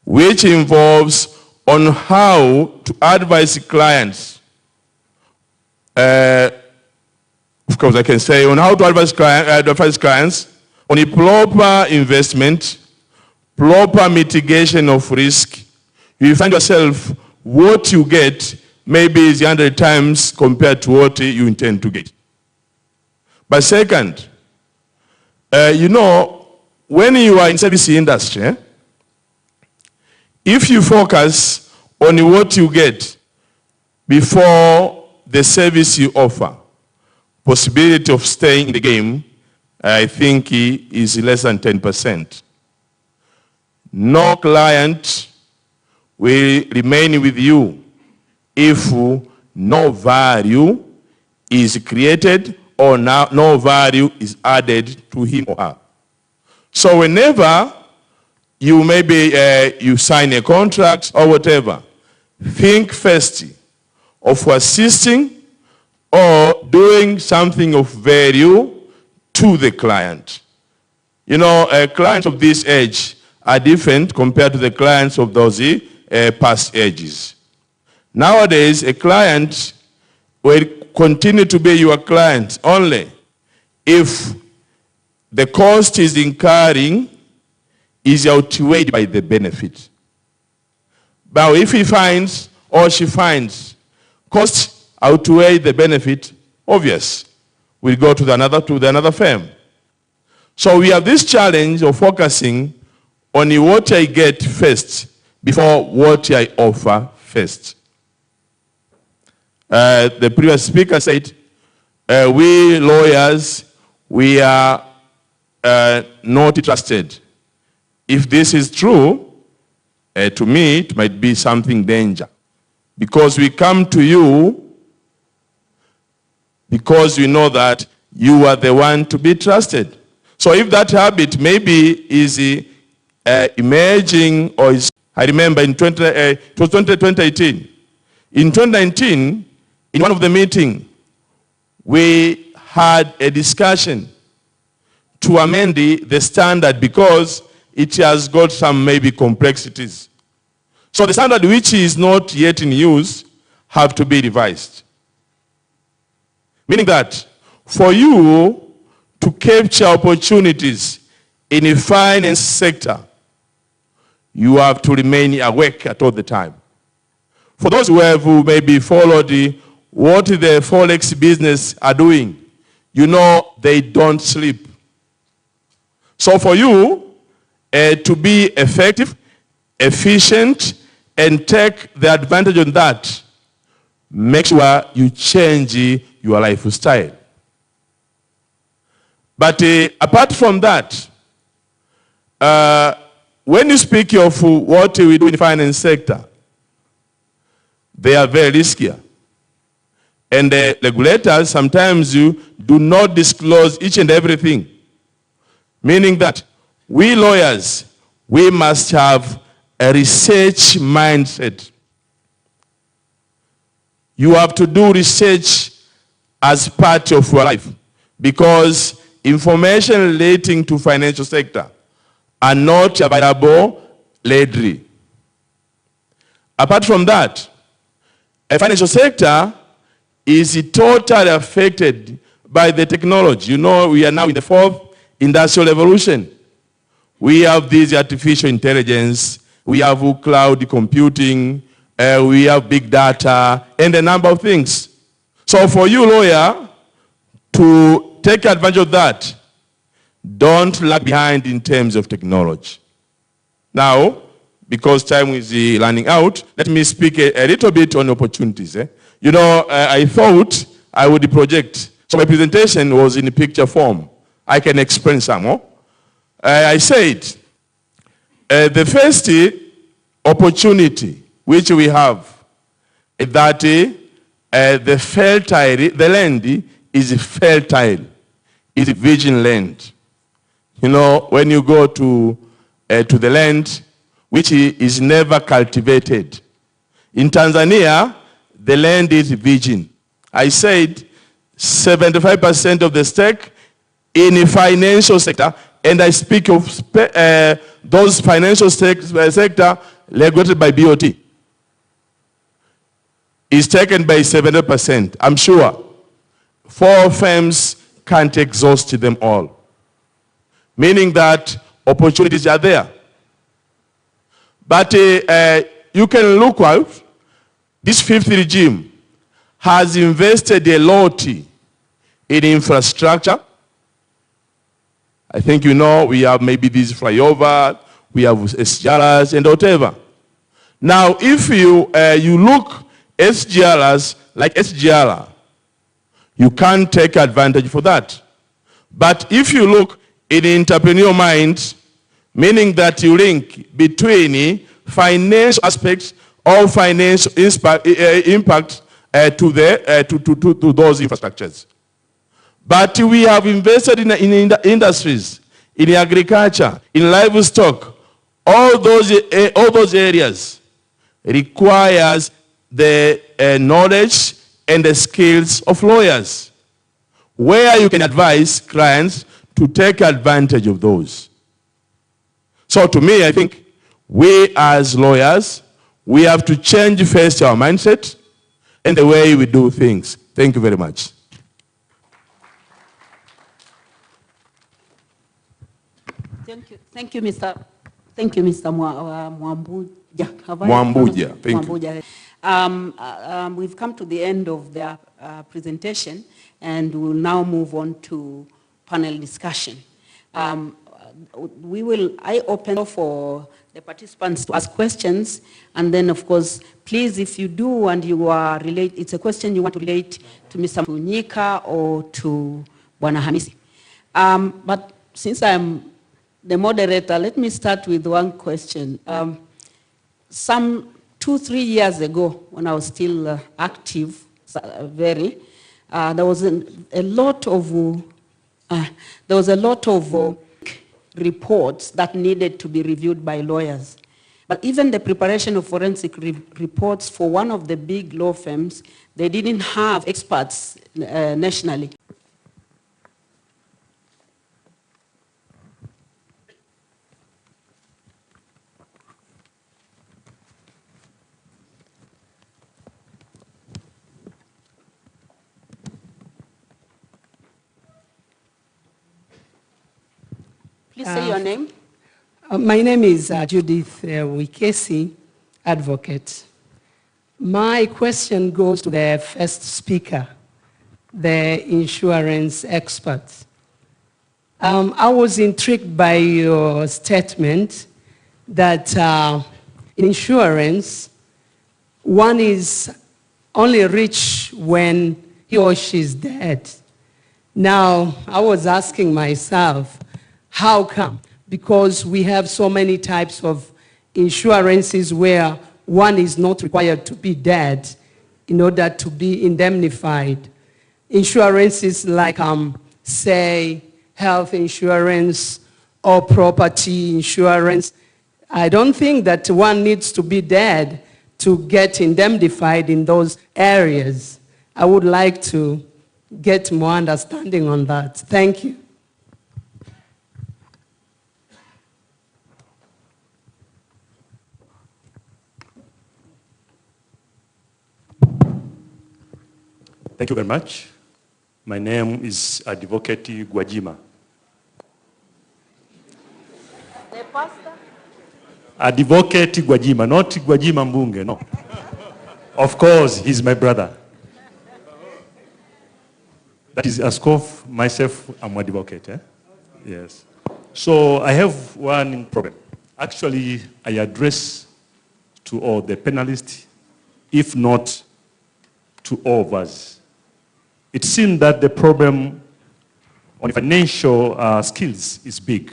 which involves on how to advise clients, of course I can say on how to advise clients on a proper investment, proper mitigation of risk, you find yourself what you get maybe is 100 times compared to what you intend to get. But second, you know, when you are in service industry, if you focus on what you get before the service you offer, possibility of staying in the game, I think is less than 10%. No client will remain with you if no value is created or no value is added to him or her. So whenever you maybe you sign a contract or whatever, think first of assisting or doing something of value to the client. You know, clients of this age are different compared to the clients of those past ages. Nowadays, a client will continue to be your client only if the cost is incurring is outweighed by the benefit. But if he finds or she finds cost outweigh the benefit, obvious, we'll go to another firm. So we have this challenge of focusing on what I get first before what I offer first. The previous speaker said, we lawyers, we are not trusted. If this is true, to me, it might be something danger. Because we come to you because we know that you are the one to be trusted. So if that habit maybe is emerging or is, I remember in 2018. In 2019, in one of the meetings, we had a discussion to amend the standard because it has got some maybe complexities. So the standard which is not yet in use have to be revised. Meaning that for you to capture opportunities in the finance sector, you have to remain awake at all the time. For those who maybe followed what the Forex business are doing, you know they don't sleep. So for you to be effective, efficient, and take the advantage on that, make sure you change your lifestyle. But apart from that, when you speak of what we do in the finance sector, they are very riskier. And the regulators sometimes do not disclose each and everything. Meaning that we lawyers, we must have a research mindset. You have to do research as part of your life because information relating to financial sector are not available readily. Apart from that, a financial sector is totally affected by the technology. You know, we are now in the 4th industrial revolution. We have this artificial intelligence, we have cloud computing, we have big data, and a number of things. So for you, lawyer, to take advantage of that, don't lag behind in terms of technology. Now, because time is running out, let me speak a little bit on opportunities. You know, I thought I would project. So my presentation was in picture form. I can explain some more. I said, the first opportunity which we have is that the land is fertile, is virgin land. You know, when you go to the land which is never cultivated. In Tanzania, the land is virgin. I said 75% of the stake in the financial sector, and I speak of those financial sector regulated by BOT, is taken by 70%. I'm sure 4 firms can't exhaust them all, meaning that opportunities are there. But you can look out, this 5th regime has invested a lot in infrastructure. I think you know we have maybe this flyover, we have SGRs and whatever. Now, if you look SGRs like SGR, you can't take advantage for that. But if you look in the entrepreneurial mind, meaning that you link between financial aspects of financial impact to those infrastructures. But we have invested in industries, in agriculture, in livestock. All those areas requires the knowledge and the skills of lawyers, where you can advise clients to take advantage of those. So to me, I think we as lawyers, we have to change first our mindset and the way we do things. Thank you very much. Thank you, Mr. Mwambuja. Mwambuja, thank you. We've come to the end of the presentation, and we'll now move on to panel discussion. I open for the participants to ask questions, and then, of course, please, if you do and you are it's a question you want to relate to Mr. Mtunyika or to Bwana Hamisi. But since I'm the moderator, let me start with one question. Some 2-3 years ago, when I was still active, there was a lot of reports that needed to be reviewed by lawyers. But even the preparation of forensic reports for one of the big law firms, they didn't have experts nationally. Please say your name. My name is Judith Wikesi, advocate. My question goes to the first speaker, the insurance expert. I was intrigued by your statement that in insurance, one is only rich when he or she is dead. Now, I was asking myself, how come? Because we have so many types of insurances where one is not required to be dead in order to be indemnified. Insurances like, say, health insurance or property insurance. I don't think that one needs to be dead to get indemnified in those areas. I would like to get more understanding on that. Thank you. Thank you very much. My name is Advocate Gwajima. The pastor? Advocate Gwajima, not Gwajima Mbunge, no. Of course, he's my brother. That is Askof, myself, I'm an advocate. Yes. So I have one problem. Actually, I address to all the panelists, if not to all of us. It seems that the problem on financial skills is big.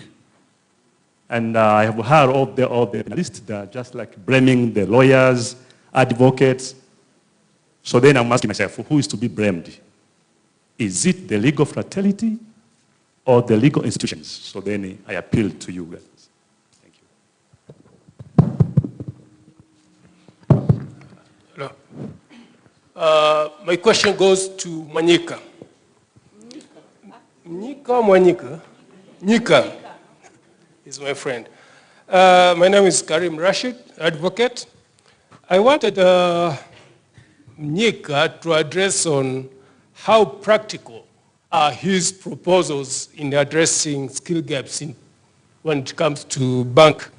And I have heard all the panelists that are just like blaming the lawyers, advocates. So then I'm asking myself, who is to be blamed? Is it the legal fraternity or the legal institutions? So then I appeal to you guys. My question goes to Manyika. Manyika Nyika is my friend. My name is Karim Rashid, advocate. I wanted Manyika to address on how practical are his proposals in addressing skill gaps when it comes to bank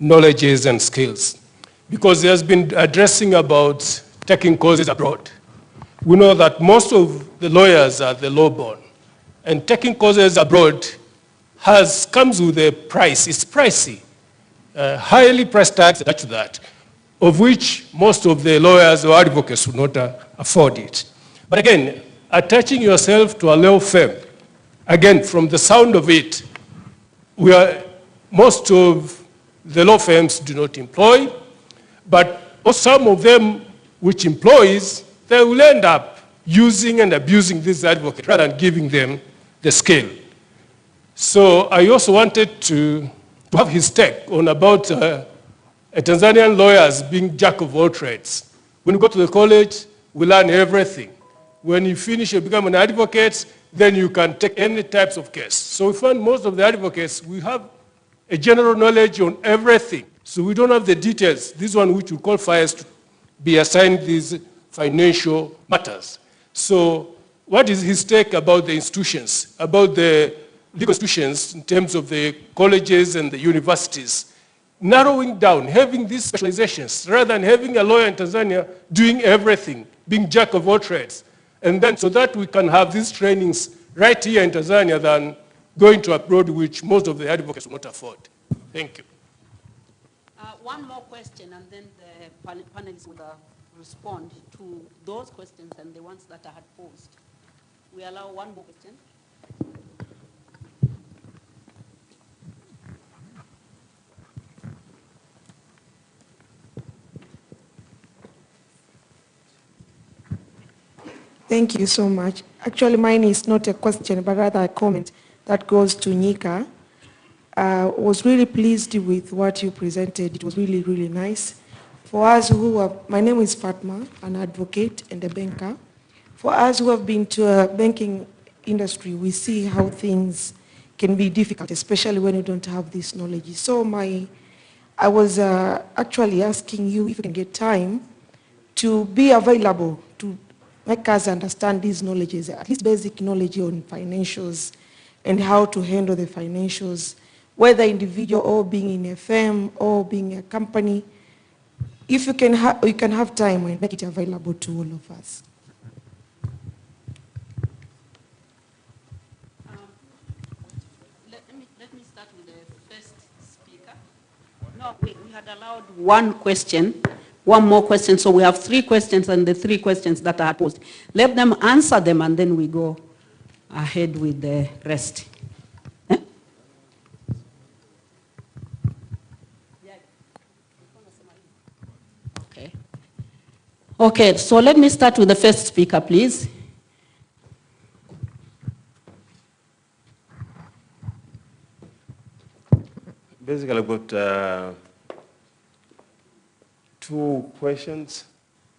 knowledges and skills. Because he has been addressing about taking courses abroad. We know that most of the lawyers are the law-born, and taking courses abroad comes with a price. It's pricey, highly price tags attached to that, of which most of the lawyers or advocates would not afford it. But again, attaching yourself to a law firm, again, from the sound of it, most of the law firms do not employ, but some of them which employs, they will end up using and abusing these advocates rather than giving them the skill. So I also wanted to have his take on about Tanzanian lawyers being jack of all trades. When you go to the college, we learn everything. When you finish, you become an advocate, then you can take any types of case. So we find most of the advocates, we have a general knowledge on everything. So we don't have the details. This one which we call fires to be assigned these financial matters. So what is his take about the institutions, about the legal institutions in terms of the colleges and the universities, narrowing down, having these specializations, rather than having a lawyer in Tanzania doing everything, being jack of all trades, and then so that we can have these trainings right here in Tanzania than going to abroad, which most of the advocates will not afford. Thank you. One more question, and then the panelists will respond to those questions and the ones that I had posed. We allow one more question. Thank you so much. Actually, mine is not a question, but rather a comment that goes to Nyika. I was really pleased with what you presented. It was really, really nice. For us who are, my name is Fatma, an advocate and a banker. For us who have been to a banking industry, we see how things can be difficult, especially when you don't have this knowledge. So I was actually asking you if you can get time to be available to make us understand these knowledges, at least basic knowledge on financials and how to handle the financials, whether individual or being in a firm or being a company. If you can, you can have time and make it available to all of us. Let me start with the first speaker. No, we had allowed one question, one more question, so we have 3 questions and the 3 questions that are posed. Let them answer them and then we go ahead with the rest. Okay, so let me start with the first speaker, please. Basically, I've got 2 questions,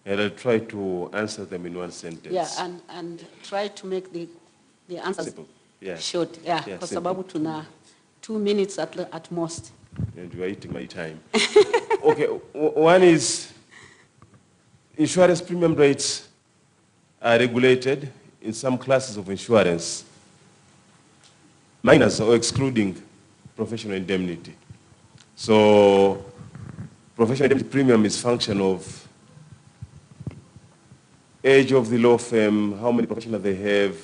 and I'll try to answer them in one sentence. Yeah, and try to make the answers Simple. Yeah. short. Yeah, Yeah, kwa simple. sababu tuna 2 minutes at most. And you are eating my time. Okay, one is insurance premium rates are regulated in some classes of insurance, minus or excluding professional indemnity. So professional indemnity premium is function of age of the law firm, how many professionals they have,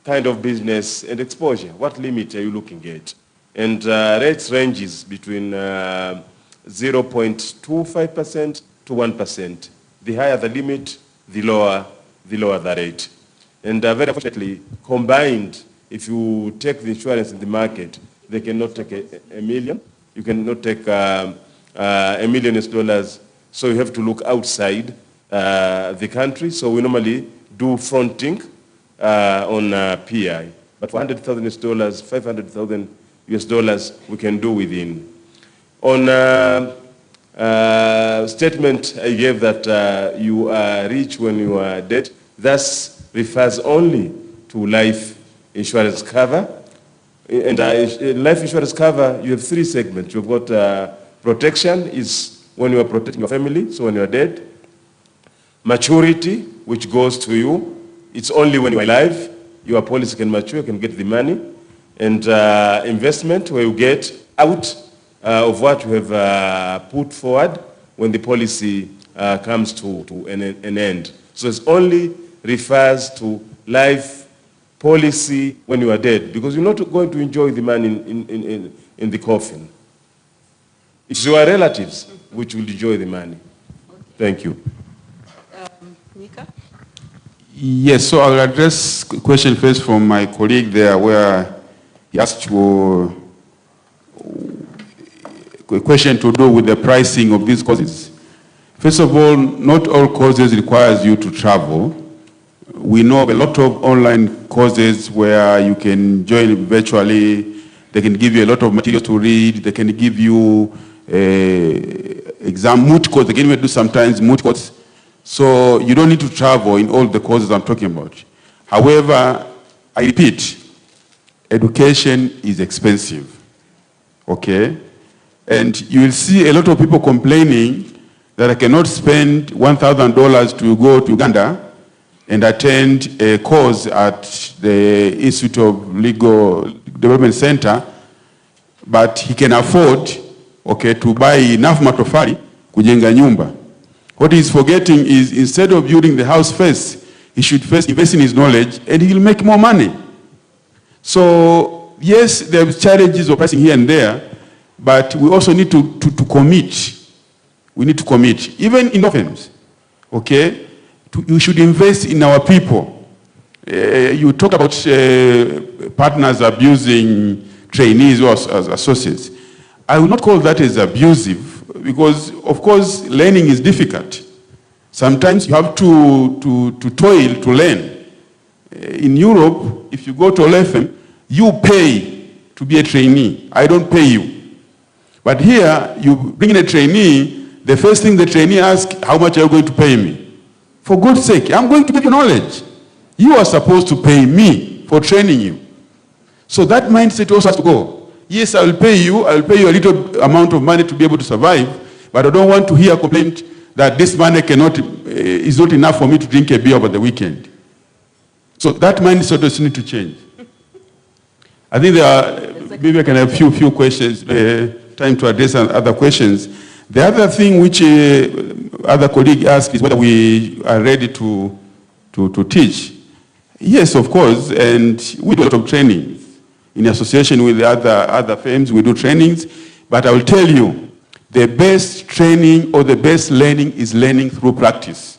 kind of business, and exposure. What limit are you looking at? And rates ranges between 0.25% to 1%. The higher the limit, the lower the rate. And very unfortunately, combined, if you take the insurance in the market, they cannot take a million. You cannot take $1 million, so you have to look outside the country. So we normally do fronting on PI. But for $100,000, $500,000, we can do within. On statement I gave that you are rich when you are dead, thus refers only to life insurance cover. And life insurance cover, you have 3 segments. You've got protection is when you are protecting your family, so when you are dead. Maturity, which goes to you, it's only when you are alive. Your policy can mature, you can get the money. And investment, where you get out of what you have put forward when the policy comes to an end. So it only refers to life policy when you are dead, because you're not going to enjoy the money in the coffin. It's your relatives which will enjoy the money. Thank you. Nika? Yes, so I'll address question first from my colleague there, where he asked for a question to do with the pricing of these courses. First of all, not all courses requires you to travel. We know of a lot of online courses where you can join virtually. They can give you a lot of material to read. They can give you exam moot course. They can even do sometimes moot course. So you don't need to travel in all the courses I'm talking about. However, I repeat, education is expensive, okay? And you will see a lot of people complaining that I cannot spend $1,000 to go to Uganda and attend a course at the Institute of Legal Development Center, but he can afford, okay, to buy enough matofali kujenga nyumba. What he's forgetting is, instead of building the house first, he should first invest in his knowledge and he'll make more money. So yes, there are challenges of pricing here and there, but we also need to commit. We need to commit, even in law firms, okay? You should invest in our people. You talk about partners abusing trainees or associates. I would not call that as abusive, because of course learning is difficult. Sometimes you have to toil to learn. In Europe, if you go to a law firm, you pay to be a trainee. I don't pay you. But here, you bring in a trainee, the first thing the trainee asks, how much are you going to pay me? For God's sake, I'm going to give you knowledge. You are supposed to pay me for training you. So that mindset also has to go. Yes, I will pay you a little amount of money to be able to survive, but I don't want to hear a complaint that this money is not enough for me to drink a beer over the weekend. So that mindset does need to change. I think maybe I can have a few questions, time to address other questions. The other thing which other colleague asked is whether we are ready to teach. Yes, of course, and we do a lot of training. In association with the other firms, we do trainings, but I will tell you, the best training or the best learning is learning through practice.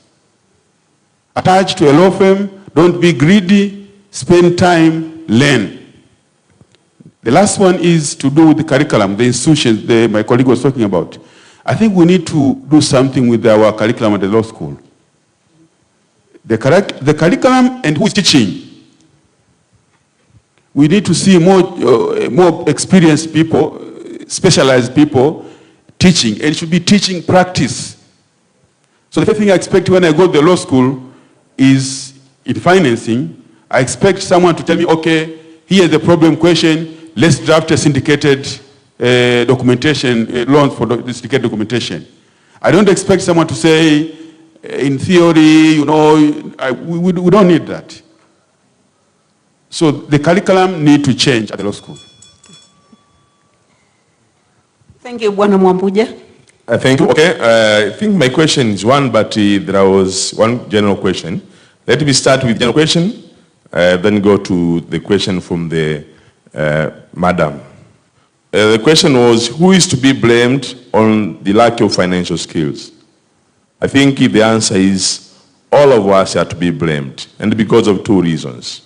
Attached to a law firm, don't be greedy, spend time, learn. The last one is to do with the curriculum, the institutions my colleague was talking about. I think we need to do something with our curriculum at the law school. The curriculum and who is teaching. We need to see more experienced people, specialized people, teaching, and it should be teaching practice. So the first thing I expect when I go to the law school is in financing, I expect someone to tell me, okay, here's the problem question, let's draft a syndicated documentation, loans for the syndicated documentation. I don't expect someone to say, in theory, you know, we don't need that. So the curriculum need to change at the law school. Thank you, Bwana Mwambuje. Thank you. Okay, I think my question is one, but there was one general question. Let me start with general question, then go to the question from the madam. The question was, who is to be blamed on the lack of financial skills? I think the answer is all of us are to be blamed, and because of two reasons.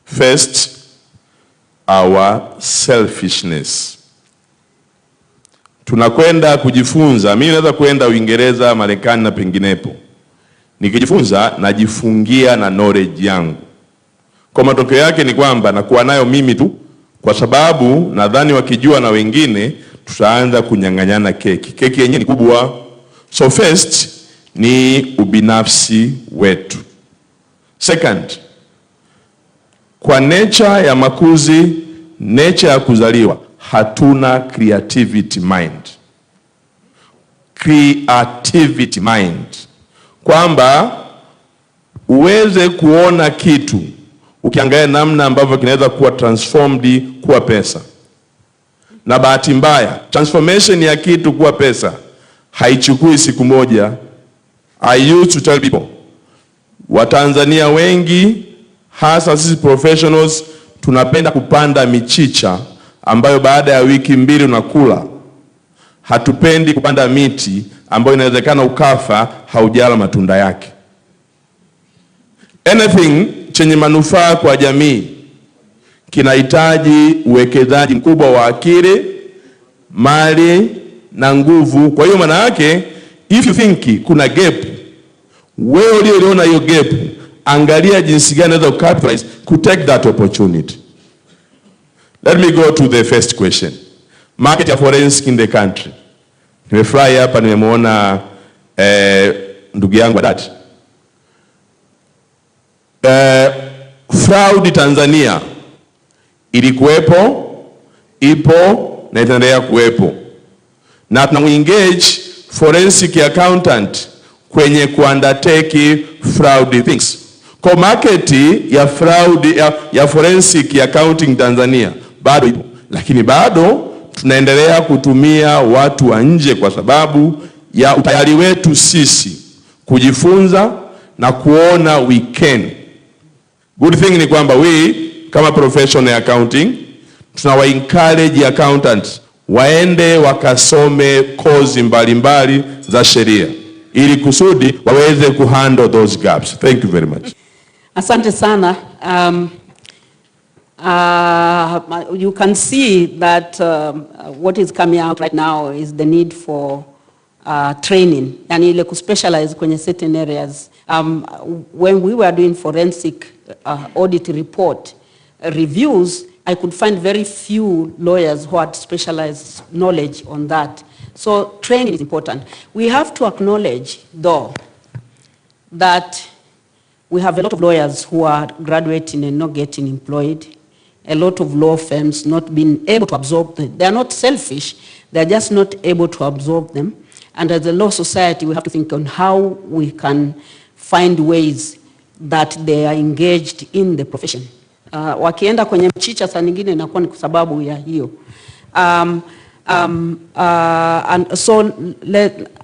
First, our selfishness. Tunakwenda kujifunza, mimi naweza kwenda Uingereza, Marekani na penginepo. Nikijifunza najifungia na knowledge yangu. Kwa matokeo yake ni kwamba nakuwa nayo mimi tu, kwa sababu nadhani wakijua na wengine tutaanza kunyang'anyana keki. Keki yenyewe ni kubwa. So first ni ubinafsi wetu. Second, kwa nature ya makuzi, nature ya kuzaliwa, hatuna creativity mind. Creativity mind. Kwamba uweze kuona kitu, ukiangalia namna ambavyo kinaweza kuwa transformed kuwa pesa. Na bahati mbaya, transformation ya kitu kuwa pesa haichukui siku moja. I used to tell people, Watanzania wengi, hasa sisi professionals, tunapenda kupanda michicha ambayo baada ya wiki 2 unakula. Hatupendi kupanda miti ambayo inawezekana ukafa haujala matunda yake. Anything chenye manufaa kwa jamii kinahitaji uwekezaji mkubwa wa akili, mali na nguvu. Kwa hiyo maana yake, if you think kuna gap, wewe uliona hiyo gap, angalia jinsi gani unaweza capitalize to take that opportunity. Let me go to the first question. Market ya forensic in the country. Nimefurahi hapa nimemuona ndugu yangu Wadati. Fraud Tanzania ilikuwepo, ipo na itaendelea kuwepo. Na tunamuengage forensic accountant kwenye kuundertake fraud things. Kwa market ya fraud ya forensic accounting Tanzania bado ipo, lakini bado tunaendelea kutumia watu wa nje kwa sababu ya utayari wetu sisi kujifunza na kuona we can. Good thing ni kwamba we kama professional accounting tunawa encourage accountants waende wakasome course mbalimbali za sheria ili kusudi waweze kuhandle those gaps. Thank you very much. Asante sana. You can see that what is coming out right now is the need for training, yani ile kuspecialize kwenye certain areas. When we were doing forensic audit report reviews, I could find very few lawyers who had specialized knowledge on that. So training is important. We have to acknowledge, though, that we have a lot of lawyers who are graduating and not getting employed. A lot of law firms not being able to absorb them. They are not selfish, they are just not able to absorb them. And as a law society, we have to think on how we can find ways that they are engaged in the profession. Wakienda kwenye mchicha saa nyingine inakuwa ni kwa sababu ya hiyo. And so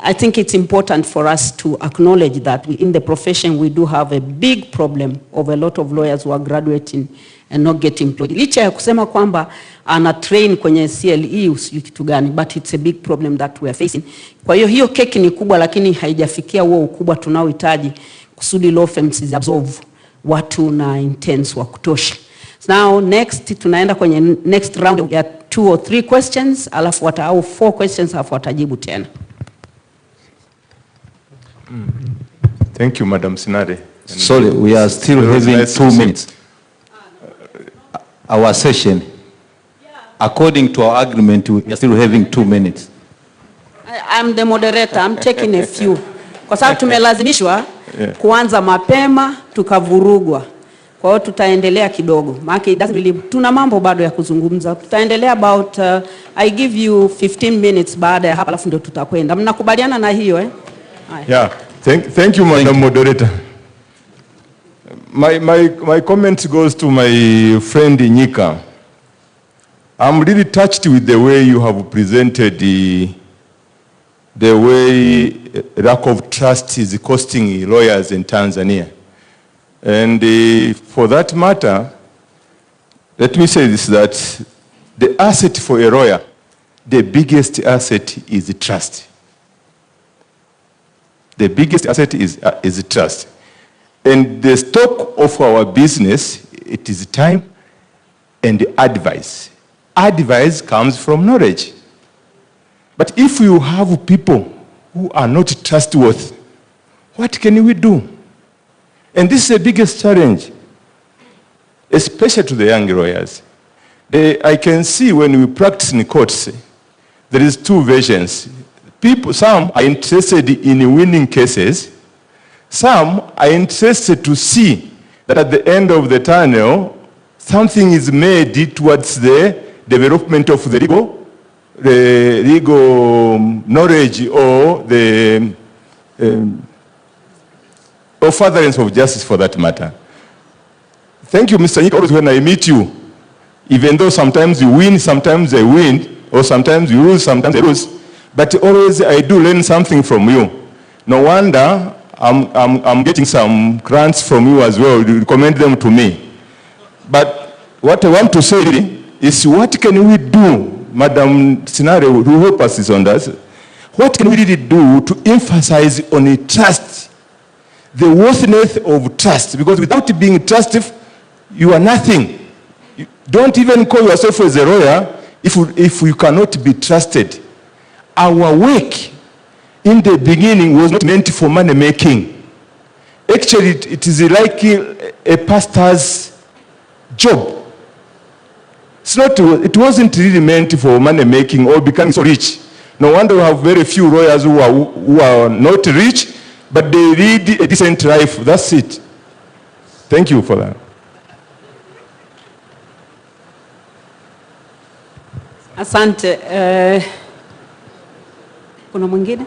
I think it's important for us to acknowledge that in the profession we do have a big problem of a lot of lawyers who are graduating and not getting employed. Licha ya kusema kwamba ana train kwenye CLE usijui kitu gani, but it's a big problem that we are facing. Kwa hiyo hiyo keki ni kubwa, lakini haijafikia huo ukubwa tunaohitaji kusudi law firms absorb watu na intense wa kutosha. Now next tunaenda kwenye next round ya 2 or 3 questions, alafu au 4 questions, alafu watajibu tena. Thank you, Madam Sinare. Sorry, we are still having 2 minutes. Our session, according to our agreement, we are still having 2 minutes. I'm the moderator. I'm taking a few. Kwa sababu tumelazimishwa kuanza mapema tukavurugwa. Kwa hiyo tutaendelea kidogo. Maana it doesn't really, tuna mambo bado ya kuzungumza. Tutaendelea about I give you 15 minutes baada ya hapa alafu ndio tutakwenda. Mnakubaliana na hiyo eh? Yeah. Thank you, Madam Moderator. My comment goes to my friend Nyika. I'm really touched with the way you have presented the way lack of trust is costing lawyers in Tanzania. And for that matter, let me say this, that the asset for a lawyer, the biggest asset is trust. The biggest asset is trust. And the stock of our business, it is time and advice. Advice comes from knowledge. But if you have people who are not trustworthy, what can we do? And this is the biggest challenge, especially to the young lawyers. I can see when we practice in courts, there is two versions. Some are interested in winning cases. Some are interested to see that at the end of the tunnel, something is made towards the development of the legal knowledge or the or furtherance of justice for that matter. Thank you, Mr. Nyika. Always when I meet you, even though sometimes you win, sometimes I win, or sometimes you lose, sometimes I lose, but always I do learn something from you. No wonder I'm getting some grants from you as well. You recommend them to me. But what I want to say is, what can we do, Madam Scenario, who help us on that? What can we really do to emphasize on a trust, the worthiness of trust? Because without being trusted, you are nothing. You don't even call yourself as a lawyer if you cannot be trusted. Our work in the beginning was not meant for money making. Actually, it is like a pastor's job. It wasn't really meant for money making or becoming so rich. No wonder we have very few lawyers who are not rich, but they lead a decent life. That's it. Thank you for that. Asante. Kuna mwingine?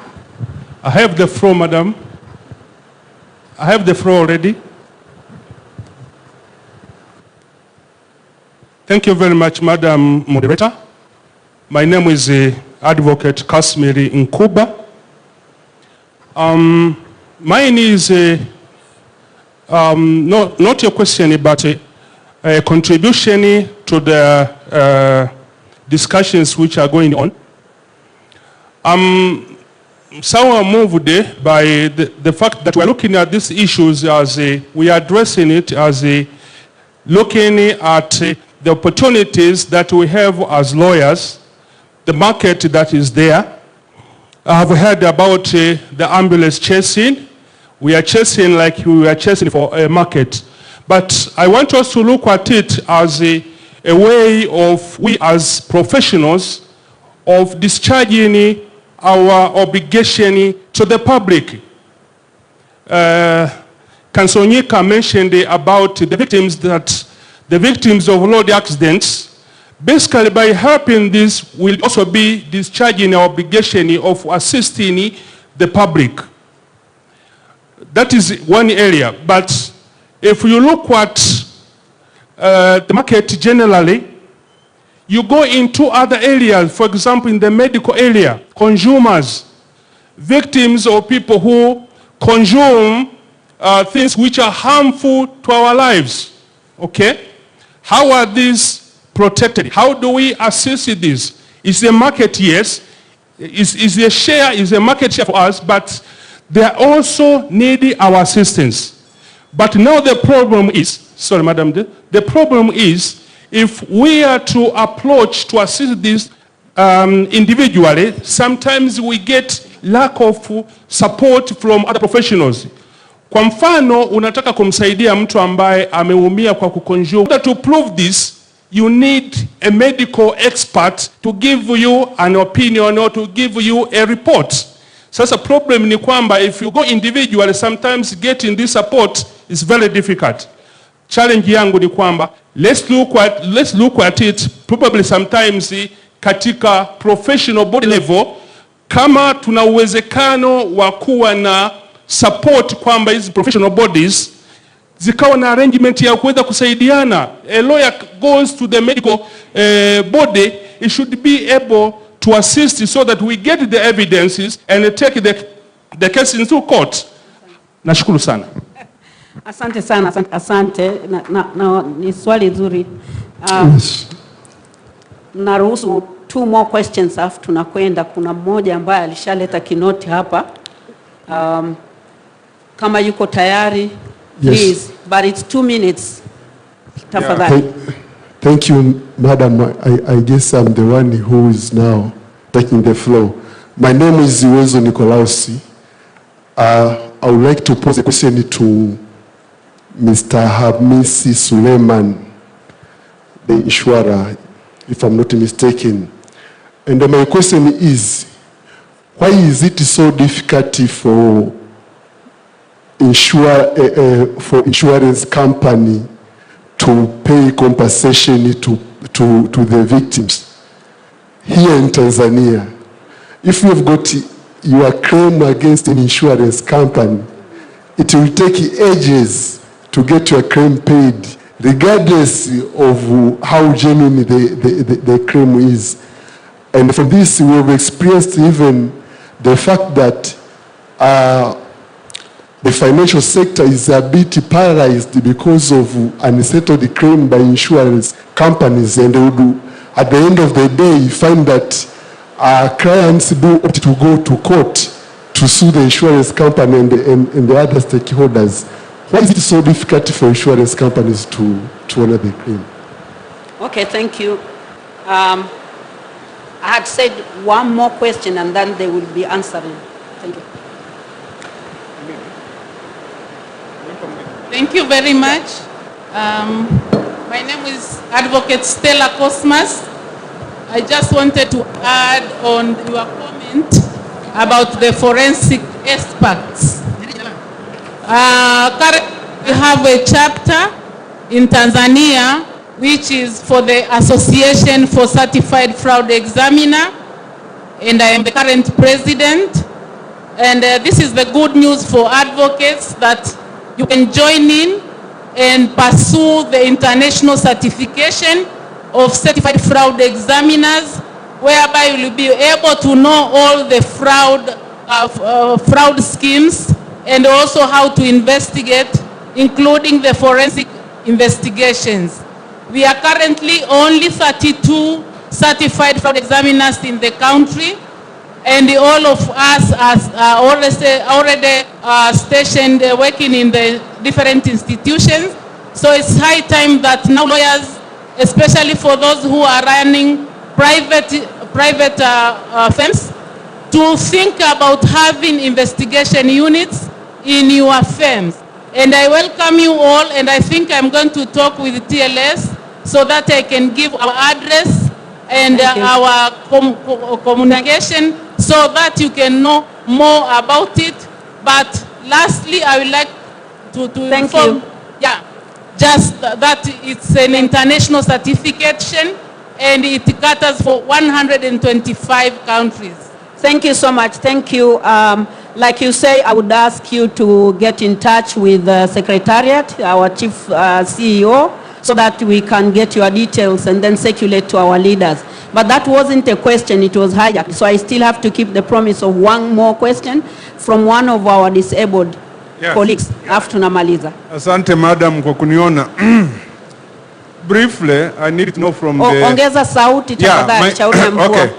I have the floor, madam. I have the floor already. Thank you very much, Madam Moderator. My name is Advocate Kasmiri Nkuba. Mine is not your question, but a contribution to the discussions which are going on. So moved by the fact that we're looking at these issues as we are addressing it as looking at the opportunities that we have as lawyers, the market that is there. I have heard about the ambulance chasing. We are chasing like we are chasing for a market. But I want us to look at it as a way of we as professionals of discharging our obligation to the public. Councillor Nyika mentioned about the victims of road accidents. Basically, by helping this, will also be discharging our obligation of assisting the public. That is one area. But if you look at the market generally, you go into other areas, for example, in the medical area, consumers, victims or people who consume things which are harmful to our lives. Okay? How are these protected? How do we assist this? Is the market, yes. Is the share, is a market share for us, but they also need our assistance. But now the problem is, sorry, madam, the problem is, if we are to approach to assist this individually, sometimes we get lack of support from other professionals. Kwa mfano, unataka kumsaidia mtu ambaye ameumia kwa kuconsume. To prove this, you need a medical expert to give you an opinion or to give you a report. Sasa problem ni kwamba if you go individually, sometimes getting this support is very difficult. Challenge yangu ni kwamba let's look at it probably sometimes katika professional body level, kama tuna uwezekano wa kuwa na support kwamba hizi professional bodies zikawa na arrangement ya kuweza kusaidiana. A lawyer goes to the medical body, it should be able to assist so that we get the evidences and take the case into court. Nashukuru sana. Asante sana, asante. Ni swali nzuri. Yes. Naruhusu 2 more questions afu tunakwenda. Kuna mmoja ambaye alishaleta kinoti hapa. Kama yuko tayari, please, but it's 2 minutes. Tafadhali. Thank you, Madam. I guess I'm the one who is now taking the floor. My name is Uwezo Nikolausi. I would like to pose a question to Mr. Hamisi Suleiman, the insurer, if I'm not mistaken. And my question is, why is it so difficult for insurance company to pay compensation to the victims here in Tanzania? If you've got your claim against an insurance company, it will take ages to get your claim paid, regardless of how genuine the claim is. And for this, we have experienced even the fact that the financial sector is a bit paralyzed because of unsettled claim by insurance companies, and they would, at the end of the day, find that clients do opt to go to court to sue the insurance company and the other stakeholders. Why is it so difficult for insurance companies to honor the claim? Okay, thank you. I had said 1 more question and then they will be answering. Thank you. Thank you very much. My name is Advocate Stella Cosmas. I just wanted to add on your comment about the forensic experts. Currently we have a chapter in Tanzania which is for the Association for Certified Fraud Examiner, and I am the current president. And this is the good news for advocates, that you can join in and pursue the international certification of certified fraud examiners, whereby you will be able to know all the fraud schemes and also how to investigate, including the forensic investigations. We are currently only 32 certified fraud examiners in the country, and all of us are already stationed working in the different institutions. So it's high time that now lawyers, especially for those who are running private firms, to think about having investigation units in your firms. And I welcome you all, and I think I'm going to talk with TLS so that I can give our address and our communication so that you can know more about it. But lastly, I would like to inform, just that it's an international certification and it caters for 125 countries. Thank you so much. Thank you. Like you say, I would ask you to get in touch with the Secretariat, our Chief CEO, so that we can get your details and then circulate to our leaders. But that wasn't a question, it was hijacked. So I still have to keep the promise of 1 more question from one of our disabled colleagues. After tunamaliza. Asante madam kwa kuniona. Briefly, I need to know from the... Ongeza sauti tafadhali, shauri ya mkuu. Okay.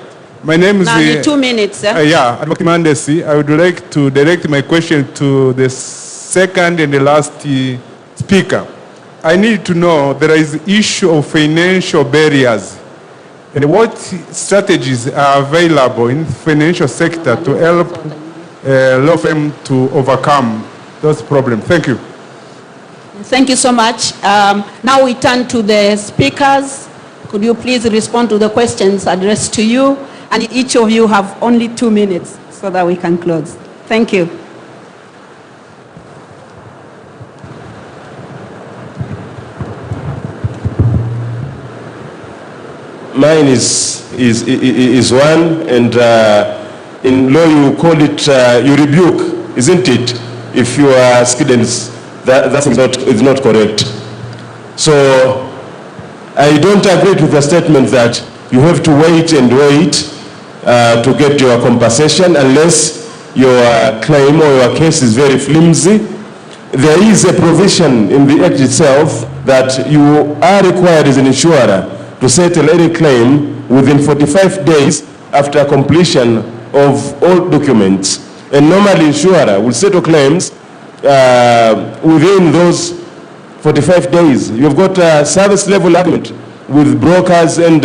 My name is... Now, 2 minutes. Advocate Mandesi. I would like to direct my question to the second and the last speaker. I need to know, there is issue of financial barriers. And what strategies are available in the financial sector to help law firm to overcome those problems? Thank you. Thank you so much. Now we turn to the speakers. Could you please respond to the questions addressed to you? And each of you have only 2 minutes so that we can close. Thank you. Mine is one, and in law you call it, you rebuke, isn't it? If you are students, that is not correct. So I don't agree with the statement that you have to wait and wait to get your compensation unless your claim or your case is very flimsy. There is a provision in the Act itself that you are required as an insurer to settle any claim within 45 days after completion of all documents. And normally insurer will settle claims within those 45 days. You've got a service level agreement with brokers and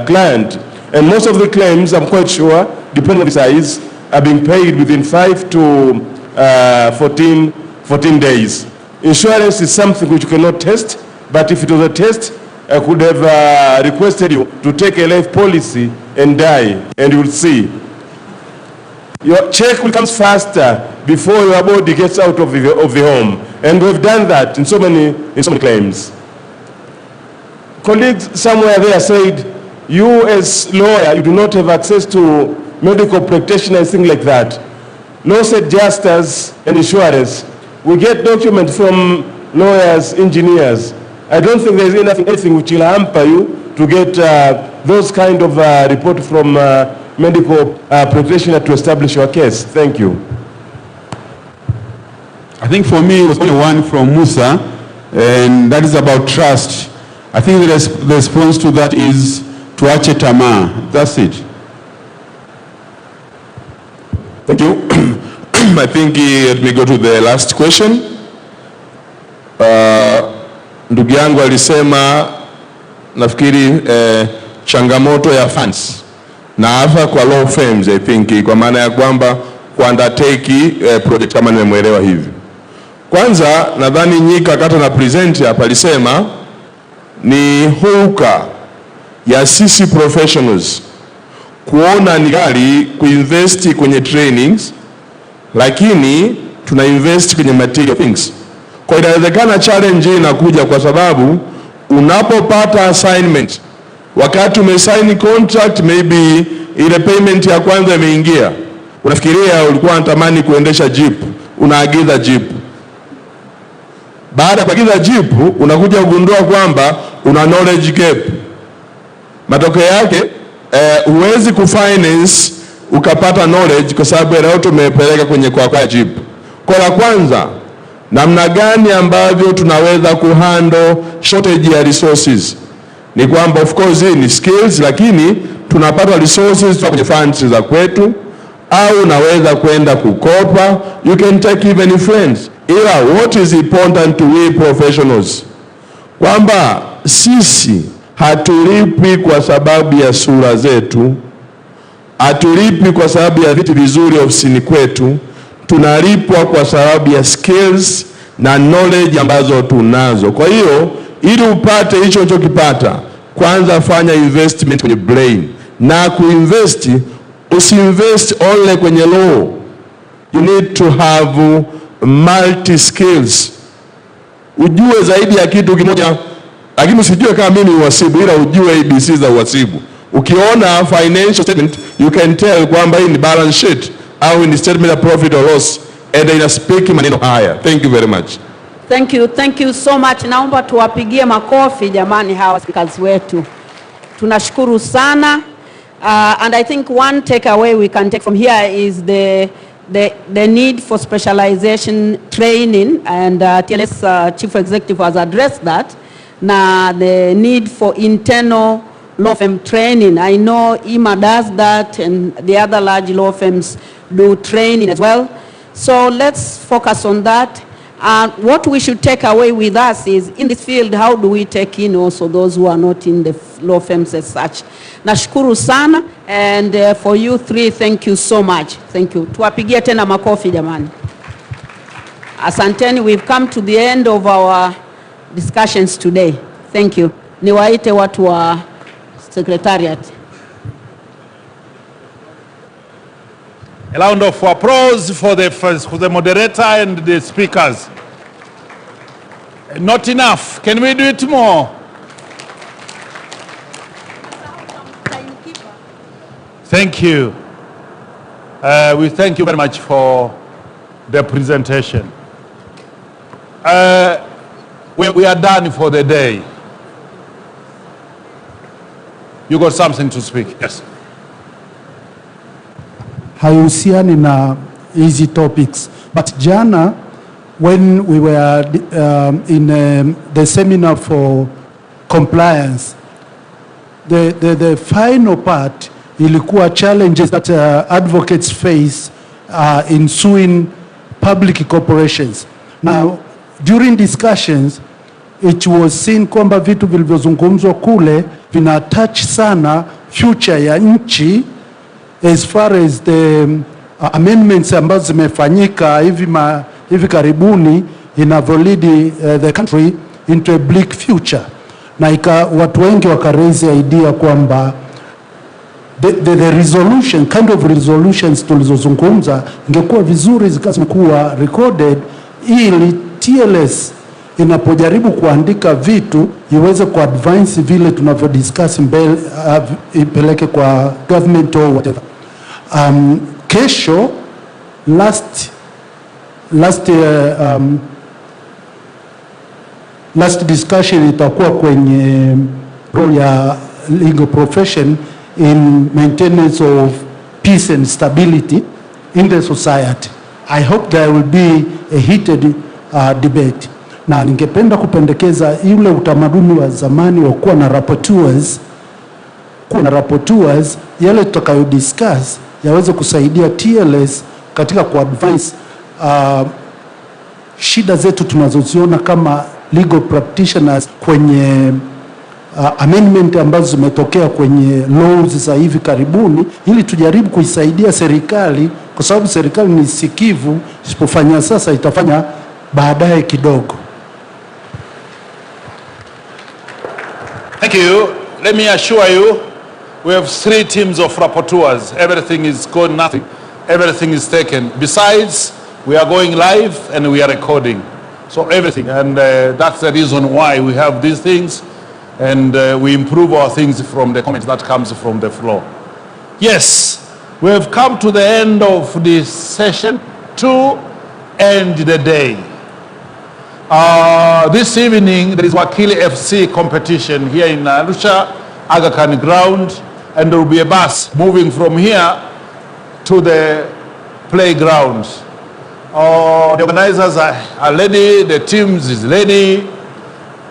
client. And most of the claims, I'm quite sure, depending on the size, are being paid within 5 to 14 days. Insurance is something which you cannot test, but if it was a test, I could have requested you to take a life policy and die, and you will see. Your check will come faster before your body gets out of the home. And we've done that in so many claims. Colleagues somewhere there said, you as lawyer, you do not have access to medical practitioners, things like that. Laws adjusters and insurers, we get documents from lawyers, engineers. I don't think there's anything which will hamper you to get those kind of report from medical practitioner to establish your case. Thank you. I think for me it was only one from Musa, and that is about trust. I think the response to that is tuache tamaa. That's it. Thank you. I think let me go to the last question. Ndugu yangu alisema nafikiri changamoto ya funds na hasa kwa law firms, I think, kwa maana ya kwamba kuundertake project kama nimemwelewa hivi. Kwanza nadhani Nyika kata na present hapa alisema ni huka ya sisi professionals kuona ni gari kuinvest kwenye trainings, lakini tuna invest kwenye material things. Kwa inawezekana challenge inakuja kwa sababu unapopata assignment, wakati umesign contract, maybe ile payment ya kwanza imeingia, unafikiria ulikuwa unatamani kuendesha jeep, unaagiza jeep. Baada ya kuagiza jeep, unakuja kugundua kwamba una knowledge gap. Matokeo yake huwezi kufinance ukapata knowledge kwa sababu leo tumepeleka kwenye kwa jeep. Kwa la kwanza, namna gani ambavyo tunaweza kuhandle shortage ya resources? Ni kwamba of course ni skills, lakini tunapata resources kwenye funds za kwetu, au unaweza kwenda kukopa, you can take even friends. Ila what is important to we professionals, kwamba sisi hatulipi kwa sababu ya sura zetu, hatulipi kwa sababu ya vitu vizuri ofisini kwetu, tunalipwa kwa sababu ya skills na knowledge ambazo tunazo. Kwa hiyo ili upate hicho unachokipata, kwanza fanya investment kwenye brain. Na kuinvest, usiinvest only kwenye law. You need to have multi skills. Ujue zaidi ya kitu kimoja, lakini usijue kama mimi uhasibu, ila ujue ABC za uhasibu. Ukiona financial statement, you can tell kwamba hii ni balance sheet au ni statement of profit or loss, and ina speak maneno haya. Thank you very much. Thank you so much. Naomba tuwapigie makofi jamani hawa speakers wetu. Tunashukuru sana. And I think one takeaway we can take from here is the need for specialization training, and TLS Chief Executive has addressed that. Now the need for internal law firm training. I know IMA does that, and the other large law firms do training as well. So let's focus on that. What we should take away with us is, in this field, how do we take in also those who are not in the law firms as such? Nashukuru sana, and for you three, thank you so much. Thank you. Tuwapigie tena makofi jamani. Asanteni, we've come to the end of our discussions today. Thank you. Niwaite watu wa Secretariat. A round of applause for the moderator and the speakers. Not enough. Can we do it more? Thank you. We thank you very much for the presentation. We are done for the day. You got something to speak? Yes. Haihusiani na easy topics, but jana when we were in the seminar for compliance, the final part ilikuwa challenges that advocates face in suing public corporations. Now, during discussions, it was seen kwamba vitu vilivyozungumzwa kule vina touch sana future ya nchi as far as the amendments ambazo zimefanyika hivi karibuni inavyolidi the country into a bleak future. Na watu wengi wakaraise idea kwamba the resolution, kind of resolutions tulizozungumza ingekuwa vizuri zikakuwa recorded ili TLS inapojaribu kuandika vitu iweze kuadvance vile tunavyodiscuss mbele ipeleke kwa government or whatever. Kesho last discussion itakuwa kwenye role ya legal profession in maintenance of peace and stability in the society. I hope there will be a heated debate. Na ningependa kupendekeza yule utamaduni wa zamani wa kuwa na rapporteurs, yale tutakayo discuss yaweze kusaidia TLS katika kuadvance shida zetu tunazoziona kama legal practitioners kwenye amendment ambazo zimetokea kwenye laws za hivi karibuni, ili tujaribu kuisaidia serikali, kwa sababu serikali ni sikivu, isipofanya sasa itafanya baadaye kidogo. Thank you. Let me assure you, we have 3 teams of rapporteurs. Everything is gone, nothing. Everything is taken. Besides, we are going live and we are recording. So everything. And that's the reason why we have these things. And we improve our things from the comments that comes from the floor. Yes, we have come to the end of this session to end the day. This evening, there is Wakili FC competition here in Arusha, Aga Khan ground, and there will be a bus moving from here to the playground. The organizers are ready, the teams is ready.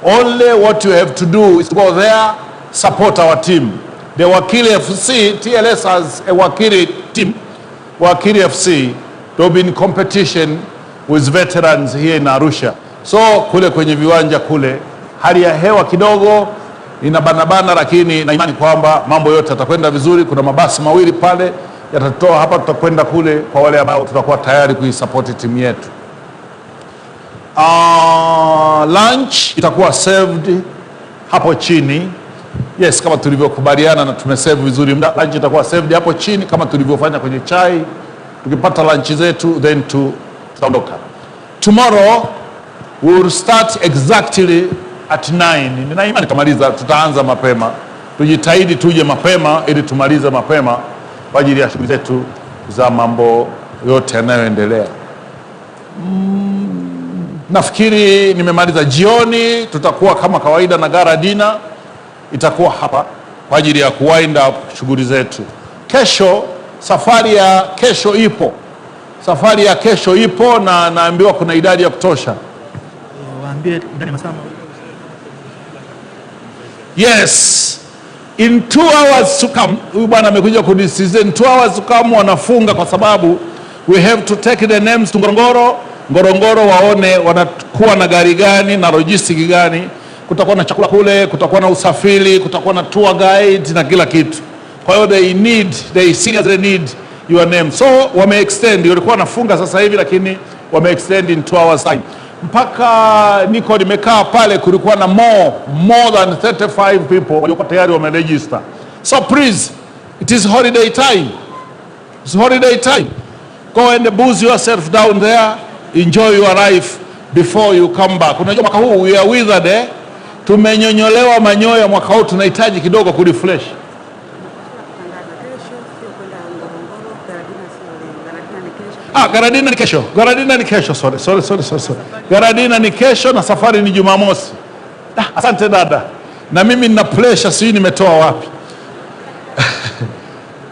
Only what you have to do is go there, support our team. The Wakili FC, TLS has a Wakili team, Wakili FC, they'll be in competition with veterans here in Arusha. So kule kwenye viwanja kule, hali ya hewa kidogo inabanabana, lakini na imani kwamba mambo yote yatakwenda vizuri. Kuna mabasi mawili pale yatatoa hapa, tutakwenda kule kwa wale ambao tutakuwa tayari kuisupport timu yetu. Lunch itakuwa served hapo chini. Yes, kama tulivyokubaliana na tumesave vizuri muda. Lunch itakuwa served hapo chini kama tulivyofanya kwenye chai. Tukipata lunch zetu then tutaondoka. Tomorrow we will start exactly at 9. Nina imani kamaliza, tutaanza mapema. Tujitahidi tuje mapema ili tumalize mapema kwa ajili ya shughuli zetu za mambo yote yanayoendelea. Nafikiri nimemaliza. Jioni tutakuwa kama kawaida na Gara Dina itakuwa hapa kwa ajili ya kuwind up shughuli zetu. Kesho, safari ya kesho ipo. Safari ya kesho ipo na naambiwa kuna idadi ya kutosha. Waambie ndani masaa. Yes. In 2 hours to come, huyu bwana amekuja kudiscuss. In 2 hours to come wanafunga kwa sababu we have to take the names to Ngorongoro waone wanakuwa na gari gani na logistic gani. Kutakuwa na chakula kule, kutakuwa na usafiri, kutakuwa na tour guide na kila kitu. Kwa hiyo they seriously need your name. So wame extend, walikuwa wanafunga sasa hivi lakini wame extend in 2 hours time. Mpaka niko nimekaa pale kulikuwa na more than 35 people walikuwa tayari wameregister. So please, it is holiday time. It's holiday time. Go and booze yourself down there. Enjoy your life before you come back. Unajua mwaka huu we are withered, tumenyonyolewa manyoya mwaka huu, tunahitaji kidogo kurefresh. Garadina ni kesho. Garadina ni kesho. Sorry. Garadina ni kesho na safari ni Jumamosi. Asante dada. Na mimi nina pressure, sijui nimetoa wapi.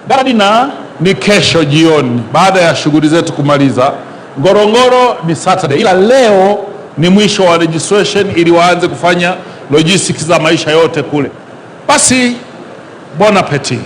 Garadina ni kesho jioni baada ya shughuli zetu kumaliza. Ngorongoro ni Saturday. Ila leo ni mwisho wa registration ili waanze kufanya logistics za maisha yote kule. Basi bon appetit.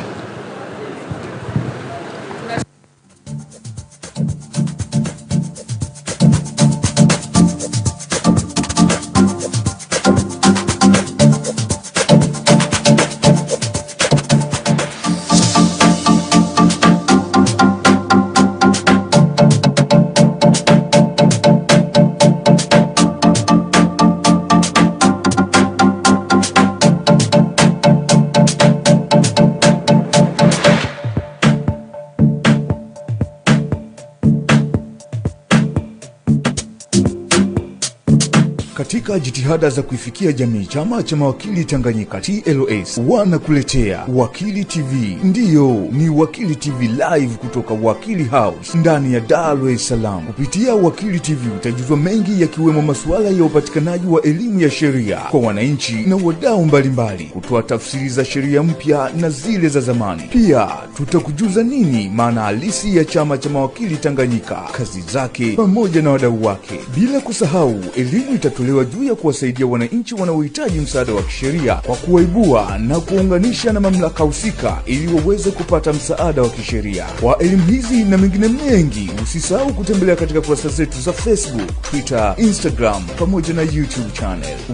Katika jitihada za kuifikia jamii, chama cha mawakili Tanganyika TLS wanakuletea Wakili TV. Ndiyo, ni Wakili TV live kutoka Wakili House ndani ya Dar es Salaam. Kupitia Wakili TV utajuzwa mengi yakiwemo masuala ya upatikanaji wa elimu ya sheria kwa wananchi na wadau mbalimbali, kutoa tafsiri za sheria mpya na zile za zamani. Pia tutakujuza nini maana halisi ya chama cha mawakili Tanganyika, kazi zake pamoja na wadau wake. Bila kusahau, elimu itatolewa juu ya kuwasaidia wananchi wanaohitaji msaada wa kisheria kwa kuwaibua na kuunganisha na mamlaka husika ili waweze kupata msaada wa kisheria. Kwa elimu hizi na mengine mengi, usisahau kutembelea katika kurasa zetu za Facebook, Twitter, Instagram pamoja na YouTube channel.